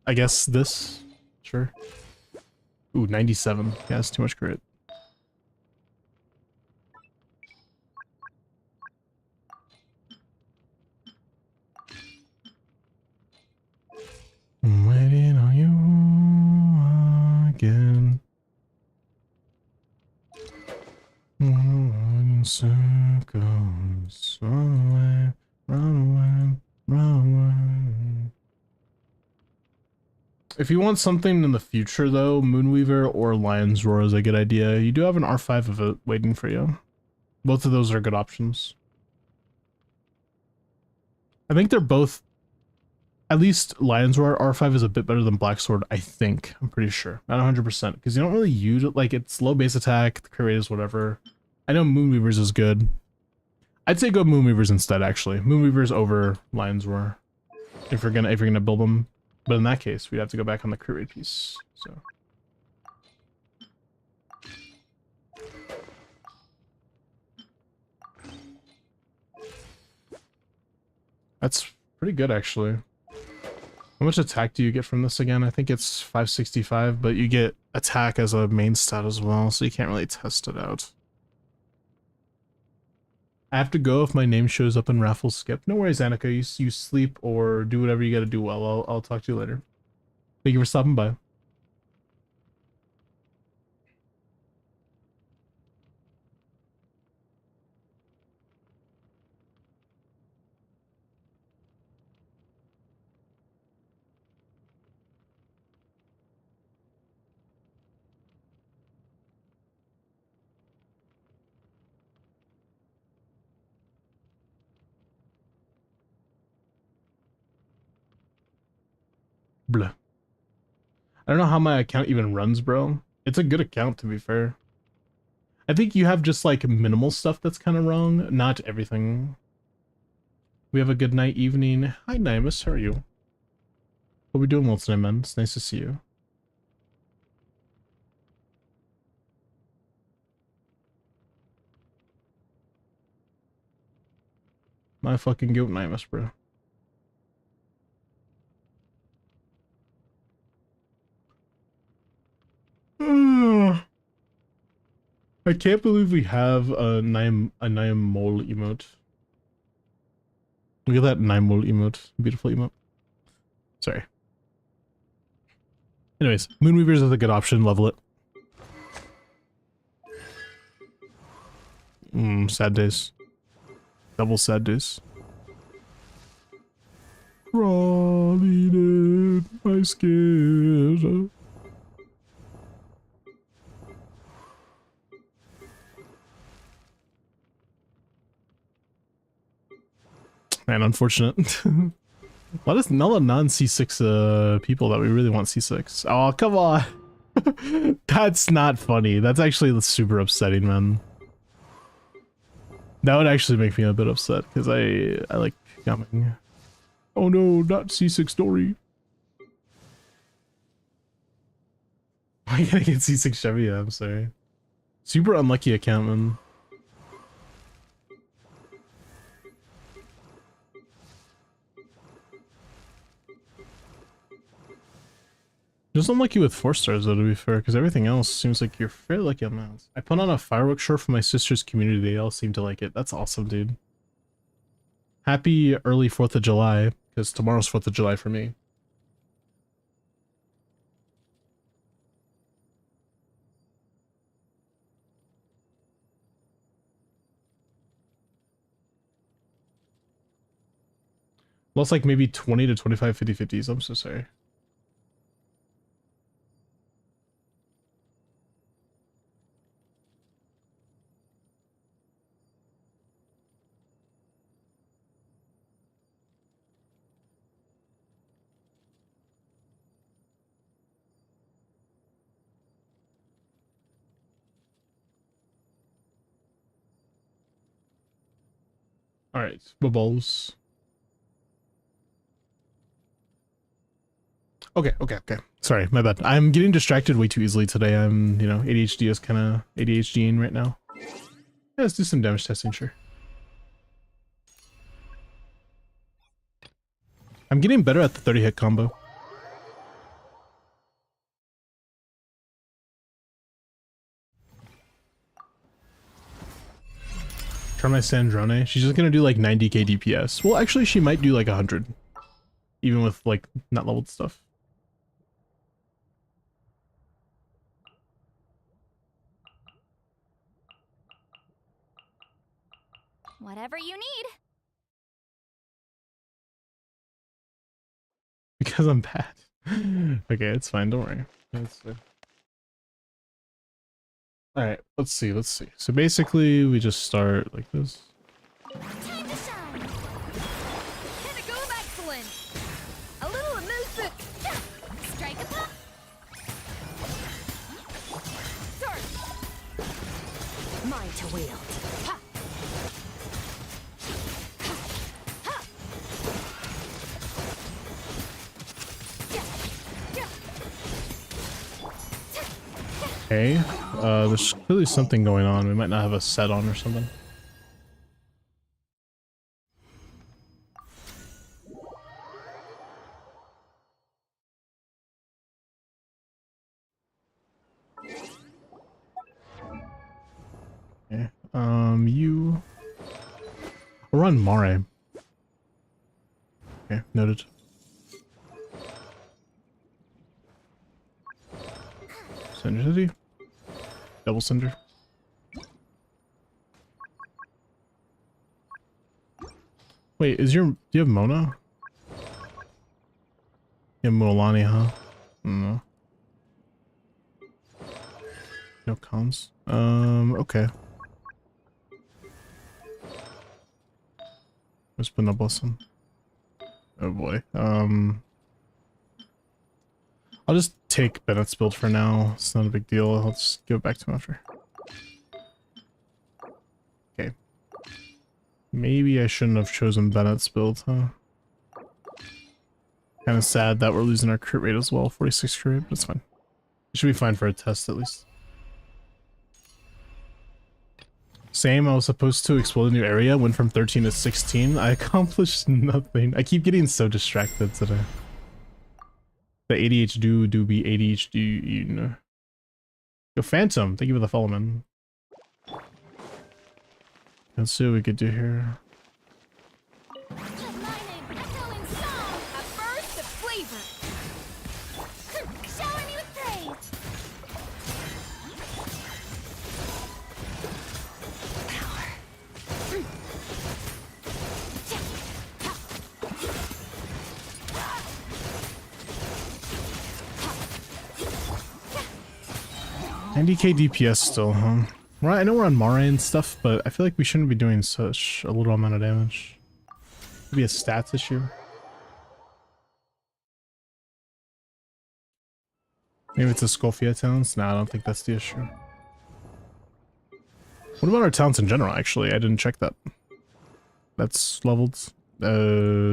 I guess this. Sure. Ooh, 97. Yeah, that's too much crit. I'm waiting on you again. Run circles, run away, run away, run away. If you want something in the future, though, Moonweaver or Lion's Roar is a good idea. You do have an R5 of it waiting for you. Both of those are good options. I think they're both... At least Lion's Roar R5 is a bit better than Black Sword, I think. I'm pretty sure. Not 100%, because you don't really use it. Like, it's low base attack, the crit rate is whatever. I know Moonweaver's is good. I'd say go Moonweaver's instead, actually. Moonweaver's over Lion's Roar. If you're gonna build them. But in that case, we'd have to go back on the crit rate piece. So. That's pretty good, actually. How much attack do you get from this again? I think it's 565, but you get attack as a main stat as well, so you can't really test it out. I have to go if my name shows up in raffle skip. No worries, Annika. You sleep or do whatever you gotta do. Well, I'll talk to you later. Thank you for stopping by. Blah. I don't know how my account even runs, bro. It's a good account, to be fair. I think you have just, like, minimal stuff that's kind of wrong. Not everything. We have a good night, evening. Hi, Nimus. How are you? What are we doing well today, man? It's nice to see you. My fucking goat, Nimus, bro. I can't believe we have a Naim Mole emote. Look at that Naim Mole emote. Beautiful emote. Sorry. Anyways, Moonweavers is a good option. Level it. Sad days. Double sad days. Crawling in my skin. Man, unfortunate. What is not a non C6 people that we really want C6? Oh, come on. That's not funny. That's actually super upsetting, man. That would actually make me a bit upset because I like coming. Oh no, not C6 story. I gotta get C6 Chevy. Yeah, I'm sorry. Super unlucky account, man. Just unlucky with 4 stars though, to be fair, because everything else seems like you're fairly lucky on that. I put on a fireworks show for my sister's community. They all seem to like it. That's awesome, dude. Happy early 4th of July, because tomorrow's 4th of July for me. Lost like maybe 20 to 25 50-50s. I'm so sorry. Alright, bubbles. Okay. Sorry, my bad. I'm getting distracted way too easily today. I'm, you know, ADHD is kind of ADHDing right now. Yeah, let's do some damage testing, sure. I'm getting better at the 30 hit combo. Try my Sandrone. She's just gonna do like 90k DPS. Well, actually, she might do like 100. Even with like not leveled stuff. Whatever you need. Because I'm bad. Okay, it's fine. Don't worry. Alright, let's see. So basically, we just start like this. Time to shine. Pinnacle of excellence. A little elusive. Strike a pop. Sword. Mine to wield. Ha. Ha. Okay, there's clearly something going on. We might not have a set on or something. Okay, you... I'll run Mare. Okay, noted. Cinder City. Double Cinder. Wait, do you have Mona? You have Mualani, huh? No. No cons. Okay. Let's put a blossom. Oh boy. I'll just take Bennett's build for now. It's not a big deal. I'll just give it back to him after. Okay. Maybe I shouldn't have chosen Bennett's build, huh? Kind of sad that we're losing our crit rate as well. 46 crit rate, but it's fine. It should be fine for a test at least. Same, I was supposed to explore a new area, went from 13 to 16. I accomplished nothing. I keep getting so distracted today. The ADHD do be ADHD, you know. Yo, Phantom, thank you for the follow, man. Let's see what we could do here. Mining, echoing song, a burst of flavor. Showering me with praise. Power. 90k DPS still, huh? Right, I know we're on Mara and stuff, but I feel like we shouldn't be doing such a little amount of damage. Could be a stats issue. Maybe it's a Scofield talents. No, I don't think that's the issue. What about our talents in general, actually? I didn't check that. That's leveled.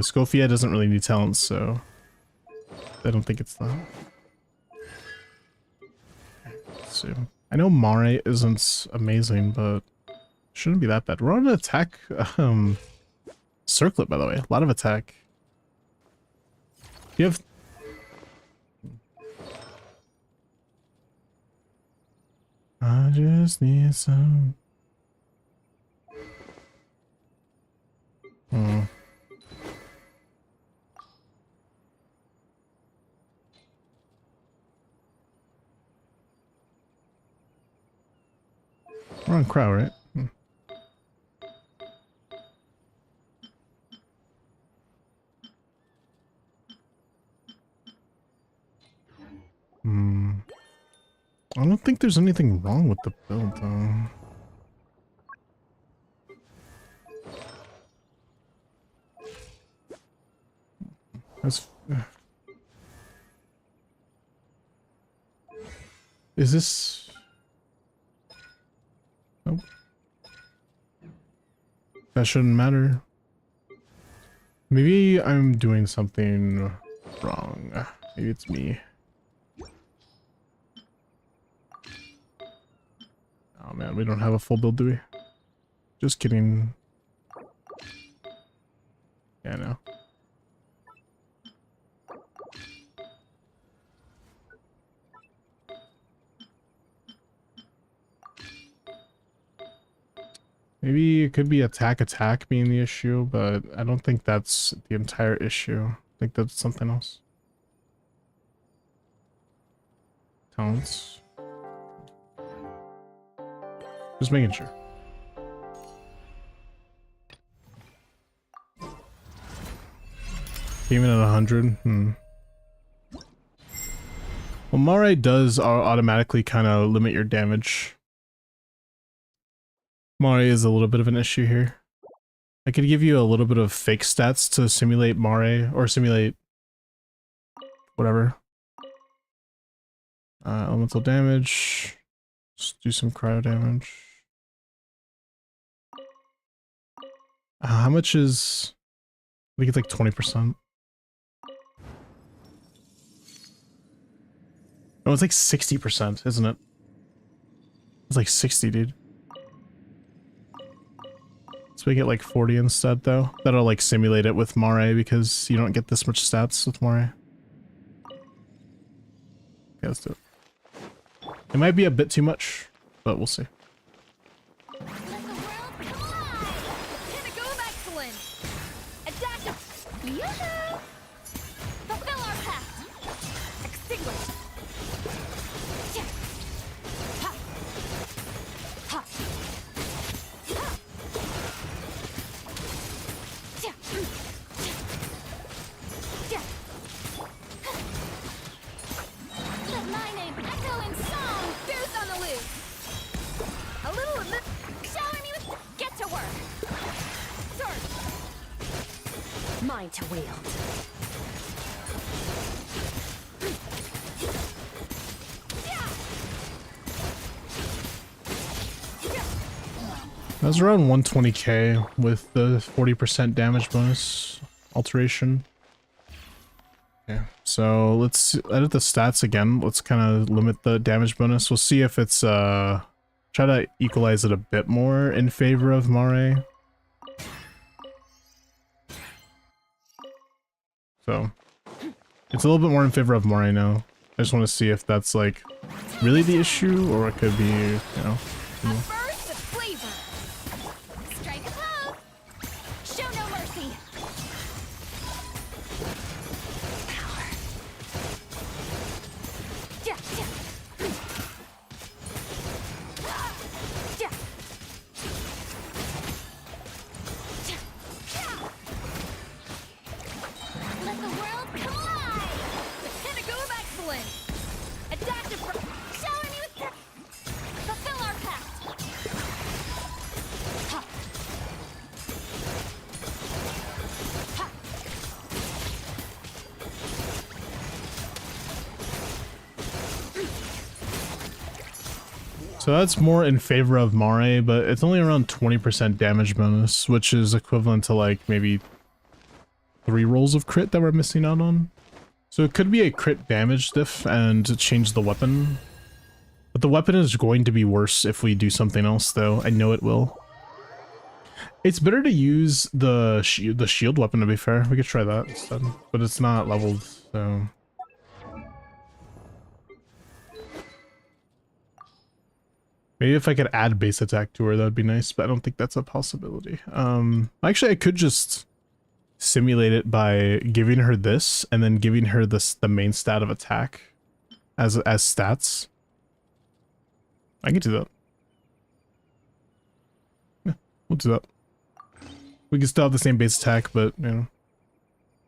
Scofield doesn't really need talents, so I don't think it's that. Let's see. I know Mare isn't amazing, but shouldn't be that bad. We're on an attack circlet, by the way. A lot of attack. You have... I just need some... We're on Crow, right? I don't think there's anything wrong with the build, though. That's... Is this... Nope. That shouldn't matter. Maybe I'm doing something wrong. Maybe it's me. Oh man, we don't have a full build, do we? Just kidding. Yeah, no. Maybe it could be attack being the issue, but I don't think that's the entire issue. I think that's something else. Talents. Just making sure. Even at 100? Well, Mare does automatically kind of limit your damage. Mare is a little bit of an issue here. I could give you a little bit of fake stats to simulate Mare, or simulate whatever. Elemental damage. Let's do some cryo damage. How much is... I think it's like 20%. No, it's like 60%, isn't it? It's like 60, dude. Let's make it like 40 instead, though. That'll like simulate it with Mare, because you don't get this much stats with Mare. Okay, let's do it. It might be a bit too much, but we'll see. Let the world collide! Pinnacle of excellence! Adaptive! Yoo-hoo! Fulfill our pact! Extinguish! Ha! Ha! Ha! Let my name echo in song! Goose on the loose! A little of this... Shower me with... Get to work! Sir! Mine to wield. That was around 120k with the 40% damage bonus alteration. Okay, so let's edit the stats again. Let's kind of limit the damage bonus. We'll see if it's try to equalize it a bit more in favor of Mare. So it's a little bit more in favor of Mare now. I just want to see if that's like really the issue, or it could be, you know. A burst of flavor! Strike a pose! Show no mercy! Power! Yeah, yeah. Yeah. Yeah. Let the world collide! The pinnacle of excellence! Adaptive... Shower me with... Fulfill our pact! So that's more in favor of Mare, but it's only around 20% damage bonus, which is equivalent to like maybe 3 rolls of crit that we're missing out on. So it could be a crit damage diff and change the weapon. But the weapon is going to be worse if we do something else, though. I know it will. It's better to use the shield weapon, to be fair. We could try that instead. But it's not leveled, so... Maybe if I could add base attack to her, that would be nice, but I don't think that's a possibility. Actually, I could just simulate it by giving her this, and then giving her the main stat of attack as stats. I can do that. Yeah, we'll do that. We can still have the same base attack, but, you know.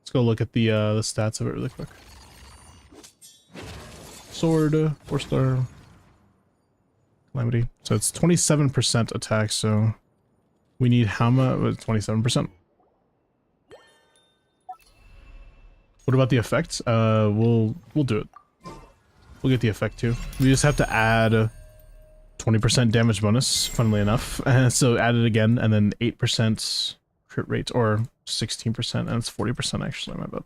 Let's go look at the stats of it really quick. Sword, 4-star... Calamity. So it's 27% attack, so we need how much? 27%. What about the effect? We'll do it. We'll get the effect too. We just have to add 20% damage bonus, funnily enough. So add it again, and then 8% crit rate, or 16%, and it's 40% actually, my bad.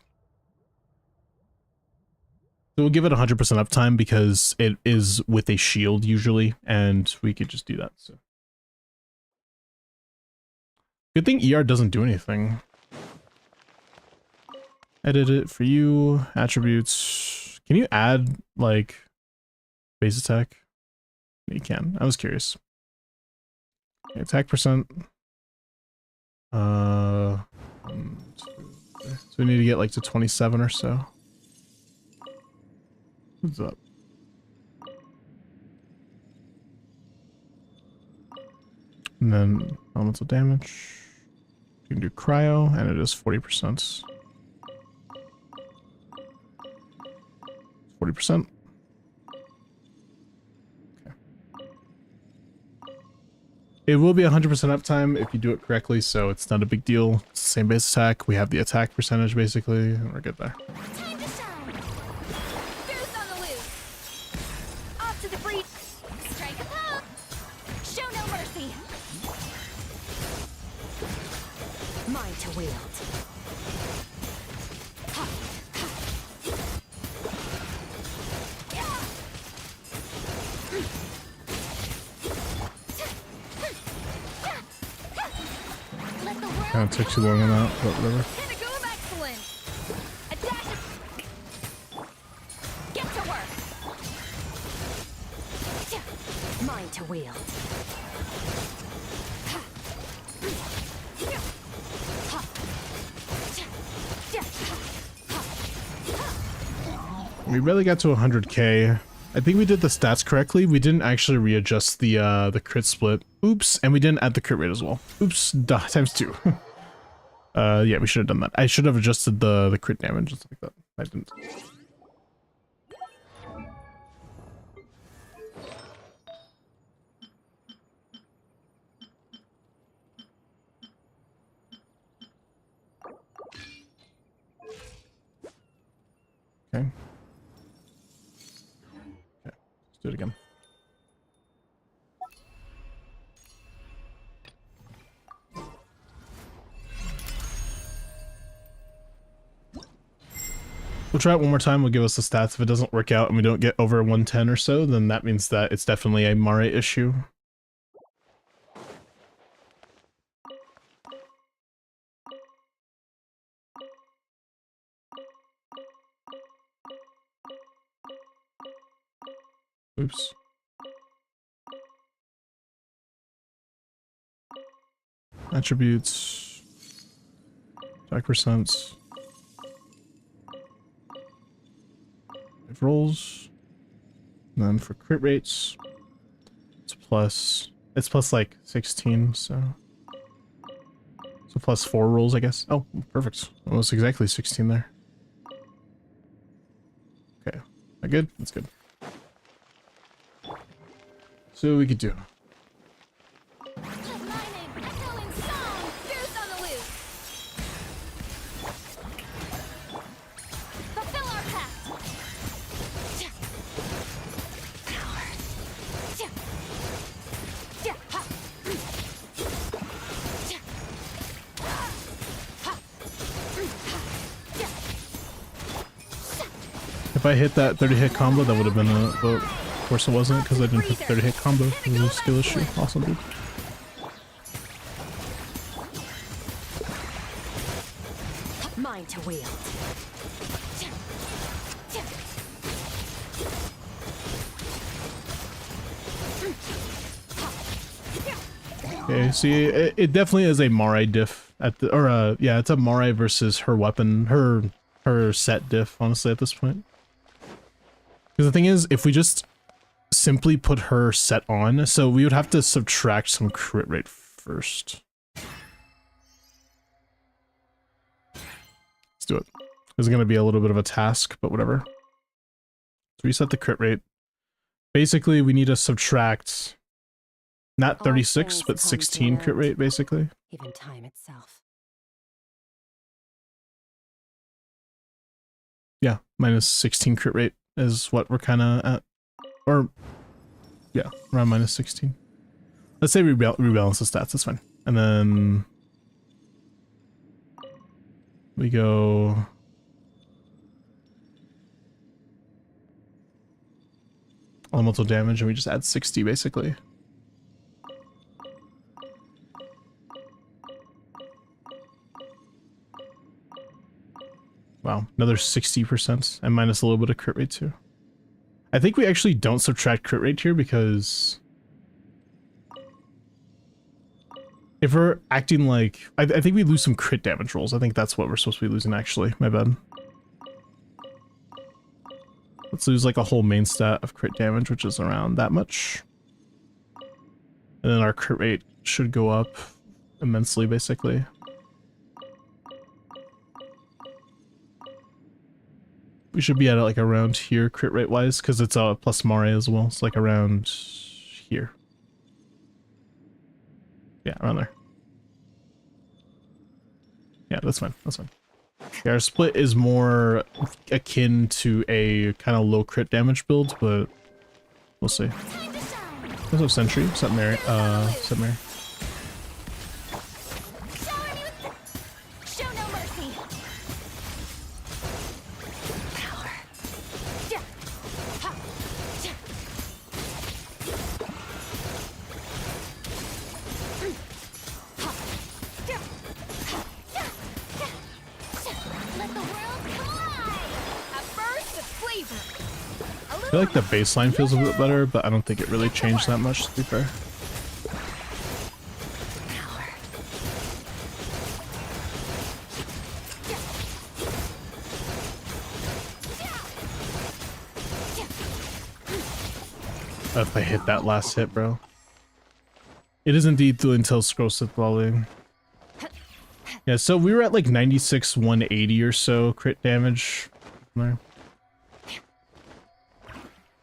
So we'll give it 100% uptime because it is with a shield usually, and we could just do that. So good thing ER doesn't do anything. Edit it for you. Attributes. Can you add like base attack? You can. I was curious. Okay, attack percent. So we need to get like to 27 or so. What's up? And then elemental damage. You can do cryo, and it is 40%. 40%. Okay. It will be 100% uptime if you do it correctly, so it's not a big deal. It's the same base attack. We have the attack percentage basically, and we're good there. Time to shine. Goose on the loose. Off to the breach. Strike a pose. Show no mercy. Mine to wield. Let the world Kind of took too long on that, but whatever. Hit a go of excellence. A dash of... Get to work. Mine to wield. We barely got to 100k. I think we did the stats correctly. We didn't actually readjust the crit split. Oops, and we didn't add the crit rate as well. Oops, times 2. Yeah, we should have done that. I should have adjusted the crit damage and stuff like that. I didn't. Okay. Let's do it again. We'll try it one more time. We'll give us the stats. If it doesn't work out and we don't get over 110 or so, then that means that it's definitely a Mare issue. Oops. Attributes. Attack percents. Rolls. And then for crit rates, it's plus like 16, so plus 4 rolls, I guess. Oh, perfect. Almost exactly 16 there. Okay. That good? That's good. So we could do. If I hit that 30 hit combo, that would have been a vote. Of course it wasn't, because I didn't hit 30 hit combo. It was a skill issue. Awesome, dude. Mine to wield. Okay, see, it definitely is a Marai diff at the, or yeah, it's a Marai versus her weapon, her set diff, honestly, at this point. Because the thing is, if we just simply put her set on, so we would have to subtract some crit rate first. Let's do it. This is going to be a little bit of a task, but whatever. So reset the crit rate. Basically, we need to subtract not 36, but 16 crit rate, basically. Even time itself. Yeah, minus 16 crit rate is what we're kind of at. Or, yeah, around minus 16. Let's say rebalance the stats, that's fine. And then we go elemental damage and we just add 60 basically. Wow, another 60% and minus a little bit of crit rate too. I think we actually don't subtract crit rate here because if we're acting like, I think we lose some crit damage rolls. I think that's what we're supposed to be losing actually, my bad. Let's lose like a whole main stat of crit damage, which is around that much. And then our crit rate should go up immensely basically. We should be at it like around here crit rate wise because it's a plus Mare as well. It's like around here. Yeah, around there. Yeah, that's fine. That's fine. Yeah, our split is more akin to a kind of low crit damage build, but we'll see. What's up, Sentry? What's up, Mary? What's up, Mary? Show no mercy. Let the world collide. A burst of flavor. I feel like the baseline feels a bit better, but I don't think it really changed that much, to be fair. If I hit that last hit, bro. It is indeed through until scroll set volleying. Yeah, so we were at like 96, 180 or so crit damage. There.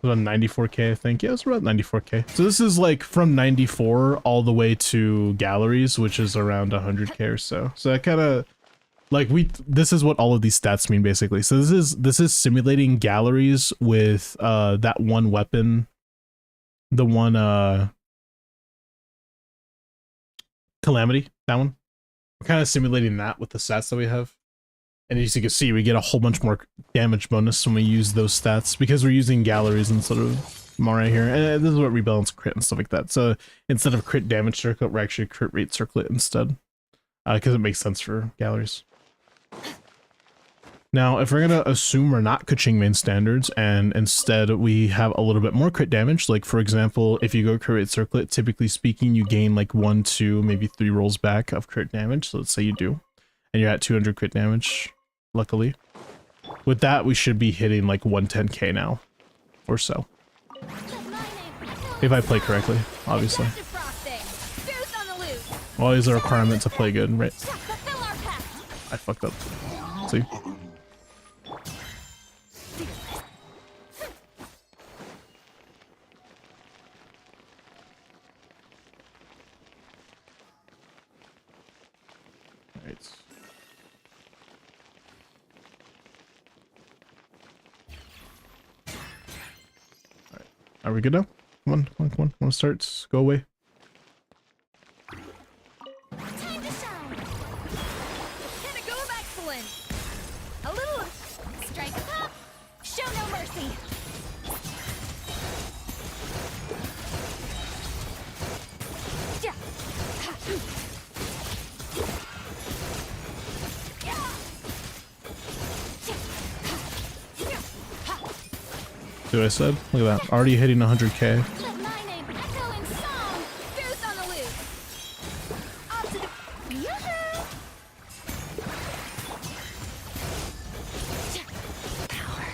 About 94k, I think. Yeah, it was about 94k. So this is like from 94 all the way to galleries, which is around 100k or so. So that kind of like this is what all of these stats mean basically. So this is simulating galleries with that one weapon, the one Calamity, that one. We're kind of simulating that with the stats that we have. And as you can see, we get a whole bunch more damage bonus when we use those stats because we're using galleries instead of Mare here. And this is what rebalance crit and stuff like that. So instead of crit damage circlet, we're actually crit rate circlet instead. Because it makes sense for galleries. Now, if we're going to assume we're not Kuching main standards and instead we have a little bit more crit damage, like for example, if you go crit rate circlet, typically speaking, you gain like 1, 2, maybe 3 rolls back of crit damage. So let's say you do. And you're at 200 crit damage, luckily. With that, we should be hitting like 110k now, or so. If I play correctly, obviously. Always a requirement to play good, right? I fucked up. See? Alright. Alright. Are we good now? Come on, come on, come on. Wanna start? Go away. Time to shine. Pinnacle of excellence. A little strike up, Show no mercy. Yeah. See what I said? Look at that. Already hitting 100k. Let my name echo in song. Goose on the loose. Off to the yoo-hoo. Power.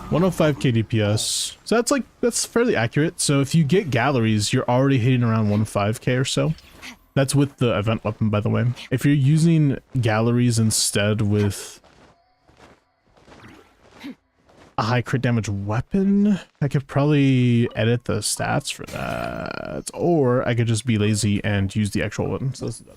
105k DPS. So that's fairly accurate. So if you get galleries, you're already hitting around 105k or so. That's with the event weapon, by the way. If you're using galleries instead with a high crit damage weapon, I could probably edit the stats for that. Or I could just be lazy and use the actual one. So this is that.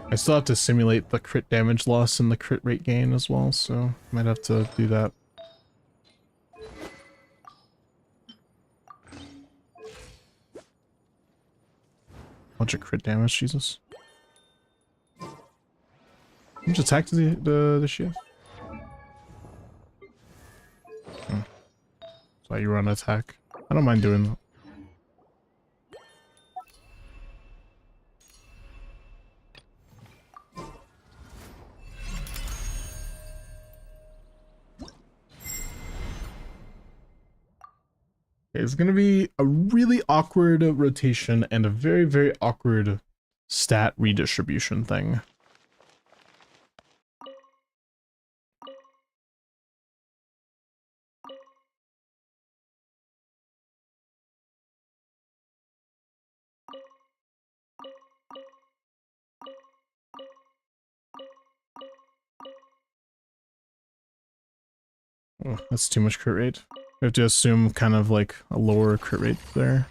I still have to simulate the crit damage loss and the crit rate gain as well, so might have to do that. Bunch of crit damage, Jesus. How much attack did the shield? So you run attack. I don't mind doing that. It's going to be a really awkward rotation and a very, very awkward stat redistribution thing. Oh, that's too much crit rate. We have to assume kind of like a lower crit rate there.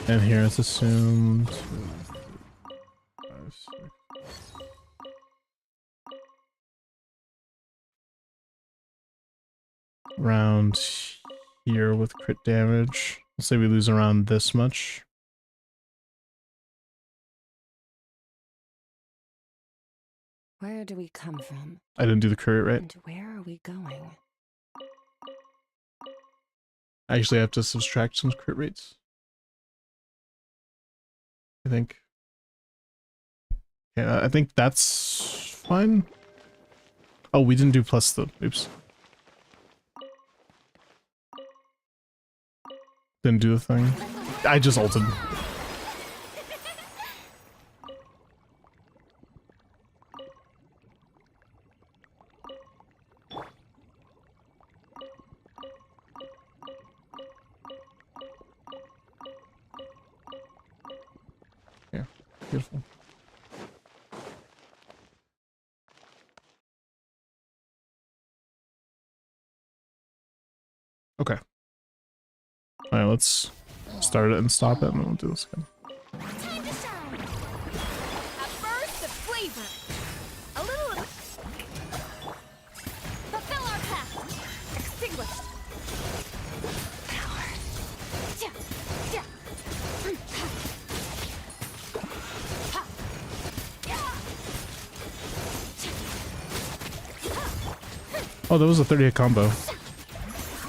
And here it's assumed 2, 5, 6. Around here with crit damage. Let's say we lose around this much. Where do we come from? I didn't do the crit rate right. And where are we going? I actually have to subtract some crit rates. I think. Yeah, I think that's fine. Oh, we didn't do plus the. Oops. Didn't do the thing. I just ulted. Yeah, beautiful. Okay. Alright, let's start it and stop it, and then we'll do this again. Time to shine. A burst of flavor. A little of... Fulfill our path. Extinguished. Power. Ja, ja. Ha. Yeah. Oh, that was a 30-hit combo.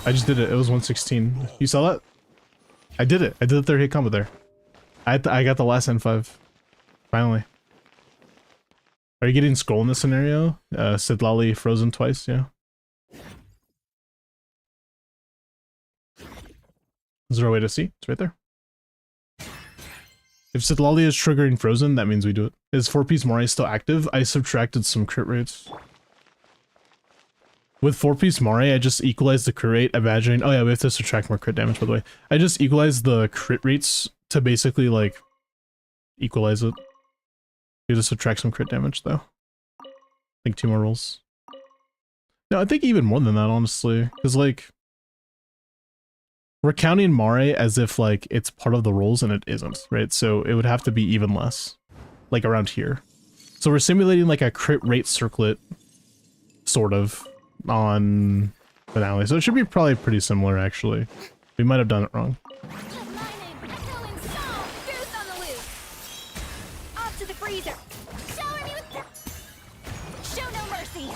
I just did it. It was 116. You saw that? I did it. I did the 30-hit combo there. I got the last N5. Finally. Are you getting scroll in this scenario? Sidlali frozen twice, yeah. Is there a way to see? It's right there. If Sidlali is triggering frozen, that means we do it. Is 4-piece Moray still active? I subtracted some crit rates. With 4-piece Moray, I just equalized the crit rate, imagining... Oh yeah, we have to subtract more crit damage, by the way. I just equalized the crit rates to basically, like, equalize it. You just subtract some crit damage, though. I think 2 more rolls. No, I think even more than that, honestly. Because, like... We're counting Moray as if, like, it's part of the rolls, and it isn't, right? So it would have to be even less. Like, around here. So we're simulating like a crit rate circlet, sort of, on finale. So it should be probably pretty similar, actually. We might have done it wrong. Off to the freezer. Shower me with show no mercy.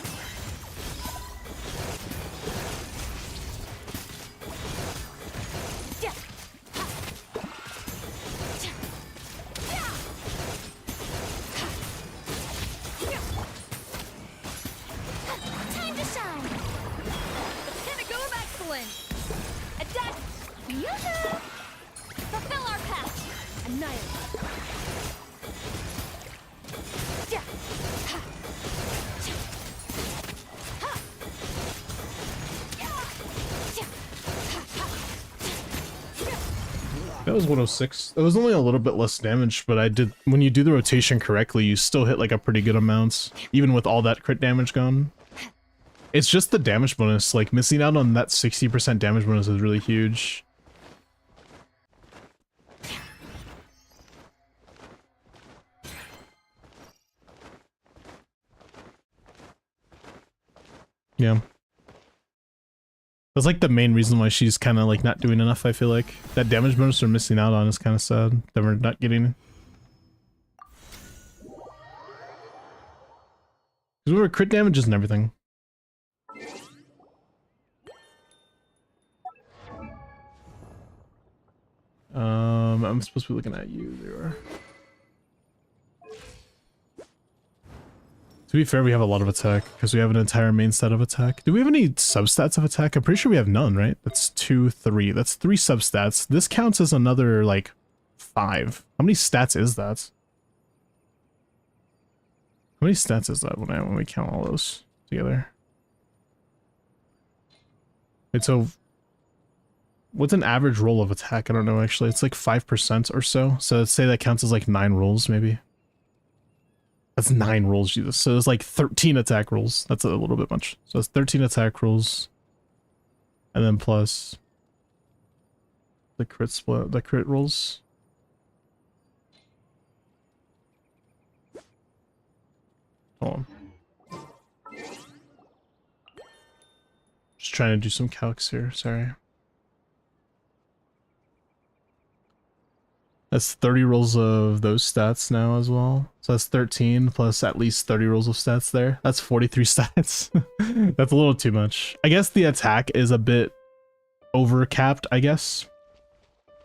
Time to shine. Pinnacle of excellence. Adapt. Yoo-hoo. Fulfill our path. Annihilate. That was 106. It was only a little bit less damage, but I did, when you do the rotation correctly, you still hit like a pretty good amount, even with all that crit damage gone. It's just the damage bonus, like missing out on that 60% damage bonus is really huge. Yeah. That's like the main reason why she's kind of like not doing enough, I feel like. That damage bonus we're missing out on is kind of sad that we're not getting. Because we were crit damages and everything. I'm supposed to be looking at you. There you are. To be fair, we have a lot of attack because we have an entire main set of attack. Do we have any substats of attack? I'm pretty sure we have none, right? That's 2, 3. That's 3 substats. This counts as another, like, 5. How many stats is that? How many stats is that when we count all those together? Wait, so what's an average roll of attack? I don't know, actually. It's like 5% or so. So let's say that counts as like 9 rolls, maybe. That's 9 rolls, Jesus. So it's like 13 attack rolls. That's a little bit much. So it's 13 attack rolls. And then plus the crit split, the crit rolls. Hold on. Just trying to do some calcs here, sorry. That's 30 rolls of those stats now as well. So that's 13 plus at least 30 rolls of stats there. That's 43 stats. That's a little too much. I guess the attack is a bit over-capped, I guess.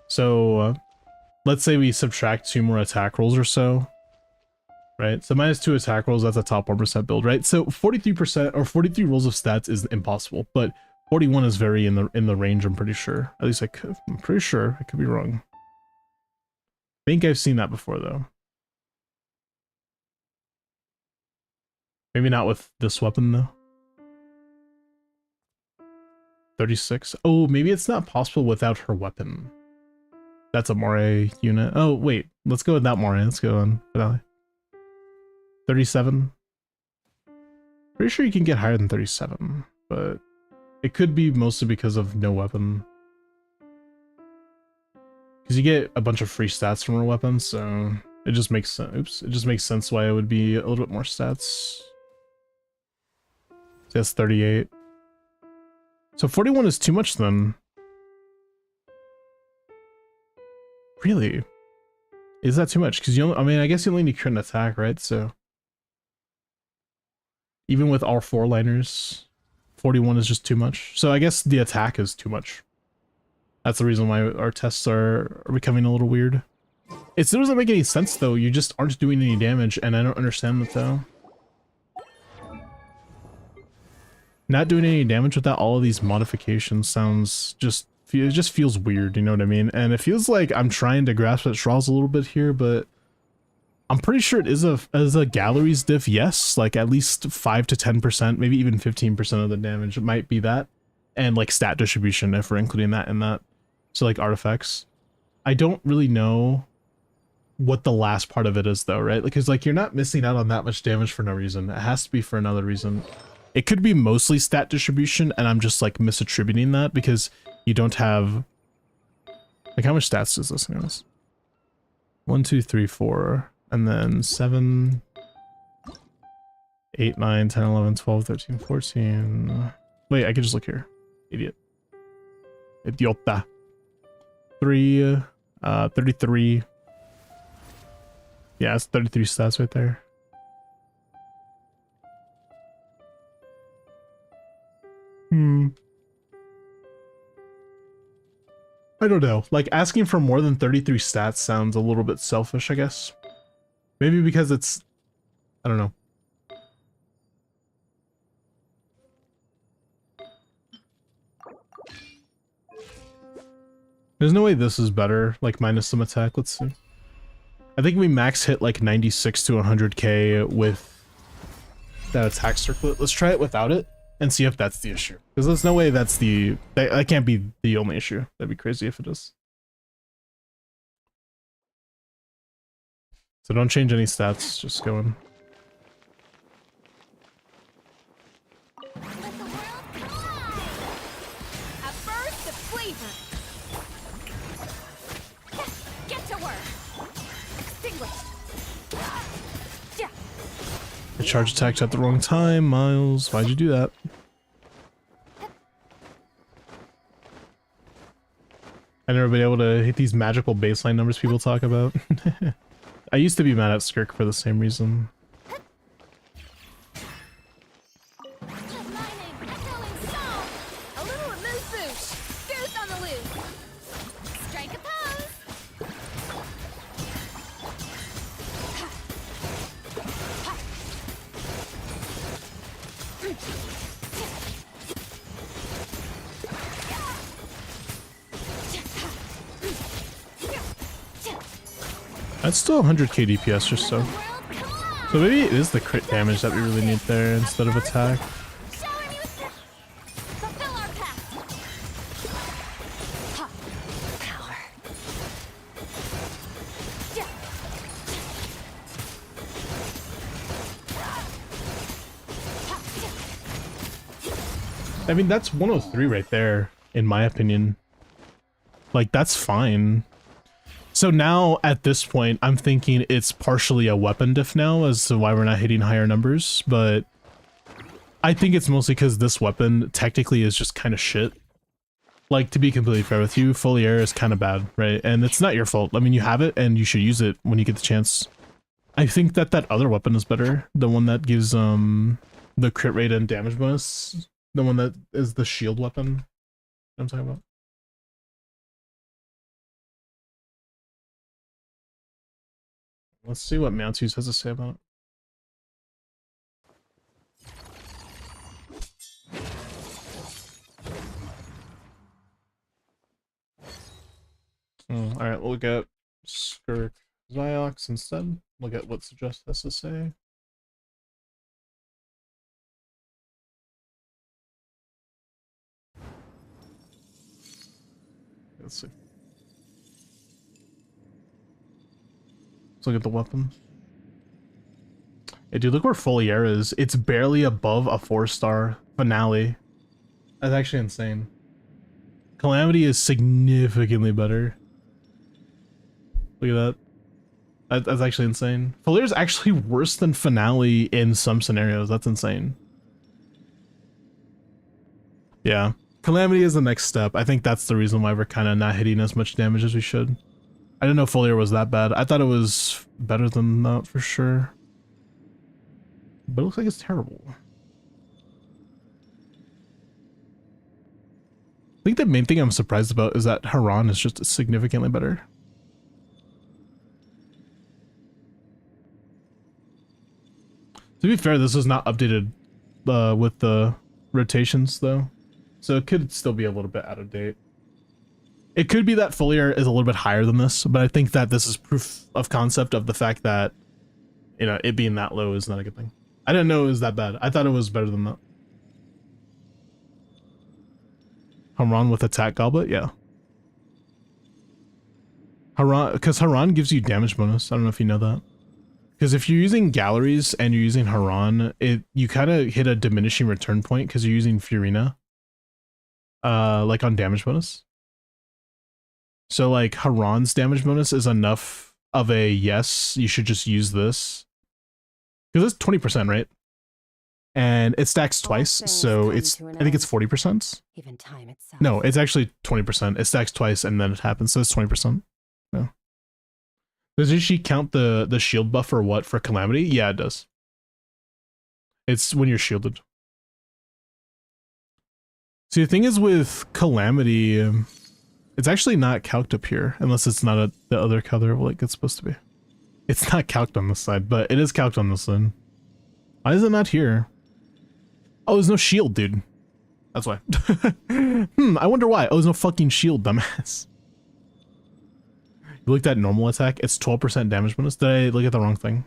So let's say we subtract 2 more attack rolls or so. Right? So minus 2 attack rolls, that's a top 1% build, right? So 43% or 43 rolls of stats is impossible, but 41 is very in the range, I'm pretty sure. At least I'm pretty sure. I could be wrong. I think I've seen that before, though. Maybe not with this weapon, though. 36. Oh, maybe it's not possible without her weapon. That's a Moray unit. Oh, wait. Let's go with that Moray. Let's go on finale. 37. Pretty sure you can get higher than 37, but it could be mostly because of no weapon. Because you get a bunch of free stats from her weapon, so it just makes sense. Oops, it just makes sense why it would be a little bit more stats. So that's 38. So 41 is too much then. Really? Is that too much? Because you only, I mean, I guess you only need crit and attack, right? So even with all 4-liners, 41 is just too much. So I guess the attack is too much. That's the reason why our tests are becoming a little weird. It still doesn't make any sense, though. You just aren't doing any damage, and I don't understand that, though. Not doing any damage without all of these modifications sounds just... It just feels weird, you know what I mean? And it feels like I'm trying to grasp at straws a little bit here, but... I'm pretty sure it is a galleries diff, yes. Like, at least 5 to 10%, maybe even 15% of the damage. It might be that. And, like, stat distribution, if we're including that in that. So, like, artifacts. I don't really know what the last part of it is, though, right? Because, like, you're not missing out on that much damage for no reason. It has to be for another reason. It could be mostly stat distribution, and I'm just, like, misattributing that because you don't have... Like, how much stats does this anyways? 1, 2, 3, 4, and then 7... 8, 9, 10, 11, 12, 13, 14. Wait, I could just look here. Idiot. Idiota. 3, 33. Yeah, it's 33 stats right there. I don't know. Like, asking for more than 33 stats sounds a little bit selfish, I guess. Maybe because it's... I don't know. There's no way this is better, like, minus some attack. Let's see. I think we max hit, like, 96 to 100k with that attack circlet. Let's try it without it and see if that's the issue. Because there's no way that's the... That can't be the only issue. That'd be crazy if it is. So don't change any stats, just go in. Let the world collide! A burst of flavor! Get to work! Extinguished! Yeah. I charge attacked at the wrong time, Miles. Why'd you do that? I've never been able to hit these magical baseline numbers people talk about. I used to be mad at Skirk for the same reason. Lightning, echoing song! A little amuse-bouche! Goose on the loose! Strike a pose! That's still 100k DPS or so. So maybe it is the crit damage that we really need there instead of attack. Showering you with fulfill our pact! Ha! Power. Yeah. I mean, that's 103 right there, in my opinion. Like, that's fine. So now, at this point, I'm thinking it's partially a weapon diff now as to why we're not hitting higher numbers, but I think it's mostly because this weapon technically is just kind of shit. Like, to be completely fair with you, Foliaire is kind of bad, right? And it's not your fault. I mean, you have it, and you should use it when you get the chance. I think that that other weapon is better. The one that gives, the crit rate and damage bonus. The one that is the shield weapon. You know what I'm talking about? Let's see what Mounties has to say about it. Alright, we'll look at Skirk Ziox instead. Look at what Suggest has to say. Let's see. Let's look at the weapon. Yeah, dude, look where Foliaire is. It's barely above a 4-star finale. That's actually insane. Calamity is significantly better. Look at that. That's actually insane. Foliaire is actually worse than finale in some scenarios. That's insane. Yeah. Calamity is the next step. I think that's the reason why we're kind of not hitting as much damage as we should. I didn't know Foliaire was that bad. I thought it was better than that for sure. But it looks like it's terrible. I think the main thing I'm surprised about is that Haran is just significantly better. To be fair, this was not updated with the rotations though. So it could still be a little bit out of date. It could be that Foliaire is a little bit higher than this, but I think that this is proof of concept of the fact that, you know, it being that low is not a good thing. I didn't know it was that bad. I thought it was better than that. Haran with attack goblet, yeah. Haran, because Haran gives you damage bonus. I don't know if you know that. Because if you're using galleries and you're using Haran, you kind of hit a diminishing return point because you're using Furina. Like on damage bonus. So like Haran's damage bonus is enough of a yes, you should just use this. Because it's 20%, right? and it stacks All twice, things so come it's, to an I think it's end. 40%. Even time itself. No, it's actually 20%. It stacks twice and then it happens, so it's 20%. No. Does she count the shield buff or what for Calamity? Yeah, it does. It's when you're shielded. See, the thing is with Calamity, it's actually not calced up here, unless it's not the other color like it's supposed to be. It's not calced on this side, but it is calced on this side. Why is it not here? Oh, there's no shield, dude. That's why. I wonder why. Oh, there's no fucking shield, dumbass. You looked at normal attack, it's 12% damage bonus. Did I look at the wrong thing?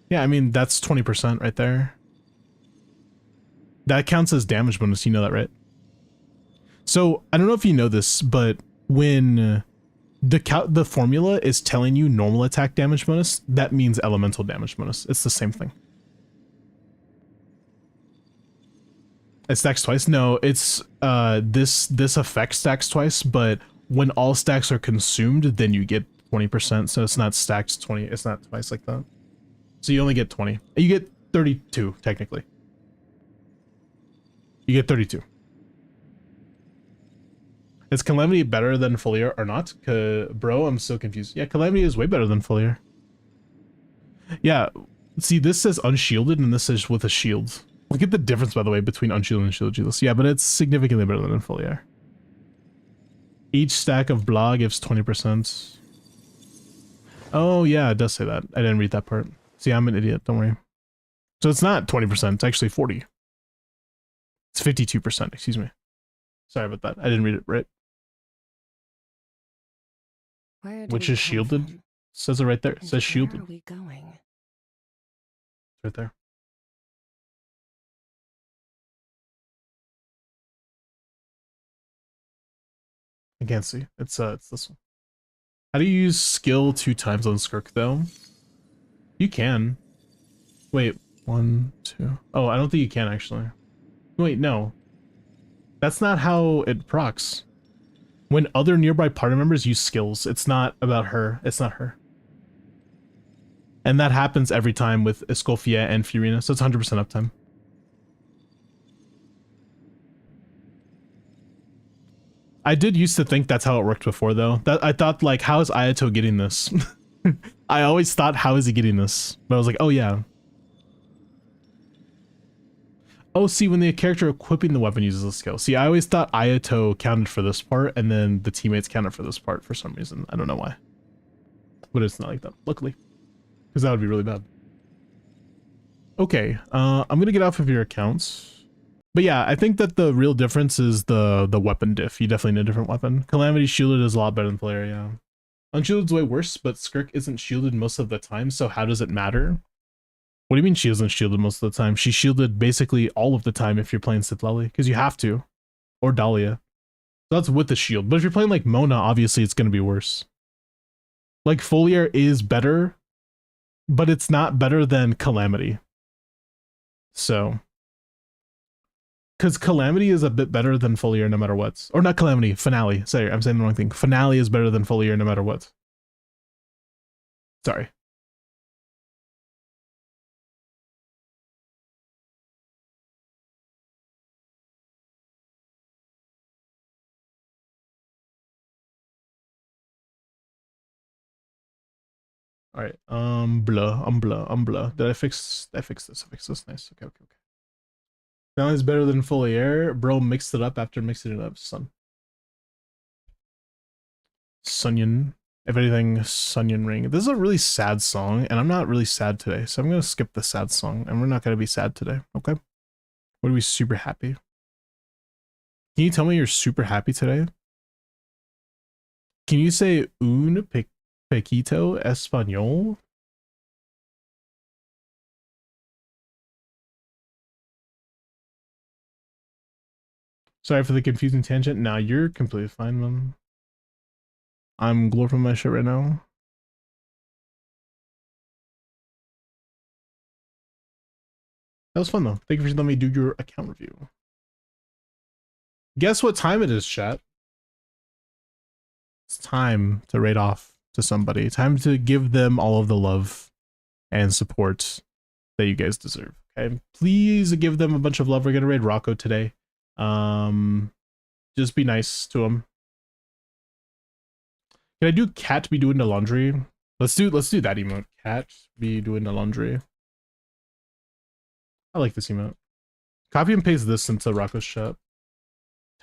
Yeah, I mean, that's 20% right there. That counts as damage bonus, you know that, right? So, I don't know if you know this, but when the formula is telling you normal attack damage bonus, that means elemental damage bonus. It's the same thing. It stacks twice? No, it's this effect stacks twice, but when all stacks are consumed, then you get 20%. So it's not stacked 20, it's not twice like that. So you only get 20. You get 32, technically. You get 32. Is Calamity better than Foliar or not? Bro, I'm so confused. Yeah, Calamity is way better than Foliar. Yeah, see, this says unshielded and this is with a shield. Look at the difference, by the way, between unshielded and shielded. Yeah, but it's significantly better than Foliar. Each stack of blah gives 20%. Oh, yeah, it does say that. I didn't read that part. See, I'm an idiot. Don't worry. So it's not 20%. It's actually 40. It's 52%. Excuse me. Sorry about that. I didn't read it right. Where do Which we is come shielded. from? Says it right there. It And says where shielded. are we going? Right there. I can't see. It's this one. How do you use skill 2 times on Skirk though? You can. Wait, 1, 2. Oh, I don't think you can actually. Wait, no. That's not how it procs. When other nearby party members use skills, it's not about her. It's not her. And that happens every time with Escoffier and Fiorina, so it's 100% uptime. I did used to think that's how it worked before, though. That I thought, like, how is Ayato getting this? I always thought, how is he getting this? But I was like, oh, yeah. Oh, see, when the character equipping the weapon uses a skill. See, I always thought Ayato counted for this part, and then the teammates counted for this part for some reason. I don't know why. But it's not like that, luckily. Because that would be really bad. Okay, I'm going to get off of your accounts. But yeah, I think that the real difference is the weapon diff. You definitely need a different weapon. Calamity shielded is a lot better than Flare, yeah. Unshielded's way worse, but Skirk isn't shielded most of the time, so how does it matter? What do you mean she isn't shielded most of the time? She's shielded basically all of the time if you're playing Citlali, because you have to. Or Dahlia. So that's with the shield. But if you're playing like Mona, obviously it's going to be worse. Like Foliar is better, but it's not better than Calamity. So... because Calamity is a bit better than Foliar no matter what. Or not Calamity, Finale. Sorry, I'm saying the wrong thing. Finale is better than Foliar no matter what. Sorry. Alright, blah. Did I fix this? I fixed this. Nice. Okay. Finale is better than Foliar. Bro mixed it up after mixing it up, son. Sunyon. If anything, Sunyon Ring. This is a really sad song, and I'm not really sad today, so I'm gonna skip the sad song, and we're not gonna be sad today, okay? What are we super happy? Can you tell me you're super happy today? Can you say un pequito español? Sorry for the confusing tangent. Nah, you're completely fine, man. I'm glorifying my shit right now. That was fun though. Thank you for letting me do your account review. Guess what time it is, chat? It's time to raid off. to somebody. Time to give them all of the love and support that you guys deserve. Okay, please give them a bunch of love. We're gonna raid Rocco today. Just be nice to him. Can I do cat be doing the laundry? Let's do that emote. Cat be doing the laundry. I like this emote. Copy and paste this into Rocco's chat.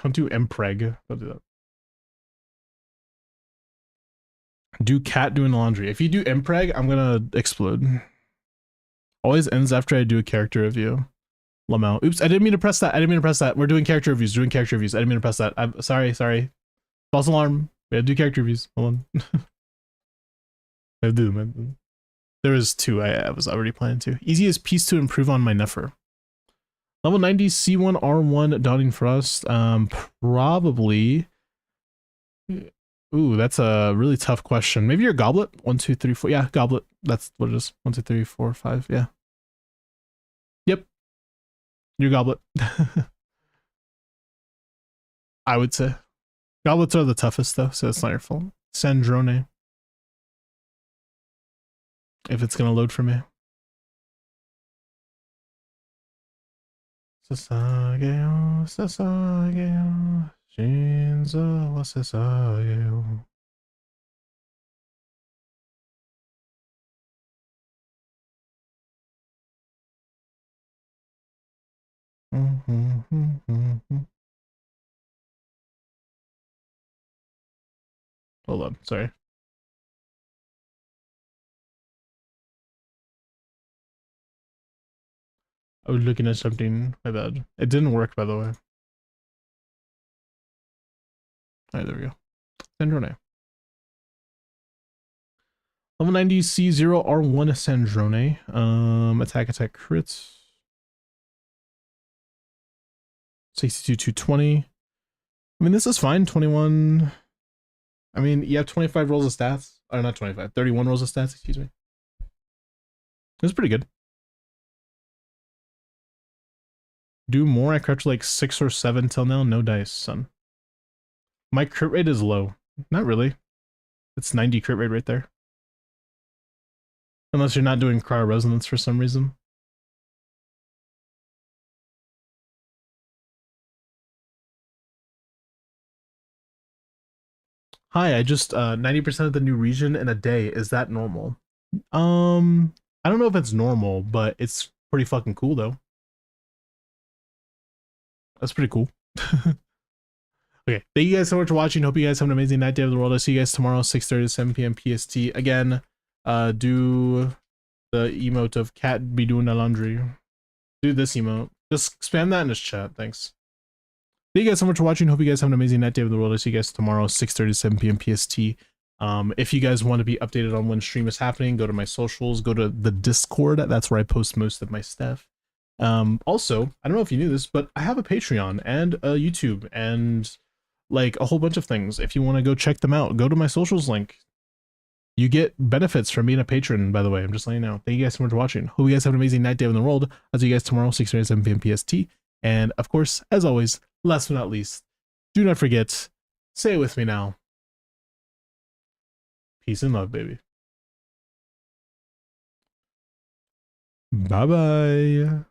Don't do mpreg. Don't do that. Do cat doing the laundry. If you do mpreg, I'm gonna explode. Always ends after I do a character review. Lamau. Oops, I didn't mean to press that. I didn't mean to press that. We're doing character reviews. I didn't mean to press that. I'm sorry. False alarm. We have to do character reviews. Hold on. I have to do them. There was 2 I was already planning to. Easiest piece to improve on my Nefer. Level 90 C1 R1 Dawning Frost. Probably. Ooh, that's a really tough question. Maybe your goblet. 1, 2, 3, 4. Yeah, goblet. That's what it is. 1, 2, 3, 4, 5. Yeah. Yep. Your goblet. I would say. Goblets are the toughest though, so it's not your fault. Sandrone. If it's gonna load for me. Sasageo, Sasageo, Shinzo wa Sasageo. Hold on, sorry. I was looking at something, my bad. It didn't work, by the way. Alright, there we go. Sandrone. Level 90 C0 R1 Sandrone. Attack crits. 62 220. I mean, this is fine. 21. I mean, you have 25 rolls of stats. Or not 25, 31 rolls of stats, excuse me. It's pretty good. Do more. I crouched like 6 or 7 till now. No dice, son. My crit rate is low. Not really. It's 90 crit rate right there. Unless you're not doing cryo resonance for some reason. Hi, I just 90% of the new region in a day. Is that normal? I don't know if it's normal, but it's pretty fucking cool though. That's pretty cool. Okay, thank you guys so much for watching. Hope you guys have an amazing night, day of the world. I'll see you guys tomorrow, 6:30 to 7 p.m. PST. Again, do the emote of cat be doing the laundry. Do this emote. Just spam that in this chat. Thanks. Thank you guys so much for watching. Hope you guys have an amazing night, day of the world. I'll see you guys tomorrow, 6:30 to 7 p.m. PST. If you guys want to be updated on when stream is happening, go to my socials, go to the Discord. That's where I post most of my stuff. Also, I don't know if you knew this, but I have a Patreon and a YouTube and like a whole bunch of things. If you want to go check them out, go to my socials link. You get benefits from being a patron, by the way. I'm just letting you know. Thank you guys so much for watching. Hope you guys have an amazing night, day in the world. I'll see you guys tomorrow, 6:30 to 7 p.m. PST. And of course, as always, last but not least, do not forget, say it with me now. Peace and love, baby. Bye-bye.